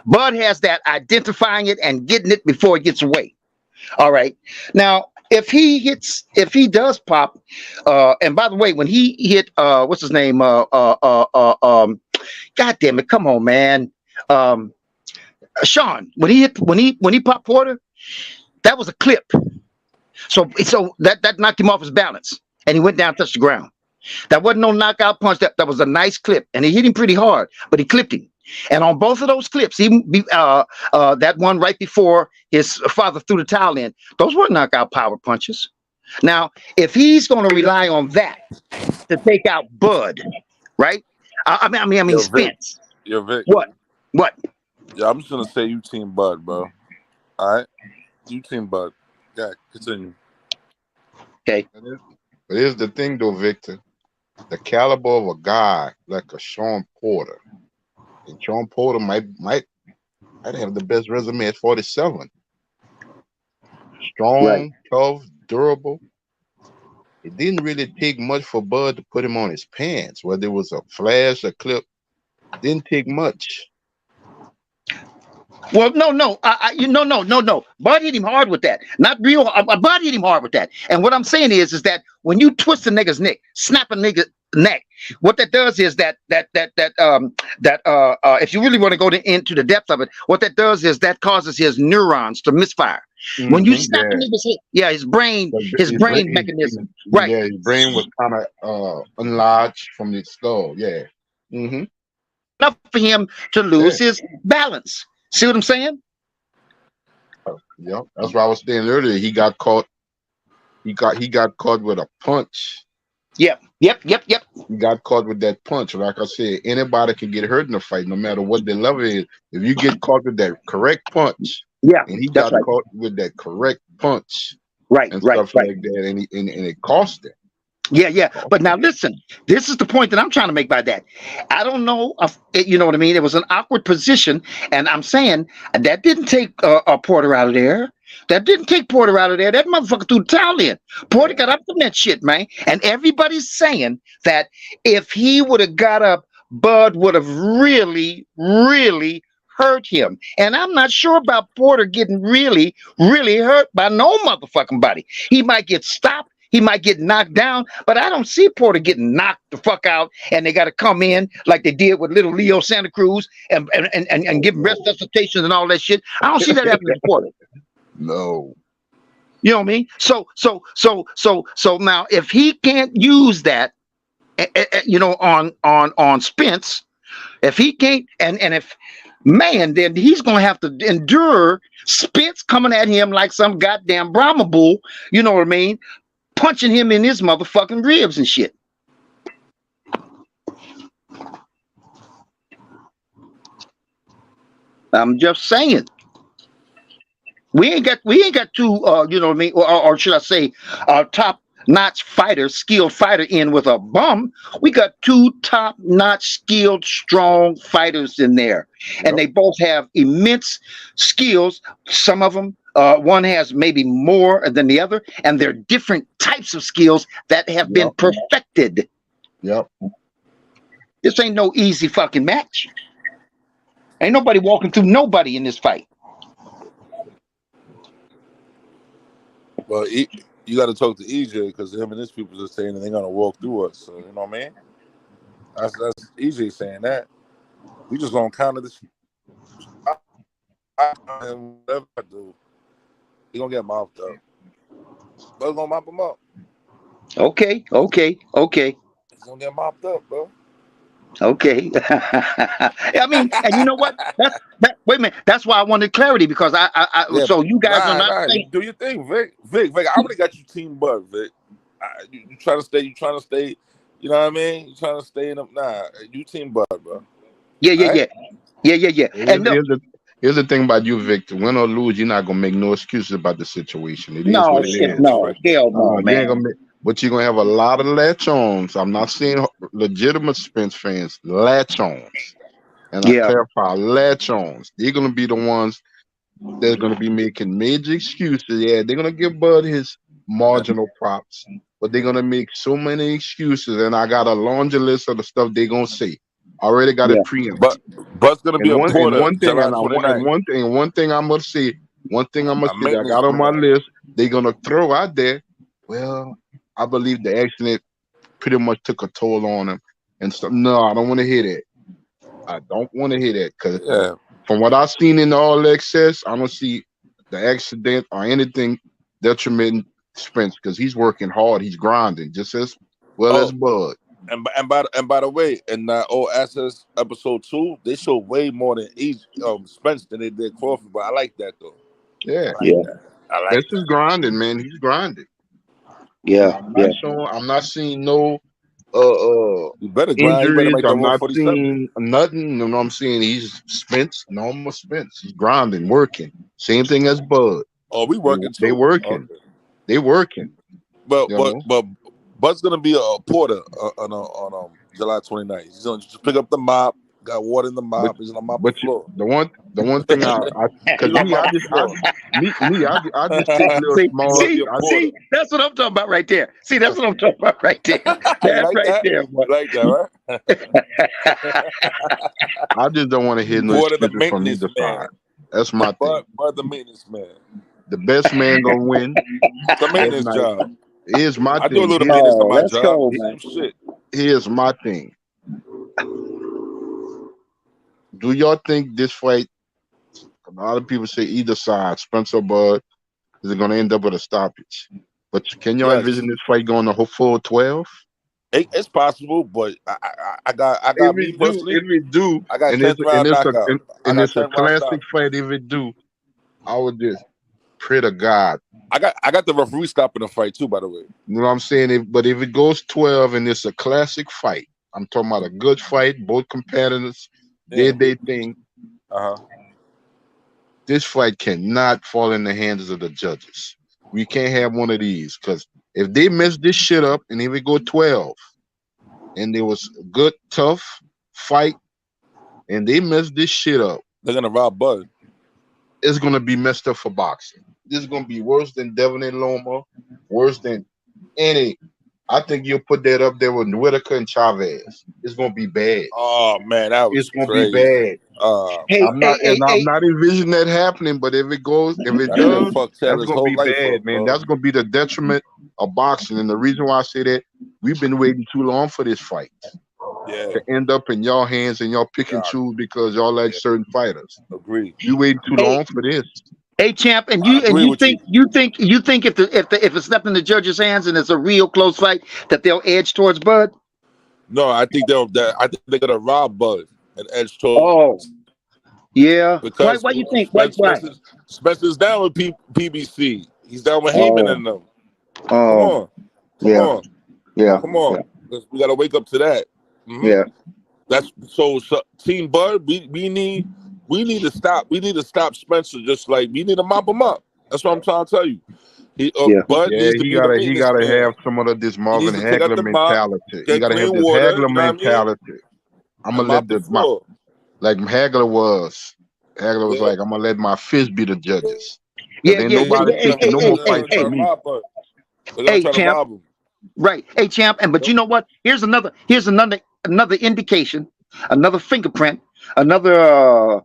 Bud has that, identifying it and getting it before it gets away. All right. Now, if he does pop, and by the way, when he hit, what's his name? God damn it. Come on, man. Sean, when he popped Porter, that was a clip. So that knocked him off his balance. And he went down, touched the ground. That wasn't no knockout punch. That was a nice clip. And he hit him pretty hard, but he clipped him. And on both of those clips, even that one right before his father threw the towel in, those were knockout power punches. Now, if he's going to rely on that to take out Bud, right? I mean Spence. Yo, Vic. What? Yeah, I'm just going to say you team Bud, bro. All right? You team Bud. Yeah, continue. Okay. But here's the thing, though, Victor. The caliber of a guy like a Sean Porter, and Sean Porter might have the best resume at 47. Strong, right. Tough, durable. It didn't really take much for Bud to put him on his pants. Whether it was a flash, a clip, didn't take much. Well, no. Bud hit him hard with that. Not real. Bud hit him hard with that. And what I'm saying is that when you twist a nigga's neck, snap a nigga's neck, what that does is that if you really want to go into the depth of it, what that does is that causes his neurons to misfire. Mm-hmm, when you snap a nigga's head, his brain mechanism, right? Yeah, his brain was kind of enlarged from the skull. Yeah. Mm-hmm. Enough for him to lose his balance. See what I'm saying? Yeah, that's what I was saying earlier. He got caught. He got caught with a punch. Yep. He got caught with that punch. Like I said, anybody can get hurt in a fight, no matter what their level is. If you get caught with that correct punch, and he got caught with that correct punch, and stuff like that, and it cost him. Yeah. But now listen, this is the point that I'm trying to make by that. I don't know if, you know what I mean? It was an awkward position. And I'm saying that didn't take Porter out of there. That motherfucker threw the towel in. Porter got up from that shit, man. And everybody's saying that if he would have got up, Bud would have really, really hurt him. And I'm not sure about Porter getting really, really hurt by no motherfucking body. He might get stopped. He might get knocked down, but I don't see Porter getting knocked the fuck out, and they got to come in like they did with little Leo Santa Cruz and give him resuscitation and all that shit. I don't see that happening to Porter. No. You know what I mean? So now if he can't use that, on Spence, if he can't, and if then he's gonna have to endure Spence coming at him like some goddamn Brahma bull. You know what I mean? Punching him in his motherfucking ribs and shit. I'm just saying. We ain't got two, you know what I mean, or should I say, top-notch fighters, skilled fighter in with a bum. We got two top-notch, skilled, strong fighters in there, and they both have immense skills. Some of them One has maybe more than the other, and they're different types of skills that have been perfected. Yep. This ain't no easy fucking match. Ain't nobody walking through nobody in this fight. Well, you got to talk to EJ because him and his people are saying that they're gonna walk through us. So you know what I mean? That's EJ saying that. We just gonna counter this. Whatever I do, he gonna get mopped up. But gonna mop him up. Okay. He's gonna get mopped up, bro. Okay. I mean, and you know what? Wait a minute. That's why I wanted clarity because so you guys are not saying. Do your thing, Vic. Vic, I already got you team Bud, Vic. You trying to stay. You know what I mean? You trying to stay in them? Nah, you team Bud, bro. Yeah. And here's the thing about you, Victor. Win or lose, you're not gonna make no excuses about the situation. It is no, what it shit, is. no, hell no, You man. ain't gonna make, but you're gonna have a lot of latch-ons. I'm not saying legitimate Spence fans, latch-ons. And I clarify, latch-ons. They're gonna be the ones that's gonna be making major excuses. Yeah, they're gonna give Bud his marginal props, but they're gonna make so many excuses. And I got a laundry list of the stuff they're gonna say. I already got it preempted. But Bud's gonna be a porter. One thing I'm gonna say that I got on my list, they're gonna throw out there. Well, I believe the accident pretty much took a toll on him and stuff. No, I don't want to hear that. I don't want to hear that because from what I've seen in All Access, I don't see the accident or anything detrimenting Spence because he's working hard, he's grinding just as well as Bud. And by the way, in that All Access episode 2, they showed way more than Spence than they did Crawford. But I like that though. Yeah, I like Spence is grinding, man. He's grinding. Yeah, I'm not seeing no you better grind. injuries. You better make I'm not 147. seeing nothing. You know what I'm saying? He's Spence, normal Spence. He's grinding, working. Same thing as Bud. Oh, we working too. They working. Okay. They working. But Bud's gonna be a porter on July 29th. He's gonna just pick up the mop. Got water in the mop. He's gonna mop the floor. The one thing I just take little small. See, that's what I'm talking about right there. See, that's what I'm talking about right there. That's right there. Boy. Like that, right? I just don't want to hear no excuses from either side. That's my thing. Bud, the maintenance man. The best man gonna win. The maintenance job. Here's my thing. I do a little maintenance on my job. Shit. Here's my thing. Do y'all think this fight? A lot of people say either side, Spence or Bud, is going to end up with a stoppage. But can y'all envision this fight going the whole full 12? It's possible, but I got me personally. If it do, I got 10th round knockout. And it's a classic fight. If it do, I would just pray to God. I got the referee stopping the fight too, by the way. You know what I'm saying? But if it goes 12 and it's a classic fight, I'm talking about a good fight, both competitors did their thing. This fight cannot fall in the hands of the judges. We can't have one of these because if they mess this shit up and if it go 12 and there was a good, tough fight and they mess this shit up, they're gonna rob Bud. It's gonna be messed up for boxing. This is gonna be worse than Devin and Loma, worse than any. I think you'll put that up there with Whitaker and Chavez. It's gonna be bad. Oh man, that was crazy. Be bad. I'm not envisioning that happening, but if it does, that's gonna be bad, man. That's gonna be the detriment of boxing. And the reason why I say that, we've been waiting too long for this fight. To end up in y'all hands and y'all pick and choose because y'all like certain fighters. Agreed. You waited too long for this. Hey, champ, and you think if it's left in the judges' hands and it's a real close fight that they'll edge towards Bud? No, I think they're gonna rob Bud and edge towards. Oh, yeah. Because why you think? Why? Spencer's down with PBC. He's down with Heyman and them. Come on. Come on. We gotta wake up to that. Mm-hmm. Yeah. That's so Team Bud. We need to stop. We need to stop Spencer. Just like we need to mop him up. That's what I'm trying to tell you. Bud needs to he gotta have some of this Marvin Hagler mentality. He gotta have this Hagler mentality. I'm gonna let like Hagler was. Hagler was like, I'm gonna let my fist be the judges. Yeah, ain't yeah, yeah, nobody yeah. taking no more They're fights gonna try from to me. rob her. They're gonna Hey, try to champ. rob him. Right. Hey, champ. And but you know what? Here's another indication, another fingerprint, another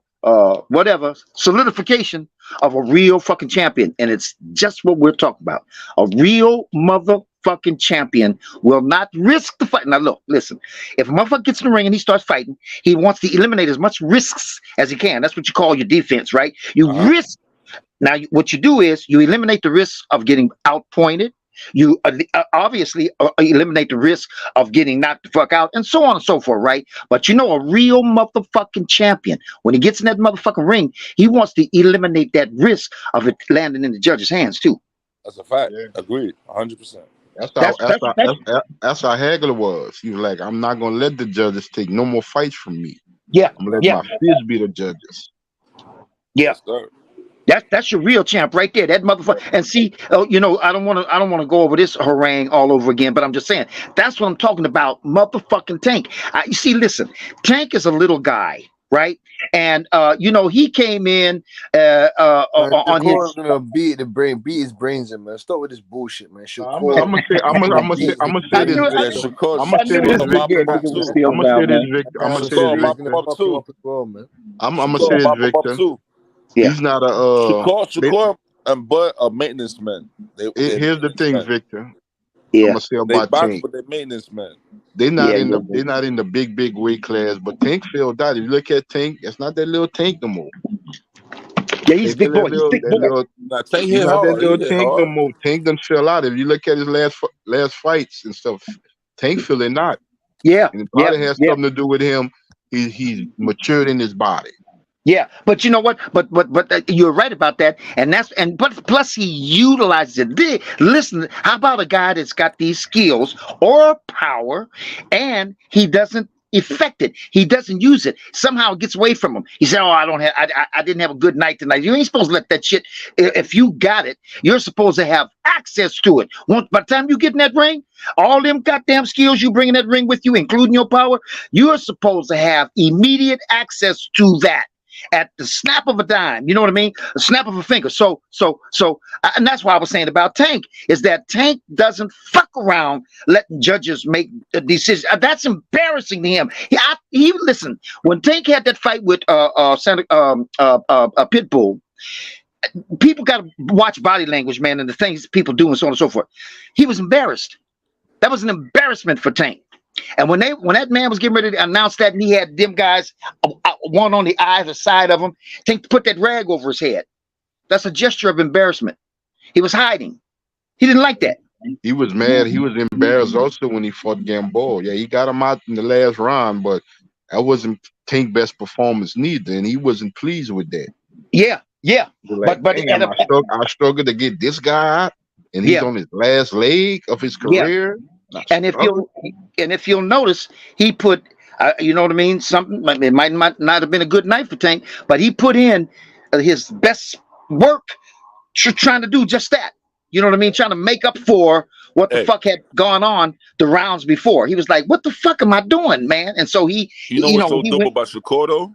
whatever solidification of a real fucking champion. And it's just what we're talking about. A real motherfucking champion will not risk the fight. Now look, listen. If a motherfucker gets in the ring and he starts fighting, he wants to eliminate as much risks as he can. That's what you call your defense, right? You risk. Now, what you do is you eliminate the risk of getting outpointed. You obviously eliminate the risk of getting knocked the fuck out, and so on and so forth, right? But you know, a real motherfucking champion, when he gets in that motherfucking ring, he wants to eliminate that risk of it landing in the judge's hands too. That's a fact. Agreed. 100%. That's how Hagler was. He was like, I'm not gonna let the judges take no more fights from me. Yeah, I'm gonna let my fists be the judges. Yeah. Yes, sir. That's your real champ right there. That motherfucker. And see, you know, I don't want to go over this harangue all over again. But I'm just saying that's what I'm talking about. Motherfucking Tank. You see, listen, Tank is a little guy, right? And you know, he came in on his. Shakur's gonna beat his brains in, man. Stop with this bullshit, man. Shakur. I'm gonna say this, Victor. I'm gonna say this, Victor. I'm gonna say this, Victor. I'm gonna say this, Victor. I'm gonna say this, Victor. He's not a Shakur and Bud are maintenance men. Here's the thing, Victor. Yeah. I'm gonna say about box, Tank. but they're maintenance men. They're not in the big weight class, but Tank filled out. If you look at Tank, it's not that little Tank no more. Yeah, he's big boy. He's big boy. Tank He's hit not that hard. little Tank no more. Tank done fell out. If you look at his last fights and stuff, Tank feeling not. Yeah. And it probably has something to do with him. He's matured in his body. Yeah, but you know what? But you're right about that, but plus he utilizes it. Listen, how about a guy that's got these skills or power, and he doesn't effect it. He doesn't use it. Somehow it gets away from him. He said, "Oh, I didn't have a good night tonight." You ain't supposed to let that shit. If you got it, you're supposed to have access to it. Once by the time you get in that ring, all them goddamn skills you bring in that ring with you, including your power, you're supposed to have immediate access to that. At the snap of a dime, you know what I mean? A snap of a finger. So, and that's why I was saying about Tank is that Tank doesn't fuck around letting judges make a decision. That's embarrassing to him. He listen when Tank had that fight with Pitbull. People got to watch body language, man, and the things people do, and so on and so forth. He was embarrassed. That was an embarrassment for Tank. And when that man was getting ready to announce that, and he had them guys, one on the either side of him, Tank put that rag over his head. That's a gesture of embarrassment. He was hiding. He didn't like that. He was mad. He was embarrassed also when he fought Gamboa. Yeah, he got him out in the last round, but that wasn't Tank's best performance neither, and he wasn't pleased with that. Yeah. Like, but I struggled to get this guy out, and he's on his last leg of his career. Yeah. And if you'll notice, he put, you know what I mean? Something it might not have been a good night for Tank, but he put in his best work, trying to do just that. You know what I mean? Trying to make up for what the fuck had gone on the rounds before. He was like, "What the fuck am I doing, man?" And so he, what's so dope about Shakur though?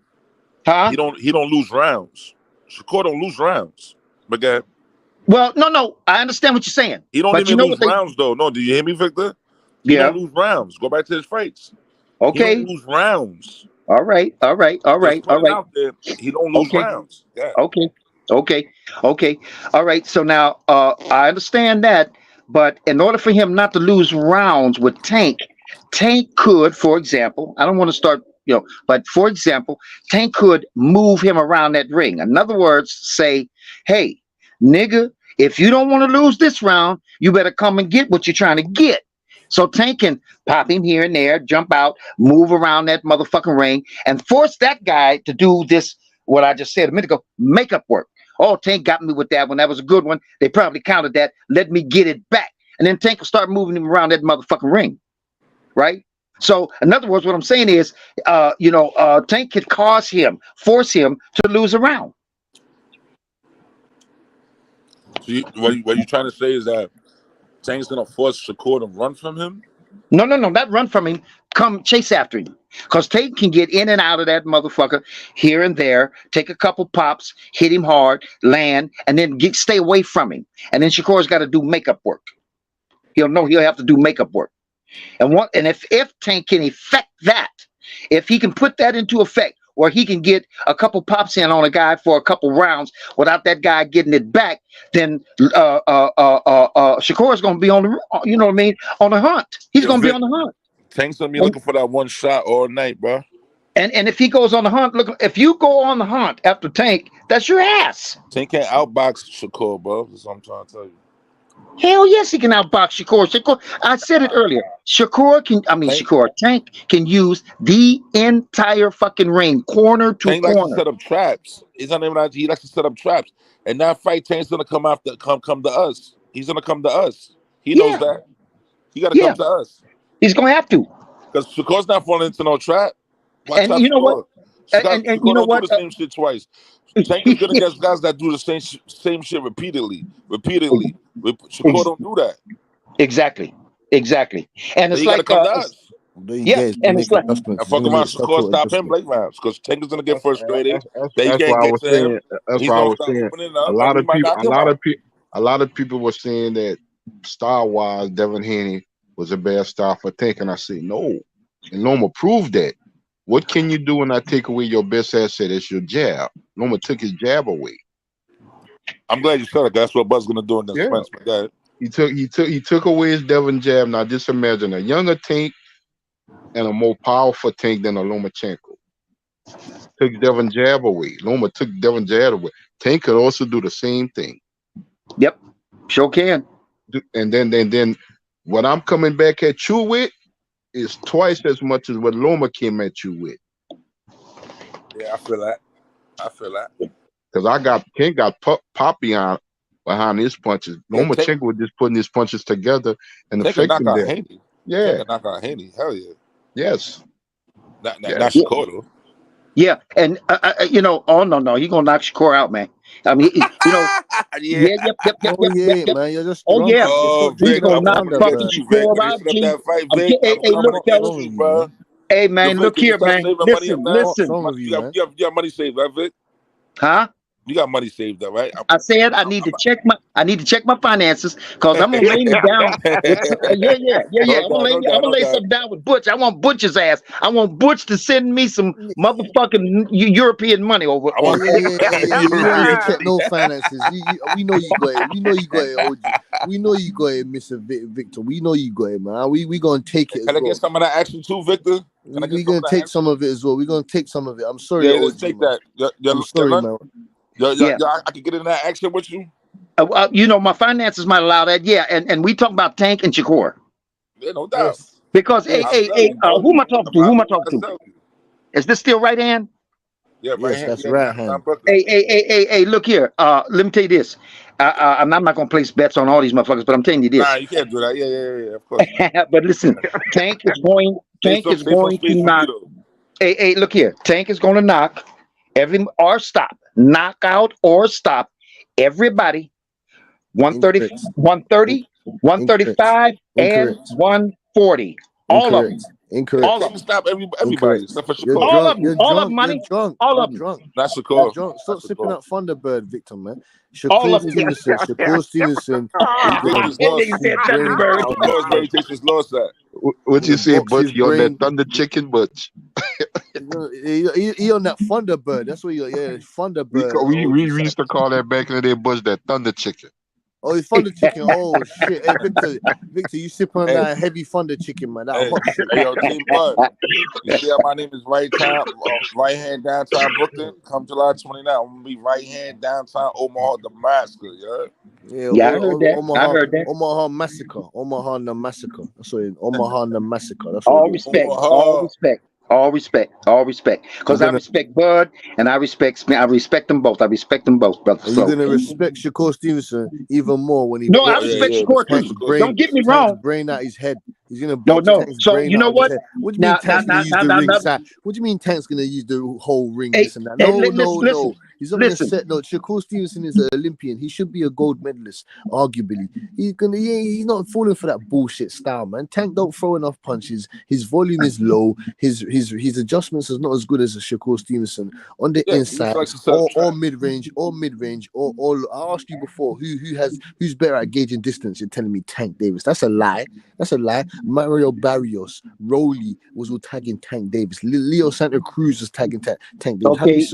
Huh? He don't lose rounds. Shakur don't lose rounds. But God. Well, no, I understand what you're saying. He don't even lose rounds though. No, do you hear me, Victor? He don't lose rounds. Go back to his fights. Okay. He don't lose rounds. All right. Out there, he don't lose rounds. Yeah. Okay. All right. So now I understand that, but in order for him not to lose rounds with Tank could, for example, I don't want to start, but for example, Tank could move him around that ring. In other words, say, "Hey, nigga, if you don't want to lose this round, you better come and get what you're trying to get." So Tank can pop him here and there, jump out, move around that motherfucking ring, and force that guy to do this, what I just said a minute ago, makeup work. Oh, Tank got me with that one. That was a good one. They probably counted that. Let me get it back. And then Tank will start moving him around that motherfucking ring. Right? So, in other words, what I'm saying is, Tank could force him to lose a round. So what you trying to say is that Tank's gonna force Shakur to run from him? No, not run from him. Come chase after him. Because Tank can get in and out of that motherfucker here and there, take a couple pops, hit him hard, land, and then stay away from him. And then Shakur's got to do makeup work. He'll have to do makeup work. And if Tank can effect that, if he can put that into effect, where he can get a couple pops in on a guy for a couple rounds without that guy getting it back, then Shakur's going to be on the, you know what I mean, on the hunt. He's going to be on the hunt. Tank's gonna be looking for that one shot all night, bro. And if he goes on the hunt, look, if you go on the hunt after Tank, that's your ass. Tank can't outbox Shakur, bro. That's what I'm trying to tell you. Hell yes, he can outbox Shakur. I said it earlier. Tank can use the entire fucking ring, corner to Tank corner. likes to set up traps. He likes to set up traps. And that fight, Tank's gonna come to us. He's gonna come to us. He knows that. He gotta come to us. He's gonna have to. Because Shakur's not falling into no trap. Why And you know what? And you know what? Do the same shit twice. Tank is good against guys that do the same shit repeatedly. Shakur don't do that. Exactly. And it's like and it's like fuck around, Shakur stop him late rounds because Tank is gonna get frustrated. That's why I was saying. That's why I was saying. A lot of people were saying that star-wise, Devin Haney was a bad star for Tank, and I said no. And Loma proved that. What can you do when I take away your best asset? It's your jab. Loma took his jab away. I'm glad you said it. That's what Bud's gonna do in this Spence. He took away his Devin jab. Now just imagine a younger Tank and a more powerful Tank than a Lomachenko. Took Devin jab away. Loma took Devin jab away. Tank could also do the same thing. Yep, sure can. And then what I'm coming back at you with is twice as much as what Loma came at you with. Yeah, I feel that. Because Tank got Poppy on behind his punches. Lomachenko was just putting his punches together and affecting them. Yeah. Tank knock out Haney. Hell yeah. Yes. Not Shakur though. Yeah, and oh no, he gonna knock Shakur out, man. I mean, man, you're just he's gonna knock fucking Shakur out. Hey man, look here, man. Listen. You got money saved, right, Vic? Huh? You got money saved up, right? I said I need to check my finances because I'm gonna lay me down. I'm gonna lay something down with Butch. I want Butch's ass. I want Butch to send me some motherfucking European money over. You don't need to check no finances. We know you got it. We know you got it, OG. We know you got it, Mr. Victor. We know you got it, man. We gonna take it. Can I get some of that action too, Victor? We're gonna take some of it as well. We're gonna take some of it. I'm sorry. Yeah, let's take that. I'm sorry, man. I can get in that action with you. My finances might allow that. Yeah, and we talk about Tank and Shakur. Yeah, no doubt. Because who am I talking to? Is this still right hand? Yeah, right hand. That's right hand. Hey, look here. Let me tell you this. I'm not gonna place bets on all these motherfuckers, but I'm telling you this. Nah, you can't do that. Yeah, of course. But listen, Tank is going to knock. Hey, look here. Tank is going to knock knock out or stop everybody 130, 135, and 140. All of them. Incorrect. All of them. Stop everybody except for Shakur. All of them. All of them, money. All of them. Not Shakur. Stop sipping up Thunderbird, Victor, man. Shakur Stevenson. What you say, Butch? You on that Thunder Chicken, Butch? He on that Thunderbird. That's what Thunderbird. We used to call that back in the day, Butch, that Thunder Chicken. Oh, it's Thunder Chicken. Oh shit, hey, Victor, you sip on that heavy Thunder Chicken, man. That hot shit. Hey, yo, Team Bud. You see how my name is right hand downtown Brooklyn. Come July 29th, I'm gonna be right hand downtown Omaha, Nebraska. Yeah, I heard that. Omaha Massacre. Omaha the Massacre. That's what it is. Omaha the Massacre. That's all respect. All respect. Because I respect Bud and I respect them both. I respect them both, brother. You're gonna respect Shakur Stevenson even more when he. No, I respect Shakur too. Don't get me wrong. Brain out his head. He's gonna. No. So you know what? What do you mean Tank's gonna use the ring side? What do you mean Tank's gonna use the whole ring? This and that? No. He's not gonna set. No, Shakur Stevenson is an Olympian. He should be a gold medalist, arguably. He's not falling for that bullshit style, man. Tank don't throw enough punches. His volume is low. His adjustments is not as good as a Shakur Stevenson on the inside, or mid range, or I asked you before who's better at gauging distance. You're telling me Tank Davis. That's a lie. Mario Barrios, Rolly was all tagging Tank Davis. Leo Santa Cruz was tagging Tank Davis. Okay.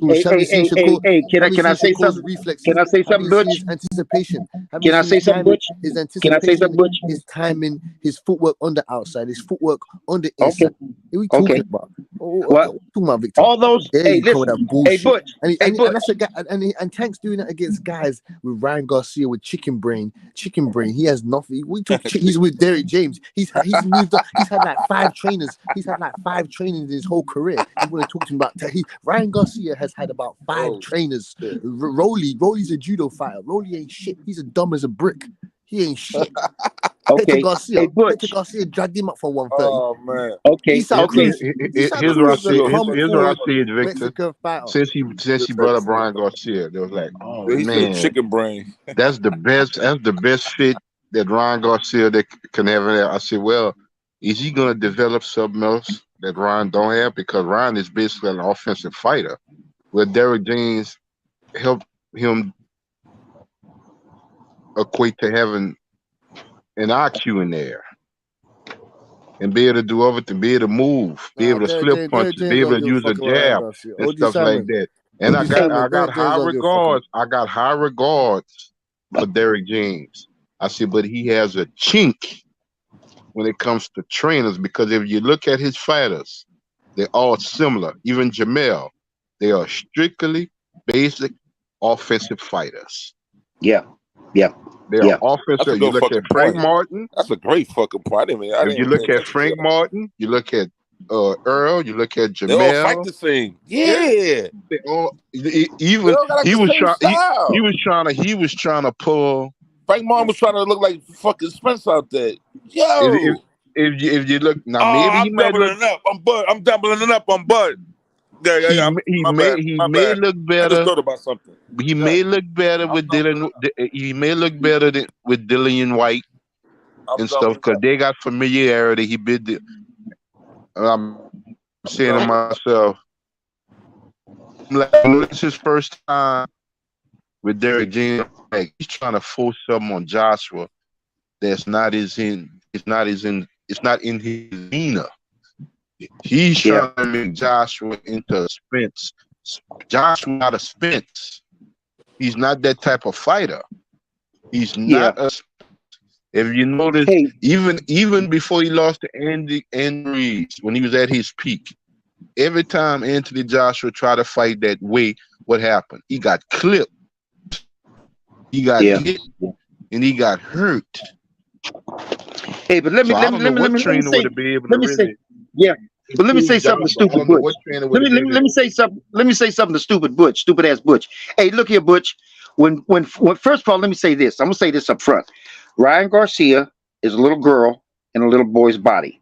Can I say something? Reflexes? Can I say something, Butch? His anticipation. Can I say something, Butch? His anticipation. Can I say something, Butch? His timing, his footwork on the outside, his footwork on the inside. What are we talking about? Talking about Victor. All those. Hey, listen. Hey, Butch. And that's a guy. And Tank's doing that against guys with Ryan Garcia with chicken brain. He has nothing. He's with Derek James. He's moved up. He's had like 5 trainers. He's had like 5 trainers in his whole career. You want to talk to him about Ryan Garcia has had about 5 trainers. Rolly's a judo fighter. Rolly ain't shit. He's as dumb as a brick. He ain't shit. Okay. Hector Garcia dragged him up for 130. Oh man. Okay. Here's what I see, Victor. Since he brought up Brian Garcia, they was like, oh man, chicken brain. That's the best fit that Ryan Garcia that can have in there. I said, well, is he gonna develop something else that Ryan don't have? Because Ryan is basically an offensive fighter, where Derek James helped him equate to having an IQ in there and be able to do everything, be able to move, be able to slip punches, be able to use a jab and stuff like that. And I got high regards. I got high regards for Derek James. I said, but he has a chink when it comes to trainers, because if you look at his fighters, they're all similar. Even Jamel, they are strictly basic offensive fighters. Yeah. They are offensive. You look at Frank Martin. That's a great fucking point. If you look at Frank Martin, you look at Earl, you look at Jamel. They all fight the same. Yeah. They all, he was trying to pull. Frank Martin was trying to look like fucking Spence out there. Yo. If you look now, maybe he might look. I'm doubling it up on Bud. Yeah. He may look better. I just thought about something. He may look better with Dylan. He may look better with Dillian White and stuff, because they got familiarity. He bid the. I'm saying to myself, like, it's his first time with Derek James. Like, he's trying to force something on Joshua that's not in his demeanor. He's trying to make Joshua into a Spence. Joshua not a Spence. He's not that type of fighter. He's not a. If you notice, even before he lost to Andy Reeves, when he was at his peak, every time Anthony Joshua tried to fight that way, what happened? He got clipped. He got hit, and he got hurt. Hey, but let me say something to stupid Butch. Let me say something to stupid Butch, stupid ass Butch. Hey, look here, Butch. When first of all, let me say this. I'm gonna say this up front. Ryan Garcia is a little girl in a little boy's body.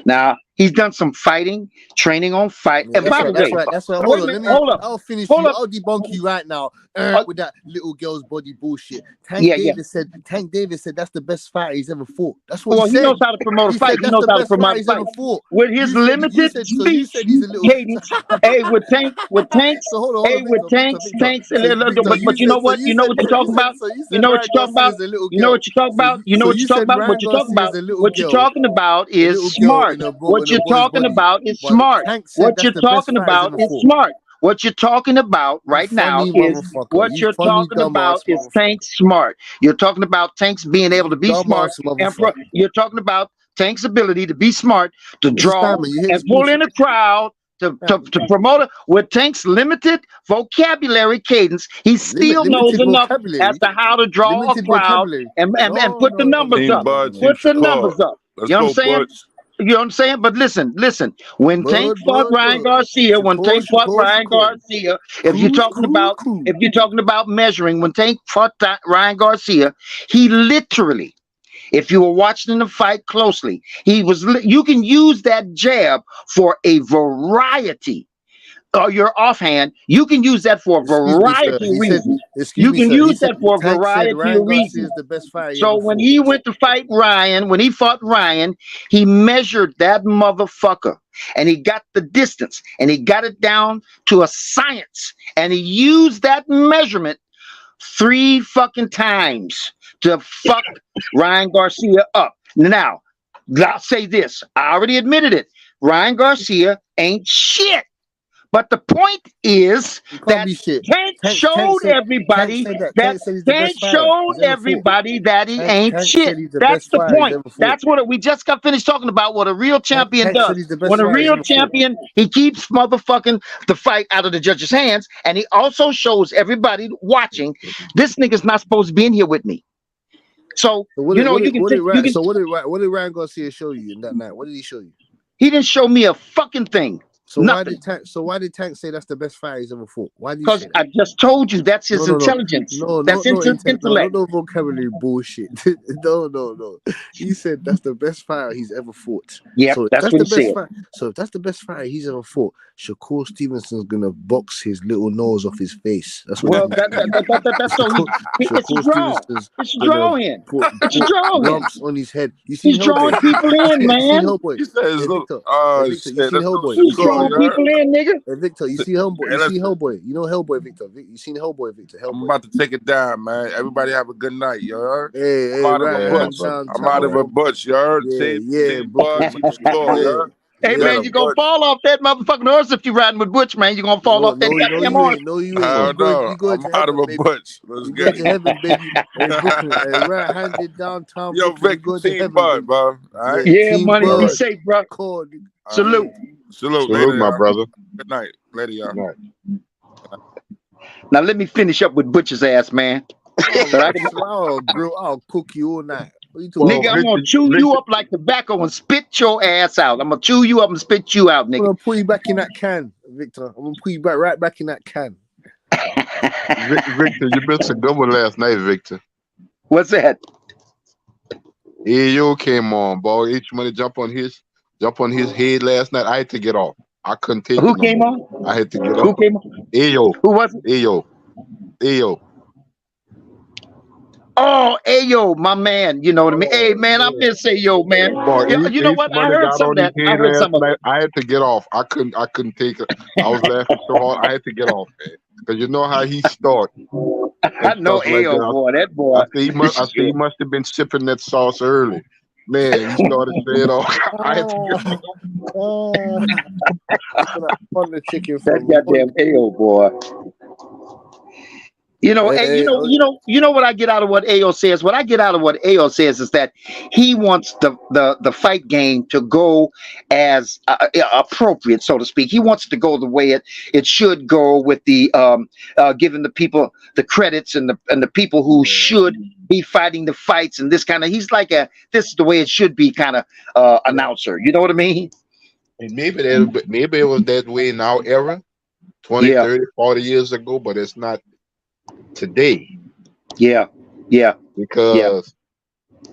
Now, he's done some fighting, training on fight. Yeah, and by the way, that's right. Hold up. I'll finish you. I'll debunk you right now with that little girl's body bullshit. Tank Davis said that's the best fight he's ever fought. That's what he said. He knows how to promote a fight. He knows how to promote a fight. With his limited speech cadence. Hey, with Tanks. But you know what? You know what you're talking about? You know what you're talking about? You know what you're talking about? You know what you're talking about? What you're talking about? What you're talking about is smart. What you're talking about is smart. What you're talking about is smart. What you're talking about right now is Tank's smart. You're talking about Tank's being able to be smart. You're talking about Tank's ability to be smart, to draw and pull in a crowd, to promote it. With Tank's limited vocabulary cadence, he still knows enough as to how to draw a crowd and put the numbers up. Put the numbers up. You know what I'm saying? You know what I'm saying? But listen. When Tank fought Ryan Garcia, if you're talking about measuring, when Tank fought Ryan Garcia, he literally, if you were watching the fight closely, you can use that jab for a variety your offhand, you can use that for a Excuse me, sir. variety of He said, reasons. excuse You me, can sir. He use said, that for a Tank said variety Ryan of Garcia reasons. is the best fighter he So ever when fought. he went to fight Ryan, when he fought Ryan, he measured that motherfucker and he got the distance and he got it down to a science and he used that measurement 3 fucking times to fuck Ryan Garcia up. Now, I'll say this. I already admitted it. Ryan Garcia ain't shit. But the point is that Tank showed everybody that Tank showed everybody that he ain't shit. That's the point. That's what we just got finished talking about. What a real champion does. When a real champion, he keeps motherfucking the fight out of the judge's hands, and he also shows everybody watching. This nigga's not supposed to be in here with me. So what did Ryan Garcia show you in that night? What did he show you? He didn't show me a fucking thing. So nothing. why did Tank say that's the best fight he's ever fought? Why did he say that? I just told you that's his intelligence. That's his intellect. No vocabulary bullshit. No. He said that's the best fight he's ever fought. Yeah, so that's what he said. So if that's the best fight he's ever fought, Shakur Stevenson's gonna box his little nose off his face. That's what. That's so. It's a draw. It's a draw in. It's a draw in. Lumps on his head. You see, he's drawing people in, man. You seen Hellboy? He says, Victor, look, you seen Hellboy? He's drawing people in, nigga. Hey, Victor, you see Hellboy? You see Hellboy? You know Hellboy, Victor? You seen Hellboy, Victor? I'm about to take it down, man. Everybody have a good night, you heard? Hey, I'm out of a butch, you heard? Hey, man, you're going to fall off that motherfucking horse if you're riding with Butch, man. You're going to fall off that goddamn horse. No, you ain't. I'm out of a butch. Let's get to heaven, baby. Hey, right-handed downtown. Yo, Vic, team bud, bro. Right? Yeah, money. Be safe, bro. Salute. Salute, my brother. Good night. Later, y'all. Good night. Now, let me finish up with Butch's ass, man. I'll cook you all night. Nigga, I'm gonna chew you up like tobacco and spit your ass out. I'm gonna chew you up and spit you out, nigga. I'm gonna put you back in that can, Victor. I'm gonna put you right back in that can. Victor, you missed a good one last night, Victor. What's that? Ayo came on, boy. Each money jump on his head last night. I had to get off. I couldn't take it. Who came on? I had to get off. Who came on? Ayo. Who was it? Ayo. Oh, Ayo, my man. You know what I mean? Hey, man, I'm gonna say yo, man. Boy, you know what? I heard some of that. I heard some of it. I had to get off. I couldn't take it. I was laughing so hard. I had to get off, man. Because you know how he started. I know Ayo, like boy. That boy. I say he must have been sipping that sauce early. Man, he started saying all. I had to get off. That goddamn Ayo, boy. You know, you know what I get out of what Ayo says. What I get out of what Ayo says is that he wants the fight game to go as appropriate, so to speak. He wants to go the way it should go, with the giving the people the credits and the people who should be fighting the fights and this kind of. He's like this is the way it should be kind of announcer. You know what I mean? And maybe it was that way in our era, 20, 30, 40 years ago, but it's not today. Yeah. Because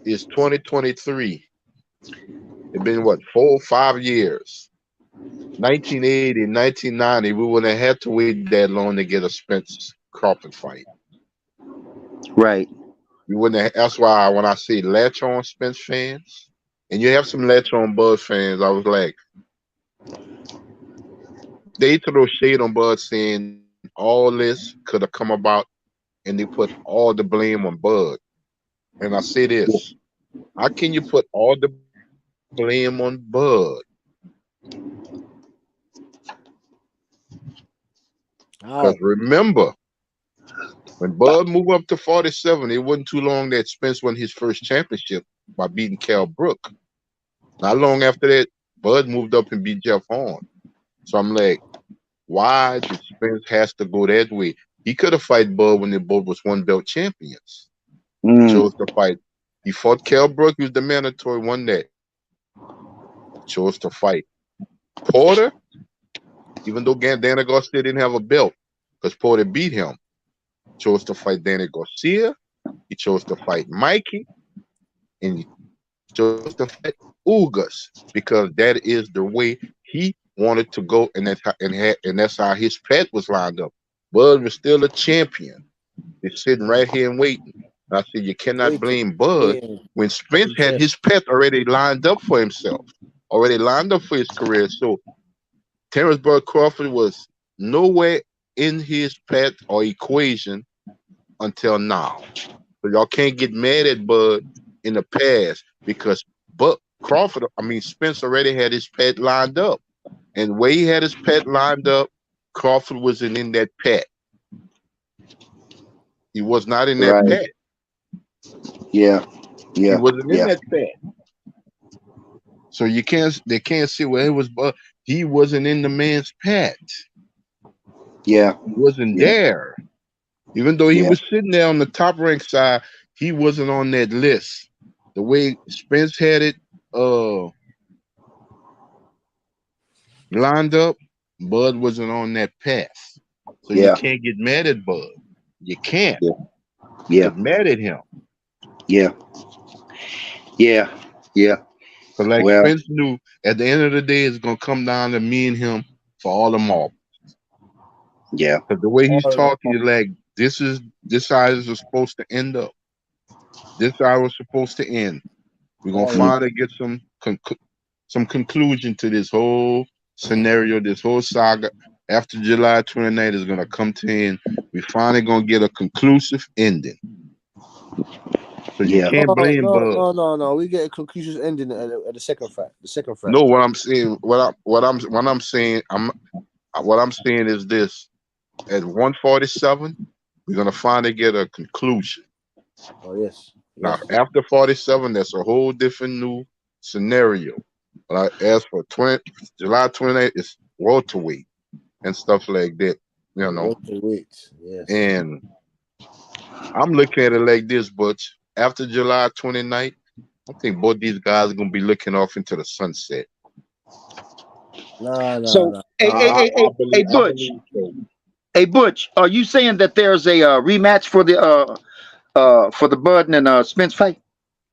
it's 2023. It's been what, 4 or 5 years. 1980, 1990, we wouldn't have had to wait that long to get a Spence Crawford fight. Right. We wouldn't have, that's why when I say latch on Spence fans, and you have some latch on Bud fans, I was like, they throw shade on Bud saying all this could have come about, and they put all the blame on Bud. And I say this, how can you put all the blame on Bud? Because remember, when Bud moved up to 47, it wasn't too long that Spence won his first championship by beating Cal Brook. Not long after that, Bud moved up and beat Jeff Horn. So I'm like, why did Spence has to go that way? He could have fought Bud when they both was one belt champions. Chose to fight. He fought Cal Brook, he was the mandatory, won that. Chose to fight Porter, even though Danny Garcia didn't have a belt, because Porter beat him. Chose to fight Danny Garcia. He chose to fight Mikey, and he chose to fight Ugas, because that is the way he wanted to go, and that's how his pet was lined up. Bud was still a champion. He's sitting right here and waiting. And I said, you cannot blame Bud when Spence had his pet already lined up for himself, already lined up for his career. So Terrence Bud Crawford was nowhere in his pet or equation until now. So y'all can't get mad at Bud in the past because Spence already had his pet lined up. And the way he had his pet lined up, Crawford wasn't in that pet. He was not in that pet. Yeah. He wasn't in that pet. So they can't say, well, it was Bud. He wasn't in the man's pet. Yeah. He wasn't there. Even though he was sitting there on the top rank side, he wasn't on that list. The way Spence had it lined up, Bud wasn't on that path. So you can't get mad at Bud. You can't. Get mad at him. Yeah. So Spence knew at the end of the day, it's gonna come down to me and him for all the marbles. Yeah. Because the way he's talking, you're like, this how this was supposed to end up. This how it was supposed to end. We're gonna finally get some conclusion to this whole scenario, this whole saga. After July 29th is gonna come to end. We're finally gonna get a conclusive ending. So you can't blame Bud. No. We get a conclusive ending at the second fight. No, what I'm saying, what I'm saying is this: at 147, we're gonna finally get a conclusion. Oh yes. Now after 47, that's a whole different new scenario. But as for July 28th, it's welterweight and stuff like that. You know. Welterweight, yes. And I'm looking at it like this, Butch. After July 29th, I think both these guys are gonna be looking off into the sunset. Hey, Butch. Hey, Butch, are you saying that there's a rematch for the Bud and Spence fight?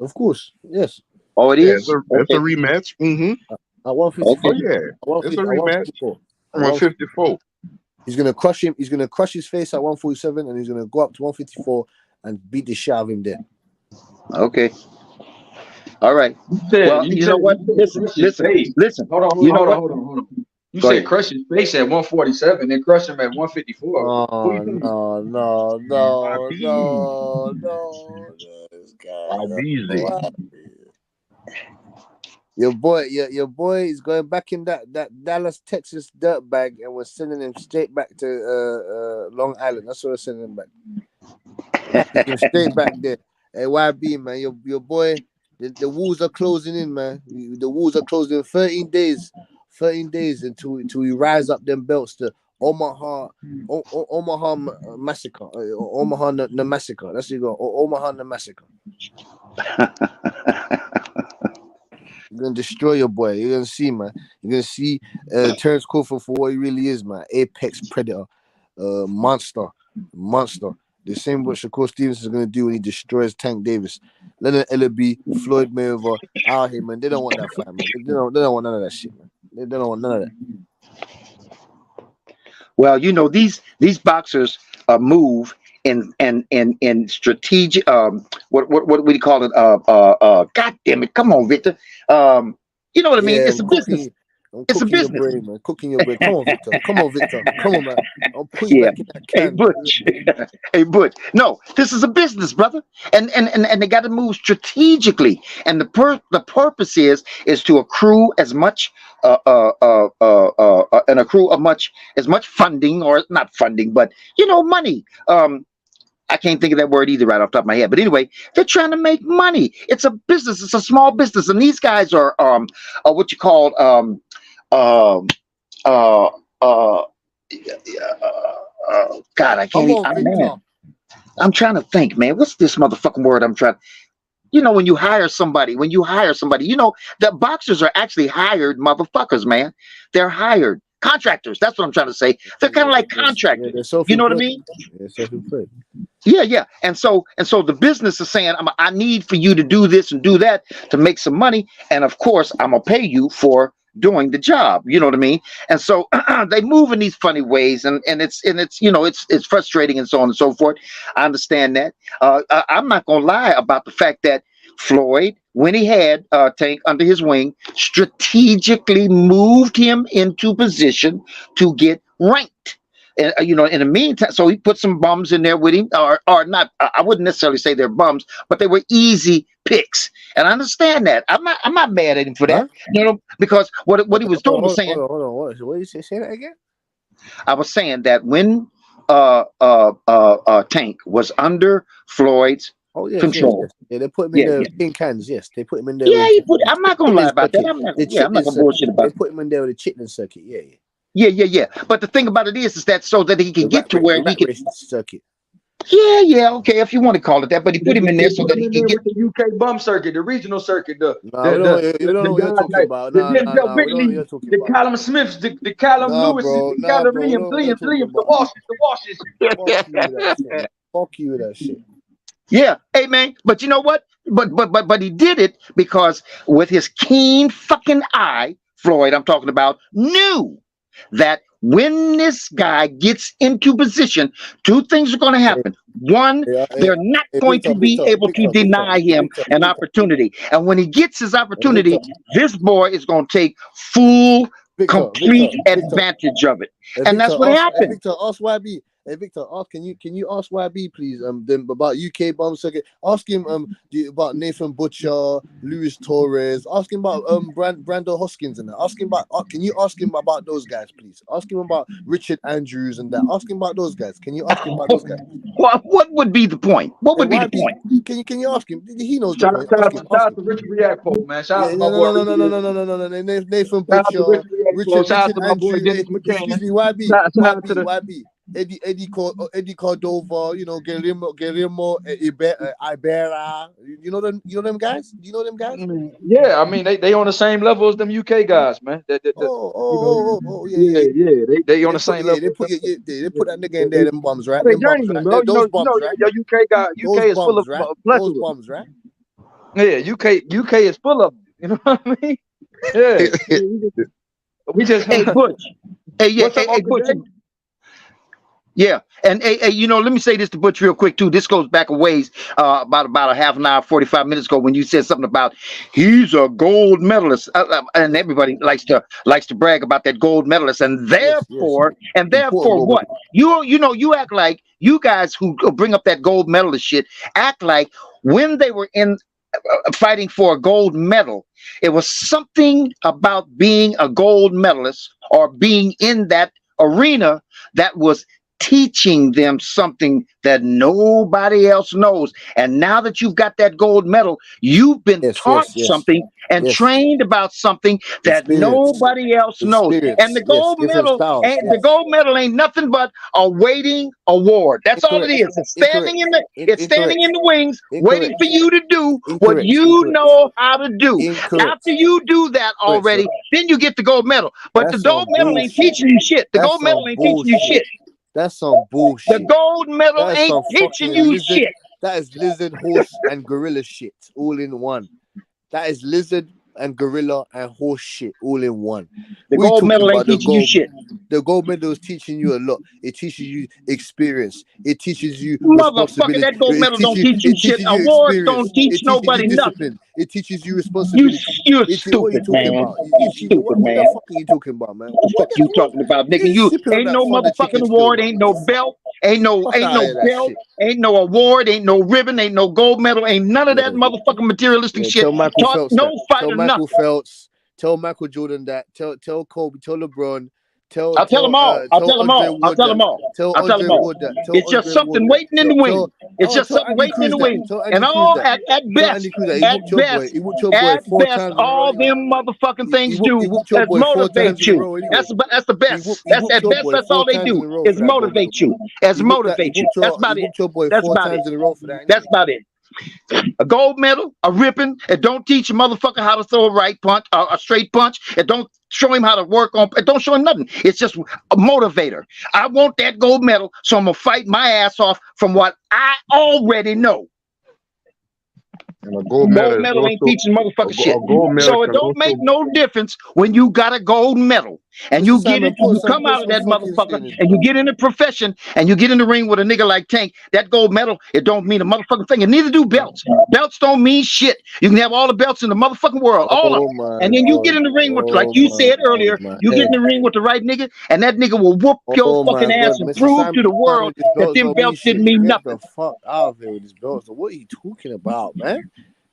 Of course, yes. Oh, it is. It's a rematch. Mm-hmm. At 154. Oh yeah, it's a rematch. 154. He's gonna crush him. He's gonna crush his face at 147, and he's gonna go up to 154 and beat the shit out of him there. Okay. All right. Well, you know what? Listen. Hold on. You said crush his face at 147, then crush him at 154. Oh, no. This guy. Your boy is going back in that Dallas, Texas dirt bag, and we're sending him straight back to Long Island. That's what we're sending him back. Straight back there. Hey, YB, man, your boy, the walls are closing in, man. The walls are closing in 13 days. 13 days until we rise up them belts to Omaha Massacre. Omaha the Massacre. That's what you go. Omaha the Massacre. You're gonna destroy your boy. You're gonna see, man. You're gonna see Terrence Crawford for what he really is, man. Apex predator, monster. The same what Shakur Stevenson is gonna do when he destroys Tank Davis. Leonard Ellaby, Floyd Mayweather out here, man. They don't want that fight, man. They don't want none of that shit, man. They don't want none of that. Well, you know, these boxers move in strategic what do we call it? God damn it! Come on, Victor. You know what I mean? It's a business. It's a business. Your brain, man. Cooking your brain. Come on, Victor. Come on, man. I'll put you back in that can. Hey, Butch. No, this is a business, brother. And they got to move strategically. And the purpose is to accrue as much as much funding, or not funding, but money. I can't think of that word either right off the top of my head. But anyway, they're trying to make money. It's a business. It's a small business. And these guys are what you call God, I can't. I'm trying to think, man. What's this motherfucking word I'm trying? When you hire somebody, the boxers are actually hired motherfuckers, man. They're hired contractors. That's what I'm trying to say. They're kind of like contractors. You know what I mean? Yeah. And so the business is saying, I need for you to do this and do that to make some money. And of course, I'm gonna pay you for doing the job. You know what I mean? And so they move in these funny ways, and it's it's frustrating and so on and so forth. I understand that. I'm not gonna lie about the fact that Floyd, when he had Tank under his wing, strategically moved him into position to get ranked. And in the meantime, so he put some bums in there with him, or not. I wouldn't necessarily say they're bums, but they were easy picks, and I understand that. I'm not mad at him for that, because what he was doing was saying. Hold on. What did you say? Say that again. I was saying that when Tank was under Floyd's control. Yes. Yeah, they put him in the pink hands. Yes, they put him in there. Yeah, I'm not gonna lie about that. I'm not gonna bullshit about it. They put him in there with the chitlin circuit. Yeah. Yeah. But the thing about it is that so that he can get to where he can circuit. Yeah. Okay, if you want to call it that, but he put him in there so that he can get the UK bum circuit, the regional circuit, you don't know what you're talking about. The Callum Smiths, the Callum Lewis, the Callum Williams, the Washes. Fuck you with that shit. Yeah, hey man, but you know what? But he did it because with his keen fucking eye, Floyd, I'm talking about, knew that when this guy gets into position, two things are going to happen. One, they're not going to be able to deny him an opportunity. And when he gets his opportunity, this boy is going to take full, complete advantage of it. And that's what happened. Victor, ask YB. Hey Victor, can you ask YB please them about UK bomb circuit? Ask him about Nathan Butcher, Luis Torres. Ask him about Brando Hoskins and that. Ask him about can you ask him about those guys please? Ask him about Richard Andrews and that. Ask him about those guys. Can you ask him about those guys? What would be the point? What would be the point? Can you ask him? He knows. Shout out to Richard Reactpo, man. Shout out to my boy. No. Nathan Butcher, Richard Andrews. Excuse me, YB. Eddie Cordova, Guillermo Ibera. You know them guys? Do you know them guys? Yeah, I mean they on the same level as them UK guys, man. Yeah. They on the same level. They put that nigga in there, them bums, right? They journeyman, bro. Those bums, right? Your UK guy, UK is full of those bums, right? Yeah, UK is full of them. You know what I mean? Yeah. We just hey Butch. Hey Butch. Yeah, and let me say this to Butch real quick too. This goes back a ways, about a half an hour, 45 minutes ago, when you said something about he's a gold medalist, and everybody likes to brag about that gold medalist, and therefore what you act like you guys who bring up that gold medalist shit act like when they were in fighting for a gold medal, it was something about being a gold medalist or being in that arena that was teaching them something that nobody else knows. And now that you've got that gold medal, you've been taught something and trained about something that nobody else knows. And the gold medal ain't nothing but a waiting award. That's all it is. It's standing in the wings, waiting for you to do what you know how to do. After you do that already, then you get the gold medal. But the gold medal ain't teaching you shit. The gold medal ain't teaching you shit. That's some bullshit. The gold medal ain't teaching you shit. That is lizard, horse, and gorilla shit all in one. That is lizard and gorilla and horse shit all in one. The gold medal ain't teaching you shit. The gold medal is teaching you a lot. It teaches you experience. It teaches you motherfucker. That gold medal don't teach you shit. Awards don't teach nobody nothing. It teaches you responsibility. You're stupid, man. What the fuck are you talking about, man? What the fuck you talking about, nigga? You ain't no motherfucking award, ain't no belt, ain't no belt, ain't no award, ain't no ribbon, ain't no gold medal, ain't none of that motherfucking materialistic shit. Taught no fighter nothing. Michael Phelps, tell Michael Jordan that, tell Kobe, tell LeBron, I'll tell them all. I'll tell them all. It's just something waiting in the wings. It's just something waiting in the wings. And all at best, all them motherfucking things do is motivate you. That's the best. That's at best. That's all they do is motivate you. That's about it. That's about it. A gold medal, a ribbon. It don't teach a motherfucker how to throw a right punch, a straight punch. It don't show him how to work on. It don't show him nothing. It's just a motivator. I want that gold medal, so I'm gonna fight my ass off from what I already know. And a gold Gold medal medal ain't also teaching motherfucker shit. a gold medal So it can don't make also no difference when you got a gold medal and Mr. you get Simon, it and you come out of that motherfucker and you get in the profession and you get in the ring with a nigga like Tank. That gold medal, it don't mean a motherfucking thing. And neither do belts. Belts don't mean shit. You can have all the belts in the motherfucking world, all of Oh them. my And then you get God. in the ring with, like Oh you said my earlier, God. My you get in head. the ring with the right nigga, and that nigga will whoop your Oh fucking my ass God. and Mr. prove to the world Simon, these that belts them don't mean belts didn't shit. mean Get nothing. the fuck out of here with these belts. What are you talking about, man?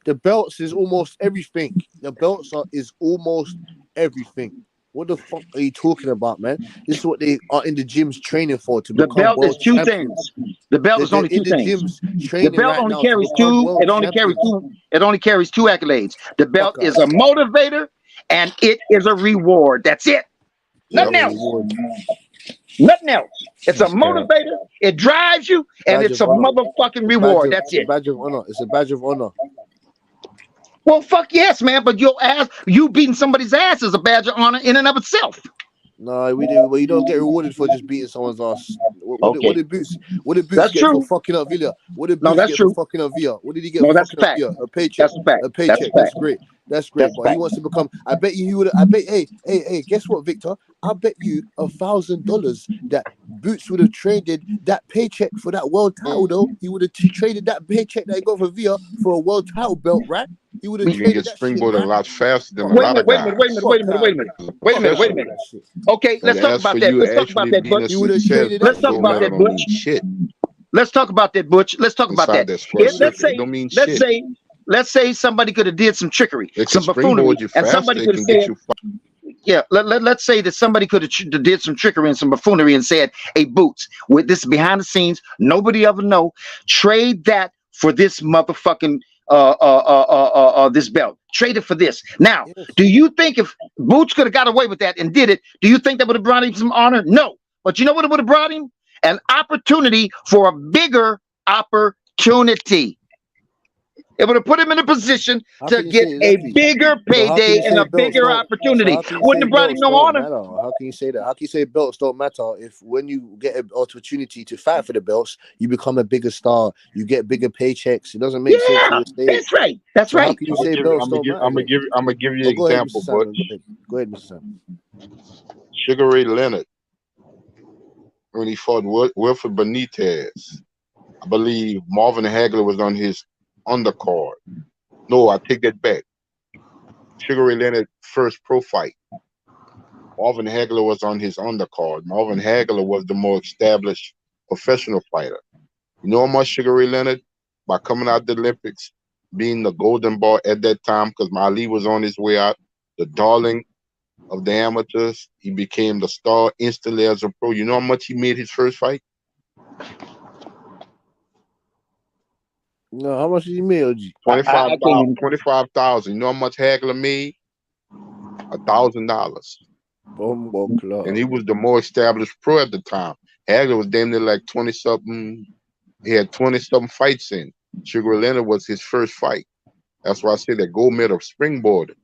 The belts is almost everything. The belts is almost everything. What the fuck are you talking about, man? This is what they are in the gyms training for, to The become belt is world two champions. things. The belt is They're only in two the things. gyms The training belt right only now to carries become two. world It only carries champions. two. It only carries two accolades. The belt Fuck out is a of here. motivator, and it is a reward. That's it. Yeah, Nothing else. reward. Nothing else. It's a That's cap. motivator. It drives you, and Badge it's of a honor. motherfucking reward. That's It's a it. badge of honor. It's a badge of honor. Well, fuck yes, man. But your ass, you beating somebody's ass is a badge of honor in and of itself. No, we do. Well, you don't get rewarded for just beating someone's ass. What did Boots? What did Boots That's get for true. fucking up Villa? What did No, Boots that's get for true. fucking up Villa? What did he get No, for that's a fucking up fact. Villa? A paycheck. That's a fact. A That's a paycheck. fact. That's great. That's great. That's a But he fact. wants to become. I bet you would. I bet. Hey. Guess what, Victor? I bet you $1,000 that Boots would have traded that paycheck for that world title. Though he would have traded that paycheck that he got for Villa for a world title belt, right? He would have You can traded get that shit, springboarded a right? lot faster than a Wait a lot minute. of Wait a minute. Wait a guys. minute. Wait a minute. Wait a minute. Wait a minute. Wait a minute. Okay, let's talk about that. Let's talk about that, Being a Butch. He would have success, traded Let's that talk shit, gold about medal right? that, don't Butch. mean shit Let's talk about that, Butch. Let's talk about inside that. that sports Let's circuit. It don't mean say, shit. let's say somebody could have did some trickery, It can some buffoonery, springboard you and faster. somebody It could have can get said, you. yeah, let's say that somebody could have did some trickery and some buffoonery and said, hey, Boots, with this behind the scenes, nobody ever know, trade that for this motherfucking this belt. Trade it for this. Now, do you think if Boots could have got away with that and did it, do you think that would have brought him some honor? No. But you know what it would have brought him? An opportunity for a bigger opportunity. It would have put him in a position to get a bigger payday and a bigger opportunity. How can you Wouldn't say have brought him belts no don't honor. matter? How can you say that? How can you say belts don't matter if when you get an opportunity to fight for the belts, you become a bigger star, you get bigger paychecks? It doesn't make sense for you to say That's right. That's so right. how can you say belts don't matter? I'm gonna give you an Go ahead, example, Mr. Simon. but Go ahead, Mr. Simon. Sugar Ray Leonard, when he fought Wilfred Benitez, I believe Marvin Hagler was on his undercard. No, I take that back. Sugar Ray Leonard's first pro fight, Marvin Hagler was on his undercard. Marvin Hagler was the more established professional fighter. You know how much Sugar Ray Leonard, by coming out the Olympics, being the golden ball at that time, because Ali was on his way out, the darling of the amateurs, he became the star instantly as a pro. You know how much he made his first fight? No, how much did he make, OG? 25,000. You know how much Hagler made? $1,000. And he was the more established pro at the time. Hagler was damn near like 20-something. He had 20-something fights in. Sugar Ray Leonard was his first fight. That's why I say that gold medal springboarded.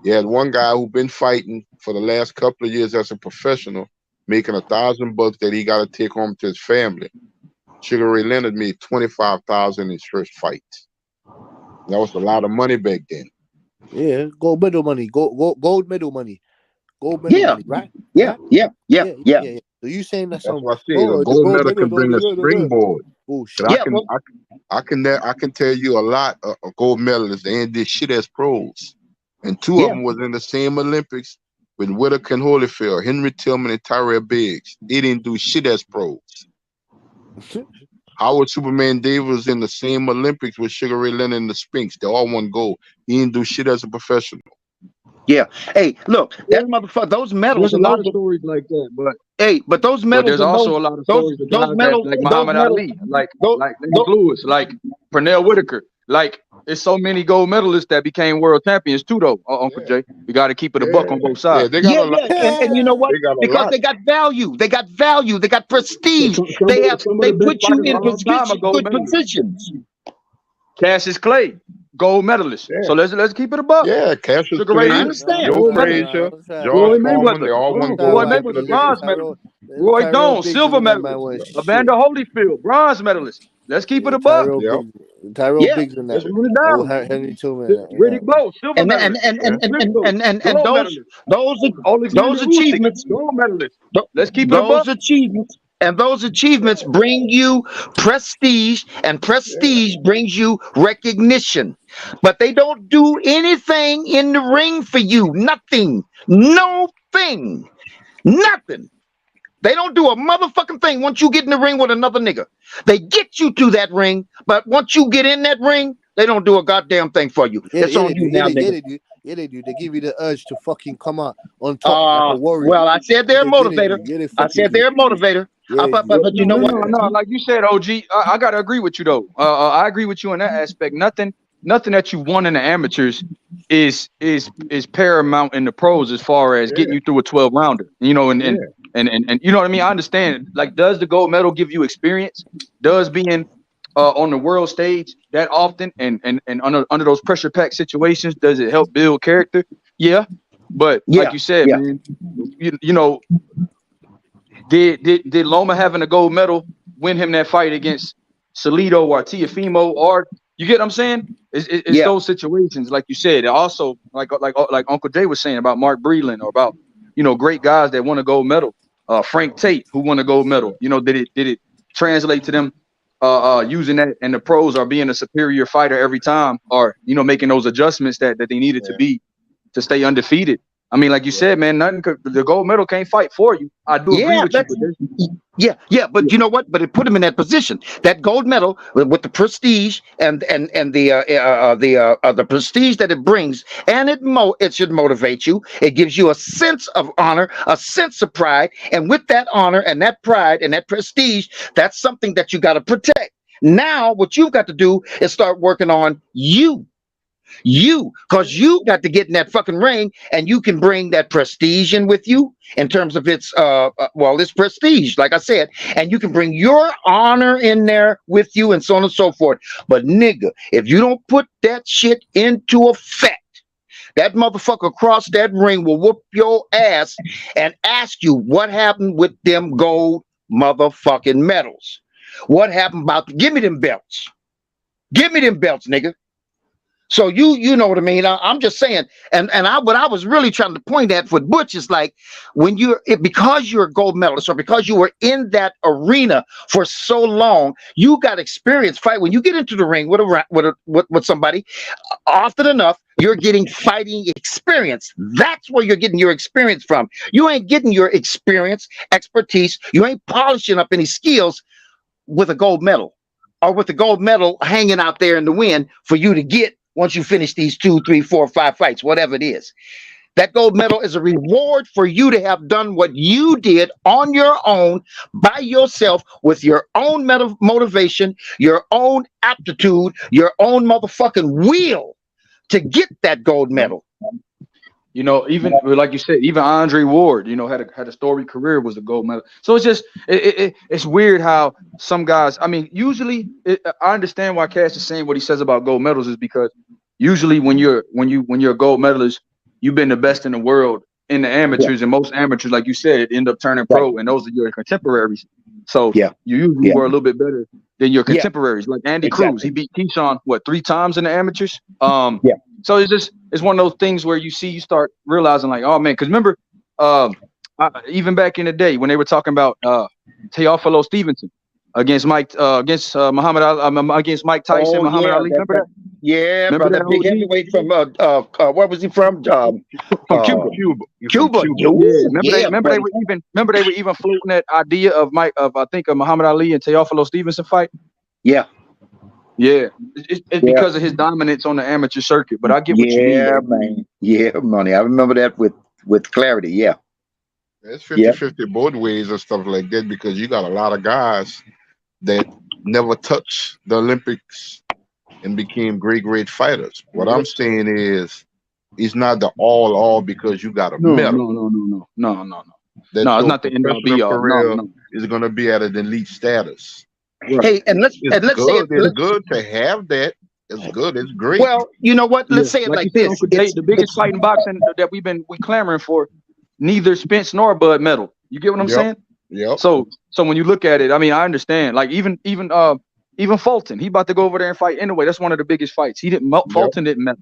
You had one guy who been fighting for the last couple of years as a professional, making $1,000 that he got to take home to his family. Sugar Ray Leonard made $25,000 in his first fight. That was a lot of money back then. Yeah, gold medal money. Gold medal money. Gold medal money, right? Yeah. So you saying that's what I say? A gold medal can bring a springboard. Bullshit. I can tell you a lot of gold medalists. They ain't did shit as pros, and two of them was in the same Olympics with Whitaker and Holyfield, Henry Tillman and Tyrell Biggs. They didn't do shit as pros. Howard Superman Davis was in the same Olympics with Sugar Ray Leonard and the Spinks. They all won gold. He didn't do shit as a professional. Yeah. Hey, look, that motherfucker, those medals. There's a lot of stories like that, but hey, but those medals. But there's also a lot of stories of guys like Muhammad Ali, like Lennox Lewis, like Pernell Whitaker. Like, it's so many gold medalists that became world champions too, though, Uncle Jay. You got to keep it a buck on both sides. They got a lot. And you know what? Because they got value. They got value. They got prestige. They put you in good positions. Cassius Clay, gold medalist. So let's keep it a buck. Yeah, Cassius Clay. I understand. Joe Frazier, George Foreman, they all won gold. Roy Mayweather, bronze medalist. Roy Jones, silver medalist. Evander Holyfield, bronze medalist. Let's keep it a buck. Tyrell Biggs in that. Let's run it Oh, down. Henry Tillman. Riddick Bowe, silver And medalist. those achievements, gold medalist. Let's keep it those above. achievements, and those achievements bring you prestige, and prestige brings you recognition. But they don't do anything in the ring for you. Nothing. No thing. Nothing. They don't do a motherfucking thing once you get in the ring with another nigga. They get you to that ring, but once you get in that ring, they don't do a goddamn thing for you. It's on you now, nigga. Yeah, they do. They give you the urge to fucking come out on top like a warrior. Well, I said they're a motivator. I said they're a motivator. But you know what? No, like you said, OG, I gotta agree with you though. I agree with you in that aspect. Nothing that you won in the amateurs is paramount in the pros as far as getting you through a 12 rounder. You know, and you know what I mean. I understand. Like, does the gold medal give you experience? Does being on the world stage that often and under those pressure packed situations, does it help build character? Yeah, but like you said, man, you know, did Loma having a gold medal win him that fight against Salido or Tiafimo, or you get what I'm saying? It's those situations, like you said. Also, like Uncle Jay was saying about Mark Breland, or about, you know, great guys that won a gold medal. Frank Tate, who won a gold medal. You know, did it translate to them using that in the pros, or being a superior fighter every time, or, you know, making those adjustments that they needed to be to stay undefeated? I mean, like you said, man, the gold medal can't fight for you. I do agree with you. But you know what? But it put him in that position. That gold medal with the prestige and the prestige that it brings, and it should motivate you. It gives you a sense of honor, a sense of pride, and with that honor and that pride and that prestige, that's something that you got to protect. Now, what you've got to do is start working on you. Because you got to get in that fucking ring, and you can bring that prestige in with you in terms of its it's prestige, like I said, and you can bring your honor in there with you, and so on and so forth. But nigga, if you don't put that shit into effect, that motherfucker across that ring will whoop your ass and ask you what happened with them gold motherfucking medals. What happened about give me them belts? Give me them belts, nigga. So you know what I mean. I'm just saying, and what I was really trying to point at with Butch is like, when because you're a gold medalist, or because you were in that arena for so long, you got experience fight. When you get into the ring with somebody, often enough, you're getting fighting experience. That's where you're getting your experience from. You ain't getting your experience, expertise. You ain't polishing up any skills with a gold medal, or with the gold medal hanging out there in the wind for you to get once you finish these 2, 3, 4, 5 fights, whatever it is. That gold medal is a reward for you to have done what you did on your own, by yourself, with your own motivation, your own aptitude, your own motherfucking will to get that gold medal. You know, even like you said, even Andre Ward, you know, had a storied career, was a gold medal. So it's just it's weird how some guys. I mean, usually I understand why Cash is saying what he says about gold medals, is because usually when you're a gold medalist, you've been the best in the world in the amateurs, and most amateurs, like you said, end up turning pro, and those are your contemporaries. So you usually were a little bit better than your contemporaries. Like Andy Cruz, he beat Keyshawn 3 times in the amateurs. So it's one of those things where you start realizing, like, oh man, because remember, even back in the day when they were talking about Teofilo Stevenson against Mike against Muhammad Ali, against Mike Tyson, Muhammad Ali. Remember that? Yeah, remember brother, that big heavyweight from where was he from? From Cuba. Cuba. Remember they were even floating that idea of Muhammad Ali and Teofilo Stevenson fight. Yeah. It's because of his dominance on the amateur circuit. But I get what you mean. Yeah, man. Yeah, money. I remember that with clarity. Yeah. It's 50-50 both ways and stuff like that, because you got a lot of guys that never touched the Olympics and became great fighters. What I'm saying is, it's not the all because you got a medal. No. It's not the end all be all. No. It's gonna be at an elite status. Right. Hey, and let's say it's good to have that. It's good. It's great. Well, you know what? Let's say it like this. The biggest fight in boxing that we clamoring for, neither Spence nor Bud medal. You get what I'm saying? Yeah. So when you look at it, I mean, I understand. Like even Even Fulton, he about to go over there and fight anyway. That's one of the biggest fights. He didn't. Fulton didn't medal.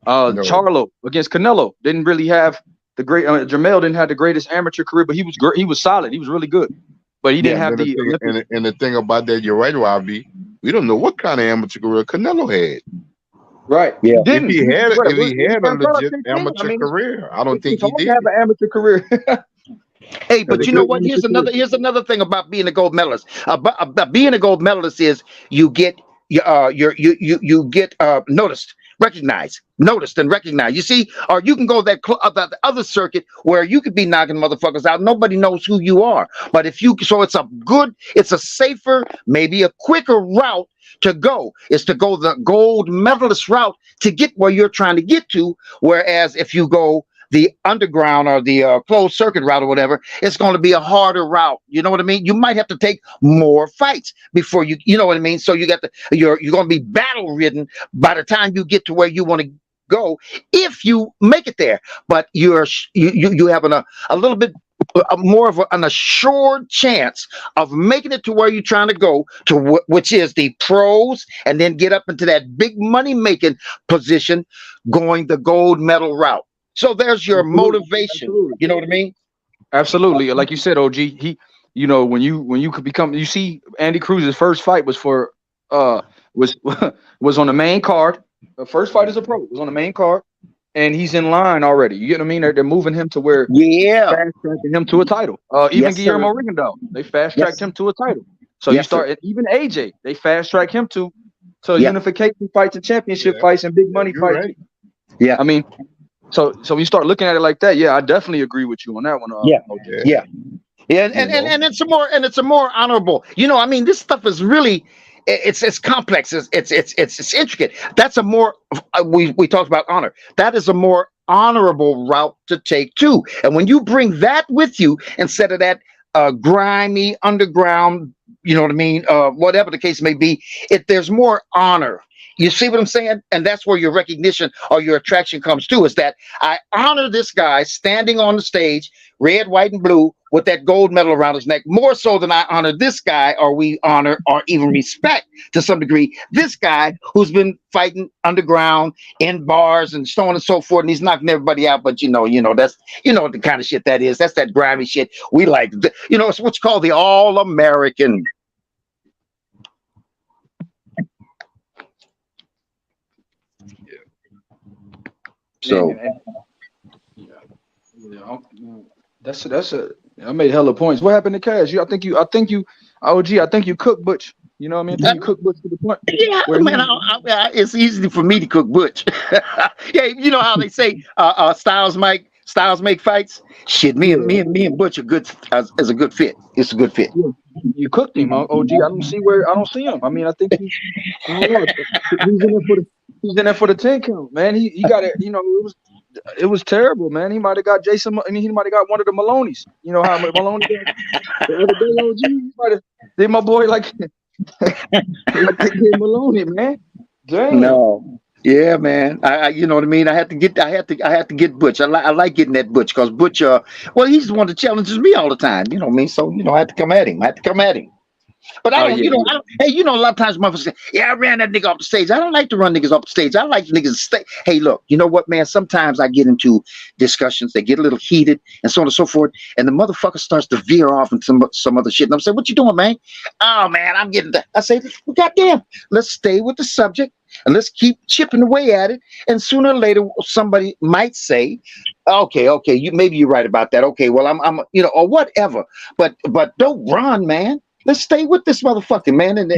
No. Charlo against Canelo didn't really have the great. Jamel didn't have the greatest amateur career, but he was great. He was solid. He was really good, but he didn't have the. And the thing about that, you're right, Robbie. We don't know what kind of amateur career Canelo had. Right. Yeah. He didn't. If he had a He legit amateur career, I don't think he did. Have an amateur career. Hey, but you know what? Here's another thing about being a gold medalist. About being a gold medalist is you get noticed, recognized, noticed, and recognized. You see, or you can go that the other circuit where you could be knocking motherfuckers out. Nobody knows who you are. But if you, so it's a safer, maybe a quicker route to go. Is to go the gold medalist route to get where you're trying to get to. Whereas if you go the underground or the closed circuit route or whatever, it's going to be a harder route. You know what I mean? You might have to take more fights before you know what I mean? So you're going to be battle ridden by the time you get to where you want to go, if you make it there. But you have a little bit more of an assured chance of making it to where you're trying to go to, which is the pros, and then get up into that big money making position, going the gold medal route. So there's your motivation. Absolutely. You know what I mean? Absolutely. Like you said, OG, you know, when you could become, you see, Andy Cruz's first fight was for was on the main card. The first fight as a pro was on the main card, and he's in line already. You get what I mean? They're moving him to where fast tracking him to a title. Even Guillermo Rigondeaux, they fast tracked him to a title. So you start even AJ, they fast track him to unification fights and championship fights and big money fights. Right. Yeah, I mean. So you start looking at it like that. Yeah, I definitely agree with you on that one. And it's a more honorable. You know, I mean, this stuff is really, it's complex. It's intricate. That's a more we talked about honor. That is a more honorable route to take too. And when you bring that with you instead of that grimy underground, you know what I mean, whatever the case may be, there's more honor. You see what I'm saying? And that's where your recognition or your attraction comes to, is that I honor this guy standing on the stage, red, white, and blue, with that gold medal around his neck, more so than I honor this guy, or we honor or even respect to some degree this guy who's been fighting underground in bars and so on and so forth, and he's knocking everybody out. But you know that's the kind of shit that is. That's that grimy shit we like. It's what's called the all-American. So I made hella points. What happened to Cash? I think you OG. I think you cook Butch. You know what I mean? I think you cook Butch to the point. Yeah, man. It's easy for me to cook Butch. Yeah, you know how they say styles make fights. Shit, me and Butch are good as a good fit. It's a good fit. Yeah. You cooked him, OG. I don't see him. I mean, I think he's in there for the 10 count, man. He got it. You know, it was terrible, man. He might have got Jason. I mean, he might have got one of the Maloneys. You know how Maloney got the other day, OG. He might have did my boy like Maloney, man. Damn. No. Yeah, man. I you know what I mean. I had to get Butch. I like getting that Butch because Butch, well, he's the one that challenges me all the time. You know what I mean. So I had to come at him. But I don't, hey, a lot of times motherfuckers say, yeah, I ran that nigga off the stage. I don't like to run niggas off the stage. I like niggas to stay. Hey, look, you know what, man? Sometimes I get into discussions, they get a little heated and so on and so forth, and the motherfucker starts to veer off into some other shit. And I'm saying, what you doing, man? Oh, man, I'm getting that. I say, well, goddamn, let's stay with the subject and let's keep chipping away at it. And sooner or later, somebody might say, okay, maybe you're right about that. Okay, well, I'm or whatever. But don't run, man. Let's stay with this motherfucker, man, and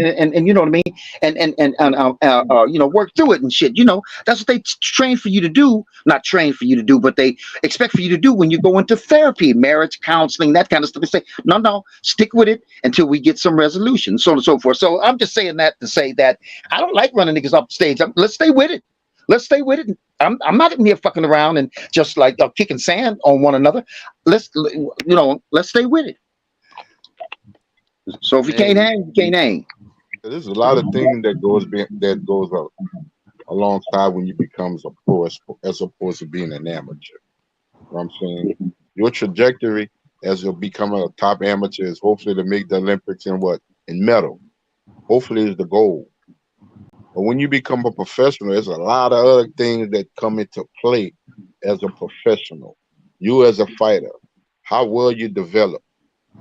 you know what I mean, and work through it and shit. That's what they train for you to do. Not train for you to do, but they expect for you to do when you go into therapy, marriage counseling, that kind of stuff. They say, no, stick with it until we get some resolution, so on and so forth. So I'm just saying that to say that I don't like running niggas off the stage. Let's stay with it. Let's stay with it. I'm not in here fucking around and just like kicking sand on one another. Let's stay with it. So if you can't hang, you can't hang. There's a lot of things that goes alongside when you become a pro as opposed to being an amateur. You know what I'm saying? Your trajectory as you'll become a top amateur is hopefully to make the Olympics in medal. Hopefully, is the goal. But when you become a professional, there's a lot of other things that come into play as a professional. You as a fighter, how well you develop,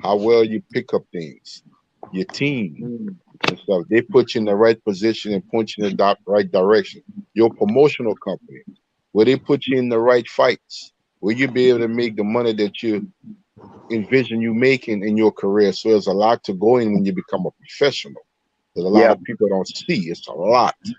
how well you pick up things, your team and stuff. They put you in the right position and point you in the right direction. Your promotional company, where they put you in the right fights, where you be able to make the money that you envision you making in your career. So there's a lot to go in when you become a professional. There's a lot of people don't see. It's a lot. You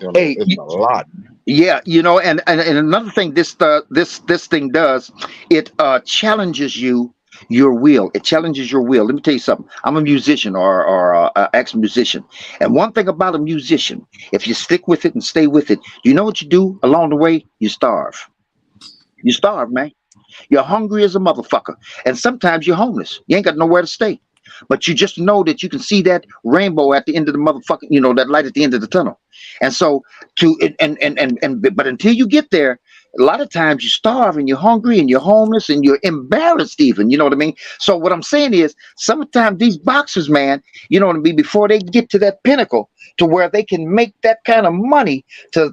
know, Hey, it's a lot. Yeah, and another thing this thing does, it challenges your will. It challenges your will. Let me tell you something. I'm a musician or ex-musician, and one thing about a musician, if you stick with it and stay with it, you know what you do along the way? You starve. You starve, man. You're hungry as a motherfucker, and sometimes you're homeless. You ain't got nowhere to stay. But you just know that you can see that rainbow at the end of the motherfucking, that light at the end of the tunnel. And so but until you get there, a lot of times you starve and you're hungry and you're homeless and you're embarrassed even, you know what I mean? So what I'm saying is sometimes these boxers, man, you know what I mean, before they get to that pinnacle to where they can make that kind of money to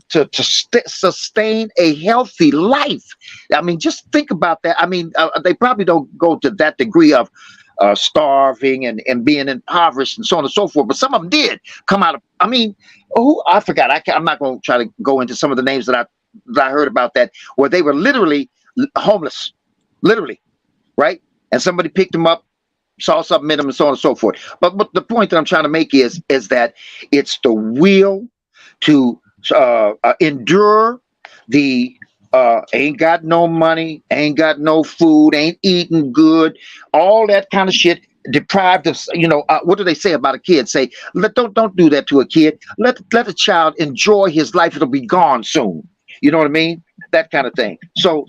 sustain a healthy life. I mean, just think about that. I mean, they probably don't go to that degree of starving and being impoverished and so on and so forth. But some of them did come out of, I mean, I forgot. I'm not going to try to go into some of the names that I heard about that, where they were literally homeless, literally, right? And somebody picked them up, saw something in them and so on and so forth. But the point that I'm trying to make is that it's the will to endure the ain't got no money, ain't got no food, ain't eating good, all that kind of shit. Deprived of, what do they say about a kid? Say, don't do that to a kid. Let a child enjoy his life. It'll be gone soon. You know what I mean? That kind of thing. So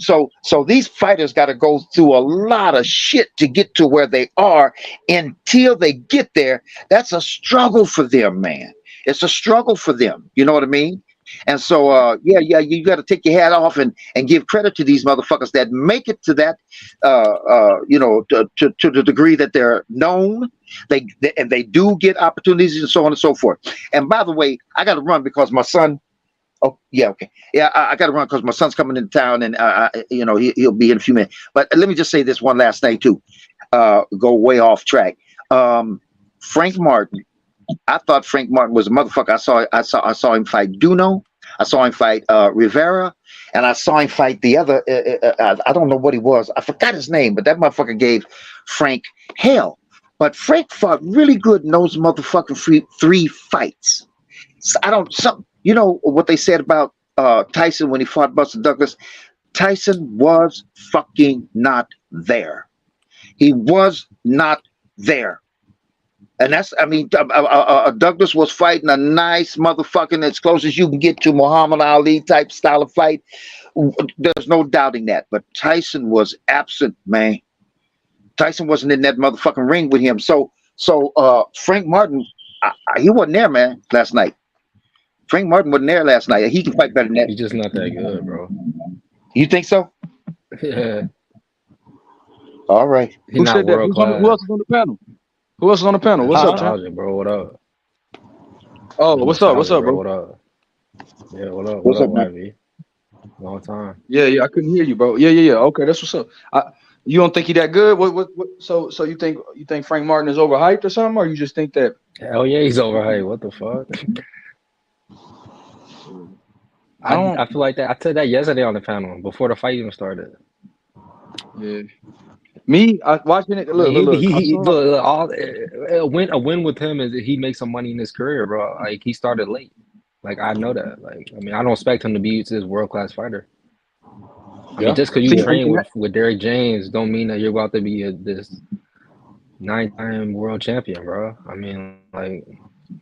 these fighters got to go through a lot of shit to get to where they are. Until they get there, that's a struggle for them, man. It's a struggle for them. You know what I mean? And so, you got to take your hat off and give credit to these motherfuckers that make it to that, to the degree that they're known. They do get opportunities and so on and so forth. And by the way, I got to run because my son. Oh yeah, okay, yeah, I got to run because my son's coming into town, and he'll be in a few minutes. But let me just say this one last thing too. Go way off track. Frank Martin. I thought Frank Martin was a motherfucker. I saw him fight Duno. I saw him fight Rivera, and I saw him fight the other. I don't know what he was. I forgot his name, but that motherfucker gave Frank hell. But Frank fought really good in those motherfucking three fights. So you know what they said about Tyson when he fought Buster Douglas? Tyson was fucking not there. He was not there. And that's, I mean, Douglas was fighting a nice motherfucking, as close as you can get to Muhammad Ali type style of fight. There's no doubting that. But Tyson was absent, man. Tyson wasn't in that motherfucking ring with him. So Frank Martin, he wasn't there, man, last night. Frank Martin wasn't there last night. He can fight better than that. He's just not that good, bro. You think so? Yeah. All right. He's not world class. Who else is on the panel? Who else is on the panel? What's up, John? Bro? What up? Oh, what's up? What's up, bro? What up? Yeah, what up? What's up, YV? Long time. Yeah, I couldn't hear you, bro. Yeah. Okay, that's what's up. You don't think he that good? What? So you think Frank Martin is overhyped or something, or you just think that? Hell yeah, he's overhyped. What the fuck? I feel like that. I said that yesterday on the panel before the fight even started. Yeah. Me, watching it. Look. A win with him is he makes some money in his career, bro. Like he started late. Like I know that. Like I mean, I don't expect him to be this world class fighter. I mean, just because you train with Derrick James, don't mean that you're about to be this 9-time world champion, bro. I mean, like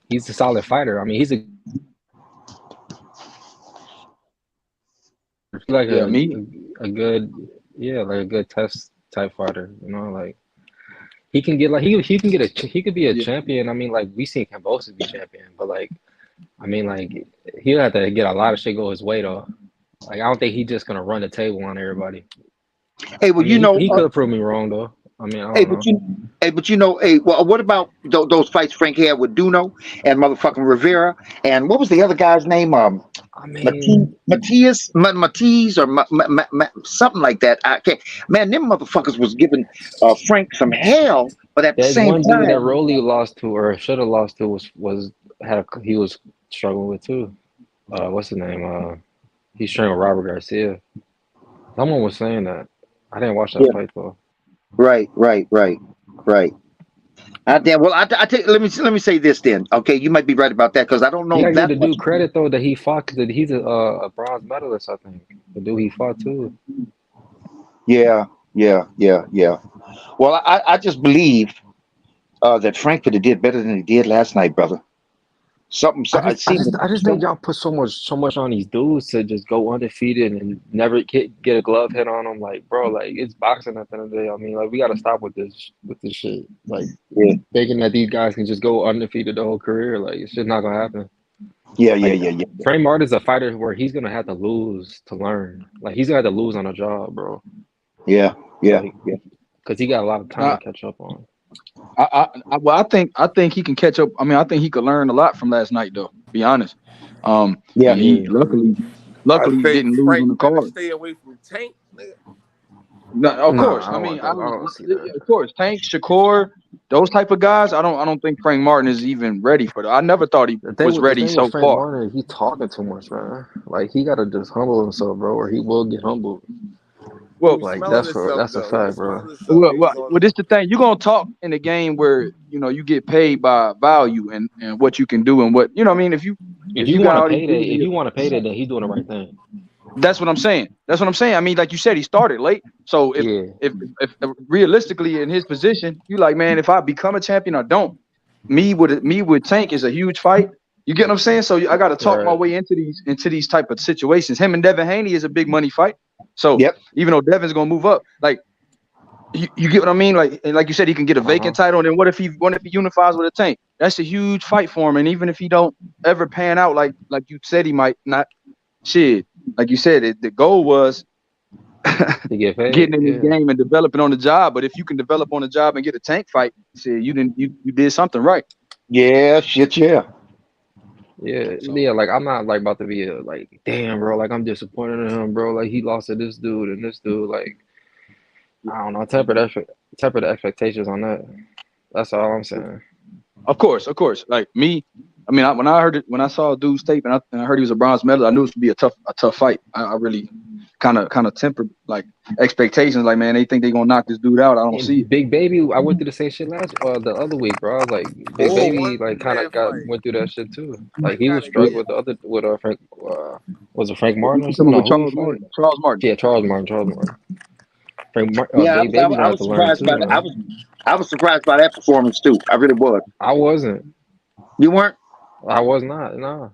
he's a solid fighter. I mean, he's a good test type fighter, you know, like he can get he could be a champion. I mean, like we seen Kambosos be champion, but like I mean, like he'll have to get a lot of shit go his way though. Like I don't think he's just gonna run the table on everybody. Hey, well, I mean, he could have proved me wrong though. I mean, I Hey, don't but you know, hey, well, what about those fights Frank had with Duno and motherfucking Rivera, and what was the other guy's name? I mean, Matiz or something like that. I can't. Man, them motherfuckers was giving Frank some hell, but at the there's same one dude that time, Rolly lost to or should have lost to he was struggling with too. What's his name? He's training with Robert Garcia. Someone was saying that. I didn't watch that yeah, fight though. right. Well, I take. Let me say this then. Okay, you might be right about that because I don't You know gotta give that the much. dude credit though that he fought because he's a bronze medalist. I think the dude he fought too. Yeah. Well, I just believe that Frank could have did better than he did last night, brother. Something. So I see. I just think y'all put so much on these dudes to just go undefeated and never get a glove hit on them. Like, bro, like it's boxing at the end of the day. I mean, like we gotta stop with this shit. Like thinking that these guys can just go undefeated the whole career. Like it's just not gonna happen. Yeah. Frank Martin's a fighter where he's gonna have to lose to learn. Like he's gonna have to lose on a job, bro. Yeah. Because he got a lot of time to catch up on. I think he can catch up. I mean, I think he could learn a lot from last night, though. To be honest. And he luckily didn't lose Frank on the better card. stay away from Tank, nigga. No, of course. I mean, don't see that. of course, Tank, Shakur, those type of guys. I don't think Frank Martin is even ready for that. I never thought he was ready The thing so with Frank far. Martin, he's talking too much, man. Like he gotta just humble himself, bro, or he will get humbled. Well, like that's a fact, bro. Well, this the thing. You're gonna talk in a game where you get paid by value and what you can do and what I mean. If you want got to all these pay dudes, if you want to pay that, then he's doing the right thing. That's what I'm saying. I mean, like you said, he started late. So if realistically in his position, you like, man, if I become a champion or don't, me with Tank is a huge fight. You get what I'm saying? So I got to talk my way into these type of situations. Him and Devin Haney is a big money fight. So even though Devin's gonna move up, like you get what I mean? Like you said, he can get a vacant title. And then what if he unifies with a Tank? That's a huge fight for him. And even if he don't ever pan out like you said he might not, shit. Like you said, the goal was to get paid, getting in this game and developing on the job. But if you can develop on the job and get a Tank fight, shit, you did something right. Yeah, shit, yeah. Yeah, like I'm not like about to be like, damn, bro, like I'm disappointed in him, bro. Like he lost to this dude and this dude, like I don't know, temper the expectations on that. That's all I'm saying. Of course. Like me, I mean, when I saw a dude's tape and I heard he was a bronze medalist, I knew it would be a tough fight. I really kind of tempered like expectations. Like, man, they think they're gonna knock this dude out. I don't see it. Big Baby, I went through the same shit the other week, bro. I was like, Big Baby, like kind of went through that shit too. Like he was struggling with Frank. Was it Frank Martin or something? No, Charles Martin. Yeah, Charles Martin. Big I Baby gonna have was to learn surprised too, by man. that. I was surprised by that performance too. I really was. I wasn't. You weren't? I was not. No.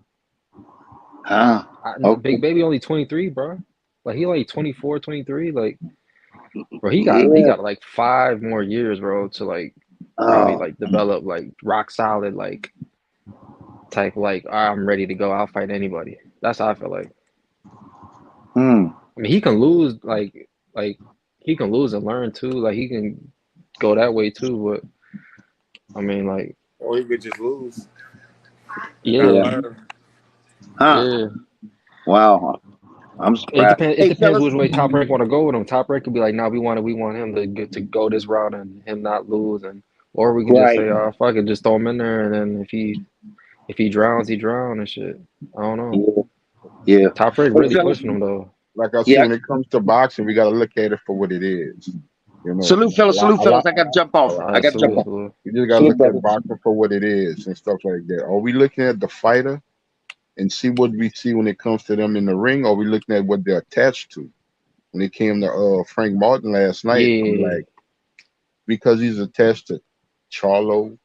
Okay. Big Baby only 23, bro. Like he like 24, 23. Like, bro, he got like 5 more years, bro, to like really like develop like rock solid like type like I'm ready to go. I'll fight anybody. That's how I feel like. I mean, he can lose like he can lose and learn too. Like he can go that way too, but I mean like. Or he could just lose. Yeah. Yeah. Wow. I'm surprised. It depends which way Top Rank want to go with him. Top Rank could be like, "Nah, we want him to go this route and him not lose," or we can just say, "Oh, fuck it, just throw him in there." And then if he drowns, he drowns and shit. I don't know. Yeah. Top Rank really pushing him though. Like I said, when it comes to boxing, we gotta look at it for what it is. Salute, fellas. I gotta jump off. You just gotta look at boxing for what it is and stuff like that. Are we looking at the fighter and see what we see when it comes to them in the ring, or are we looking at what they're attached to? When it came to Frank Martin last night, I'm like, because he's attached to Charlo,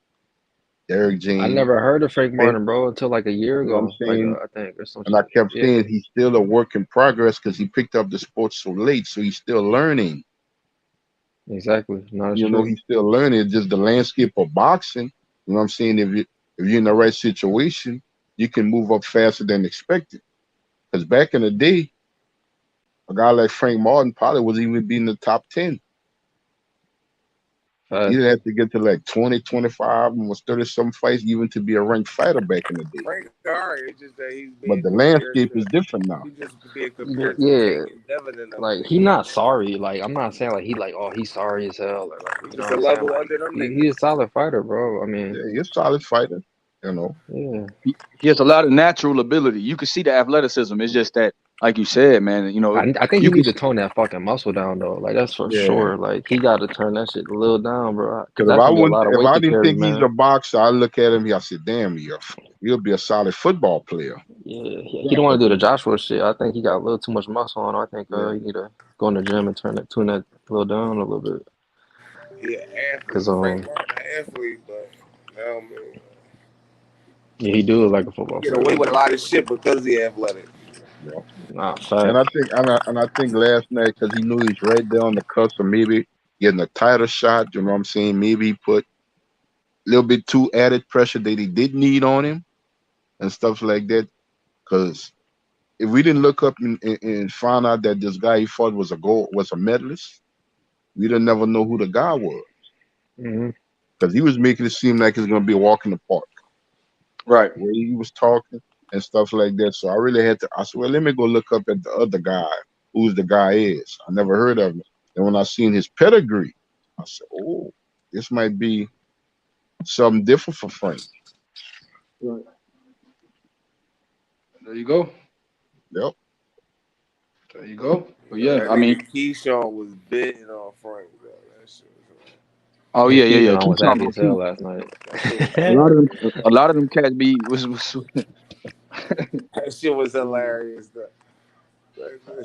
Derek James. I never heard of Frank Martin, bro, until like a year ago. You know I think, or something. And I kept saying he's still a work in progress because he picked up the sport so late, so he's still learning. Exactly. No, you know, he's still learning. It's just the landscape of boxing. You know what I'm saying? If you're in the right situation, you can move up faster than expected. Because back in the day, a guy like Frank Martin probably wasn't even be in the top 10. He had to get to like 20, 25, almost 30-some fights even to be a ranked fighter back in the day. Frank, all right, it's just that he's But being the compared landscape to. is different now. He's just being compared to Yeah, Tank and Devin and them like niggas. he not sorry. Like I'm not saying like he like oh he's sorry as hell or like you know Just what a I'm saying. level Like under them he's niggas. a solid fighter, bro. I mean, Yeah, he's a solid fighter, you know. yeah. He has a lot of natural ability. You can see the athleticism. It's just that, like you said, man. You know, I think he you can. need to tone that fucking muscle down though. Like that's for Yeah. sure. Like he got to turn that shit a little down, bro. Cause Because that's gonna be a lot of if weight I to didn't carry, think he's man. a boxer, I look at him, I said, damn, he'll be a solid football player. Yeah, he don't want to do the Joshua shit. I think he got a little too much muscle on him. I think Yeah. he need to go in the gym and tune that a little down a little bit. Yeah, athlete. Cause Frank Martin, an athlete, but man, yeah, he do look like a he football get player. away with a lot of shit because he athletic. Yeah. Nah, And fact. I think last night, because he knew he's right there on the cusp of maybe getting a tighter shot, you know what I'm saying? Maybe he put a little bit too added pressure that he didn't need on him and stuff like that. Because if we didn't look up and find out that this guy he fought was a medalist, we didn't never know who the guy was. Mm-hmm. Because he was making it seem like it's gonna be a walk in the park. Right. The way he was talking and stuff like that. So I really had to. I said, well, let me go look up at the other guy, who's the guy is. I never heard of him. And when I seen his pedigree, I said, oh, this might be something different for Frank. Right. There you go. Yep. There you go. But You know, yeah, that I mean, nigga Keyshawn was bidding on Frank, bro. That shit was oh Yeah, yeah. Keyshawn was Keep talking happy about as hell Keith. last night. A lot of them cats be was that shit was hilarious. Though.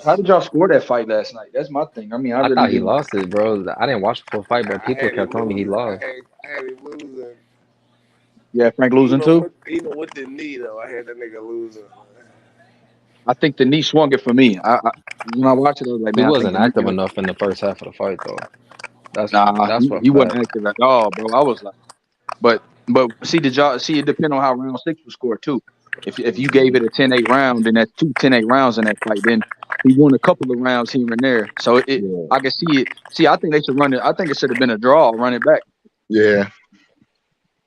How did y'all score that fight last night? That's my thing. I mean, I I really thought he didn't. lost it, bro. I didn't watch the full fight, but I people had him kept telling me he losing. lost. I had him losing. Yeah, Frank losing too. Even with the knee though, I had that nigga losing. I think the knee swung it for me. When I watched it, I was like, He man, I think wasn't the knee. active enough in the first half of the fight, though. Nah, That's for a he wasn't fact. active at all, bro. I was like, but see, did y'all see it depend on how round 6 was scored too? If you gave it a 10-8 round, then that's 2 10-8 rounds in that fight. Then he won a couple of rounds here and there. So Yeah. I can see it. See, I think they should run it. I think it should have been a draw, run it back. Yeah.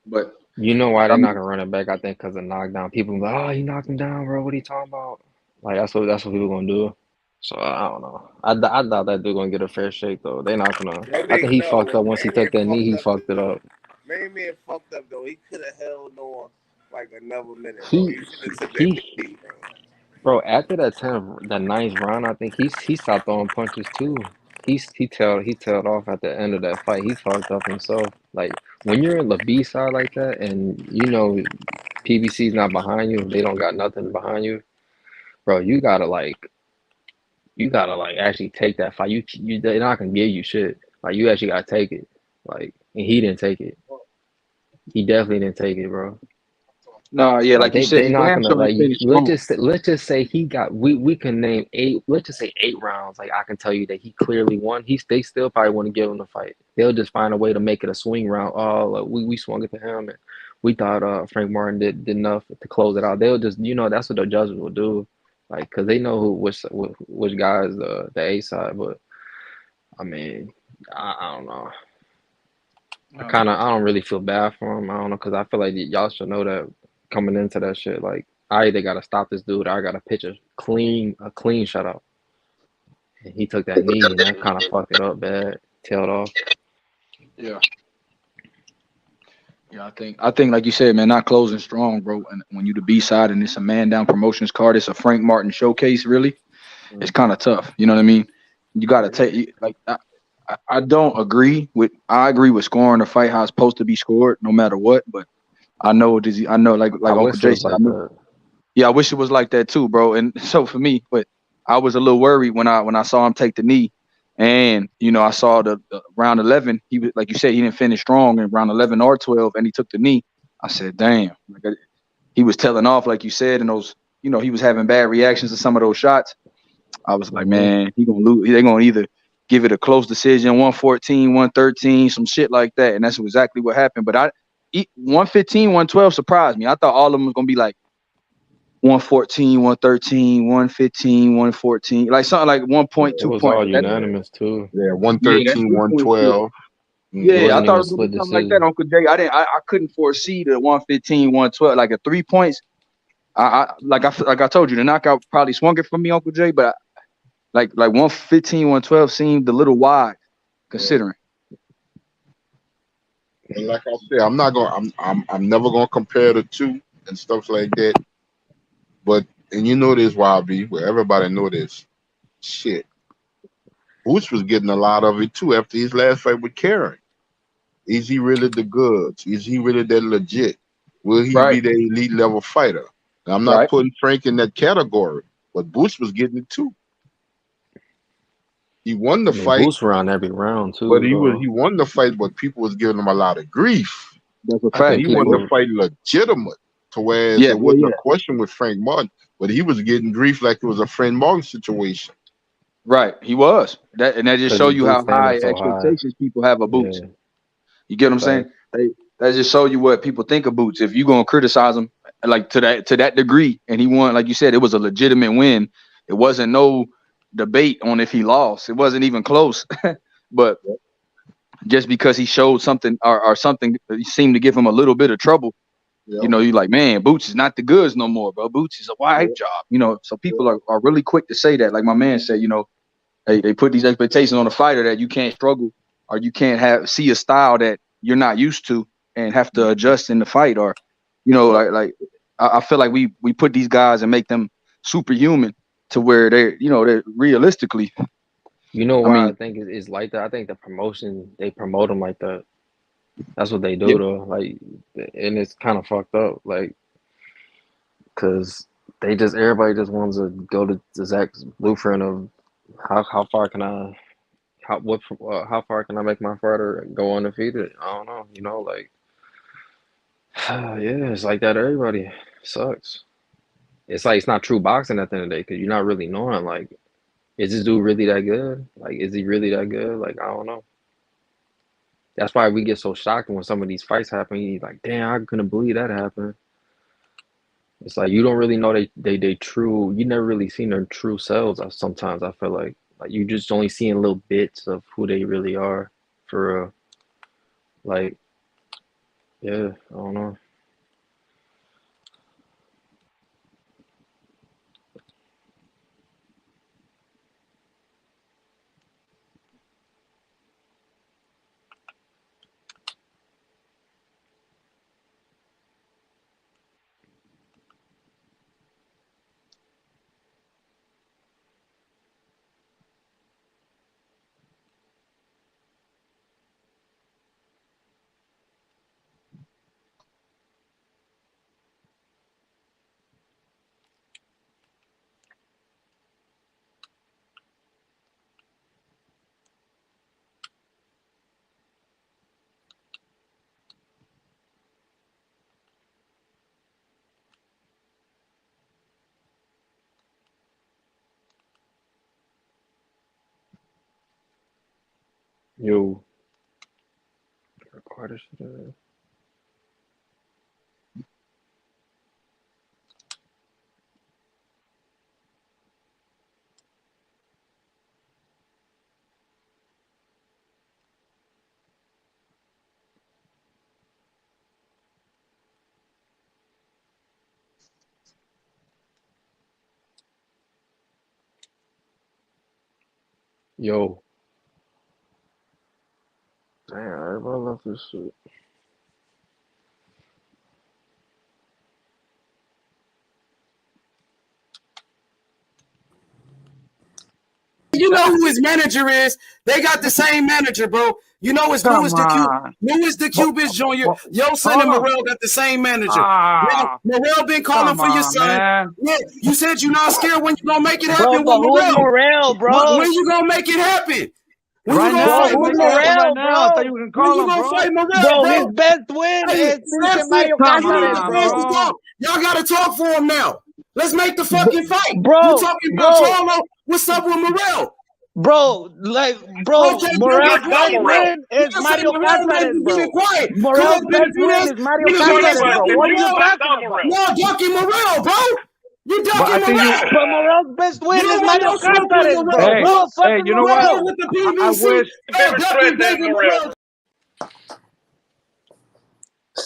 But You know why I they're not mean, gonna run it back? I think because of knockdown. People be like, oh, he knocked him down, bro. What are you talking about? Like that's what people gonna do. So I don't know. I doubt that dude gonna get a fair shake though. They not gonna. I think he fucked up once he took that knee. He fucked it up. Main man fucked up though. He could have held on like another minute, bro. He He should have took that he knee, bro. bro. After that ninth round, I think he stopped throwing punches too. He tailed off at the end of that fight. He fucked up himself. Like when you're in the B side like that, and you know PBC's not behind you, they don't got nothing behind you, bro. You gotta like actually take that fight. They're not gonna give you shit. Like you actually gotta take it. Like and he didn't take it. He definitely didn't take it, bro. no, yeah, Like like you they're said, not damn gonna sure he like finished strong. let's just say he got we can name eight, let's just say 8 rounds. Like I can tell you that he clearly won. They still probably want to give him the fight. They'll just find a way to make it a swing round. Oh, like, we swung it to him and we thought Frank Martin did enough to close it out. They'll just that's what the judges will do. Like because they know which guy is the A side. But I mean, I don't know. I don't really feel bad for him. I don't know because I feel like y'all should know that coming into that shit. Like I either gotta stop this dude or I gotta pitch a clean shutout. And he took that knee and that kind of fucked it up bad, tailed off. Yeah. Yeah, I think like you said, man, not closing strong, bro. And when you the B side and it's a man down promotions card, it's a Frank Martin showcase. Really, it's kind of tough. You know what I mean? You got to take like I don't agree with. I agree with scoring the fight how it's supposed to be scored, no matter what. But I know like I Uncle wish it Jay was said. like that. Yeah, I wish it was like that too, bro. And so for me, but I was a little worried when I saw him take the knee. And I saw the round 11. He was like you said, he didn't finish strong in round 11 or 12, and he took the knee. I said, "Damn!" Like, he was telling off, like you said, and those, he was having bad reactions to some of those shots. I was like, man, he gonna lose. They're gonna either give it a close decision, 114, 113, some shit like that, and that's exactly what happened. But 115, 112 surprised me. I thought all of them was gonna be like 114, 113, 115, 114, like something like 1 point, It 2 was point. all unanimous too. Yeah, 113, 112. Yeah, I thought it was gonna be something like that, Uncle Jay. I couldn't foresee the 115, 112, like at 3 points. Like I told you, the knockout probably swung it for me, Uncle Jay, but like 115, 112 seemed a little wide, considering. And like I said, I'm never gonna compare the two and stuff like that. But and you know this, YB, where everybody know this. Shit. Boots was getting a lot of it too after his last fight with Karen. Is he really the goods? Is he really that legit? Will he be the elite level fighter? Now, I'm not putting Frank in that category, but Boots was getting it too. He won the fight. Boots around every round too. But he won the fight, but people was giving him a lot of grief. That's a fact. He won the fight legitimate, to where there wasn't a question with Frank Martin, but he was getting grief like it was a Frank Martin situation. Right, he was. That just show you how high expectations people have of Boots. Yeah. You get what I'm saying? That just show you what people think of Boots. If you're gonna criticize him like to that degree, and he won, like you said, it was a legitimate win. It wasn't no debate on if he lost. It wasn't even close. But just because he showed something or something seemed to give him a little bit of trouble, you know, you're like, man, Boots is not the goods no more, bro. Boots is a wife job, you know. So people are really quick to say that. Like my man said, you know, they put these expectations on a fighter that you can't struggle or you can't see a style that you're not used to and have to adjust in the fight, or, you know, like I feel like we put these guys and make them superhuman to where they're realistically. You know why I think it's like that? I think the promotion, they promote them like that. That's what they do though. Like, and it's kind of fucked up. Like, cause everybody just wants to go to Zach's blueprint of how far can I make my fighter go undefeated? I don't know. You know, like, yeah, it's like that. Everybody sucks. It's like it's not true boxing at the end of the day because you're not really knowing, like, is this dude really that good? Like, is he really that good? Like, I don't know. That's why we get so shocked when some of these fights happen. You're like, damn, I couldn't believe that happened. It's like you don't really know they true. You never really seen their true selves. Sometimes I feel like you just only seeing little bits of who they really are for real. Like, yeah, I don't know. Yo, record this shit. Yo. Damn, everybody left this shit. You know who his manager is. They got the same manager, bro. You know it's Louis the Cubist Jr. Yo son and Morrell got the same manager. Morrell been calling for your son. Yeah, you said you're not scared when you gonna make it happen with Morrell, bro. When you gonna make it happen? Right now, Morrell, bro. His best win is Mario Cáceres, Y'all gotta talk for him now. Let's make the fucking fight. Bro, you talking about Charlo? What's up with Morrell? Bro, Morrell's best win is Mario Cáceres, bro. Morrell's best win is Mario Cáceres, bro. What are you talking about? Y'all ducking Morrell, bro. You ducking Morrell. But Morrell's best win is Mario Cáceres, bro. Hey, you know what? I wish.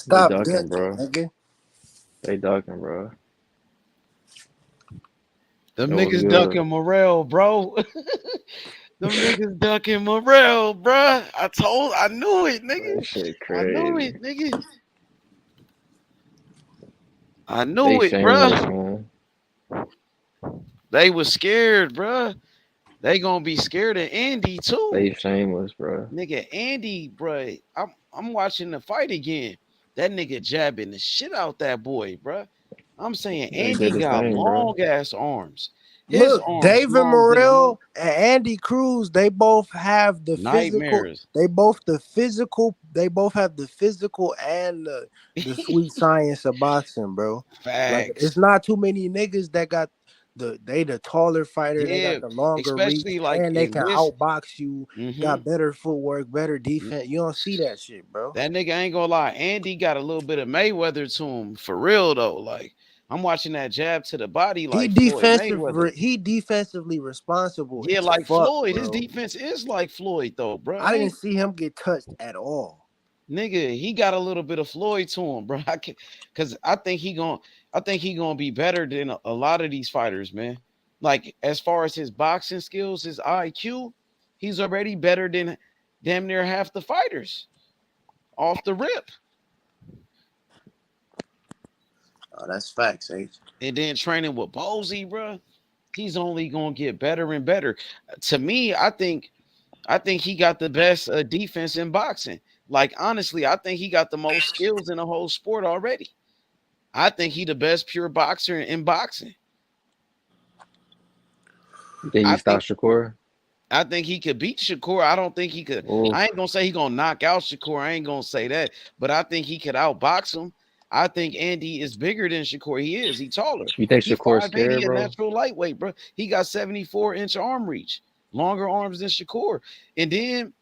Stop ducking, ducking, bro. nigga. They ducking, bro. Them It was niggas good. ducking Morrell, bro. Them niggas ducking Morrell, bro. I knew it, nigga. That shit I knew crazy. it, nigga. I They knew it, shameless, bro. man. They was scared, bro. They gonna be scared of Andy too. They shameless, bro. Nigga, Andy, bro. I'm watching the fight again. That nigga jabbing the shit out that boy, bro. I'm saying They did Andy his got thing, bro. long ass arms. His Look, arms David long than a mother. Morrell and Andy Cruz, they both have the physical. Nightmares. They both have the physical and the sweet science of boxing, bro. Like it's Facts. not too many niggas that got the taller fighter, they got Yeah, the longer reach, especially like and they in can this. outbox you, got better footwork, better defense. You don't see that shit, bro. That nigga ain't gonna lie. Andy got a little bit of Mayweather to him for real though. Like I'm watching that jab to the body like Floyd Mayweather. He defensively responsible Yeah, as like fuck, Floyd. His bro. defense is like Floyd though, bro. I didn't see him get touched at all. Nigga, he got a little bit of Floyd to him, bro. Cause I think he gonna be better than a lot of these fighters, man. Like as far as his boxing skills, his IQ, he's already better than damn near half the fighters off the rip. Oh, that's facts, H. And then training with Bozy, bro, he's only gonna get better and better. To me, I think he got the best defense in boxing. Like honestly, I think he got the most skills in the whole sport already. I think he the best pure boxer in boxing. Then you stop Shakur. I think he could beat Shakur. I don't think he could. Oof. I ain't gonna say he gonna knock out Shakur. I ain't gonna say that, but I think he could outbox him. I think Andy is bigger than Shakur. He is. He taller. You think He Shakur's 580, scared, a bro? natural lightweight, bro. He got 74-inch arm reach, longer arms than Shakur, and then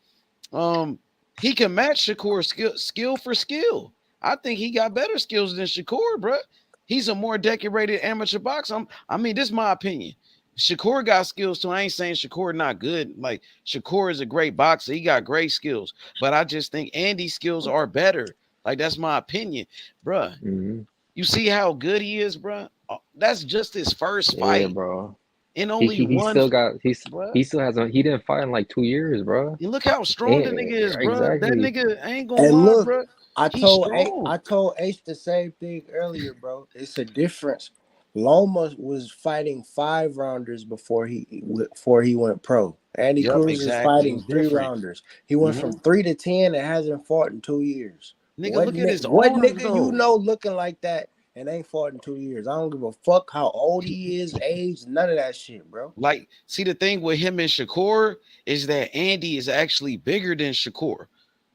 he can match Shakur skill for skill. I think he got better skills than Shakur, bro. He's a more decorated amateur boxer. I mean, this is my opinion. Shakur got skills too. I ain't saying Shakur not good. Like Shakur is a great boxer. He got great skills. But I just think Andy's skills are better. Like that's my opinion, bruh. Mm-hmm. You see how good he is, bruh? That's just his first fight. Yeah, bro. And only he one. Still got he still has he didn't fight in like 2 years, bro. And look how strong the nigga is, bro. Exactly. That nigga ain't gonna And lie, look, bro. I told H the same thing earlier, bro. It's a difference. Loma was fighting 5-rounders before he went pro. Andy Cruz is fighting 3-rounders. He went from 3 to 10 and hasn't fought in 2 years. Nigga, look at his what arms, nigga though. you know looking like that and ain't fought in 2 years? I don't give a fuck how old he is, age, none of that shit, bro. Like, see, the thing with him and Shakur is that Andy is actually bigger than Shakur.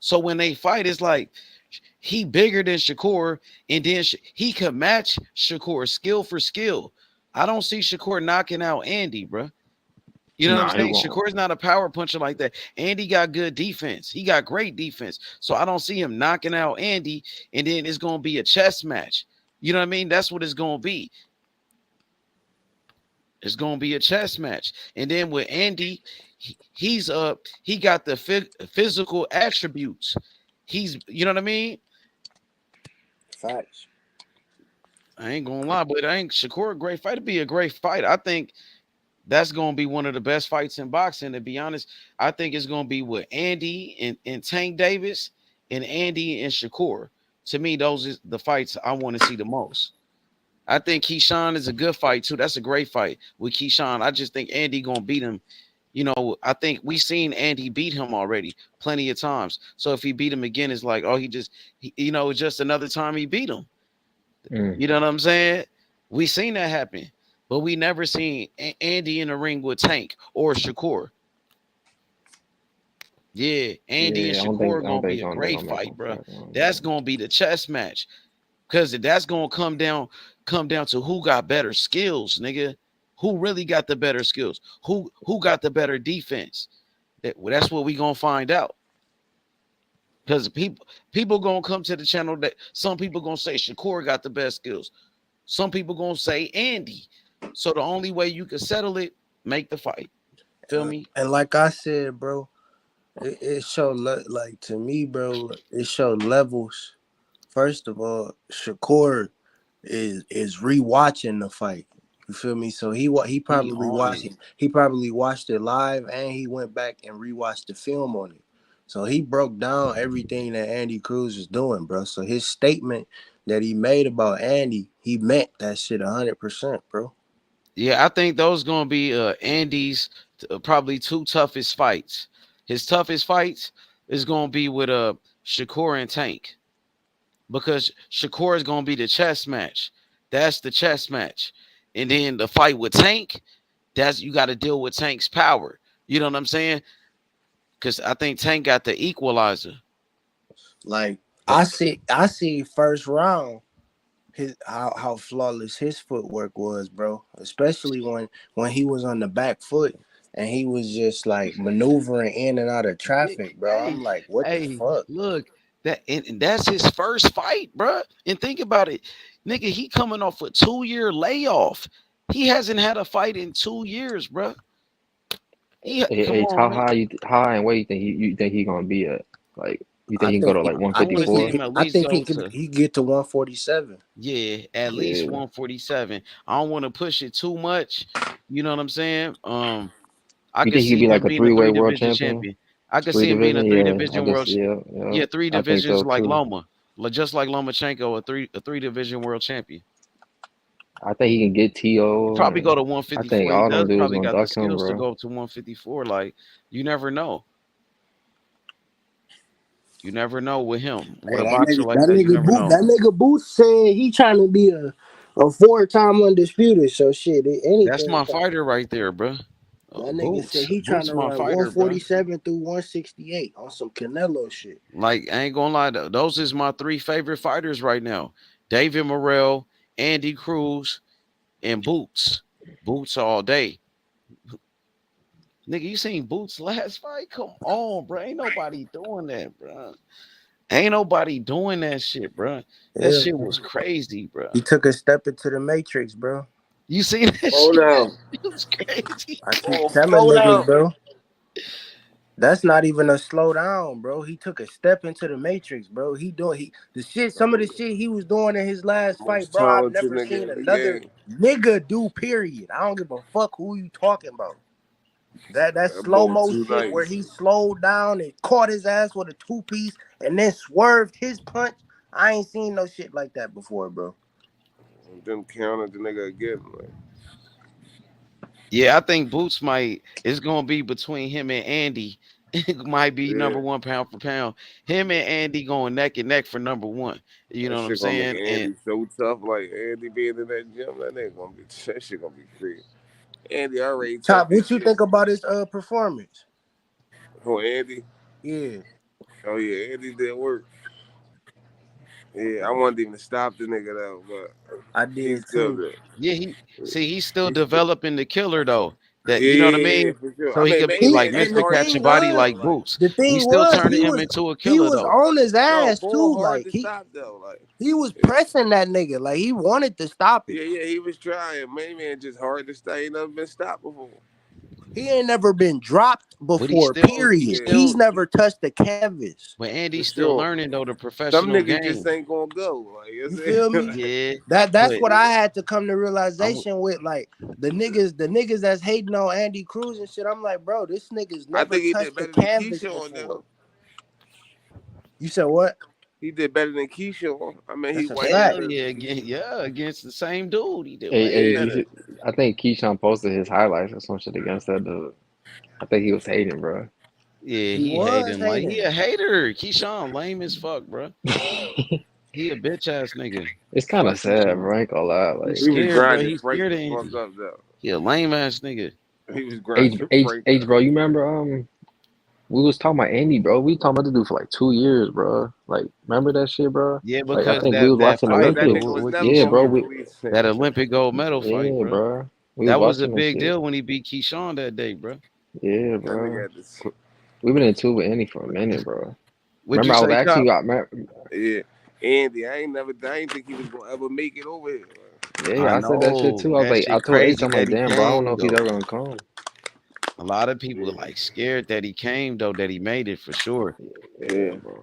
So when they fight, it's like he bigger than Shakur, and then he could match Shakur skill for skill. I don't see Shakur knocking out Andy, bro. You know what I'm saying? Shakur's not a power puncher like that. Andy got good defense. He got great defense. So I don't see him knocking out Andy, and then it's going to be a chess match. You know what I mean? That's what it's going to be. It's going to be a chess match. And then with Andy, he got the physical attributes. You know what I mean? Facts. I ain't gonna lie, but Shakur a great fight. It'd be a great fight. I think that's gonna be one of the best fights in boxing. To be honest, I think it's gonna be with Andy and Tank Davis and Andy and Shakur. To me, those are the fights I want to see the most. I think Keyshawn is a good fight too. That's a great fight with Keyshawn. I just think Andy gonna beat him. You know, I think we seen Andy beat him already plenty of times. So if he beat him again, it's like, oh, it's just another time he beat him. You know what I'm saying? We seen that happen, but we never seen Andy in the ring with Tank or Shakur. Yeah, Andy and Shakur gonna be a great fight, bro. That's gonna be the chess match, because that's gonna come down to who got better skills, nigga. Who really got the better skills? Who got the better defense? That's what we gonna find out. Because people gonna come to the channel that some people gonna say Shakur got the best skills. Some people gonna say Andy. So the only way you can settle it, make the fight. Feel me? And like I said, bro, it showed like to me, bro, it showed levels First of all, Shakur is rewatching the fight. You feel me? So he probably rewatched it. He probably watched it live, and he went back and rewatched the film on it. So he broke down everything that Andy Cruz is doing, bro. So his statement that he made about Andy, he meant that shit 100%, bro. Yeah, I think those gonna be Andy's probably two toughest fights. His toughest fights is gonna be with Shakur and Tank, because Shakur is gonna be the chess match. That's the chess match, and then the fight with Tank, that's you got to deal with Tank's power. You know what I'm saying? Because I think Tank got the equalizer. Like I see first round his how flawless his footwork was, bro. Especially when he was on the back foot and he was just like maneuvering in and out of traffic, bro. I'm like, what the fuck? Look, and that's his first fight, bro. And think about it, nigga. He coming off a 2-year layoff. He hasn't had a fight in 2 years, bro. Hey, how high and weight you think he gonna be at? Like, you think he can go to like 154? I think he get to 147. Yeah, at least 147. I don't want to push it too much. You know what I'm saying? I You could think he could see be him like a being a three-way world three-division champion? champion. I could see him being a three-division world. Yeah, three I think divisions so like too. Loma, just like Lomachenko, a three-division world champion. I think he can get TO. Probably go to I 154. think all He them does dudes probably gonna got the duck him, skills to bro. go to 154. Like, you never know. You never know with him. With Hey, a boxer like that that, you never know. nigga Booth said he trying to be a 4-time undisputed. So shit, anything. That's my fighter right there, bro. That nigga said he trying Boots to my run fighter, bro. 147 through 168 on some Canelo shit. Like, I ain't gonna lie, those is my 3 favorite fighters right now: David Morrell, Andy Cruz, and Boots. Boots all day. Nigga, you seen Boots last fight? Come on, bro. Ain't nobody doing that, bro. Ain't nobody doing that shit, bro. That Yeah, shit was crazy, bro. he took a step into the matrix, bro. You seen that Slow shit? down. It was crazy. I keep telling niggas, bro. That's not even a slow down, bro. He took a step into the matrix, bro. Some of the shit he was doing in his last fight, bro. I've never seen another nigga do. Period. I don't give a fuck who you talking about. That slow mo shit where he slowed down and caught his ass with a 2-piece and then swerved his punch. I ain't seen no shit like that before, bro. And then counted the nigga again. Like. Yeah, I think Boots it's gonna be between him and Andy. It might be number 1 pound for pound. Him and Andy going neck and neck for number 1. You know what I'm saying? Gonna make Andy so tough. Like Andy being in that gym, that shit gonna be crazy. Andy already Top, what you think about his performance? Who, Andy? Yeah. Oh yeah, Andy did work. Yeah, I wanted him to stop the nigga though, but I did too. Yeah, he's still developing the killer though. That Yeah, you know what I yeah, mean? for sure. So I he mean, could maybe, be like and Mr. Catch Your Body like Boots. The thing He's still was, turning him into a he killer was though. on his ass too. Hard Like to stop though. Like he was pressing that nigga. Like he wanted to stop it. Yeah, he was trying. Man, just hard to stay. Ain't never been stopped before. He ain't never been dropped before. Period. He's never touched the canvas. But Andy's still learning though the professional Some niggas game. just ain't gonna go. Like, you feel me? Yeah. That's what I had to come to realization with. Like the niggas that's hating on Andy Cruz and shit. I'm like, bro, this nigga's never touched the canvas before. You said what? He did better than Keyshawn. I mean, That's he a white. fact. Against the same dude. He did Hey, I think Keyshawn posted his highlights or some shit against that dude. I think he was hating, bro. Yeah, he hating. Like, he a hater. Keyshawn lame as fuck, bro. He a bitch ass nigga. It's kind of sad, bro. I ain't gonna lie. Like, He's scared, bro. He's scared of Frank Andy. up though. He a lame ass nigga. He was grinding. H, bro. You remember? We was talking about Andy, bro. We talking about the dude for like 2 years, bro. Like, remember that shit, bro? Yeah, like, because I think we was watching Olympics. Yeah, bro. That Olympic gold medal fight, yeah, bro. We That was a watching that big shit. deal when he beat Keyshawn that day, bro. Yeah, bro. We've been in two with Andy for a minute, bro. What'd Remember, I you was say, asking Chop? Yeah, Andy, I ain't think he was gonna ever make it over here. Yeah, I said that shit too. I was That like, I shit told H, crazy I'm like, that he damn, bro, I don't know came, if he's though. ever gonna come. A lot of people are like scared that he came, though, that he made it for sure. Yeah, bro.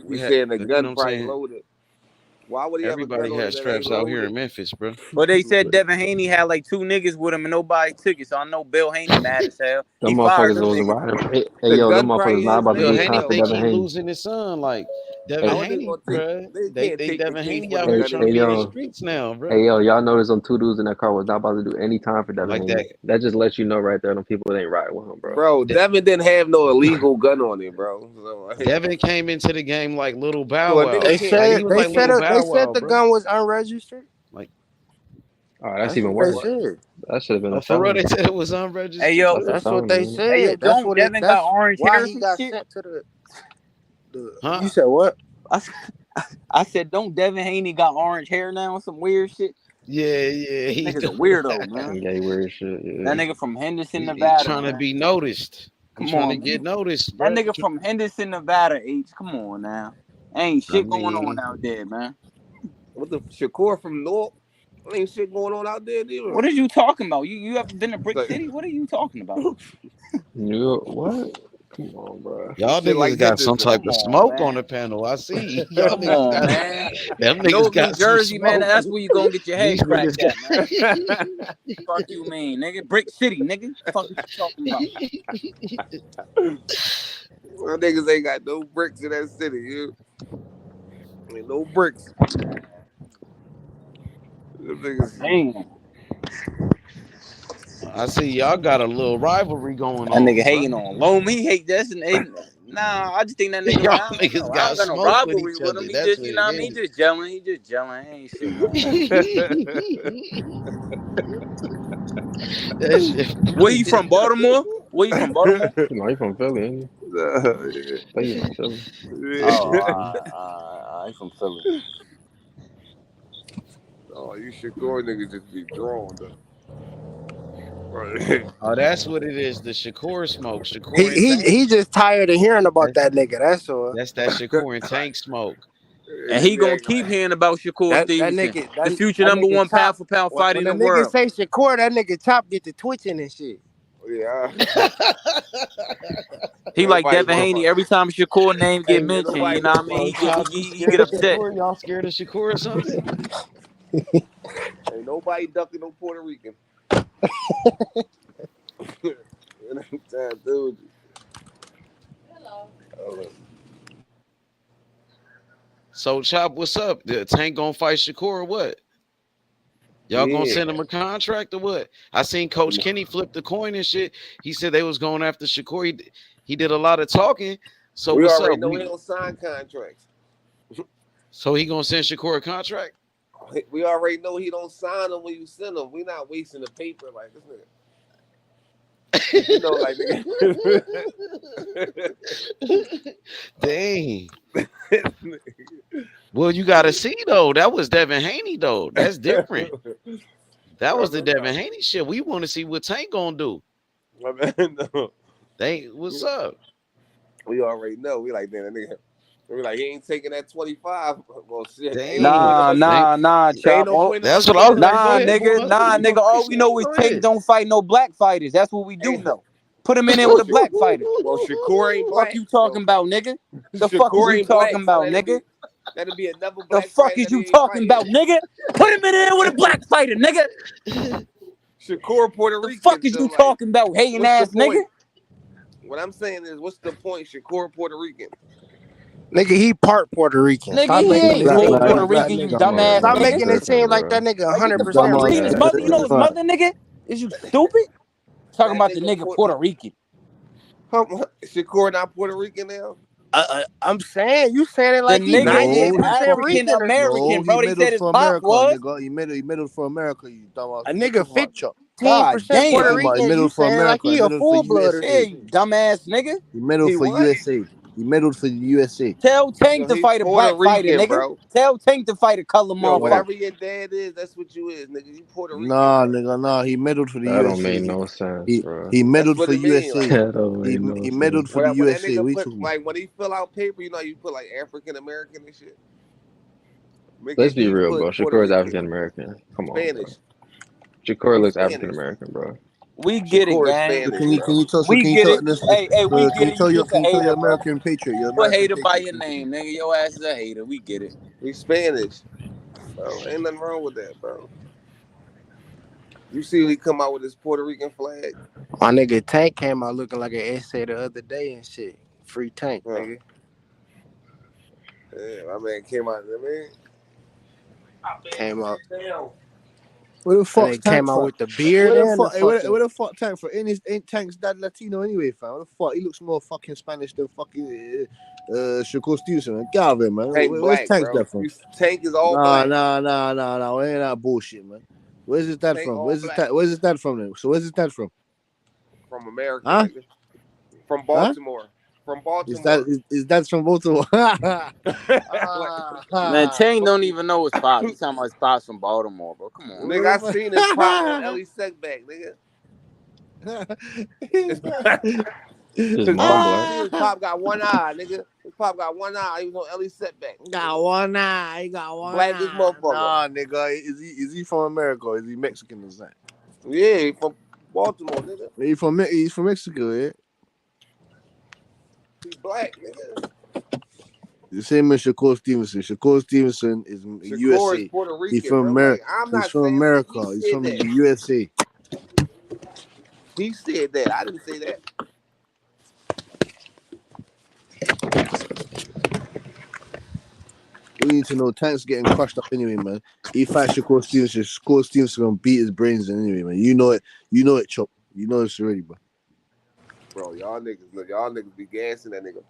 just be saying the you know gun what I'm probably saying? loaded. Why would he have a gun Everybody on had it that ain't straps out here in loaded? Memphis, bro. But they said Devin Haney had like 2 niggas with him and nobody took it. So I know Bill Haney mad as hell. Them He fired motherfuckers them was niggas. riding. Hey, The yo, them gun motherfuckers probably not his about to Bill do nigga Haney time though, for think Devin he Haney. losing his son. Like Devin Haney, bro. They think Devin Haney out here trying to be in the streets now, bro. Hey, yo, y'all notice them two dudes in that car was not about to do any time for Devin Like Haney. That just lets you know right there, them people ain't riding with him, bro. Bro, Devin didn't have no illegal gun on him, bro. So, Devin came into the game like Little Bow Wow. They said the gun was unregistered. Like, oh, that's even worse. That should have been a for real, felony. they said it was unregistered. Hey, yo, that's what they said. Hey, yo, that's what Devin got orange why hair. he got shit? sent to the Huh? You said what? I said, don't Devin Haney got orange hair now and some weird shit? Yeah. He nigga's a weirdo, man. Gay weird shit. Yeah. That nigga from Henderson, Nevada. He's trying to be noticed. Come trying on, to get noticed, bro. That nigga from Henderson, Nevada. H. Come on now. Ain't shit going on out there, man. What the Shakur from North? Ain't shit going on out there, either. What are you talking about? You ever been to Brick City? What are you talking about? What? Come on, bro. Y'all niggas like got some type of smoke man. on the panel. I see. Y'all Come niggas on, got, man. Them New niggas got Jersey, some man. smoke. That's where you gonna get your head These cracked niggas at, man. Fuck you mean, nigga? Brick City, nigga. Fuck you talking about? Well, niggas ain't got no bricks in that city. You ain't no bricks. Them niggas. Damn. I see y'all got a little rivalry going That on. nigga hating on Loam. He hate this and nah. I just think that nigga. Y'all I don't niggas know. got I don't got no smoke rivalry with each with other. him. He That's just, what you know what I it mean? is. He just gelling. He just gelling. Ain't shit, man. That shit. Where you from, Baltimore? Where you from, Baltimore? No, he from Philly, ain't he? I think he from Philly. Oh, he from Philly. Oh, you Shakur niggas just be drawn though. Oh, that's what it is. The Shakur smoke. Shakur and Tank. He just tired of hearing about that nigga. That's all. That's that Shakur and Tank smoke. And he gonna keep hearing about Shakur That Stevenson, nigga, the future that number nigga one Chop, pound for pound fighter in when the the nigga world. say Shakur, that nigga Chop get to twitching and shit. Yeah. He like Devin Haney. Every time Shakur name get mentioned, you know what I mean? He get upset. Y'all scared of Shakur or something? Ain't nobody ducking no Puerto Rican. Dude. Hello. So Chop, what's up? The Tank gonna fight Shakur or what? Y'all gonna send him a contract or what? I seen Coach Kenny flip the coin and shit. He said they was going after Shakur. He did a lot of talking. So we what's already up? know he don't sign contracts. So he gonna send Shakur a contract? We already know he don't sign them when you send them. We not wasting the paper like this nigga. You know, like nigga. Dang. Well, you gotta see though. That was Devin Haney though. That's different. That was the Devin Haney shit. We want to see what Tank gonna do. No. What's up? We already know. We like, damn, that nigga. We like, he ain't taking that 25. Well, shit. Nah, Chop. That's what I was like. Nah, nigga. All we know is Tank don't fight no black fighters. That's what we do know. Put him in there with a black fighter. Well, Shakur ain't black. Fuck you talking about, nigga? The Shakur fuck is you ain't talking black, about, so nigga? That'd be another The black fuck fighter is you that he ain't talking about, nigga? Put him in there with a black fighter, nigga. Shakur Puerto Rican. The fuck is you talking about, hating ass nigga? What I'm saying is, what's the point? Shakur Puerto Rican. Nigga, he part Puerto Rican. Nigga, Stop he making ain't it full seem Puerto like Rican, you dumbass Stop nigga. making it seem like that nigga Like, get the 100% fuck. You Rican. seen his mother? You know his mother, nigga? Is you stupid? Talking about the nigga Puerto Rican. Shakur not Puerto Rican now? I'm saying, you saying it like The he nigga is 98% African Rican or American, bro. he They said middled his for pop America, was. nigga. He middled for America, you dumbass. a nigga 15% God damn. Puerto Rican. He You middled for saying like America. he He a middled for full blood or Yeah, USA. some you shit. dumbass nigga. He middled for USA. He middled for the USA. Tell Tank to He's fight a Puerto black fighter, Rican, nigga. bro. Tell Tank to fight a color Yo, motherfucker. whatever your dad is, that's what you is, nigga. You Puerto Rican. Nah, bro. nigga, nah. He middled for the That don't USA. make no sense, He bro. middled what for it mean, USA. like. That don't He make no middled sense. for the When that USA. nigga We put, talking like, when he fill out paper, you know, you put like African American and shit. Let's be real, bro. Shakur is African American. Come on, bro. Spanish. Shakur He's looks Spanish. African American, bro. We get it, Shakur is gang. Spanish, Can you tell? We Can you get tell it. this? Hey, we Can get you it. tell You your just a hater, your bro. American patriot? Your Put American hater by patriot. your name, nigga. Your ass is a hater. We get it. He's Spanish. Bro, ain't nothing wrong with that, bro. You see he come out with his Puerto Rican flag? My nigga Tank came out looking like an essay the other day and shit. Free Tank, nigga. Yeah, my man came out. Came out. Where the And fuck's they Tank came out from? with the beard and the fucking. Where the fuck Tank from? Ain't Tank's dad Latino anyway, fam? What the fuck? He looks more fucking Spanish than fucking Shakur Stevenson. Man. Get out of here, man. Tank Where's black, Tank's bro. dad from? Tank is all Nah. black. Ain't that bullshit, man. Where's his dad Tank from? all Where's his black. dad? Where's his dad from then? So where's his dad from? From America, Huh? nigga. From Baltimore. From Baltimore. His dad's from Baltimore. Man, Tank don't even know his pop. He's talking about his pop's from Baltimore, bro. Come on, Nigga, I seen his pop on Ellie Setback, nigga. His mom black. His pop got one eye, nigga. His pop got one eye. He was on Ellie Setback. Got one eye. He got one Black eye. as motherfucker. Nah, nigga. Is he from America or is he Mexican or something? Yeah, he from Baltimore, nigga. He's from Mexico, yeah. He black, nigga. The same as Shakur Stevenson. Shakur Stevenson is Shakur USA. is Puerto Rican, He's from bro. America. Like, I'm He's not from saying America. he He's said from that. the USA. He said that. I didn't say that. We need to know Tank's getting crushed up anyway, man. He fights Shakur Stevenson. Shakur Stevenson gonna beat his brains in anyway, man. You know it. You know it, Chop. You know this already, bro. Bro, y'all niggas be gassing that nigga.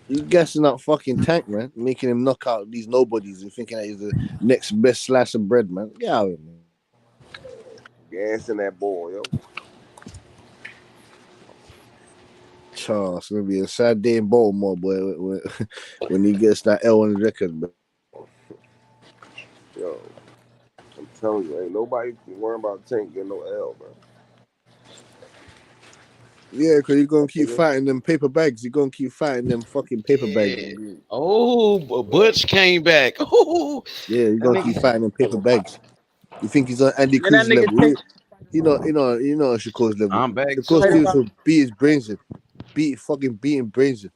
You guessing up fucking Tank, man. Making him knock out these nobodies and thinking that he's the next best slice of bread, man. Get out of here, man. Gassing that boy, yo. Charles, it's gonna be a sad day in Baltimore, boy, when he gets that L on the record, man. Yo, I'm telling you, ain't nobody worrying about Tank getting no L, bro. Yeah, because you're gonna keep fighting them paper bags. You're gonna keep fighting them fucking paper bags. Oh, Butch came back. Oh, Yeah, you're gonna keep fighting them paper bags. You think he's on Andy Man, that Cruz nigga level? Tank. You know Shakur's level. I'm back Shakur too. Stevenson will beat his brains in. Beating brains in.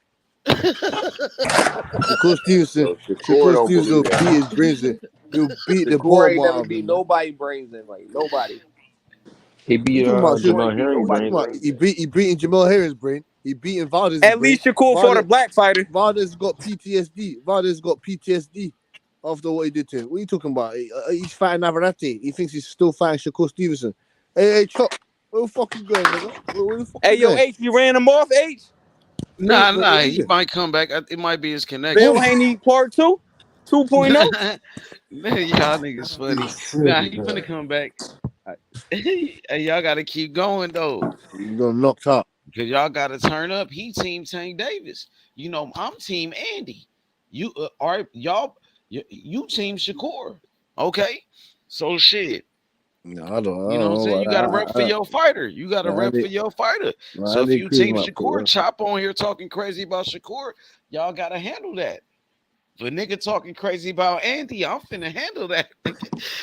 Shakur Stevenson don't will believe beat that. his brains in. He'll beat the Shakur ain't ball never out of beat him. nobody brains in, like nobody. He beat Jamel Herring brains. He beating Jamel Herring's brain. He beating Valdez's At brain. least Shakur fought a black fighter. Valdez got PTSD. After what he did to him. What are you talking about? He's fighting Navarrete. He thinks he's still fighting Shakur Stevenson. Hey, Chop. Where the fuck you going, nigga? Where the fuck Hey, you yo, going? H, you ran him off, H? Nah, he might come back. It might be his connection. Bill Haney part 2? 2.0? Man, y'all niggas funny. Nah, he finna come back. Hey, y'all gotta keep going though. You gonna knock out. Cause y'all gotta turn up. He team Tank Davis. You know, I'm team Andy. You are y'all you team Shakur. Okay. So shit. No, I don't You know what I'm saying? know. You gotta rep for your fighter. You gotta rep for your fighter. So if you team Shakur, chop on here talking crazy about Shakur, y'all gotta handle that. For nigga talking crazy about Andy, I'm finna handle that.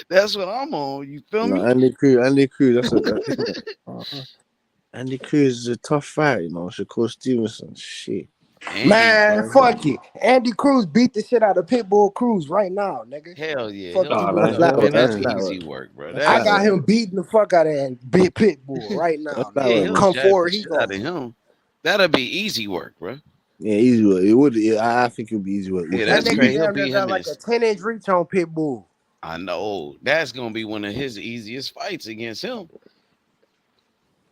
That's what I'm on. You feel me? Andy Cruz. Andy Cruz is a tough fight, you know. Shakur Stevenson, shit. Man, fuck it. Andy Cruz beat the shit out of Pitbull Cruz right now, nigga. Hell yeah. Fuck you That's about. not That's right. easy work, bro. I got him beating the fuck out of Big Pitbull right now. Yeah, he'll Come jab forward, the he shit out goes. of him. That'll be easy work, bro. Yeah, easy work. It would. I think it would be easy work. Yeah, That that's nigga crazy. He'll damn near beat got him like in. a 10-inch reach on Pitbull. I know. That's gonna be one of his easiest fights against him.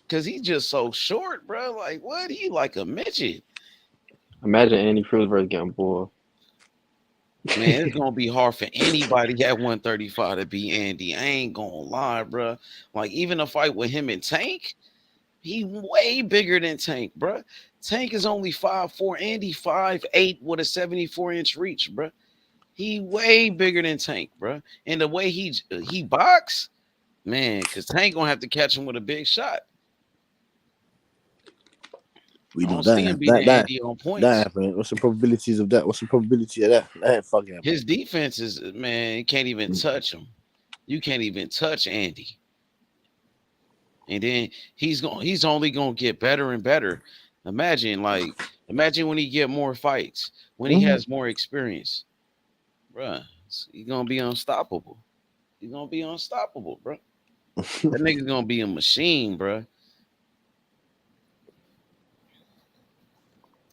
Cause he's just so short, bro. Like, what? He like a midget. Imagine Andy Cruz versus Gamboa. Man, it's gonna be hard for anybody at 135 to beat Andy. I ain't gonna lie, bro. Like, even a fight with him and Tank, he way bigger than Tank, bro. Tank is only 5'4", Andy 5'8" with a 74-inch reach, bro. He way bigger than Tank, bro. And the way he box, man, because Tank gonna have to catch him with a big shot. We I know don't see him beating Andy on points. That happened. What's the probabilities of that? What's the probability of that? That ain't fucking happening. His defense is, man, you can't even touch him. You can't even touch Andy. And then he's only gonna get better and better. Imagine when he get more fights, when he has more experience, bruh. He's gonna be unstoppable. He's gonna be unstoppable, bro. That nigga's gonna be a machine, bro.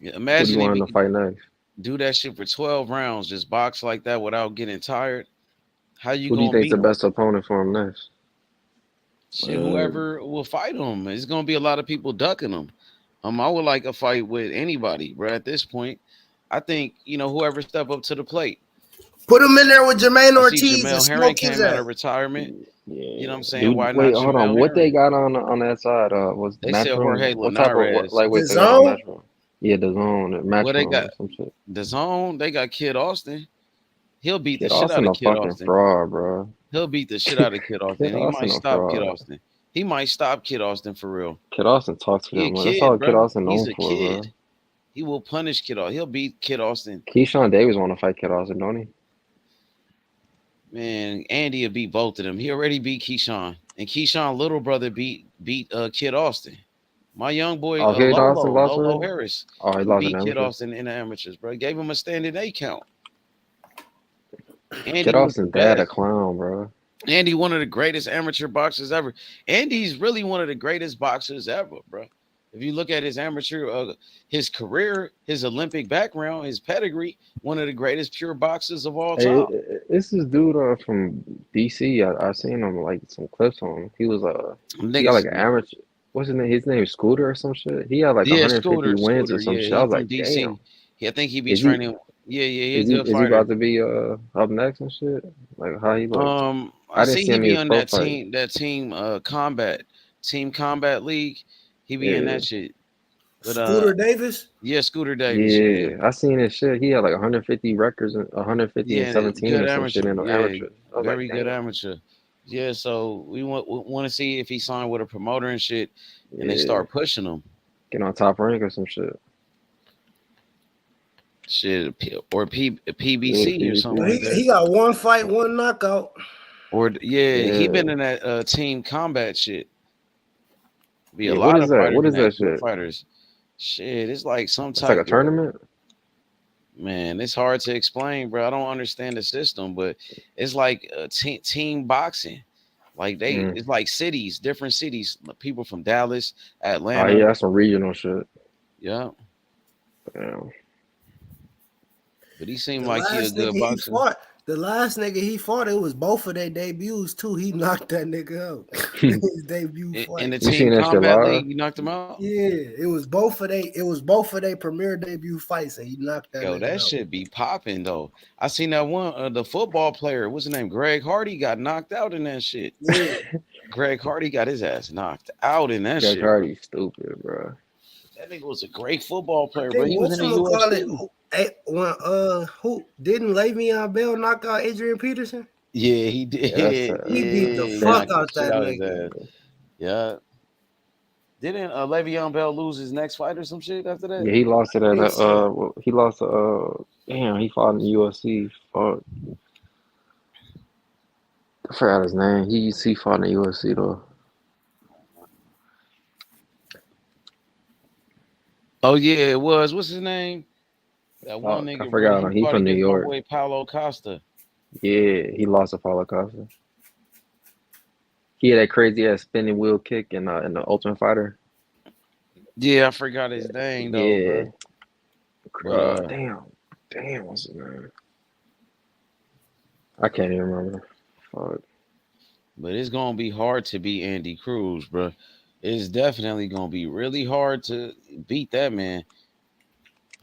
Yeah, What do imagine you if want he him to could fight next? do that shit for 12 rounds, just box like that without getting tired. How you Who do you gonna think's beat the him? best opponent for him next? Shit, whoever will fight him. It's gonna be a lot of people ducking him. I would like a fight with anybody, bro. At this point, I think whoever step up to the plate. Put him in there with Jermaine I see Ortiz and Jamel Herring smoke his came out ass. of retirement. Yeah. You know what I'm saying? Dude, Why wait, not hold on. Jamel What they Herring? got on that side? Was They said Matchroom? Jorge What type of Linares. lightweight The they got on zone. Matchroom? Yeah, the zone, What they Matchroom got? or some shit. The zone. They got Kid Austin. He'll beat the Kid shit out Austin of a Kid fucking Austin. fraud, bro. He'll beat the shit out of Kid Kid Austin. He might Austin a stop Kid fraud. Austin. He might stop Kid Austin for real. Kid Austin talks to He a them. That's all kid, Kid bro. Austin He's known a for, kid. bro. He will punish Kid Austin. He'll beat Kid Austin. Keyshawn Davis want to fight Kid Austin, don't he? Man, Andy will beat both of them. He already beat Keyshawn. And Keyshawn little brother beat Kid Austin. My young boy Oh, Kid Austin lost Lolo already? Harris. Oh, he He lost in beat Kid amateur. Austin in the amateurs, bro. Gave him a standing A count. Andy Kid was the Austin dad a best. clown, bro. Andy, one of the greatest amateur boxers ever. Andy's really one of the greatest boxers ever, bro. If you look at his amateur, his career, his Olympic background, his pedigree, one of the greatest pure boxers of all Hey, time. it's this dude from DC. I seen him like some clips on him. He was he got like Niggas, an amateur. What's his name? His name is Scooter or some shit. He had like yeah, 150 wins or Scooter, some yeah, shit. I he was from like, damn. DC. I think he be Is he training. Yeah, he a is he good is he fighter. about to be up next and shit? Like how he look? I I didn't see see he any be of his on pro fights. team combat league. He be in Yeah. that shit. But Scooter Davis. yeah, Scooter Davis. Yeah, Yeah, I seen his shit. He had like 150 records and 150 and yeah, 17 good or some shit amateur. in the Yeah, amateurs. I was like, very good damn. amateur. Yeah, so we want to see if he signed with a promoter and shit, and they Yeah, start pushing him. get on Top Rank or some shit. Shit, or Yeah, PBC or something like that. He got one fight, one knockout. Or yeah, he been Yeah. in that team combat shit. Be a Yeah, what lot is of that? fighters What in is that, that good shit? fighters. Shit, it's like some It's like a type of tournament? man. It's hard to explain, bro. I don't understand the system, but it's like team boxing. Like it's like cities, different cities. People from Dallas, Oh Atlanta. yeah, that's some regional shit. Yeah, Damn. but he seemed The like he a last nigga good he boxer. fought, it was both of their debuts too. He knocked that nigga out. His debut fight. In the You seen team that shit combat live? league, you knocked him out. Yeah, it was both of their premier debut fights, and he knocked that Yo, nigga that out. shit be popping though. I seen that one, the football player, what's his name? Greg Hardy got knocked out in that shit. Yeah. Greg Hardy got his ass knocked out in that Greg shit, bro. Hardy's stupid, bro. That nigga was a great football I player, bro. think He was in the UFC. who didn't Le'Veon Bell knock out Adrian Peterson? Yeah, he did. Yeah, that's sad. He beat the He fuck knocked the out shit that out of his nigga. ass. Yeah. Didn't Le'Veon Bell lose his next fight or some shit after that? Yeah, he lost it I at think so. he lost damn, he fought in the UFC. Fuck. I forgot his name. He fought in the UFC though. Oh yeah, it was. What's his name? That one I nigga, bro. forgot He him. He fought from New against my York. boy Paulo Costa. Yeah, he lost to Paulo Costa. He had that crazy ass spinning wheel kick in the Ultimate Fighter. Yeah, I forgot his name though, Yeah. bro. But Damn, what's his name? I can't even remember. Fuck. but it's gonna be hard to beat Andy Cruz, bro. It's definitely gonna be really hard to beat that man.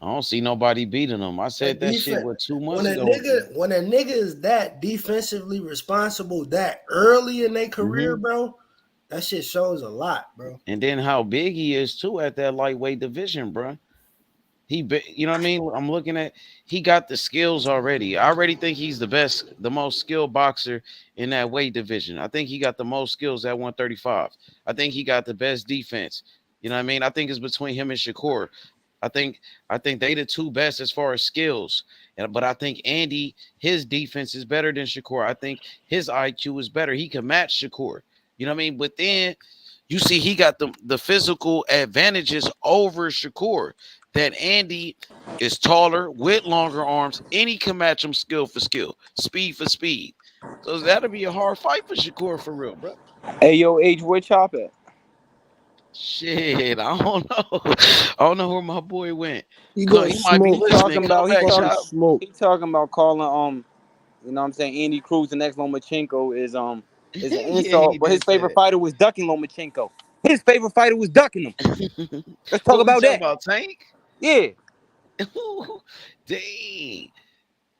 I don't see nobody beating him. I said that shit 2 months ago. When a nigga is that defensively responsible that early in their career, bro, that shit shows a lot, bro. And then how big he is too at that lightweight division, bro. You know what I mean? I'm looking at, he got the skills already. I already think he's the most skilled boxer in that weight division. I think he got the most skills at 135. I think he got the best defense. You know what I mean? I think it's between him and Shakur. I think they the two best as far as skills. But I think Andy, his defense is better than Shakur. I think his IQ is better. He can match Shakur. You know what I mean? But then you see he got the physical advantages over Shakur. That Andy is taller with longer arms, and he can match him skill for skill, speed for speed. So that'll be a hard fight for Shakur for real, bro. Hey, yo, H, where Chop at? Shit, I don't know. I don't know where my boy went. He Come, got he might be smoked. listening. Come He back, fucking Chop. smoked. He talking about calling you know what I'm saying, Andy Cruz the next Lomachenko is an Yeah, insult, he but his did say favorite fighter was ducking Lomachenko. His favorite fighter was ducking him. that. Let's talk Who we about talking that. about? Tank? Yeah. Dang.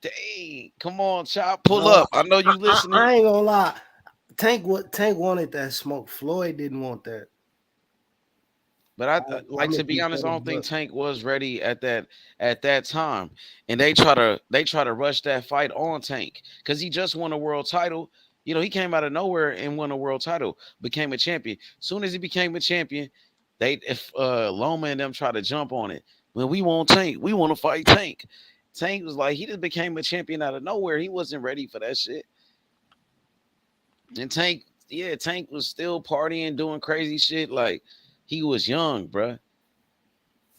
Dang. Come on, Chop. Pull up. I know you listening. I ain't gonna lie. Tank wanted that smoke. Floyd didn't want that. But I like, to be honest, I don't think Tank was ready at that time, and they try to rush that fight on Tank because he just won a world title. You know, he came out of nowhere and won a world title, became a champion. Soon as he became a champion, if Loma and them try to jump on it, when we want Tank, we want to fight Tank. Tank was like, he just became a champion out of nowhere. He wasn't ready for that shit. And Tank was still partying, doing crazy shit. Like, he was young, bruh.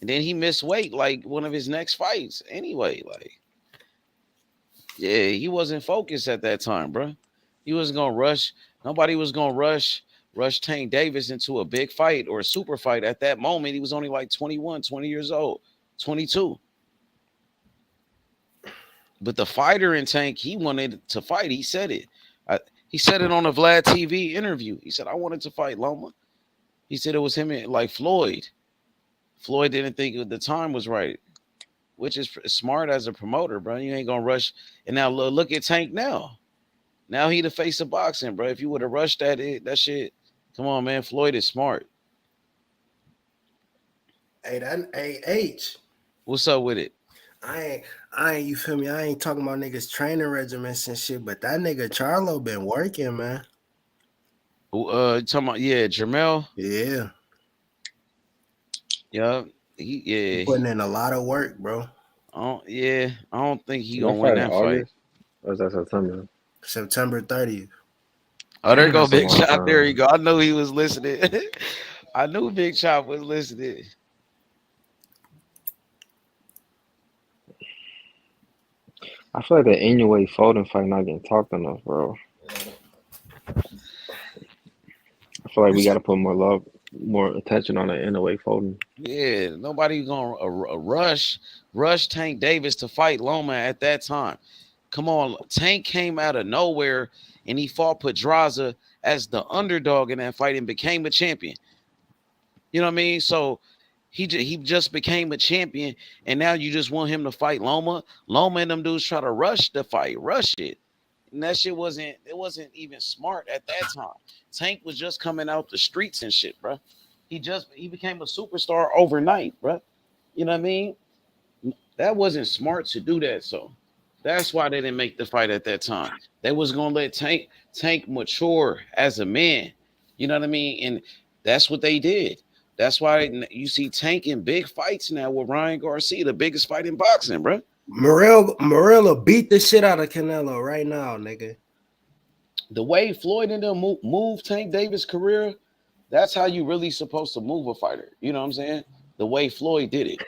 And then he missed weight like one of his next fights. Anyway, like, yeah, he wasn't focused at that time, bruh. He wasn't gonna rush. Nobody was gonna rush Tank Davis into a big fight or a super fight at that moment. He was only like 21, 20 years old, 22. But the fighter in Tank, he wanted to fight. He said it. He said it on a Vlad TV interview. He said, I wanted to fight Loma. He said it was him and like Floyd. Floyd didn't think the time was right, which is smart as a promoter, bro. You ain't gonna rush. And now look at Tank now. Now he the face of boxing, bro. If you would have rushed that shit, come on, man. Floyd is smart. Hey, H. What's up with it? I ain't, you feel me? I ain't talking about niggas training regimens and shit, but that nigga Charlo been working, man. You talking about, Jermel? Yeah. Yeah. He putting in a lot of work, bro. I don't think he Didn't gonna win that August? fight. Or is that September? September 30th. Oh, there go That's a Big long Chop. time. There you go. I knew he was listening. I knew Big Chop was listening. I feel like the Inoue Foden fight not getting talked enough, bro. I feel like we got to put more attention on the Inoue Foden. Yeah, nobody gonna rush Tank Davis to fight Loma at that time. Come on, Tank came out of nowhere and he fought Pedraza as the underdog in that fight and became a champion. You know what I mean? So he just became a champion, and now you just want him to fight Loma. Loma and them dudes try to rush the fight, rush it. And that shit wasn't even smart at that time. Tank was just coming out the streets and shit, bro. He became a superstar overnight, bro. You know what I mean? That wasn't smart to do that. So that's why they didn't make the fight at that time. They was gonna let Tank mature as a man. You know what I mean? And that's what they did. That's why you see Tank in big fights now with Ryan Garcia, the biggest fight in boxing, bro. Morello beat the shit out of Canelo right now, nigga. The way Floyd and them move Tank Davis' career, that's how you really supposed to move a fighter. You know what I'm saying? The way Floyd did it.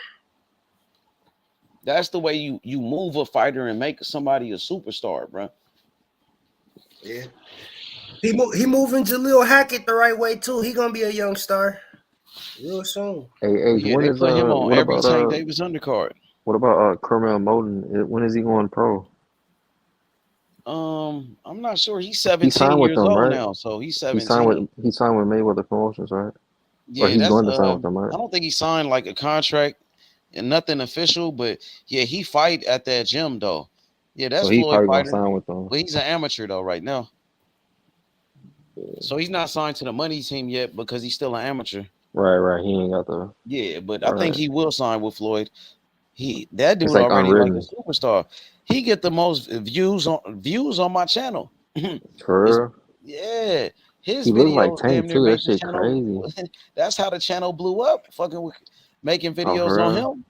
That's the way you move a fighter and make somebody a superstar, bro. Yeah. He moving Jaleel Hackett the right way too. He gonna be a young star real soon. Hey, Yeah, when they is put him on what every about Tank Davis undercard. What about Carmel Moden? When is he going pro? I'm not sure. He's He 17 signed with years them, old right? now, so he's He signed 17. with Mayweather Promotions, right? Or Yeah, he's that's going to sign with them, right? I don't think he signed like a contract and nothing official, but yeah, he fight at that gym though. Yeah, So that's he Floyd probably gonna fighter, sign with them. but he's an amateur though right now. So he's not signed to the money team yet because he's still an amateur. Right. He ain't got the. Yeah, but I think Right. he will sign with Floyd. That It's dude like already like a unwritten. superstar. He get the most views on my channel. For real. Yeah, his He looked like videos damn Tank near too. That made the shit channel. crazy. That's how the channel blew up. Fucking making Oh, videos for on real? him.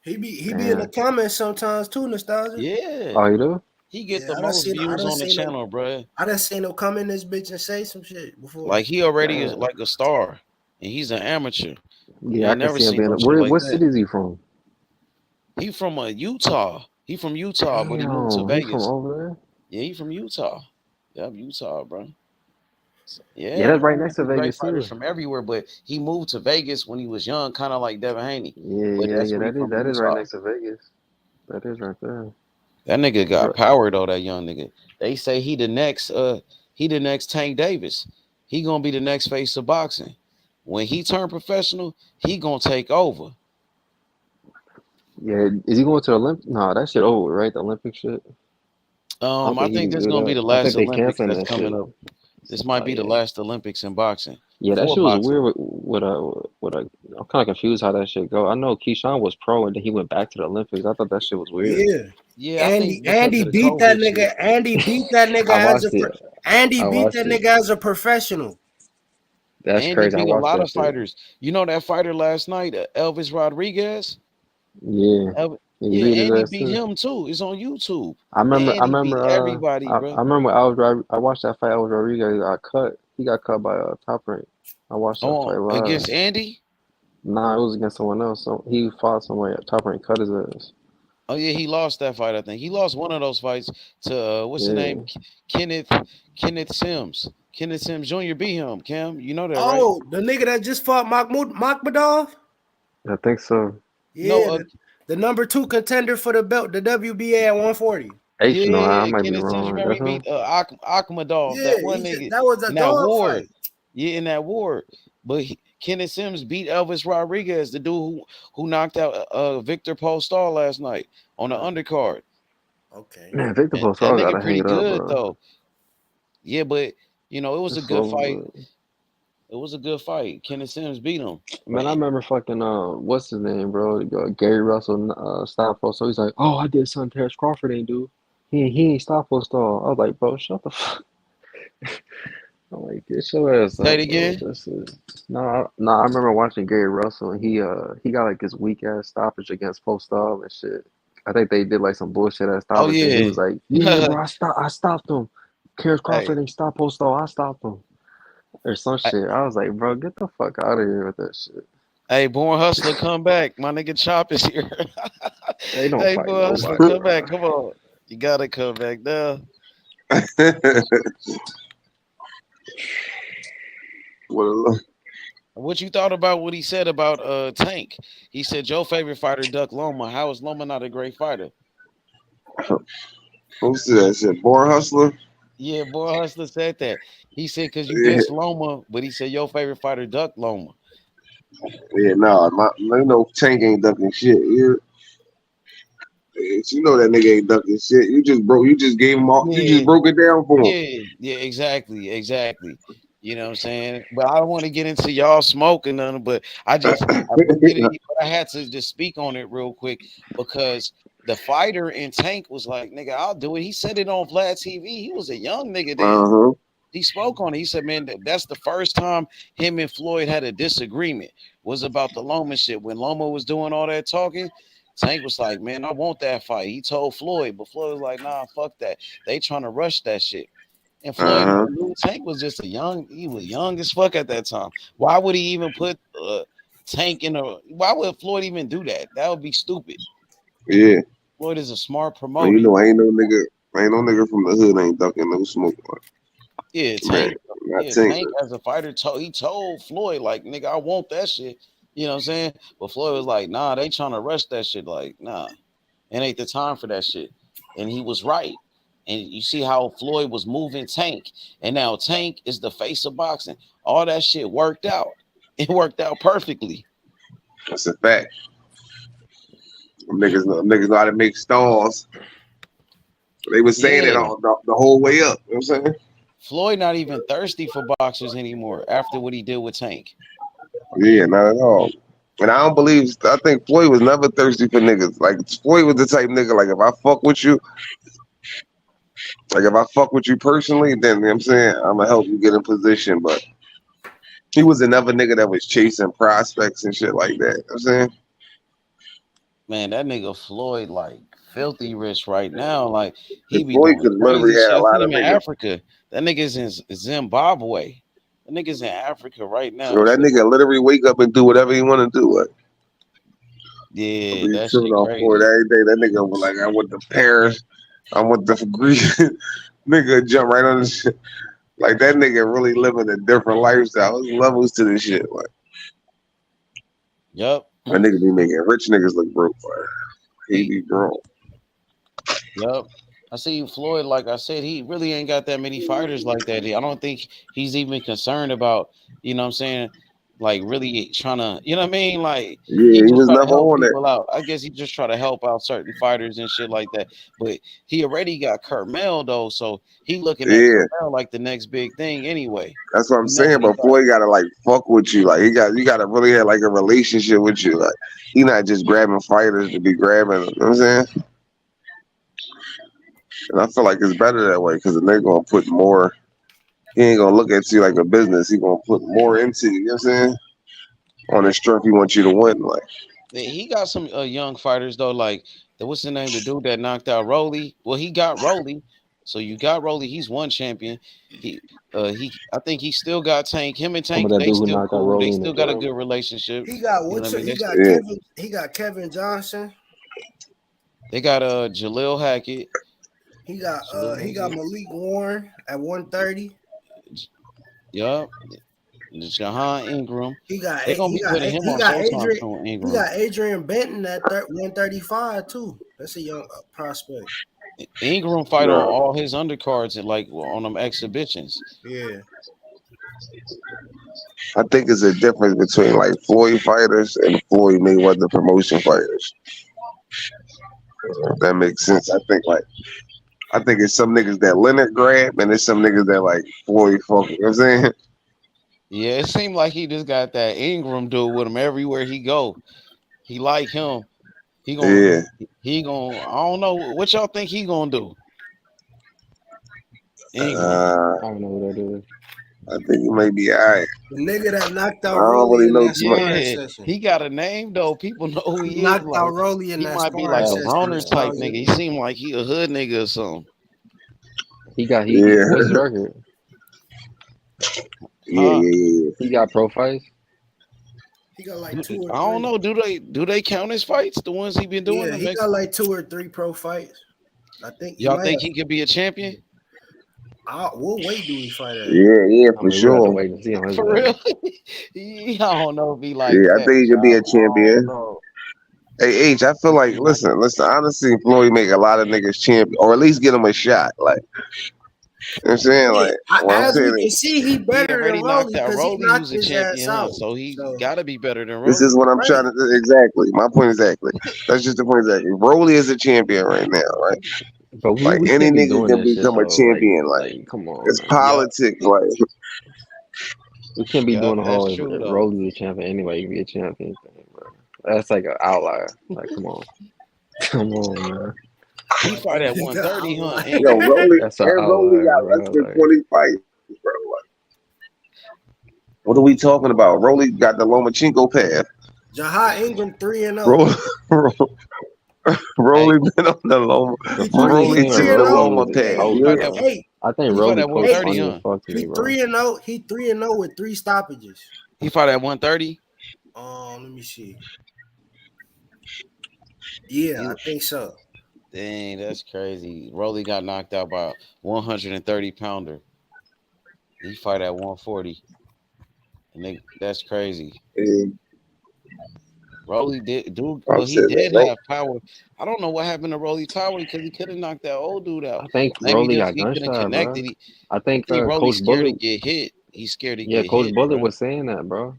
He be in the Damn. comments sometimes too, nostalgia. Yeah, Oh, you do? he get Yeah, the most I views done on the seen him. channel, bro. I done seen him come in this bitch and say some shit before. Like he already is Damn. like a star, and he's an amateur. You Yeah, I ain't can never see him seen being. no shit like What that. city is he from? He from Utah. He from Utah, but he moved to Damn, he from Vegas. over there. Yeah, he from Utah. Yep, Utah, bro. Yeah, that's right next to great Vegas fighters too. from everywhere, but he moved to Vegas when he was young, kind of like Devin Haney. But Yeah. that's where he from That is right Utah. next to Vegas. That is right there. That nigga got Bro, power though. That young nigga. They say he the next Tank Davis. He gonna be the next face of boxing. When he turn professional, he gonna take over. yeah, is he going to the Olympics? No, that shit over, right? The Olympic shit. I don't I think he think can this do gonna be that. the I last think they Olympics canceling that's that shit. coming up. This might Oh be the yeah, last Olympics in boxing yeah. That for shit was boxing. weird. I'm kind of confused how that shit go. I know Keyshawn was pro and then he went back to the Olympics. I thought that shit was weird. Yeah. Yeah, I Andy think because of the beat that COVID shit. nigga. Andy beat that nigga I watched it. Andy I beat that watched it. nigga as a professional. That's Andy crazy. I beat a watched lot that of shit. fighters. You know that fighter last night, Elvis Rodriguez? Yeah, he Yeah, beat his Andy ass beat too. him too. It's on YouTube. I And remember. I Andy beat remember. everybody, I bro. remember. I watched that fight. Elvis Rodriguez got cut. He got cut by Top Rank. I watched that Oh, fight live. against Andy? Nah, it was against someone else. So he fought somebody at Top Rank, cut his ass. Oh yeah, he lost that fight. I think he lost one of those fights to what's the Yeah, name? Kenneth Kenneth Sims. Kenneth Sims Jr. beat him. Cam, you know that, right? Oh, the nigga that just fought Makhmudov? I think so. No, Yeah, the number 2 contender for the belt, the WBA at 140. H, no, I yeah. might be Kenneth Sims. wrong. Remember That's he him. beat Akhmadov, Yeah, that one nigga that was a in that dog war. fight. Yeah, in that war. But Kenneth Sims beat Elvis Rodriguez, the dude who knocked out Victor Postal last night on the undercard. Okay. Man, Victor And that Postol nigga gotta hang pretty it up, good bro. though. Yeah, but it was a It's good over fight. with. It was a good fight. Kenneth Sims beat him. Man, I remember fucking what's his name, bro? Gary Russell stopped Postol. He's like, oh, I did something Terrence Crawford ain't do. He ain't stopped Postol. I was like, bro, shut the fuck. I'm like, get your ass Say it up, bro. again. This is no. I remember watching Gary Russell, and he got like this weak ass stoppage against Postol and shit. I think they did like some bullshit ass Oh stoppage, and he yeah. was like, yeah, bro, I stopped him. Terrence Hey, Crawford ain't stopped Postol. I stopped him. Or some hey, shit. I was like, bro, get the fuck out of here with that shit. hey, Born Hustler, come back. My nigga Chop is here. They don't Hey, fight Born Hustler, nobody, come bro. back. Come on. You gotta come back now. What you thought about what he said about Tank? He said your favorite fighter, Duck Loma. How is Loma not a great fighter? Who said that shit? Born Hustler? Yeah, Boy Hustler said that. He said because you Yeah, dissed Loma, but he said your favorite fighter, Duck Loma. yeah, nah, you know Tank ain't ducking shit. You know that nigga ain't ducking shit. You just gave him all, you just Yeah, broke it down for him. yeah, exactly. You know what I'm saying? But I don't want to get into y'all smoking none, but I had to just speak on it real quick because the fighter in Tank was like, nigga, I'll do it. He said it on Vlad TV. He was a young nigga then. Uh-huh. He spoke on it. He said, man, that's the first time him and Floyd had a disagreement. Was about the Loma shit. When Loma was doing all that talking, Tank was like, man, I want that fight. He told Floyd, but Floyd was like, nah, fuck that. They trying to rush that shit. And Floyd Uh-huh. knew Tank was just he was young as fuck at that time. Why would he even put Tank in why would Floyd even do that? That would be stupid. Yeah. Floyd is a smart Well, promoter. you know, ain't no nigga from the hood ain't ducking no smoke. Yeah, Man, Tank as a fighter he told Floyd, like, nigga, I want that shit. You know what I'm saying? But Floyd was like, nah, they trying to rush that shit. Like, nah, it ain't the time for that shit. And he was right. And you see how Floyd was moving Tank. And now Tank is the face of boxing. All that shit worked out. It worked out perfectly. That's a fact. Niggas know how to make stars. They were saying it all the whole way up. You know what I'm saying? Floyd not even thirsty for boxers anymore after what he did with Tank. Yeah, not at all. And I think Floyd was never thirsty for niggas. Like Floyd was the type nigga, like if I fuck with you personally, then you know what I'm saying, I'm gonna help you get in position. But he was another nigga that was chasing prospects and shit like that. You know what I'm saying? Man, that nigga Floyd like filthy rich right now. Like he be Floyd doing could literally crazy shit. had I a lot seen of him in niggas. Africa. That nigga's in Zimbabwe. That nigga's in Africa right now. So that nigga literally wake up and do whatever he want to do. Like, Yeah, be that tripping shit off Floyd crazy. every day. That nigga was like, I went to Paris. I went to Greece. Nigga jump right on the shit. Like that nigga really living a different lifestyle. There's levels to this shit. Like, Yep. that nigga be making rich niggas look broke. Like, he be broke. Yep. I see Floyd, like I said, he really ain't got that many fighters like that. I don't think he's even concerned about, you know what I'm saying, like really trying to, you know what I mean? Like he Yeah, he just was try to never help on it. people out. I guess he just try to help out certain fighters and shit like that. But he already got Carmel though, so he looking at Yeah, Carmel like the next big thing anyway. that's what I'm You know saying. what he But Floyd gotta like fuck with you. Like you gotta really have like a relationship with you. Like he not just grabbing fighters to be grabbing. You know what I'm saying? And I feel like it's better that way because the nigga gonna put more. He ain't gonna look at you like a business. He gonna put more into you. You know what I'm saying? On his strength, he wants you to win. Like He got some young fighters though, like what's the name? The dude that knocked out Rolly. Well, he got Rolly, so you got Rolly. He's one champion. I think he still got Tank. Him and Some of Tank, that they dude who still knocked out cool. They Rolly in the still got a gym. good relationship. He got You know what I mean? He got Kevin Johnson. They got Jalil Hackett. He got Malik Warren at 130. Yup. Jahan Ingram. He got They're gonna be putting him on Showtime soon. He Ingram. got Adrian Benton at 135 too. That's a young prospect. Ingram fight on all his undercards and like on them exhibitions. Yeah. I think it's a difference between like Floyd fighters and Floyd Mayweather promotion fighters. If that makes sense. I think it's some niggas that Leonard grab and there's some niggas that like Floyd fuck. You know what I'm saying? Yeah, it seemed like he just got that Ingram dude with him everywhere he go. He like him. He gonna I don't know what y'all think he gonna do. Ingram. I don't know who that is. I think he may be alright. The nigga that knocked out I don't Rolly really in know that too much. sparring Yeah, session. he got a name though. People know who he is. Knocked Like, out Rolly in he that might be sparring like a session. Roner type nigga. He seemed like he a hood nigga or something. What's his record? Yeah. He got pro fights. He got like 2 or 3. I don't know. Do they count his fights? The ones he been doing? Yeah, he got like 2 or 3 pro fights. I think. Y'all think he could be a champion? What weight do he fight at? Yeah, for sure. We have to wait and see on his For real? I don't know if he like Yeah, that. I think he could be a champion. No. Hey H, I feel like listen. Honestly, Floyd make a lot of niggas champion, or at least get him a shot. Like, you know what I'm saying? Like, As we can see, he better than Rolly because he Rolly, knocked who's a his ass champion, out. so he gotta be better than Rolly. This is what I'm trying to do. Exactly. My point exactly. That's just the point exactly. Rolly is a champion right now, right? But like we any can't be nigga doing can that shit, become a though. champion. Like, come on, it's man. politics. Like we can't be doing the whole that's true, though. Rolly's a champion anyway. You be a champion thing, bro. That's like an outlier. Like, come on, come on, man. He fight at 130, huh? yo, Rolly, That's an Rolly got outlier, less bro. than 20 fights, bro. Like, what are we talking about? Rolly got the Lomachenko path. Jahan Ingram 3-0. Rolly been on the Loma. Rolly took the Loma path. I think Rolly coached funny as fuck to me, He bro. 3-0. He 3-0 with 3 stoppages. He fought at 130. Let me see. Yeah, I think so. Dang, that's crazy. Rolly got knocked out by 130 pounder. He fight at 140. And that's crazy. Rolly did have power. I don't know what happened to Rolly's power because he could have knocked that old dude out. I think Maybe Rolly just got he couldn't gunshot, connect bro. it. I think Rolly's Coach scared Bullet to get hit. He's scared to Yeah, get Coach hit. Bullet Bro. was saying that, bro.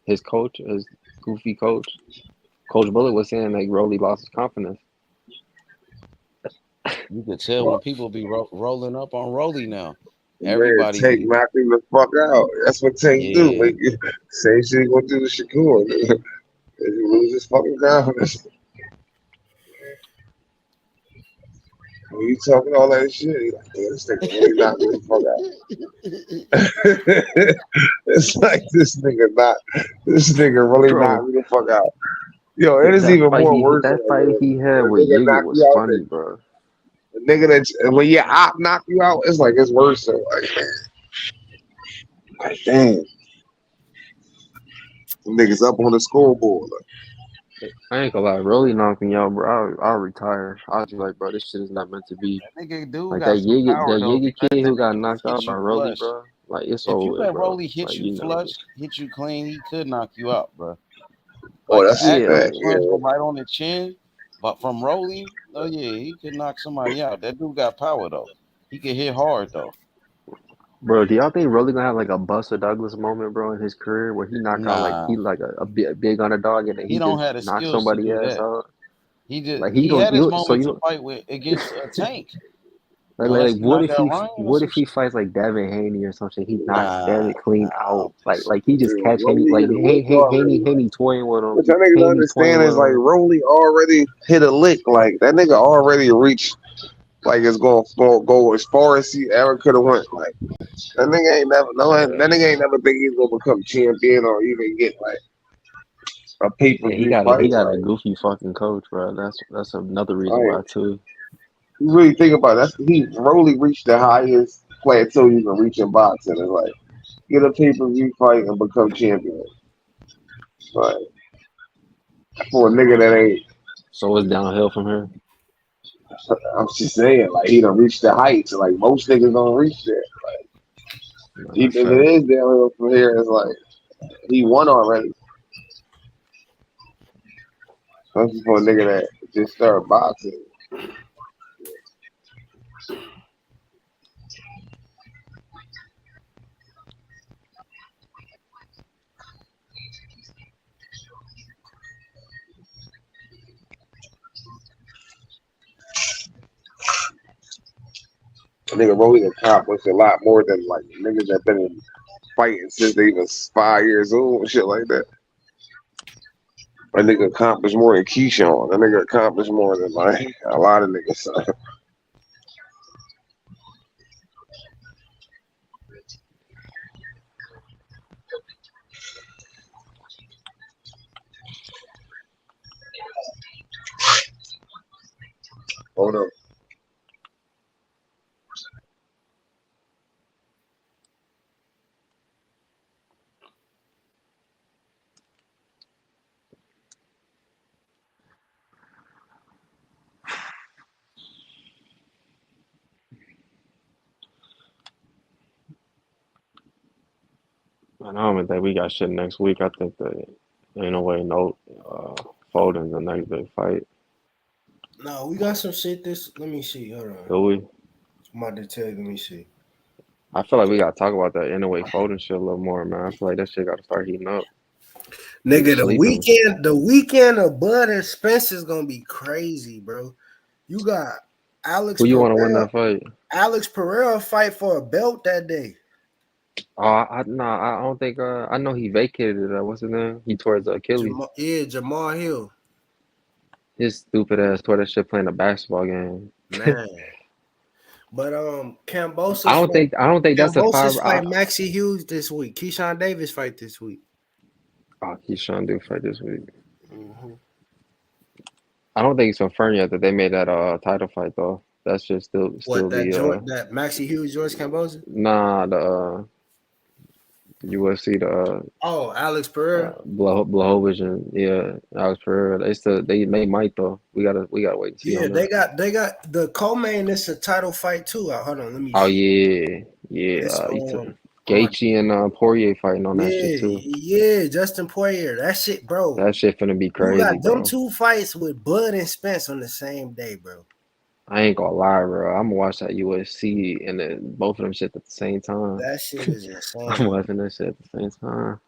His coach, his goofy coach, Coach Bullet was saying like Rolly lost his confidence. You could tell when people be rolling up on Rolly now. Man, Everybody Tank knocked him the fuck out. That's what Tank do. Yeah. Like, same shit he gonna do to Shakur. He lose his fucking confidence. When you talking all that shit, you like, damn, this nigga really knocked me the fuck out. It's like this nigga really knocked me the fuck out. Yo, it is even more worse. That fight he had with nigga Yiga knock was you out funny, there. bro. The nigga that when your op knock you out, it's like it's worse. So like, man, like damn, some niggas up on the scoreboard. Like, I ain't gonna lie, Rolly knocked me out, bro. I'll retire. I'll be like, bro, this shit is not meant to be. That nigga dude Like got some power that though. If Yiggy you let kid that who got nigga just knocked hit out by you Rolly, flush, bro. Like it's if you over, let bro. Rolly hit Like you you know, flush, hit you clean, he could knock you out, bro. Oh, Like an that's a yeah, accurate fact. punch, Yeah. but right on the chin. But from Rolly, oh yeah, he could knock somebody out. That dude got power though. He can hit hard though. bro. Do y'all think Rolly gonna have like a Buster Douglas moment, bro, in his career where he knock out like Nah, he like a big underdog and then he he don't just have the knock skills to somebody do ass that. out? He Like he he don't had his you so moments to you fight with against Tank. like Unless he what knocked if out Ryan or what some if he shit. fights like Devin Haney or something? He knocks Nah, Devin clean I out. don't think so. Like he just Dude, catch Haney Rolly like hit a lick already. Haney toying with him. What y'all niggas don't Haney toying understand with is like him. Rolly already hit a lick. Like that nigga already reached. Like it's going to go as far as he ever could have went. Like that nigga ain't never that nigga ain't never think he's gonna become champion or even get like a pay per Yeah, view he fight. got a Like, goofy fucking coach, bro. That's another reason like why too. you really think about it, he Rolly reached the highest plateau you can reach in boxing. It's like get a pay per view fight and become champion. Like for a nigga that ain't. So it's downhill from here. I'm just saying, like he done reached the heights. Like most niggas don't reach there. Like No, deep that's as it fact. is downhill from here, it's like he won already. Especially for a nigga that just started boxing. A nigga Rolly accomplished a lot more than like niggas that been fighting since they was 5 years old and shit like that. A nigga accomplished more than Keyshawn. A nigga accomplished more than like a lot of niggas. Hold up. I don't even think we got shit next week. I think that ain't no way Foden's the next big fight. No, we got some shit. Let me see. Hold on. Do we? I'm about to tell you. Let me see. I feel like we gotta talk about that anyway Foden shit a little more, man. I feel like that shit gotta start heating up. Nigga, Niggas sleeping. the weekend of Bud and Spence is gonna be crazy, bro. You got Alex Who you want to win Pereira. that fight? Alex Pereira fight for a belt that day. Oh, I don't think. I know he vacated it. What's his name? He tore his Achilles. Jamal Hill. His stupid ass tore that shit playing a basketball game. Man. But Cambosos I don't think that's a five. fight Maxie Hughes this week. Keyshawn Davis fight this week. Oh, he's trying to do fight this week. Mm-hmm. I don't think it's confirmed yet that they made that title fight though. That should still What be that Maxie Hughes George Cambosa? nah the UFC Alex Pereira. Blachowicz and Alex Pereira. They might though. We gotta wait and see Yeah, on that. they got the co-main. It's a title fight too. Hold on, let me Oh see. yeah. It's Gaethje and Poirier fighting on that shit too. yeah, Justin Poirier. That shit, bro. That shit finna be You crazy, got them bro. two fights with Bud and Spence on the same day, bro. I ain't gonna lie, bro. I'm gonna watch that UFC and then both of them shit at the same time. That shit is I'm insane. watching that shit at the same time.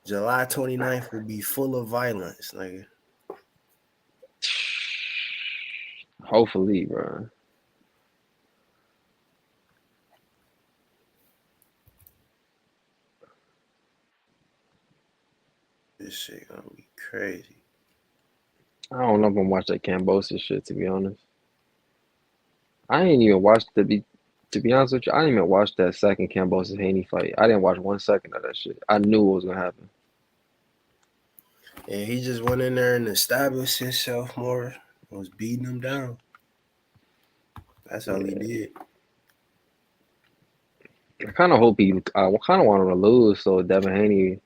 July 29th will be full of violence, nigga. Hopefully, bro. This shit gonna be crazy. I don't know if I'm gonna watch that Cambosa shit, to be honest. I ain't even watched to be honest with you, I didn't even watch that second Cambosa Haney fight. I didn't watch 1 second of that shit. I knew what was gonna happen. And he just went in there and established himself more. Was beating him down. That's all he did. I kind of hope I kind of want him to lose so Devin Haney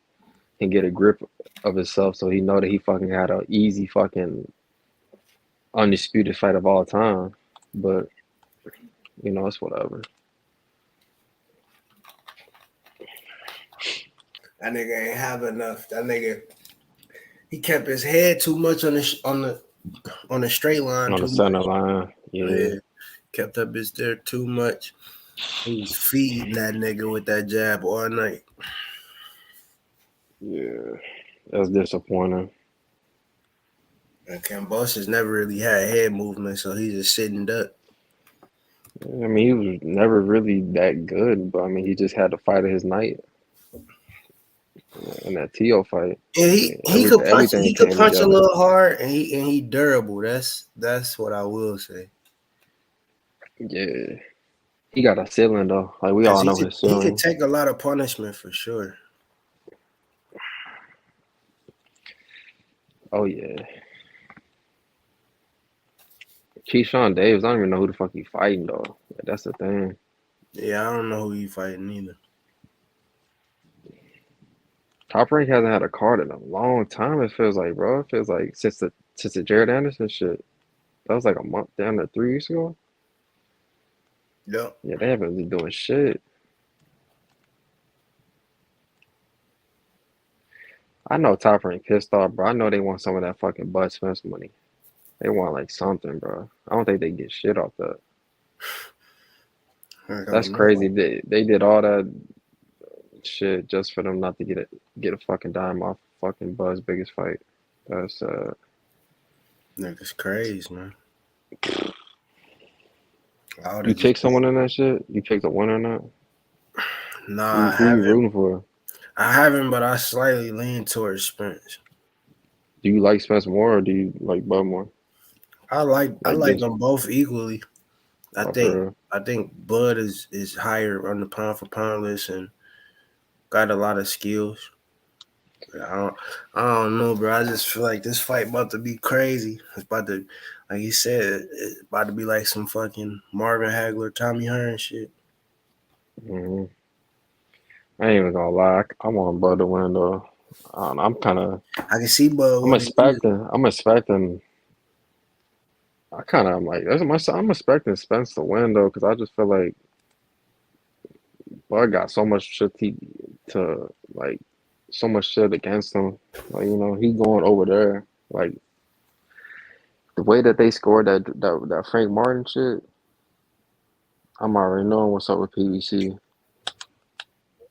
and get a grip of himself, so he know that he fucking had a easy fucking undisputed fight of all time. But you know, it's whatever. That nigga ain't have enough. That nigga, he kept his head too much on the straight line. On the Too center much. line, yeah. Kept up his there too much. He was feeding that nigga with that jab all night. Yeah, that's disappointing. And Cambosis never really had head movement, so he's just sitting duck. I mean, he was never really that good, but I mean, he just had the fight of his night in that Tio fight. And he could punch. Everything He could came punch a together. little hard, and he durable. That's what I will say. Yeah, he got a ceiling though. Like we all know his He ceiling. could take a lot of punishment for sure. Oh yeah. Keyshawn Davis, I don't even know who the fuck he fighting though. That's the thing. Yeah, I don't know who he fighting either. Top Rank hasn't had a card in a long time. It feels like, bro. It feels like since the Jared Anderson shit. That was like a month down to 3 weeks ago. Yep. Yeah, they haven't been doing shit. I know Top Rank pissed off, bro. I know they want some of that fucking Bud Spence money. They want like something, bro. I don't think they get shit off that. That's crazy. They did all that shit just for them not to get a fucking dime off fucking Bud's biggest fight. That's niggas crazy, man. You pick someone in that shit? You picked a winner or not? Nah, Who you rooting for? I haven't, but I slightly lean towards Spence. Do you like Spence more or do you like Bud more? I like them both equally. I think Bud is higher on the pound for pound list and got a lot of skills. I don't know, bro. I just feel like this fight about to be crazy. It's about to, like he said, it's about to be like some fucking Marvin Hagler, Tommy Hearn shit. Mm-hmm. I ain't even gonna lie. I want Bud to win though. I'm kind of. I can see Bud. I'm expecting. I kind of like. I'm expecting Spence to win though, because I just feel like Bud got so much shit so much shit against him. Like, you know, he going over there. Like the way that they scored that Frank Martin shit, I'm already knowing what's up with PBC.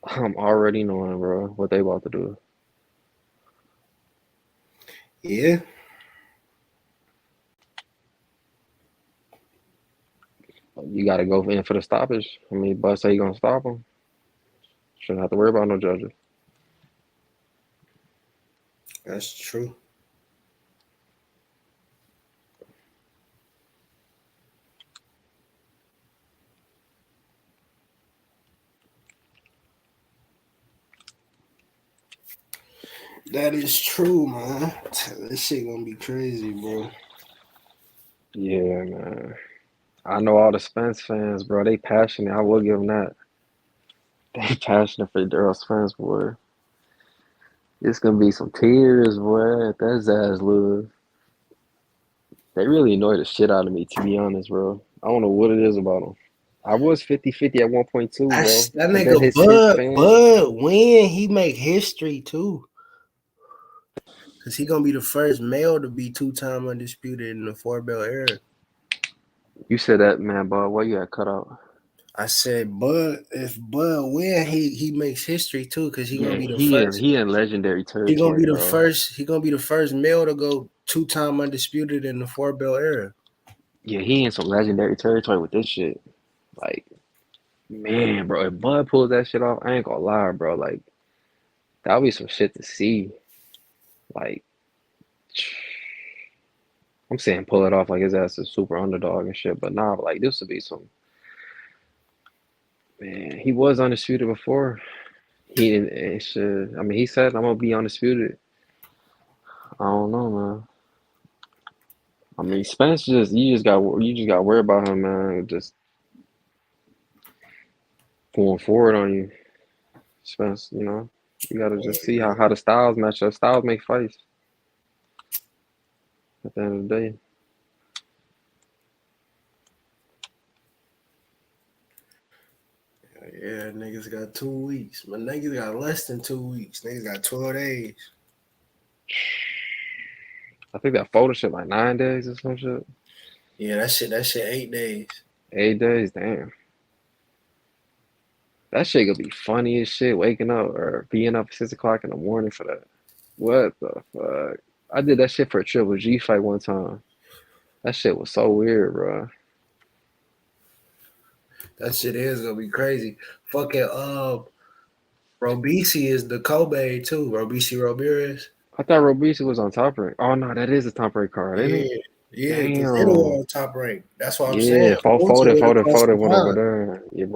I'm already knowing, bro, what they about to do. Yeah. You got to go in for the stoppage. I mean, Bud say he gonna stop him. Shouldn't have to worry about no judges. That's true. That is true, man. This shit gonna be crazy, bro. Yeah, man. I know all the Spence fans, bro. They passionate. I will give them that. They passionate for Daryl Spence, boy. It's gonna be some tears, boy. If that Zaz lose. They really annoy the shit out of me, to be honest, bro. I don't know what it is about them. I was 50-50 at 1.2, bro. That nigga Bud win. He make history too. Cause he gonna be the first male to be 2-time undisputed in the 4-belt era. You said that, man, Bud. What you got cut out? I said, Bud. If Bud win, he makes history too. Cause he gonna be the first. He in legendary territory. He gonna be the bro. first. He gonna be the first male to go 2-time undisputed in the 4-belt era. Yeah, he in some legendary territory with this shit. Like, man, bro, if Bud pulls that shit off, I ain't gonna lie, bro. Like, that'll be some shit to see. Like, I'm saying pull it off like his ass is super underdog and shit, but nah, like this would be some. Man, he was undisputed before. He didn't shit. I mean, he said I'm gonna be undisputed. I don't know, man. I mean, Spence you just got to worry about him, man. Just going forward on you, Spence. You know. You gotta just see how the styles match up. Styles make fights. At the end of the day. Yeah, niggas got 2 weeks. My niggas got less than 2 weeks. Niggas got 12 days. I think that photo shit like 9 days or some shit. Yeah, that shit 8 days. 8 days, damn. That shit gonna be funny as shit, waking up or being up at 6 o'clock in the morning for that. What the fuck? I did that shit for a Triple G fight one time. That shit was so weird, bro. That shit is gonna be crazy. Fucking Robisi is the Kobe too. Robisi Ramirez. I thought Robisi was on Top Rank. Oh no, that is a Top Rank card, isn't it? Yeah, because Damn. Italy on Top Rank. That's what I'm saying. Yeah, Foden went over there. Yeah,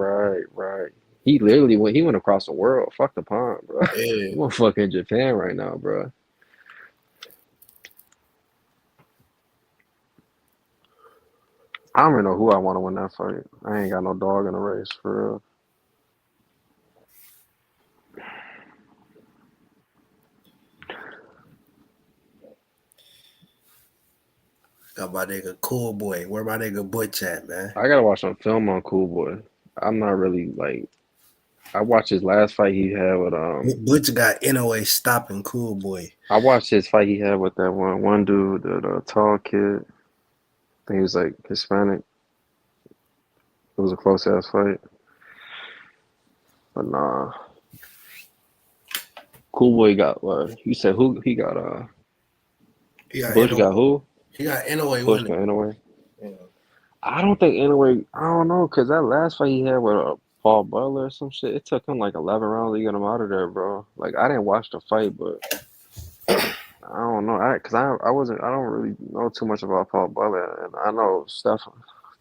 right. He literally went across the world. Fuck the pond, bro. Yeah. I'm fucking Japan right now, bro. I don't even know who I want to win that fight. I ain't got no dog in the race, for real. Got my nigga Cool Boy. Where my nigga Butch at, man? I gotta watch some film on Cool Boy. I'm not really like. I watched his last fight he had with Butch got NOA stopping Cool Boy. I watched his fight he had with that one dude, the tall kid. I think he was like Hispanic. It was a close ass fight. But nah. Cool Boy got what? You said who he got Bush NOA. got who? He got NOA Bush winning. got NOA. Yeah. I don't think NOA, I don't know, cause that last fight he had with Paul Butler or some shit, it took him like 11 rounds to get him out of there, bro. Like I didn't watch the fight, but I don't know. I don't really know too much about Paul Butler, and I know Steph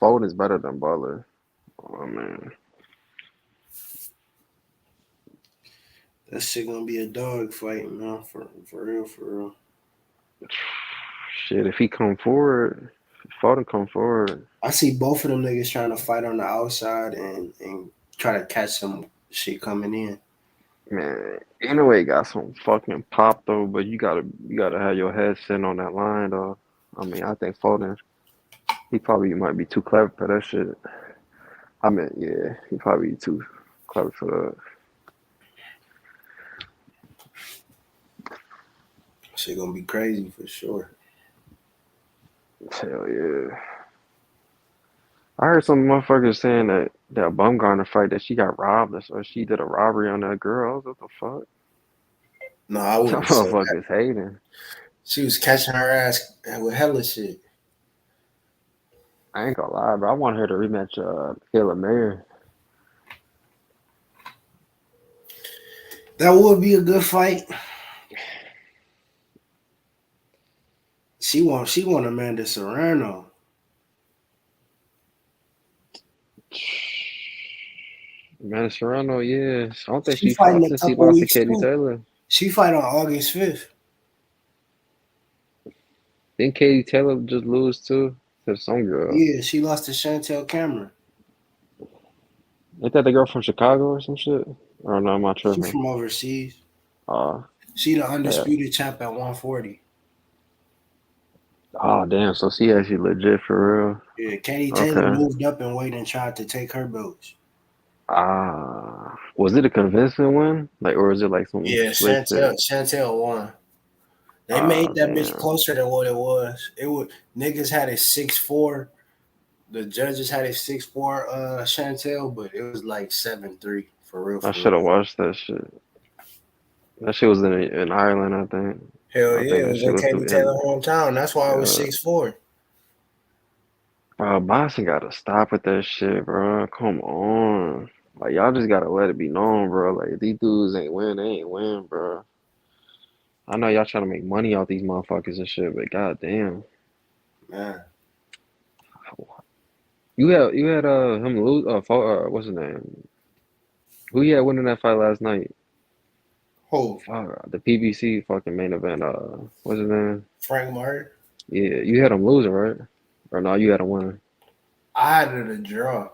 Foden is better than Butler. Oh man. That shit gonna be a dog fight, man. For real. Shit, if he come forward, Foden come forward. I see both of them niggas trying to fight on the outside and try to catch some shit coming in. Man, anyway, got some fucking pop though, but you gotta have your head sitting on that line though. I mean, I think Foden, he probably might be too clever for that shit. I mean, yeah, he probably too clever for that. Shit gonna be crazy for sure. Hell yeah. I heard some motherfuckers saying that Bumgarner fight that she got robbed or she did a robbery on that girl. I was like, what the fuck? No, I wouldn't say that. Motherfuckers hating. She was catching her ass with hella shit. I ain't gonna lie, bro. I want her to rematch Kayla Mayer. That would be a good fight. She want Amanda Serrano. Amanda Serrano, yeah. I don't think She she fought fighting a since she couple lost to weeks Katie too. Taylor. She fight on August 5th. Didn't Katie Taylor just lose too to some girl? Yeah, she lost to Chantel Cameron. Ain't that the girl from Chicago or some shit? Or no, I'm not She tripping. from overseas. Oh. She the undisputed champ at 140. Oh damn! So she actually legit for real. Yeah, Katie Taylor moved up in weight and tried to take her belts. Was it a convincing win? Like, or is it like some? Yeah, Chantel won. They made that bitch closer than what it was. Niggas had it 6-4. The judges had it 6-4. Chantel, but it was like 7-3 for real. I should have watched that shit. That shit was in Ireland, I think. Hell yeah, it was in Katie Taylor hometown. That's why it was 6-4. Boxing gotta stop with that shit, bro. Come on. Like, y'all just gotta let it be known, bro. Like, these dudes ain't win, they ain't win, bro. I know y'all trying to make money off these motherfuckers and shit, but goddamn. Man. You had him lose what's his name? Who you had winning that fight last night? Who? The PBC fucking main event. What's his name? Frank Martin. Yeah, you had him losing, right? Or no, you had him winning. I had it a draw.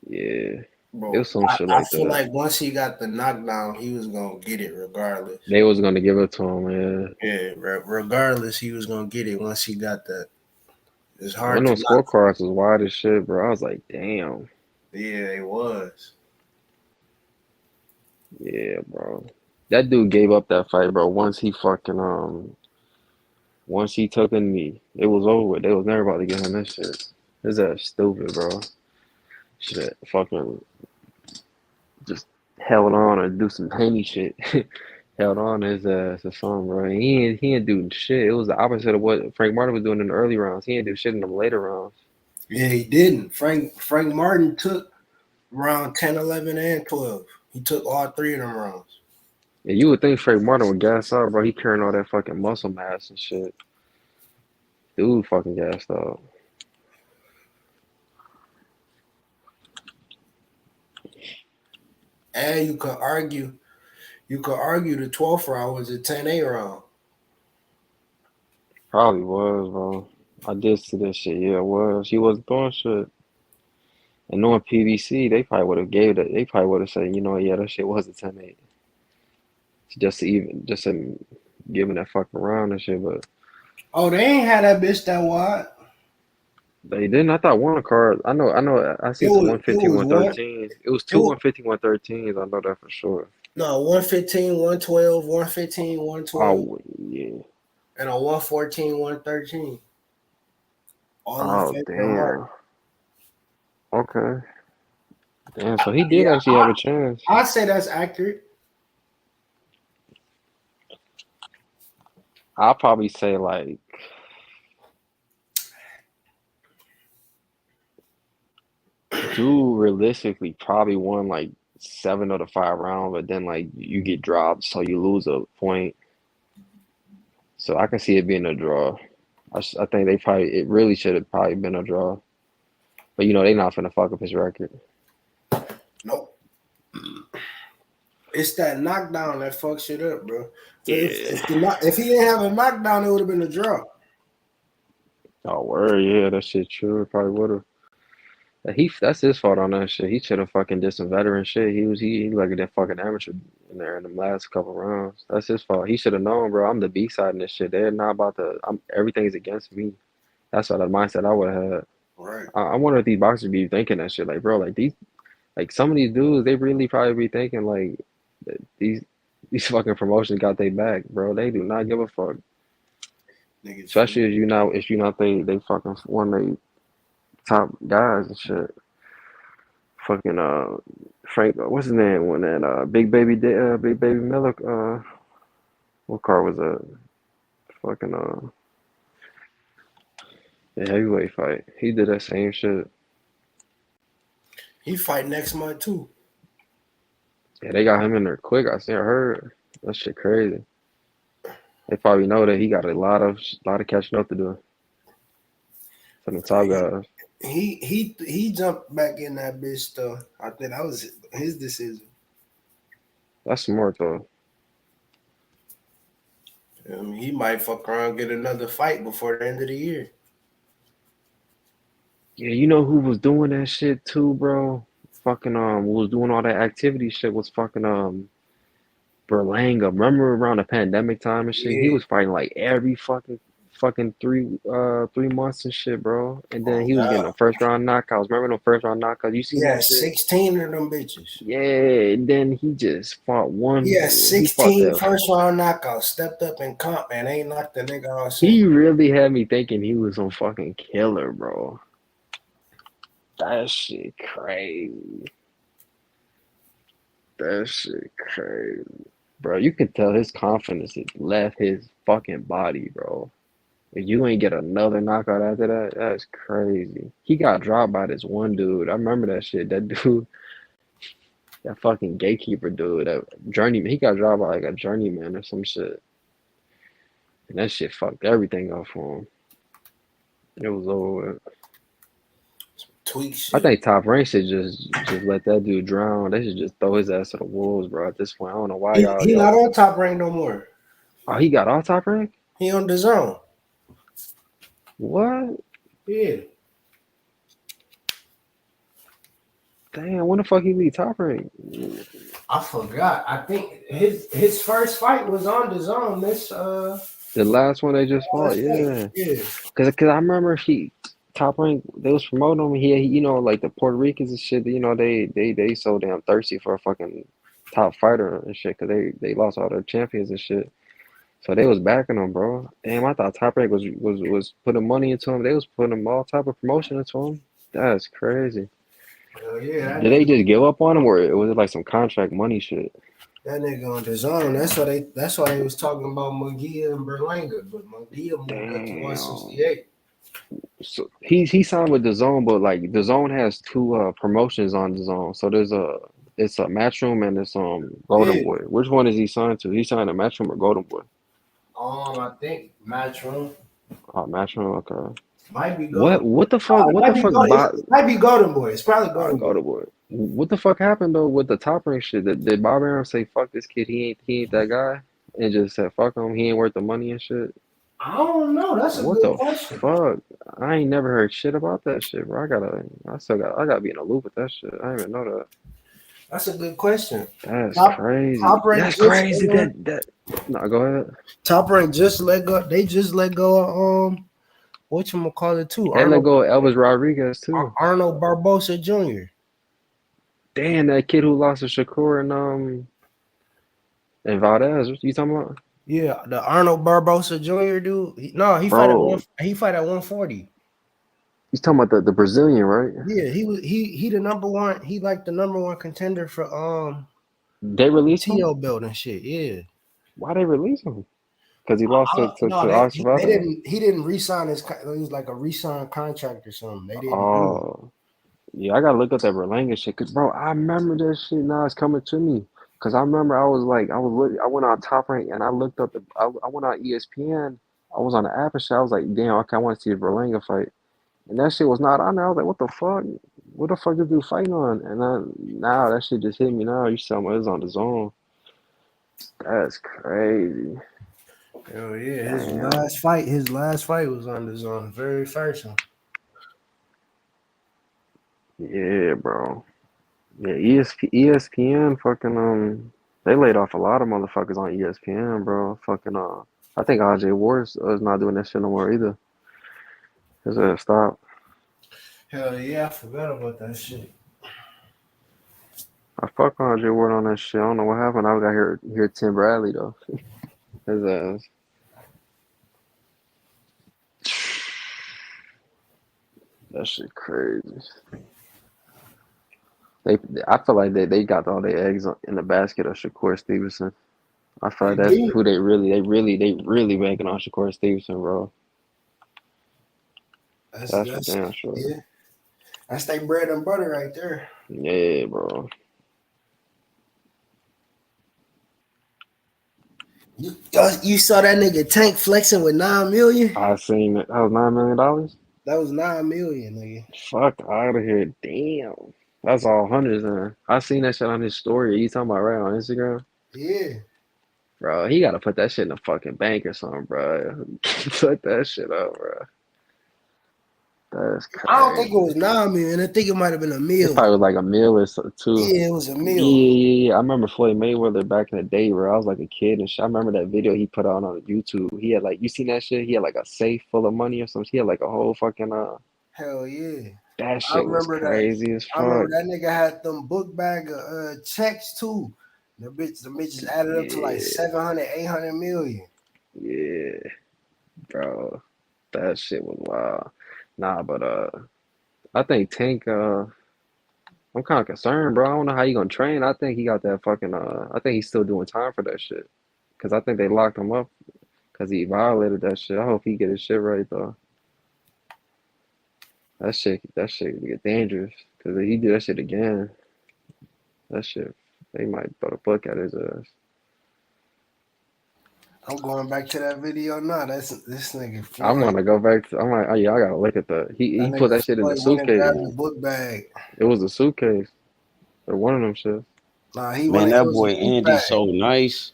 Yeah. Bro, some shit I like feel that. like once he got the knockdown, he was gonna get it regardless. They was gonna give it to him, man. Yeah, regardless, he was gonna get it once he got that. It's hard When to those knock. scorecards was wide as shit, bro. I was like, damn. Yeah, it was. Yeah, bro. That dude gave up that fight, bro. Once he took a knee, it was over with. They was never about to get him this shit. His ass stupid, bro. Shit, fucking just held on or do some handy shit. Held on his ass or something, bro. And he ain't doing shit. It was the opposite of what Frank Martin was doing in the early rounds. He ain't do shit in the later rounds. Yeah, he didn't. Frank Martin took round 10, 11, and 12. He took all three of them rounds. Yeah, you would think Frank Martin would gas out, bro. He carrying all that fucking muscle mass and shit. Dude fucking gassed out. And you could argue the 12th round was a 10-8 round. Probably was, bro. I did see that shit. Yeah, it was. He wasn't throwing shit. And knowing PVC, they probably would have gave it. They probably would have said, you know, yeah, that shit was a 10-8. Just to give him that fucking round and shit, but Oh, they ain't had that bitch that wide. they didn't. I thought one card. I know. I seen some 115, 113. It was two 115, 113s. I know that for sure. No, 115, 112, 115, 112. Oh yeah. And a 114, 113. All Oh in favor of damn. Martin. Okay. Damn. So he did actually have a chance. I say that's accurate. I'll probably say like dude realistically probably won like 7 of the 5 rounds, but then like you get dropped, so you lose a point. So I can see it being a draw. I think it really should have probably been a draw. But you know they not finna fuck up his record. Nope. It's that knockdown that fucks shit up, bro. Yeah. If he didn't have a knockdown, it would have been a draw. Oh word, yeah, that shit true. It probably would have. That's his fault on that shit. He should have fucking did some veteran shit. He like a fucking amateur in there in the last couple rounds. That's his fault. He should have known, bro. I'm the B side in this shit. They're not about to. Everything's against me. That's what the mindset I would have had. Right. I wonder if these boxers be thinking that shit. Like, bro, like some of these dudes, they really probably be thinking like these fucking promotions got their back, bro. They do not give a fuck. Especially if you not they fucking one of they top guys and shit. Fucking Frank, what's his name? When that Big Baby Miller, what car was that? Fucking the heavyweight fight. He did that same shit. He fight next month too. Yeah, they got him in there quick. I heard that shit crazy. They probably know that he got a lot of catching up to do. From the top guys. He jumped back in that bitch though. I think that was his decision. That's smart though. I mean, he might fuck around and get another fight before the end of the year. Yeah, you know who was doing that shit too, bro? Fucking who was doing all that activity shit was fucking Berlanga. Remember around the pandemic time and shit? Yeah. He was fighting like every fucking 3 months and shit, bro. And then he was getting the first round knockouts. Remember the first round knockouts? You see that shit? 16 of them bitches. Yeah, and then he just fought one. Yeah, 16 first round knockouts. Stepped up in comp and ain't knocked the nigga out. He really had me thinking he was some fucking killer, bro. That shit crazy. Bro, you can tell his confidence has left his fucking body, bro. If you ain't get another knockout after that, that's crazy. He got dropped by this one dude. I remember that shit. That dude, that fucking gatekeeper dude, that journeyman. He got dropped by like a journeyman or some shit. And that shit fucked everything up for him. It was over with. Tweak shit. I think Top Rank should just let that dude drown. They should just throw his ass to the wolves, bro. At this point, I don't know why y'all. He not on Top Rank no more. Oh, he got off Top Rank? He on the zone. What? Yeah. Damn, when the fuck he leave Top Rank? I forgot. I think his first fight was on the zone. The last one they just fought, yeah. Yeah. Cause I remember Top Rank, they was promoting him. You know, like the Puerto Ricans and shit. You know, they so damn thirsty for a fucking top fighter and shit. Cause they lost all their champions and shit. So they was backing him, bro. Damn, I thought Top Rank was putting money into him. They was putting him all type of promotion into him. That's crazy. Hell yeah. Did they just give up on him, or was it like some contract money shit? That nigga on the zone. That's why they was talking about Munguia and Berlanga, but Munguia moved up to 168. So he signed with the Zone, but like the Zone has two promotions on the Zone. So it's a Matchroom and it's Golden Boy. Which one is he signed to? He signed to Matchroom or Golden Boy? I think Matchroom. Oh, Matchroom. Okay. Might be Golden. What the fuck? What the fuck? It might be Golden Boy. It's probably Golden Boy. What the fuck happened though with the Top Rank shit? Did Bob Arum say fuck this kid? He ain't that guy, and just said fuck him. He ain't worth the money and shit. I don't know. That's a good question. Fuck? I ain't never heard shit about that shit, bro. I gotta be in the loop with that shit. I didn't even know that. That's a good question. That's crazy. That's crazy. No, go ahead. Top Rank just let go. They just let go of whatchamacallit too. They let go of Elvis Rodriguez too. Arnold Barbosa Jr. Damn, that kid who lost to Shakur and Valdez. What you talking about? Yeah, the Arnold Barbosa Jr. dude. He fight at 140. He's talking about the Brazilian, right? Yeah, he the number one. He like the number one contender for They released TO belt and shit. Yeah. Why they release him? Because he lost to Oxford. He didn't re-sign his. It was like a re-sign contract or something. They didn't. Oh, yeah. I gotta look up that Berlanga shit. Cause bro, I remember that shit. Now it's coming to me. Cause I remember I went on Top Rank and I looked up. I went on ESPN. I was on the app and shit. I was like, damn, okay, I want to see the Berlanga fight. And that shit was not on there. I was like, what the fuck? What the fuck is you fighting on? And now that shit just hit me now. You tell me it was on the Zone. That's crazy. Hell yeah. His last fight was on the Zone. Very first one. Yeah, bro. Yeah, ESPN fucking they laid off a lot of motherfuckers on ESPN, bro. Fucking I think RJ Ward is not doing that shit no more either. It's stop. Hell yeah, I forgot about that shit. I fuck RJ Ward on that shit. I don't know what happened. I got here Tim Bradley though. His ass. That shit crazy. I feel like they got all their eggs in the basket of Shakur Stevenson. I feel like that's who they really banking on Shakur Stevenson, bro. That's for damn sure. Yeah. That's their bread and butter right there. Yeah, bro. You saw that nigga Tank flexing with $9 million? I seen it. That was $9 million? That was $9 million, nigga. Fuck out of here. Damn. That's all hundreds, man. I seen that shit on his story. You talking about right on Instagram? Yeah. Bro, he gotta put that shit in the fucking bank or something, bro. Put that shit up, bro. That's crazy. I don't think it was $9 million. I think it might have been $1 million. It probably was like $1 million or so too. Yeah, it was $1 million. Yeah. I remember Floyd Mayweather back in the day, bro. I was like a kid and shit. I remember that video he put out on YouTube. He had like, you seen that shit? He had like a safe full of money or something. He had like a whole fucking Hell yeah. That shit was crazy as fuck. I remember that nigga had them book bag of checks too. The bitches added up to like 700, 800 million. Yeah, bro, that shit was wild. Nah, but I think Tank. I'm kind of concerned, bro. I don't know how he gonna train. I think he got that fucking. I think he's still doing time for that shit. Cause I think they locked him up because he violated that shit. I hope he get his shit right though. That shit get dangerous. Cause if he do that shit again, that shit, they might throw the book at his ass. I'm going back to that video now. That's this nigga. I want to go back to. I'm like, oh yeah, I gotta look at that. He put that shit in the suitcase. The book bag. It was a suitcase. Or one of them shit. Nah, that boy Andy's so nice.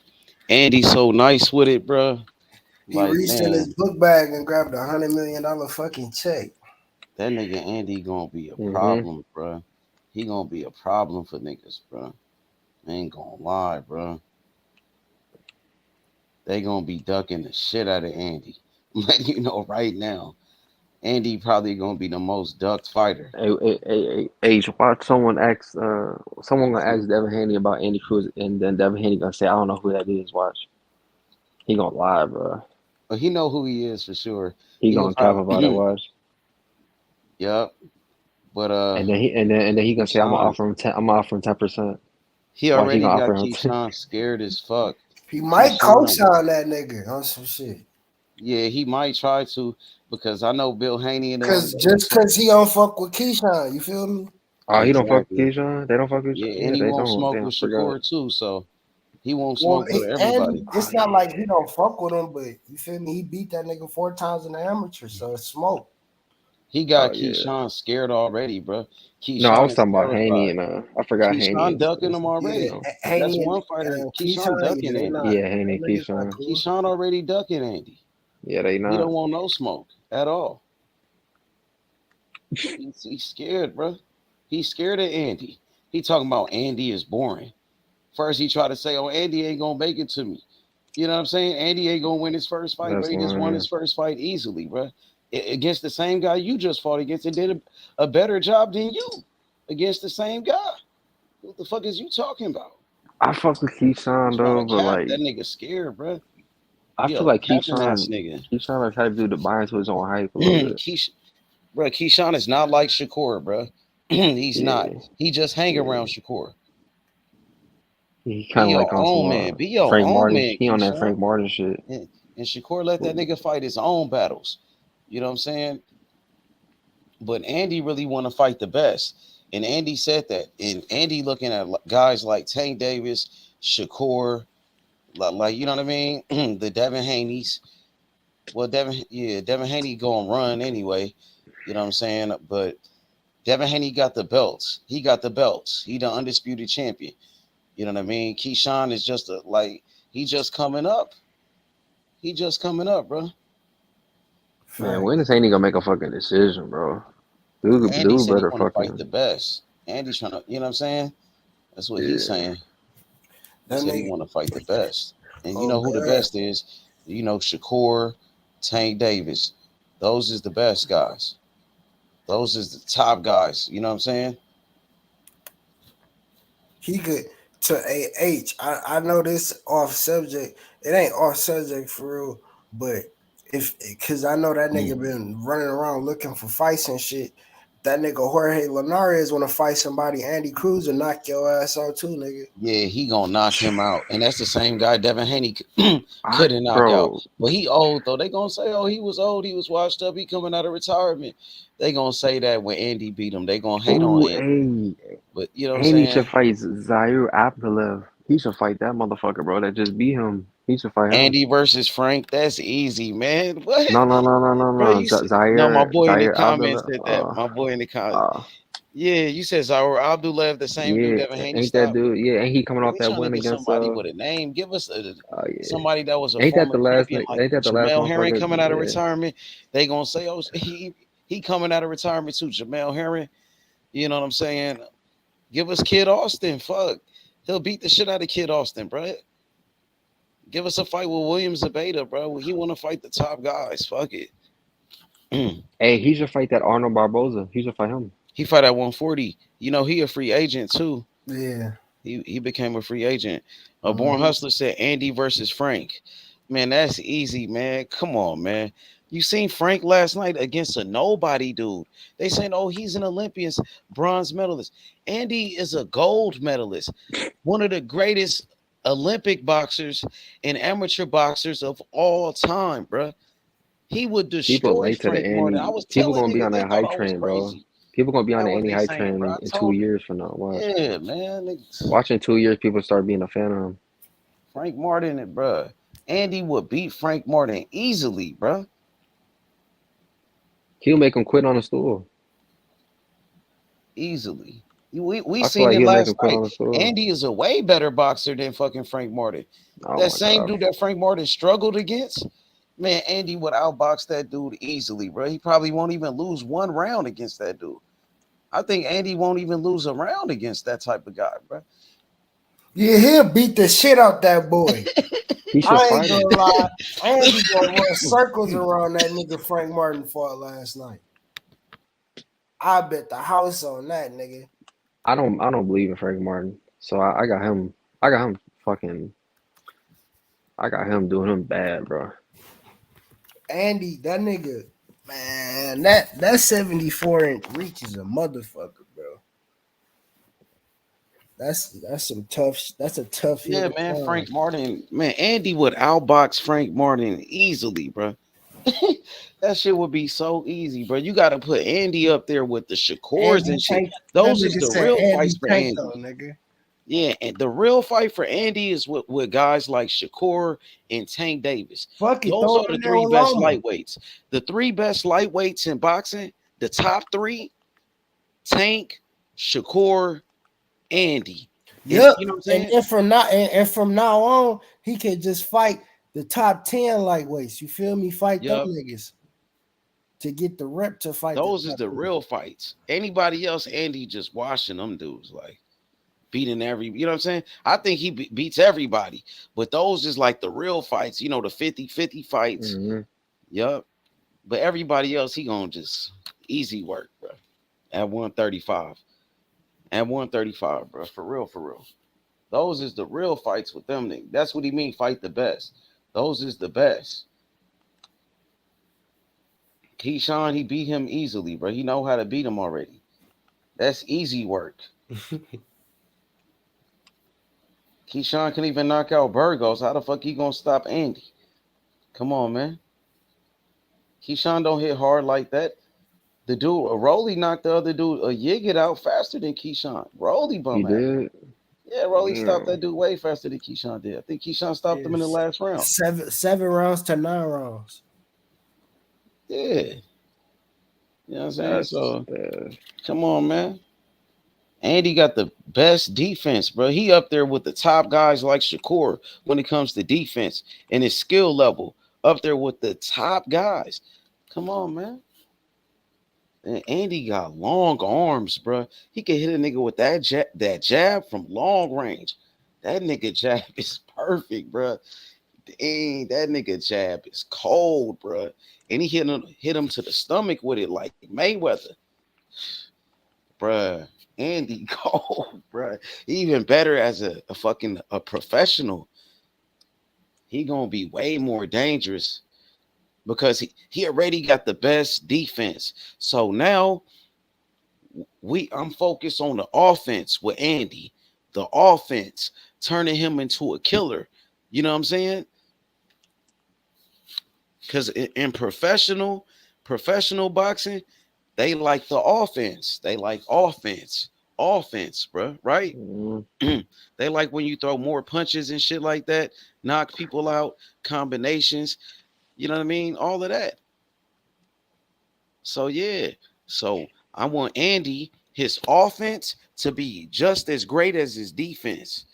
Andy's so nice with it, bro. He reached in his book bag and grabbed $100 million fucking check. That nigga Andy gonna be a problem, bro. he gonna be a problem for niggas, bro. I ain't gonna lie, bro. They gonna be ducking the shit out of Andy. I'm letting you know right now. Andy probably gonna be the most ducked fighter. Age, watch someone ask someone gonna ask Devin Haney about Andy Cruz, and then Devin Haney gonna say, I don't know who that is. Watch. He gonna lie, bro. But he know who he is for sure. He He'll gonna cap probably about it, watch. Yep. But And then he gonna say, I'm gonna Keyshawn, offer him 10. I'm gonna offer him 10%. he Watch, he already gonna got offer him 10. Keyshawn scared as fuck. He might co-sign that nigga on some shit. Yeah, he might try to, because I know Bill Haney and them. Cause he don't fuck with Keyshawn, you feel me? Oh, he don't fuck with Exactly. Keyshawn? They don't fuck with Keyshawn? Yeah, Yeah, and he they won't don't. smoke Damn, with forgot. Shakur too, so he won't Well, smoke with everybody. and it's not like he don't fuck with him, but you feel me? He beat that nigga 4 times in the amateur, so it's smoke. He got Oh, yeah. Keyshawn scared already, bro. No, I Keyshawn was is talking about Haney terrified. and I forgot Haney Keyshawn is ducking him already. That's Haney one and fighter. Keyshawn Keyshawn, ducking they Andy. not. Yeah, Haney, Them niggas not Keyshawn. cool. Keyshawn already ducking Andy. Yeah, they He not. don't want no smoke at all. He's scared, bro. He's scared of Andy. He talking about Andy is boring. First, he tried to say, "Oh, Andy ain't gonna make it to me." You know what I'm saying? Andy ain't gonna win his first fight, That's bro. He just won lying. his first fight easily, bro. Against the same guy you just fought against and did a better job than you against the same guy. What the fuck is you talking about? I fuck with Keyshawn Trying though, to but cap like that nigga scared, bro. I He feel a like capping ass nigga. Keyshawn is type dude to buy into his own hype a little bit. Keyshawn is not like Shakur, bro. He's not. Yeah. He just hang around Shakur. He Be kind of your like on some own man. Be your Frank own Martin. man, He on that Frank Keyshawn. Martin shit. And Shakur let that nigga fight his own battles. You know what I'm saying? But Andy really want to fight the best. And Andy said that. And Andy looking at guys like Tank Davis, Shakur, like you know what I mean? The Devin Haney's. Well, Devin Haney gonna run anyway. You know what I'm saying? But Devin Haney got the belts. He got the belts. He the undisputed champion. You know what I mean? Keyshawn is just he just coming up. He just coming up, bro. Man, when is Haney gonna make a fucking decision, bro? Dude Andy said he better want to fight fucking. the best. Andy's trying to, you know what I'm saying? That's what he's saying. He That said he nigga- want to fight the best. And you Oh, know who the God. best is? You know, Shakur, Tank Davis. Those is the best guys. Those is the top guys. You know what I'm saying? He could to I know this off subject. It ain't off subject for real, but because I know that nigga been running around looking for fights and shit. That nigga Jorge Linares want to fight somebody, Andy Cruz, and knock your ass out too, nigga. Yeah, he gonna knock him out. And that's the same guy Devin Haney couldn't knock bro. out. But he old though. They gonna say, oh, he was old, he was washed up, he coming out of retirement. They gonna say that when Andy beat him. They gonna hate on Andy. But you know what I'm Haney saying? should fight Zaire Abdulev. He should fight that motherfucker, bro. That just beat him. He should fight him. Andy versus Frank, that's easy, man. What? No. Bro, you said, no, my boy in the Zaire comments Abdulev. said that. My boy in the comments. Yeah, you said Zaire Abdulev, the same dude Yeah, Devin Haney ain't that stopped. dude? Yeah, ain't he coming off We that trying to win get against somebody with a name. Give us somebody that was a Ain't that former the last? champion, like Ain't that the last Jamel Herring coming out of motherfucker? Yeah. retirement. They gonna say, oh, he coming out of retirement too. Jamel Herring, you know what I'm saying? Give us Kid Austin. Fuck, he'll beat the shit out of Kid Austin, bro. Give us a fight with William Zabata, bro. He want to fight the top guys. Fuck it. Hey, he should fight that Arnold Barboza. He should fight him. He fight at 140. You know, he a free agent too. Yeah. He became a free agent. Born Hustler said Andy versus Frank. Man, that's easy, man. Come on, man. You seen Frank last night against a nobody dude. They saying, oh, he's an Olympian, bronze medalist. Andy is a gold medalist. One of the greatest Olympic boxers and amateur boxers of all time, bro. He would People destroy late to the Frank Martin. I Andy. was People telling gonna be niggas, on they that thought hype I was train, bro. crazy. People gonna be on That's the what Andy they hype saying, train bro. I in 2 told you. years from now. Watch. Yeah, man. Watch in 2 years, people start being a fan of him. Frank Martin, bro. Andy would beat Frank Martin easily, bro. He'll make him quit on the stool. Easily. We I feel seen like it he'll make last him quit night. on the stool. Andy is a way better boxer than fucking Frank Martin. Oh That my same god. dude that Frank Martin struggled against, man, Andy would outbox that dude easily, bro. He probably won't even lose one round against that dude. I think Andy won't even lose a round against that type of guy, bro. Yeah, he'll beat the shit out that boy. He should I ain't fight him. gonna lie. Andy gonna run circles around that nigga Frank Martin fought last night. I bet the house on that nigga. I don't believe in Frank Martin. So I got him. I got him fucking. I got him doing him bad, bro. Andy, that nigga, man, that 74-inch reach is a motherfucker, bro. That's some tough. That's a tough hit. Yeah, man. Frank Martin, man. Andy would outbox Frank Martin easily, bro. That shit would be so easy, bro. You got to put Andy up there with the Shakurs and shit. Those is the real fights for Andy. Nigga. Yeah, and the real fight for Andy is with guys like Shakur and Tank Davis. Fuck it, those are the three best lightweights. The three best lightweights in boxing, the top three, Tank, Shakur, Andy. Yep. You know what I'm saying? And from now on, he can just fight the top 10 lightweights. You feel me? Fight them niggas to get the rep to fight. Those is the real fights. Anybody else, Andy just washing them dudes, like beating every, you know what I'm saying? I think he beats everybody, but those is like the real fights, you know, the 50-50 fights. Mm-hmm. Yep. But everybody else, he gonna just easy work, bro. At 135. At 135, bro. For real, for real. Those is the real fights with them. That's what he mean, fight the best. Those is the best. Keyshawn, he beat him easily, bro. He know how to beat him already. That's easy work. Keyshawn can even knock out Burgos. How the fuck he gonna stop Andy? Come on, man. Keyshawn don't hit hard like that. The dude, Rolly knocked the other dude, Yiggit out faster than Keyshawn. Rolly bum He did. Yeah, Rolly stopped that dude way faster than Keyshawn did. I think Keyshawn stopped him in the last round. 7 rounds to 9 rounds. Yeah. You know what I'm saying? So, come on, man. Andy got the best defense, bro. He up there with the top guys like Shakur when it comes to defense and his skill level. Up there with the top guys. Come on, man. And Andy got long arms, bro. He can hit a nigga with that jab from long range. That nigga jab is perfect, bro. Dang, that nigga jab is cold, bro. And he hit him to the stomach with it like Mayweather. Bruh, Andy cold, bruh. Even better as a professional. He gonna be way more dangerous because he already got the best defense. So now I'm focused on the offense with Andy. The offense, turning him into a killer. You know what I'm saying? Because in professional boxing, they like the offense. They like offense, bro. Right? Mm-hmm. They like when you throw more punches and shit like that, knock people out, combinations. You know what I mean? All of that. So yeah. So I want Andy, his offense, to be just as great as his defense.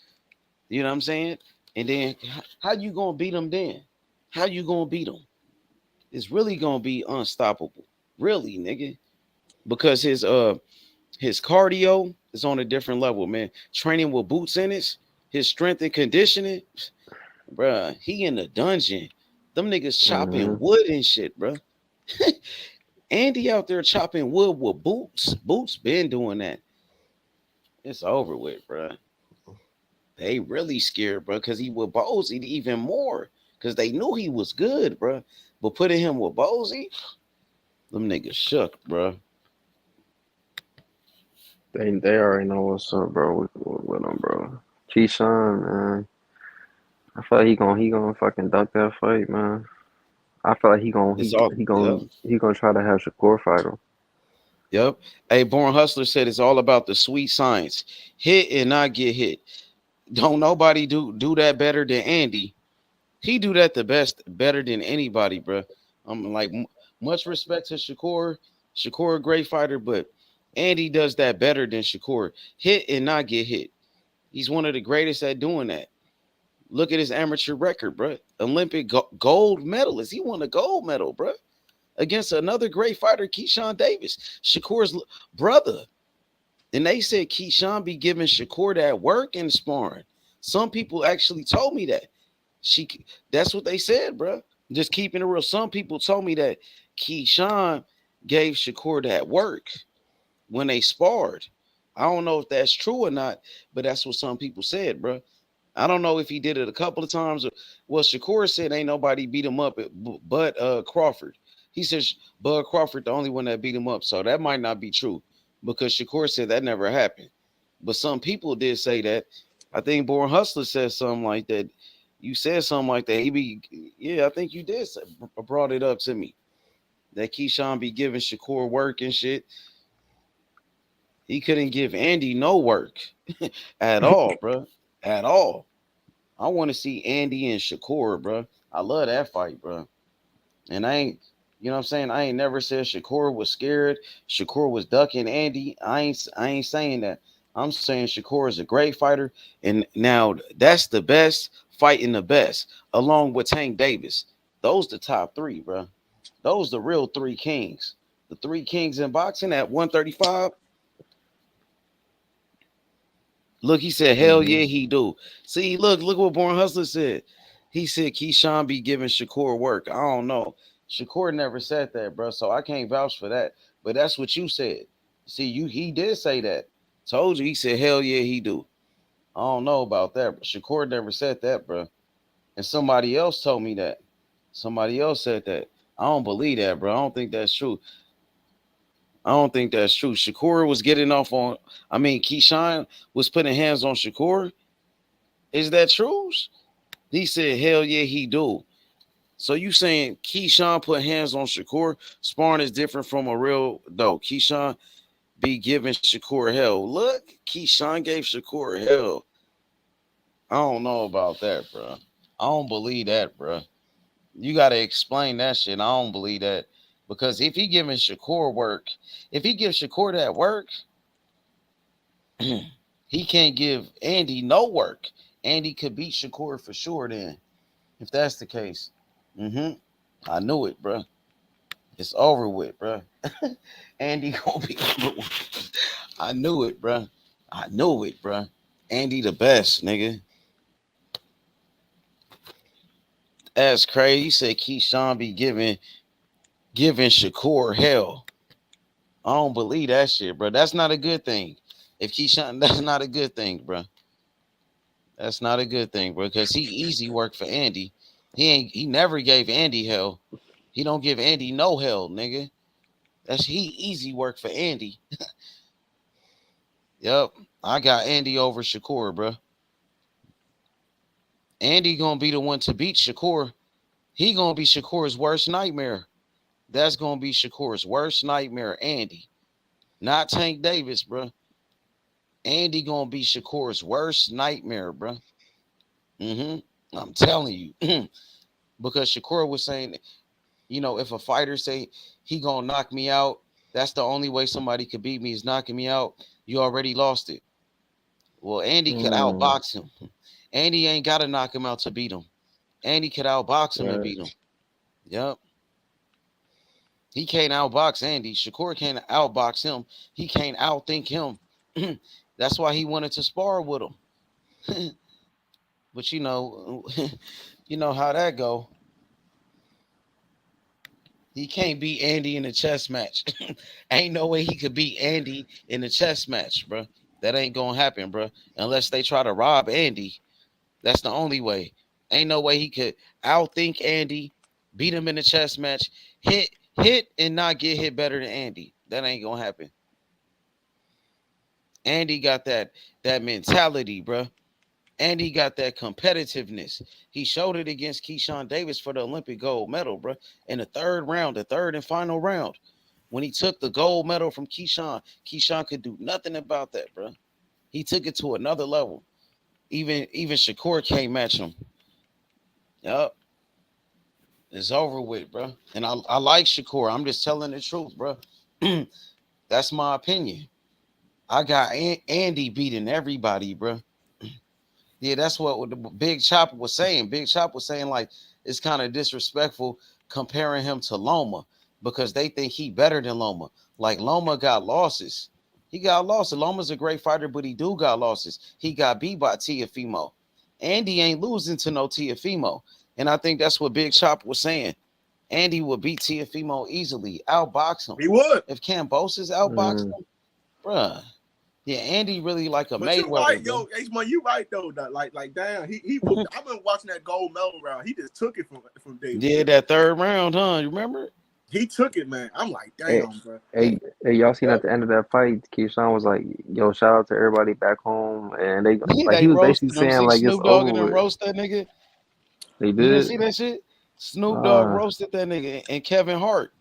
You know what I'm saying? And then how you gonna beat him then? How you gonna beat him? It's really gonna be unstoppable. Really, nigga. Because his cardio is on a different level, man. Training with boots in it, his strength and conditioning, bruh, he in the dungeon. Them niggas chopping wood and shit, bruh. Andy out there chopping wood with boots. Boots been doing that. It's over with, bruh. They really scared, bruh, because he with Bozy even more. Because they knew he was good, bruh. But putting him with Bozy, them niggas shook, bruh. They already know what's up, bro. With them, bro. Keyshawn, man. I feel like he gonna fucking duck that fight, man. I feel like he gonna try to have Shakur fight him. Yep. Hey, Born Hustler said it's all about the sweet science. Hit and not get hit. Don't nobody do that better than Andy. He do that better than anybody, bro. I'm like, much respect to Shakur. Shakur, a great fighter, but Andy does that better than Shakur. Hit and not get hit. He's one of the greatest at doing that. Look at his amateur record, bro. Olympic gold medalist. He won a gold medal, bro, against another great fighter, Keyshawn Davis, Shakur's brother. And they said Keyshawn be giving Shakur that work in sparring. Some people actually told me that. That's what they said, bro. Just keeping it real. Some people told me that Keyshawn gave Shakur that work when they sparred. I don't know if that's true or not, but that's what some people said, bro. I don't know if he did it a couple of times. Well, Shakur said ain't nobody beat him up but Crawford. He says Bud Crawford the only one that beat him up. So that might not be true because Shakur said that never happened. But some people did say that. I think Born Hustler said something like that. You said something like that. Yeah, I think you did brought it up to me. That Keyshawn be giving Shakur work and shit. He couldn't give Andy no work at all, bro. At all. I want to see Andy and Shakur, bro. I love that fight, bro. And you know what I'm saying? I ain't never said Shakur was scared. Shakur was ducking Andy. I ain't saying that. I'm saying Shakur is a great fighter. And now that's the best fighting the best, along with Tank Davis. Those the top three, bro. Those the real three kings. The three kings in boxing at 135. Look, he said, hell yeah, he do. See, look what Born Hustler said. He said Keyshawn be giving Shakur work. I don't know. Shakur never said that, bro. So I can't vouch for that. But that's what you said. See, he did say that. Told you, he said, hell yeah, he do. I don't know about that, but Shakur never said that, bro. And somebody else told me that. Somebody else said that. I don't believe that, bro. I don't think that's true. I don't think that's true. Shakur was getting off on, Keyshawn was putting hands on Shakur. Is that true? He said, hell yeah, he do. So you saying Keyshawn put hands on Shakur? Sparring is different from a real, though. Keyshawn be giving Shakur hell. Look, Keyshawn gave Shakur hell. I don't know about that, bro. I don't believe that, bro. You got to explain that shit. I don't believe that. Because if he giving Shakur work, if he gives Shakur that work, he can't give Andy no work. Andy could beat Shakur for sure then, if that's the case. I knew it, bro. It's over with, bro. Andy gonna be number one. I knew it, bro. I knew it, bro. Andy the best, nigga. That's crazy. You said Keyshawn be giving Shakur hell. I don't believe that shit, bro. That's not a good thing. If Keyshawn, that's not a good thing, bro. That's not a good thing, bro. Because he easy work for Andy. He never gave Andy hell. He don't give Andy no hell, nigga. He easy work for Andy. Yep. I got Andy over Shakur, bro. Andy gonna be the one to beat Shakur. He gonna be Shakur's worst nightmare. That's gonna be Shakur's worst nightmare, Andy. Not Tank Davis, bro. Andy gonna be Shakur's worst nightmare, bro. I'm telling you. Because Shakur was saying, if a fighter say he gonna knock me out, that's the only way somebody could beat me is knocking me out. You already lost it. Well, Andy could outbox him. Andy ain't got to knock him out to beat him. Andy could outbox him and beat him. Yep. He can't outbox Andy. Shakur can't outbox him. He can't outthink him. That's why he wanted to spar with him. But you know how that go. He can't beat Andy in a chess match. Ain't no way he could beat Andy in a chess match, bro. That ain't gonna happen, bro. Unless they try to rob Andy. That's the only way. Ain't no way he could outthink Andy, beat him in a chess match, hit, and not get hit better than Andy. That ain't gonna happen. Andy got that mentality, bro. Andy got that competitiveness. He showed it against Keyshawn Davis for the Olympic gold medal, bro. In the third and final round. When he took the gold medal from Keyshawn could do nothing about that, bro. He took it to another level. Even Shakur can't match him. Yup. It's over with, bro. And I like Shakur. I'm just telling the truth, bro. That's my opinion. I got Andy beating everybody, bro. Yeah, that's what the Big Chopper was saying. Big Chopper was saying, like, it's kind of disrespectful comparing him to Loma because they think he better than Loma. Like, Loma got losses. He got losses. Loma's a great fighter, but he do got losses. He got beat by Tiafimo. Andy ain't losing to no Tiafimo. And I think that's what Big Chop was saying. Andy would beat Tiafimo easily, outbox him. He would. If Cambosis outboxed him, bruh. Yeah, Andy really like a but Mayweather. You right, yo, H-Man, you right though. Like damn, he I've been watching that gold medal round. He just took it from Davis. Yeah, that third round, huh? You remember? He took it, man. I'm like, damn, bro. Hey, y'all seen at the end of that fight, Keyshawn was like, "Yo, shout out to everybody back home," and they like he was basically saying like it's Snoop Dogg over and with. roast that nigga. They You didn't did. see that shit? Snoop Dogg roasted that nigga and Kevin Hart.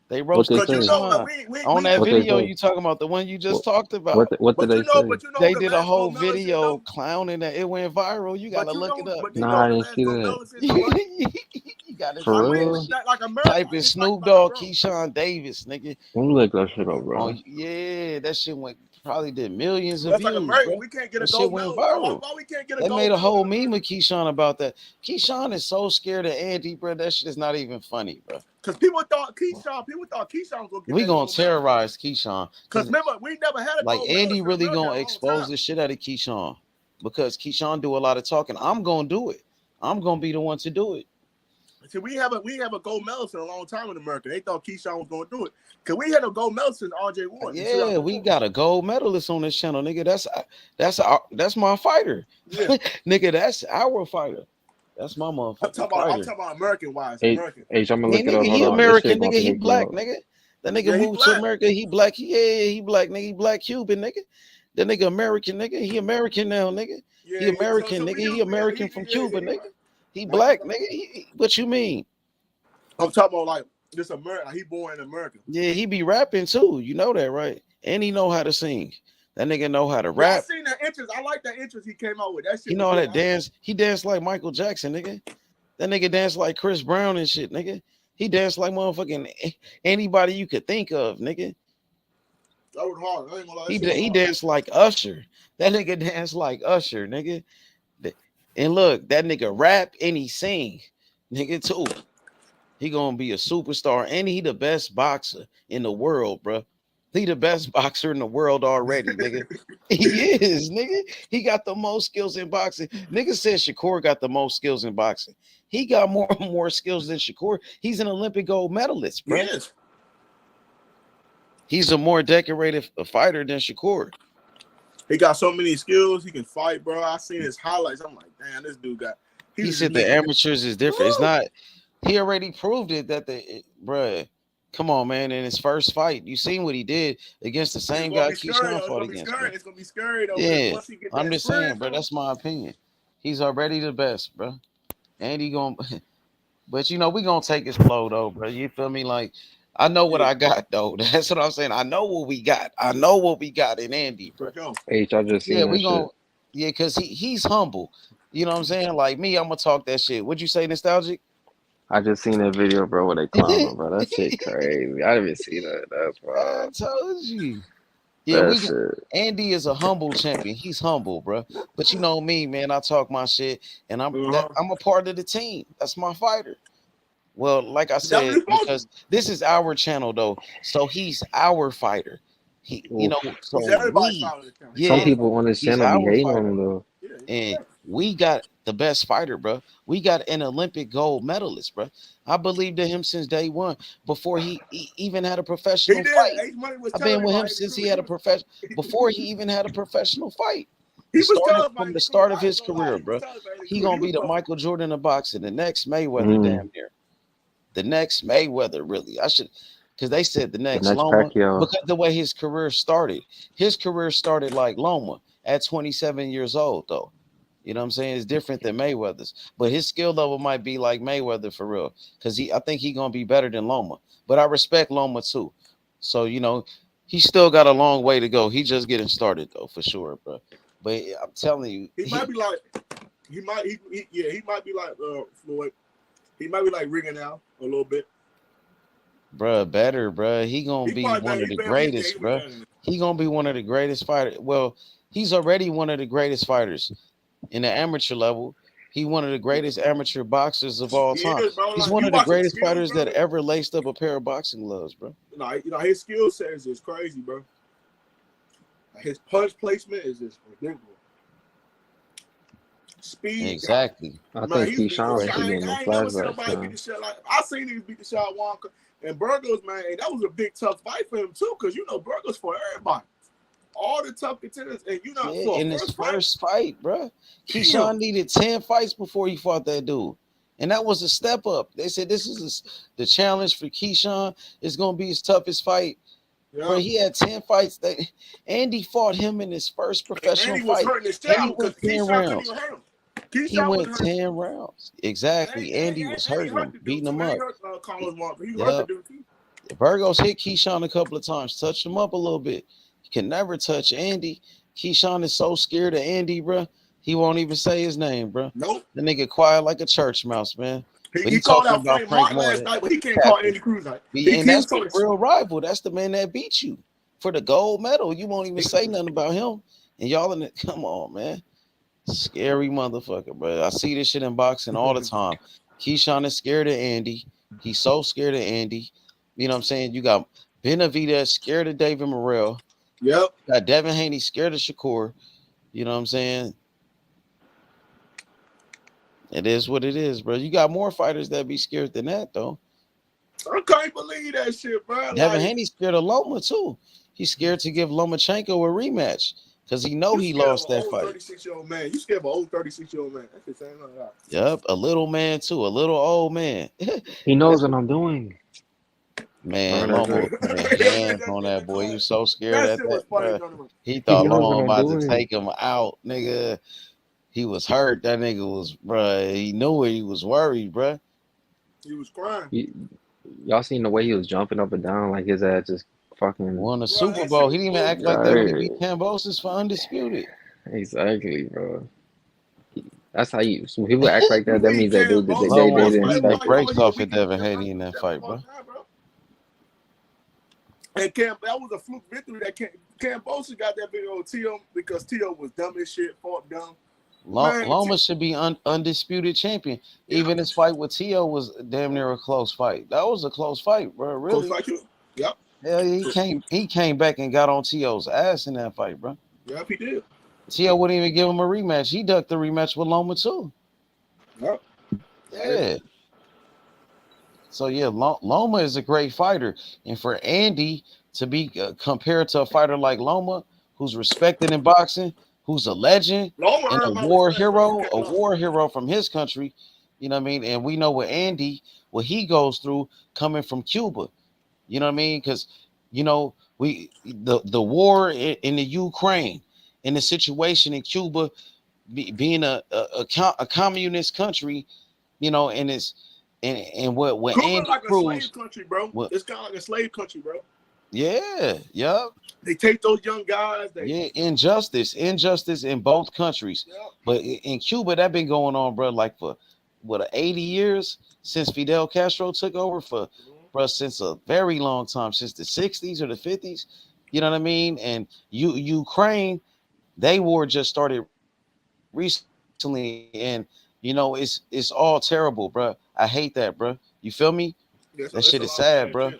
They What they roasted say? Keyshawn. On that What they video say? you talking about, the one you just talked about. What did they say? They did a whole video clowning that. It went viral. You gotta look it up. Nah, I didn't see that. You gotta For see real? that shit. Type in Snoop Dogg, Keyshawn Davis, nigga. Let me look that shit up, bro. Oh yeah, that shit went probably did millions of That's views. like American. Bro. We can't get a That shit gold went medal. viral. Why we can't get a They gold made a medal? whole meme of Keyshawn about that. Keyshawn is so scared of Andy, bro. That shit is not even funny, bro. Because people thought Keyshawn was gonna get We that gonna gold terrorize Keyshawn. Because remember, we never had a Like gold medal Andy in really America in gonna a long expose time. the shit out of Keyshawn because Keyshawn do a lot of talking. I'm gonna do it. I'm gonna be the one to do it. See, we have a gold medal in a long time in America. They thought Keyshawn was gonna do it. Cause we had a gold medal since RJ won. Yeah, we got a gold medalist on this channel, nigga. That's my fighter. Yeah. Nigga, that's our fighter. That's my motherfucking I'm talking about American wise. Hey, American. I'm gonna look it up. Nigga, Hold he on. American, This nigga. shit He about to black, make me nigga. That nigga Yeah, he moved black. to America. He black. Yeah, he black, nigga. He black Cuban, nigga. That nigga American, nigga. He American now, nigga. Yeah, He American, nigga. He American from Cuba, nigga. He black, nigga. What you mean? I'm talking about like this America. Like, he born in America. Yeah, he be rapping too. You know that, right? And he know how to sing. That nigga know how to Yeah, I rap. seen that interest. I like that interest he came out with. That shit. He know how to dance. He danced like Michael Jackson, nigga. That nigga danced like Chris Brown and shit, nigga. He danced like motherfucking anybody you could think of, nigga. That was hard. I ain't gonna lie. He danced like Usher. That nigga danced like Usher, nigga. And look, that nigga rap and he sing, nigga too. He gonna be a superstar, and he the best boxer in the world, bro. He the best boxer in the world already, nigga. He is, nigga. He got the most skills in boxing. Nigga said Shakur got the most skills in boxing. He got more skills than Shakur. He's an Olympic gold medalist, bro. Yes. He's a more decorated fighter than Shakur. He got so many skills. He can fight, bro. I seen his highlights. I'm like, damn, this dude got. He said the amateurs is different. It's not. He already proved it that bruh. Come on, man. In his first fight, you seen what he did against the same guy Keyshawn fought against. It's gonna be scary though. Yeah, Once he get I'm that just saying, sprint, bro. That's my opinion. He's already the best, bro. And he gonna, but you know, we gonna take his flow though, bro. You feel me? Like, I know what I got though. That's what I'm saying. I know what we got. I know what we got in Andy, bro. H, I just seen Yeah, that we shit. gonna, yeah, cause he's humble. You know what I'm saying? Like me, I'm gonna talk that shit. What'd you say, nostalgic? I just seen that video, bro, where they clown him, bro. That shit crazy. I didn't even see that. That's I wild. told you. Yeah, That shit. Andy is a humble champion. He's humble, bro. But you know me, man. I talk my shit, and I'm a part of the team. That's my fighter. Well, like I said, because this is our channel though, so he's our fighter. He, you know, so Some people on this he's channel be our hating fighter. on him though. And we got the best fighter, bro. We got an Olympic gold medalist, bro. I believed in him since day one, before he even had a professional fight. I've been with him since he had a before he even had a professional fight. From the start of his career, bro. He gonna be the Michael Jordan of boxing, the next Mayweather, damn near. The next Mayweather, really. I should, because they said the next Loma, Pacquiao. because the way his career started. His career started like Loma at 27 years old, though. You know what I'm saying? It's different than Mayweather's, but his skill level might be like Mayweather for real. Because I think he's gonna be better than Loma. But I respect Loma too. So you know, he still got a long way to go. He just getting started though, for sure, bro. But I'm telling you, he might be like, he might be like Floyd. He might be like Riggin now a little bit. Bruh, better, bruh. He gonna be one of the greatest, bruh. He gonna be one of the greatest fighters. Well, he's already one of the greatest fighters in the amateur level. He one of the greatest amateur boxers of all time. He's one of the greatest fighters that ever laced up a pair of boxing gloves, bro. You know, his skill set is crazy, bro. His punch placement is just ridiculous. Speed. Exactly. I Man, think he's beat the Keyshawn shit. should get no I ain't never seen flashbacks, nobody beat man. the shit like I seen niggas beat the shit out of Wonka. And Burgos, man, that was a big tough fight for him too, because you know Burgos for everybody. All the tough contenders, and you know Yeah, for in a his first first fight, bro. Keyshawn needed 10 fights before he fought that dude. And that was a step up. They said this is the challenge for Keyshawn. It's gonna be his toughest fight. Yeah. Bro, he had 10 fights. That Andy fought him in his first professional Andy was fight. hurting his And child he because went 10 Keyshawn couldn't rounds. even hurt him. He Keyshawn was went hurt. 10 rounds. Exactly. Andy was hurting him, beating him And he up. hurt Carlos Walker. He hurt the Yep. dude too. Burgos hit Keyshawn a couple of times, touched him up a little bit. He can never touch Andy. Keyshawn is so scared of Andy, bro. He won't even say his name, bro. Nope. The nigga quiet like a church mouse, man. But He called out Frank Martin last night, but he can't call Andy Cruz out. And that's the real rival. That's the man that beat you for the gold medal. You won't even say nothing about him. And y'all in it. Come on, man. Scary motherfucker, bro. I see this shit in boxing all the time. Keyshawn is scared of Andy. He's so scared of Andy. You know what I'm saying? You got Benavidez scared of David Morrell. Yep. Got Devin Haney scared of Shakur. You know what I'm saying? It is what it is, bro. You got more fighters that be scared than that, though. I can't believe that shit, bro. Devin Haney scared of Loma, too. He's scared to give Lomachenko a rematch because he know he lost that fight. 36-year-old man. You scared of an old 36-year-old man. That's the same like that. Yep, a little man, too. A little old man. He knows what I'm doing. Man, Loma put hands on that boy. He was so scared at that, bro. He thought Loma about to take him out, nigga. He was hurt. That nigga was, bro. He knew it. He was worried, bro. He was crying. Y'all seen the way he was jumping up and down like his ass just fucking won the Super Bowl. He didn't even act like that when he beat Cambosis for undisputed. Exactly, bro. That's how you. When people act like that, that means that they didn't He expect the brakes off of Devin Haney in that fight, bro. And that was a fluke victory. That Cambosis got that big old T.O. because T.O. was dumb as shit, fought dumb. Loma should be undisputed champion. Even his fight with T.O. was damn near a close fight. That was a close fight, bro. Really. Close fight too. Yep. Yeah, he came back and got on T.O.'s ass in that fight, bro. Yep, he did. T.O. wouldn't even give him a rematch. He ducked the rematch with Loma too. Yep. Yeah. So yeah, Loma is a great fighter, and for Andy to be compared to a fighter like Loma, who's respected in boxing, who's a legend and a war hero from his country, you know what I mean? And we know what he goes through coming from Cuba, you know what I mean? Because you know the war in the Ukraine, and the situation in Cuba being a communist country, you know, and it's and what Cuba Andy like Cruz, a slave country, bro. It's kind of like a slave country, bro. Yeah, yep. They take those young guys. Injustice in both countries. Yep. But in Cuba, that been going on, bro, like for 80 years since Fidel Castro took over bro, since a very long time, since the 60s or the 50s. You know what I mean? And Ukraine, they war just started recently, and you know it's all terrible, bro. I hate that, bro. You feel me? That shit is sad, bro.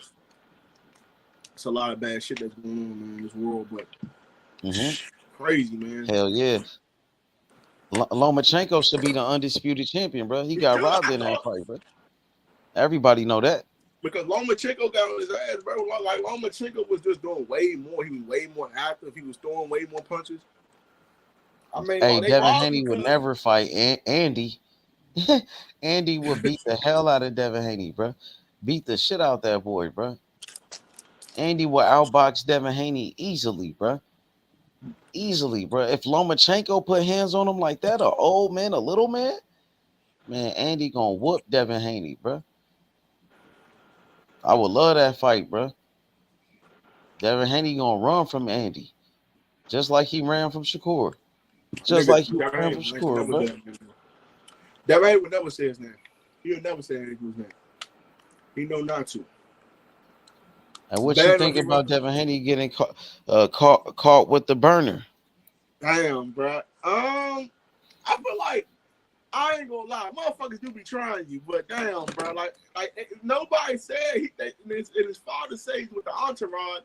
It's a lot of bad shit that's going on, man, in this world, but crazy, man. Hell yeah. Lomachenko should be the undisputed champion, bro. He got robbed in that fight, bro. Everybody know that. Because Lomachenko got on his ass, bro. Like Lomachenko was just doing way more. He was way more active. He was throwing way more punches. I mean, hey, Devin Haney would never fight Andy. Andy would beat the hell out of Devin Haney, bro. Beat the shit out that boy, bro. Andy will outbox Devin Haney easily, bro. Easily, bro. If Lomachenko put hands on him like that, a old man, a little man, Andy gonna whoop Devin Haney, bro. I would love that fight, bro. Devin Haney gonna run from Andy, just like he ran from Shakur. Just like he ran from Shakur, bro. Devin Haney would never say his name. He would never say Andy Cruz's name. He know not to. And what you think about Devin Haney getting caught with the burner? Damn, bro. I feel like I ain't gonna lie, motherfuckers do be trying you, but damn, bro, like nobody said and his father says with the entourage.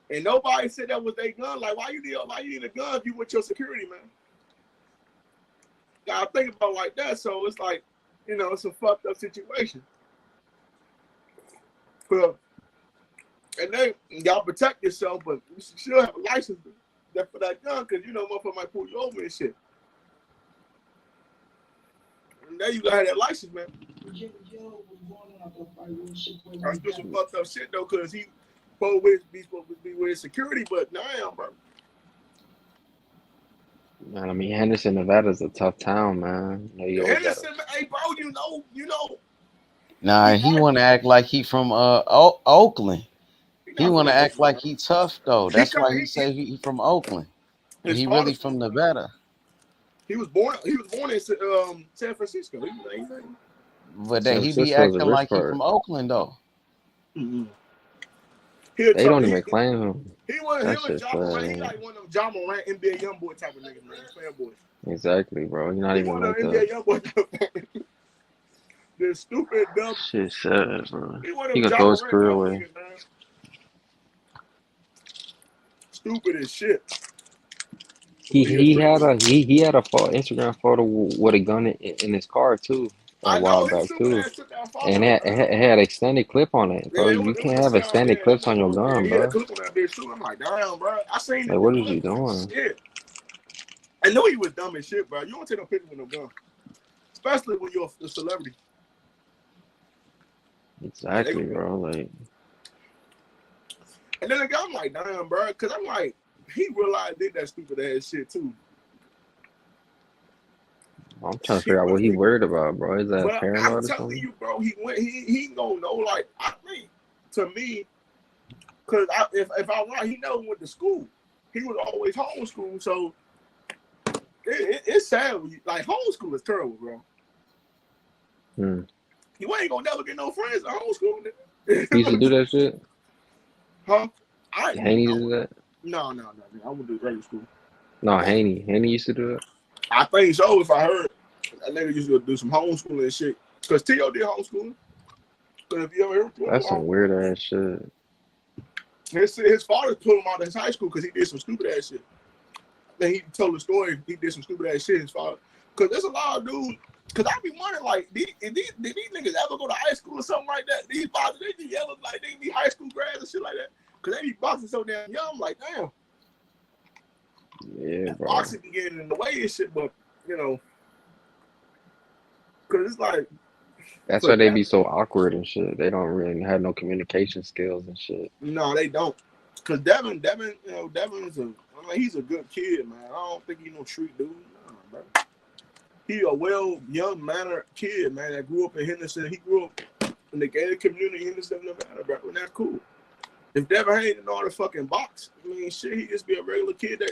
And nobody said that was their gun. Like, why you need a gun if you with your security, man? Gotta think about it like that. So it's like, it's a fucked up situation. But, and then y'all protect yourself, but you should have a license for that gun, because motherfucker might pull you over and shit. And then you gotta have that license, man. That's just some fucked up shit though, because he supposed to be with security, but damn, bro. Man, I mean, Henderson, Nevada's a tough town, man. Henderson, hey, bro, you know. Nah, he want to act like he from Oakland. He want to act like he tough though. That's why he say he from Oakland. He really from Nevada. He was born in San Francisco. But then he be acting like he from Oakland though. Mm-hmm. They don't even claim him. He like one of them John Morant, NBA YoungBoy type of niggas, man. Fanboys. Exactly, bro. You're not even like NBA YoungBoy. The stupid dumb shit sad, bro. He gonna throw his career away. Stupid as shit. He had a Instagram photo with a gun in his car too a while back too, and it had extended clip on it, bro. You can't have extended clips on your gun, bro. I'm like, damn, bro. I seen like, what is he doing? Shit. I know he was dumb as shit, bro. You don't take no picture with no gun, especially when you're a celebrity. Exactly, bro. Like, and then I'm like, damn, bro, because I'm like, he realized did that stupid ass shit too. I'm trying to figure out what he worried about, bro. Is that paranoid or something? You, bro, he gonna know. Like, I think to me, because if I'm right, he never went to school. He was always homeschooled, so it's sad. Like, homeschool is terrible, bro. You ain't gonna never get no friends at homeschool. You used to do that shit? Huh? Haney used to do that? No. I wouldn't do regular school. No, Haney used to do that. I think so. If I heard that nigga used to do some homeschooling and shit, because T.O. did homeschooling. But if you ever heard, that's some weird ass shit. His father pulled him out of his high school because he did some stupid ass shit. Then he told the story. He did some stupid ass shit. His father, because there's a lot of dudes. Because I be wondering, like, did these niggas ever go to high school or something like that? These fathers, they be yelling like they be high school grads and shit like that. Because they be boxing so damn young. I'm like, damn. Yeah, bro. Boxing be getting in the way and shit, but because it's like. That's why they be so awkward and shit. They don't really have no communication skills and shit. No, they don't. Because Devin, Devin's he's a good kid, man. I don't think he's no street dude. Nah, bro. He a young mannered kid, man, that grew up in Henderson. He grew up in the gated community in Henderson, Nevada, bro. And that's cool. If Devin Haney didn't know how to fucking box, I mean, shit, he just be a regular kid,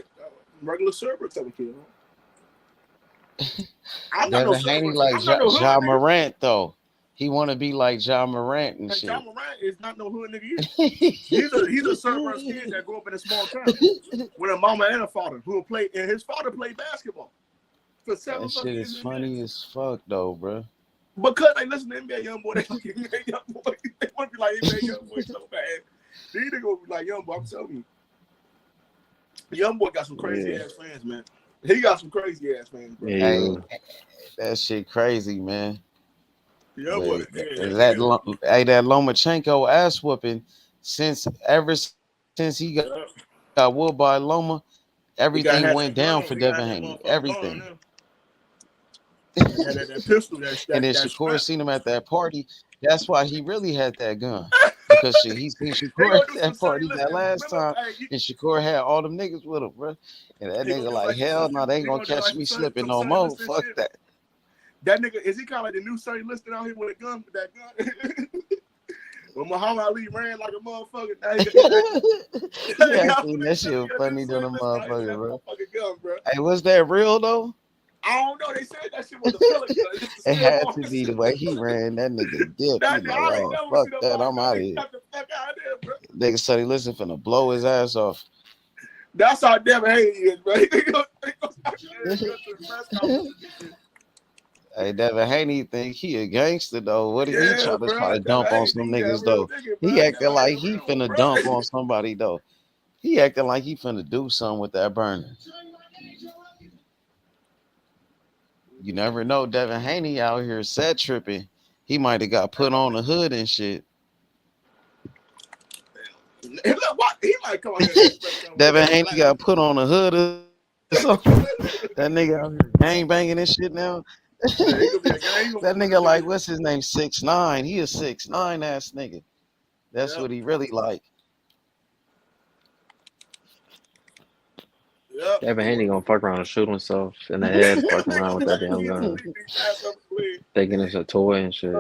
regular server type of kid, huh? Devin Haney like Ja Morant, though. He want to be like Ja Morant and shit. Ja Morant is not no hood nigga either. He's a server kid that grew up in a small town with a mama and a father who played, and his father played basketball. For 7 that shit is funny as fuck, though, bro. Because they listen to NBA YoungBoy, they want to be like NBA YoungBoy so bad. These niggas will be like YoungBoy. I'm telling you, YoungBoy got some crazy ass fans, man. He got some crazy ass fans, bro. Hey, that shit crazy, man. YoungBoy, that Lomachenko ass whooping ever since he got whooped by Loma, everything went down for Devin Haney. Everything. That pistol, and then Shakur seen him at that party. That's why he really had that gun. Because he seen Shakur at that party that last time, and Shakur had all them niggas with him, bro. And that nigga like, hell no, they ain't gonna catch me slipping no more. Fuck that. That nigga, is he kind of like the new Sonny Liston out here with a gun, with that gun? When Muhammad Ali ran like a motherfucker. Yeah, I seen that shit funny than a motherfucker, bro. Hey, was that real though? I don't know. They said that shit was a filler gun. It had to be the way he ran. That nigga dipped. Like, oh, fuck that. I'm out of here. Nigga said he listened finna blow his ass off. That's how Devin Haney is, bro. Hey, Devin Haney think he a gangster though. What did he try to dump on some niggas though? He acting like he finna dump on somebody though. He acting like he finna do something with that burner. You never know. Devin Haney out here set tripping. He might have got put on the hood and shit. He might come out here. Devin Haney got put on the hood or something. That nigga out here gang banging and shit now. That nigga like, what's his name? 6'9". He a 6'9" ass nigga. That's what he really like. Devin Haney gonna fuck around and shoot himself in the head, fucking around with that damn gun, thinking it's a toy and shit.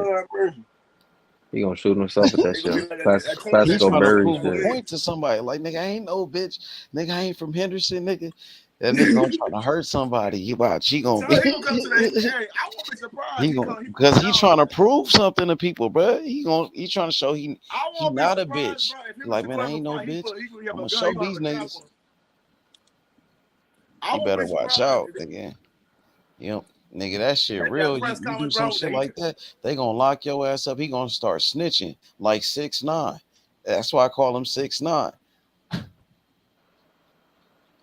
He gonna shoot himself with that shit. He's Plaxico trying to Berry prove a shit. point to somebody. Like, nigga, I ain't no bitch. Nigga, I ain't from Henderson, nigga. That nigga gonna try to hurt somebody. He watch. He gonna be. He gonna come to the. Hey, I won't be surprised. He gonna because he trying to prove something to people, bro. He trying to show he not a bitch. Like, man, I ain't no bitch. I'm gonna show these niggas. You better watch out again. Yep. Nigga, that shit real. You do some shit like that, they gonna lock your ass up. He gonna start snitching like 6'9". That's why I call him 6'9".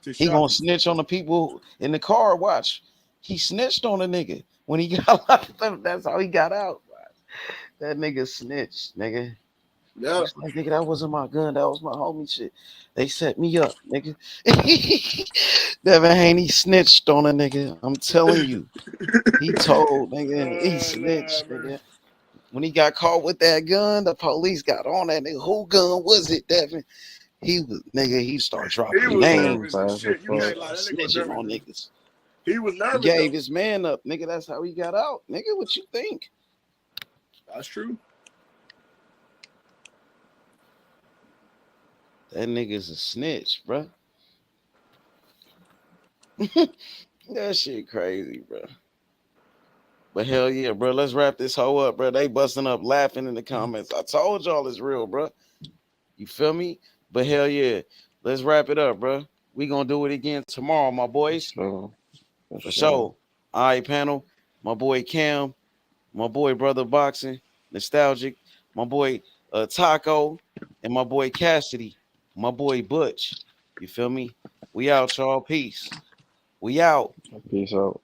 He gonna snitch on the people in the car. Watch. He snitched on a nigga when he got locked up. That's how he got out. That nigga snitched, nigga. Yeah. Like, nigga, that wasn't my gun. That was my homie shit. They set me up, nigga. Devin Haney snitched on a nigga. I'm telling you. He told, nigga. He snitched, nigga. When he got caught with that gun, the police got on that nigga. Who gun was it, Devin? He was, nigga, he started dropping names and shit. Snitching on niggas. He was nervous. He gave his man up, nigga. That's how he got out. Nigga, what you think? That's true. That nigga's a snitch, bro. That shit crazy, bro. But hell yeah, bro. Let's wrap this hoe up, bro. They busting up laughing in the comments. I told y'all it's real, bro. You feel me? But hell yeah. Let's wrap it up, bro. We gonna do it again tomorrow, my boys. For sure. All right, panel. My boy Cam, my boy Brother Boxing, Nostalgic, my boy Taco, and my boy Cassidy, my boy Butch. You feel me? We out, y'all. Peace. We out. Peace out.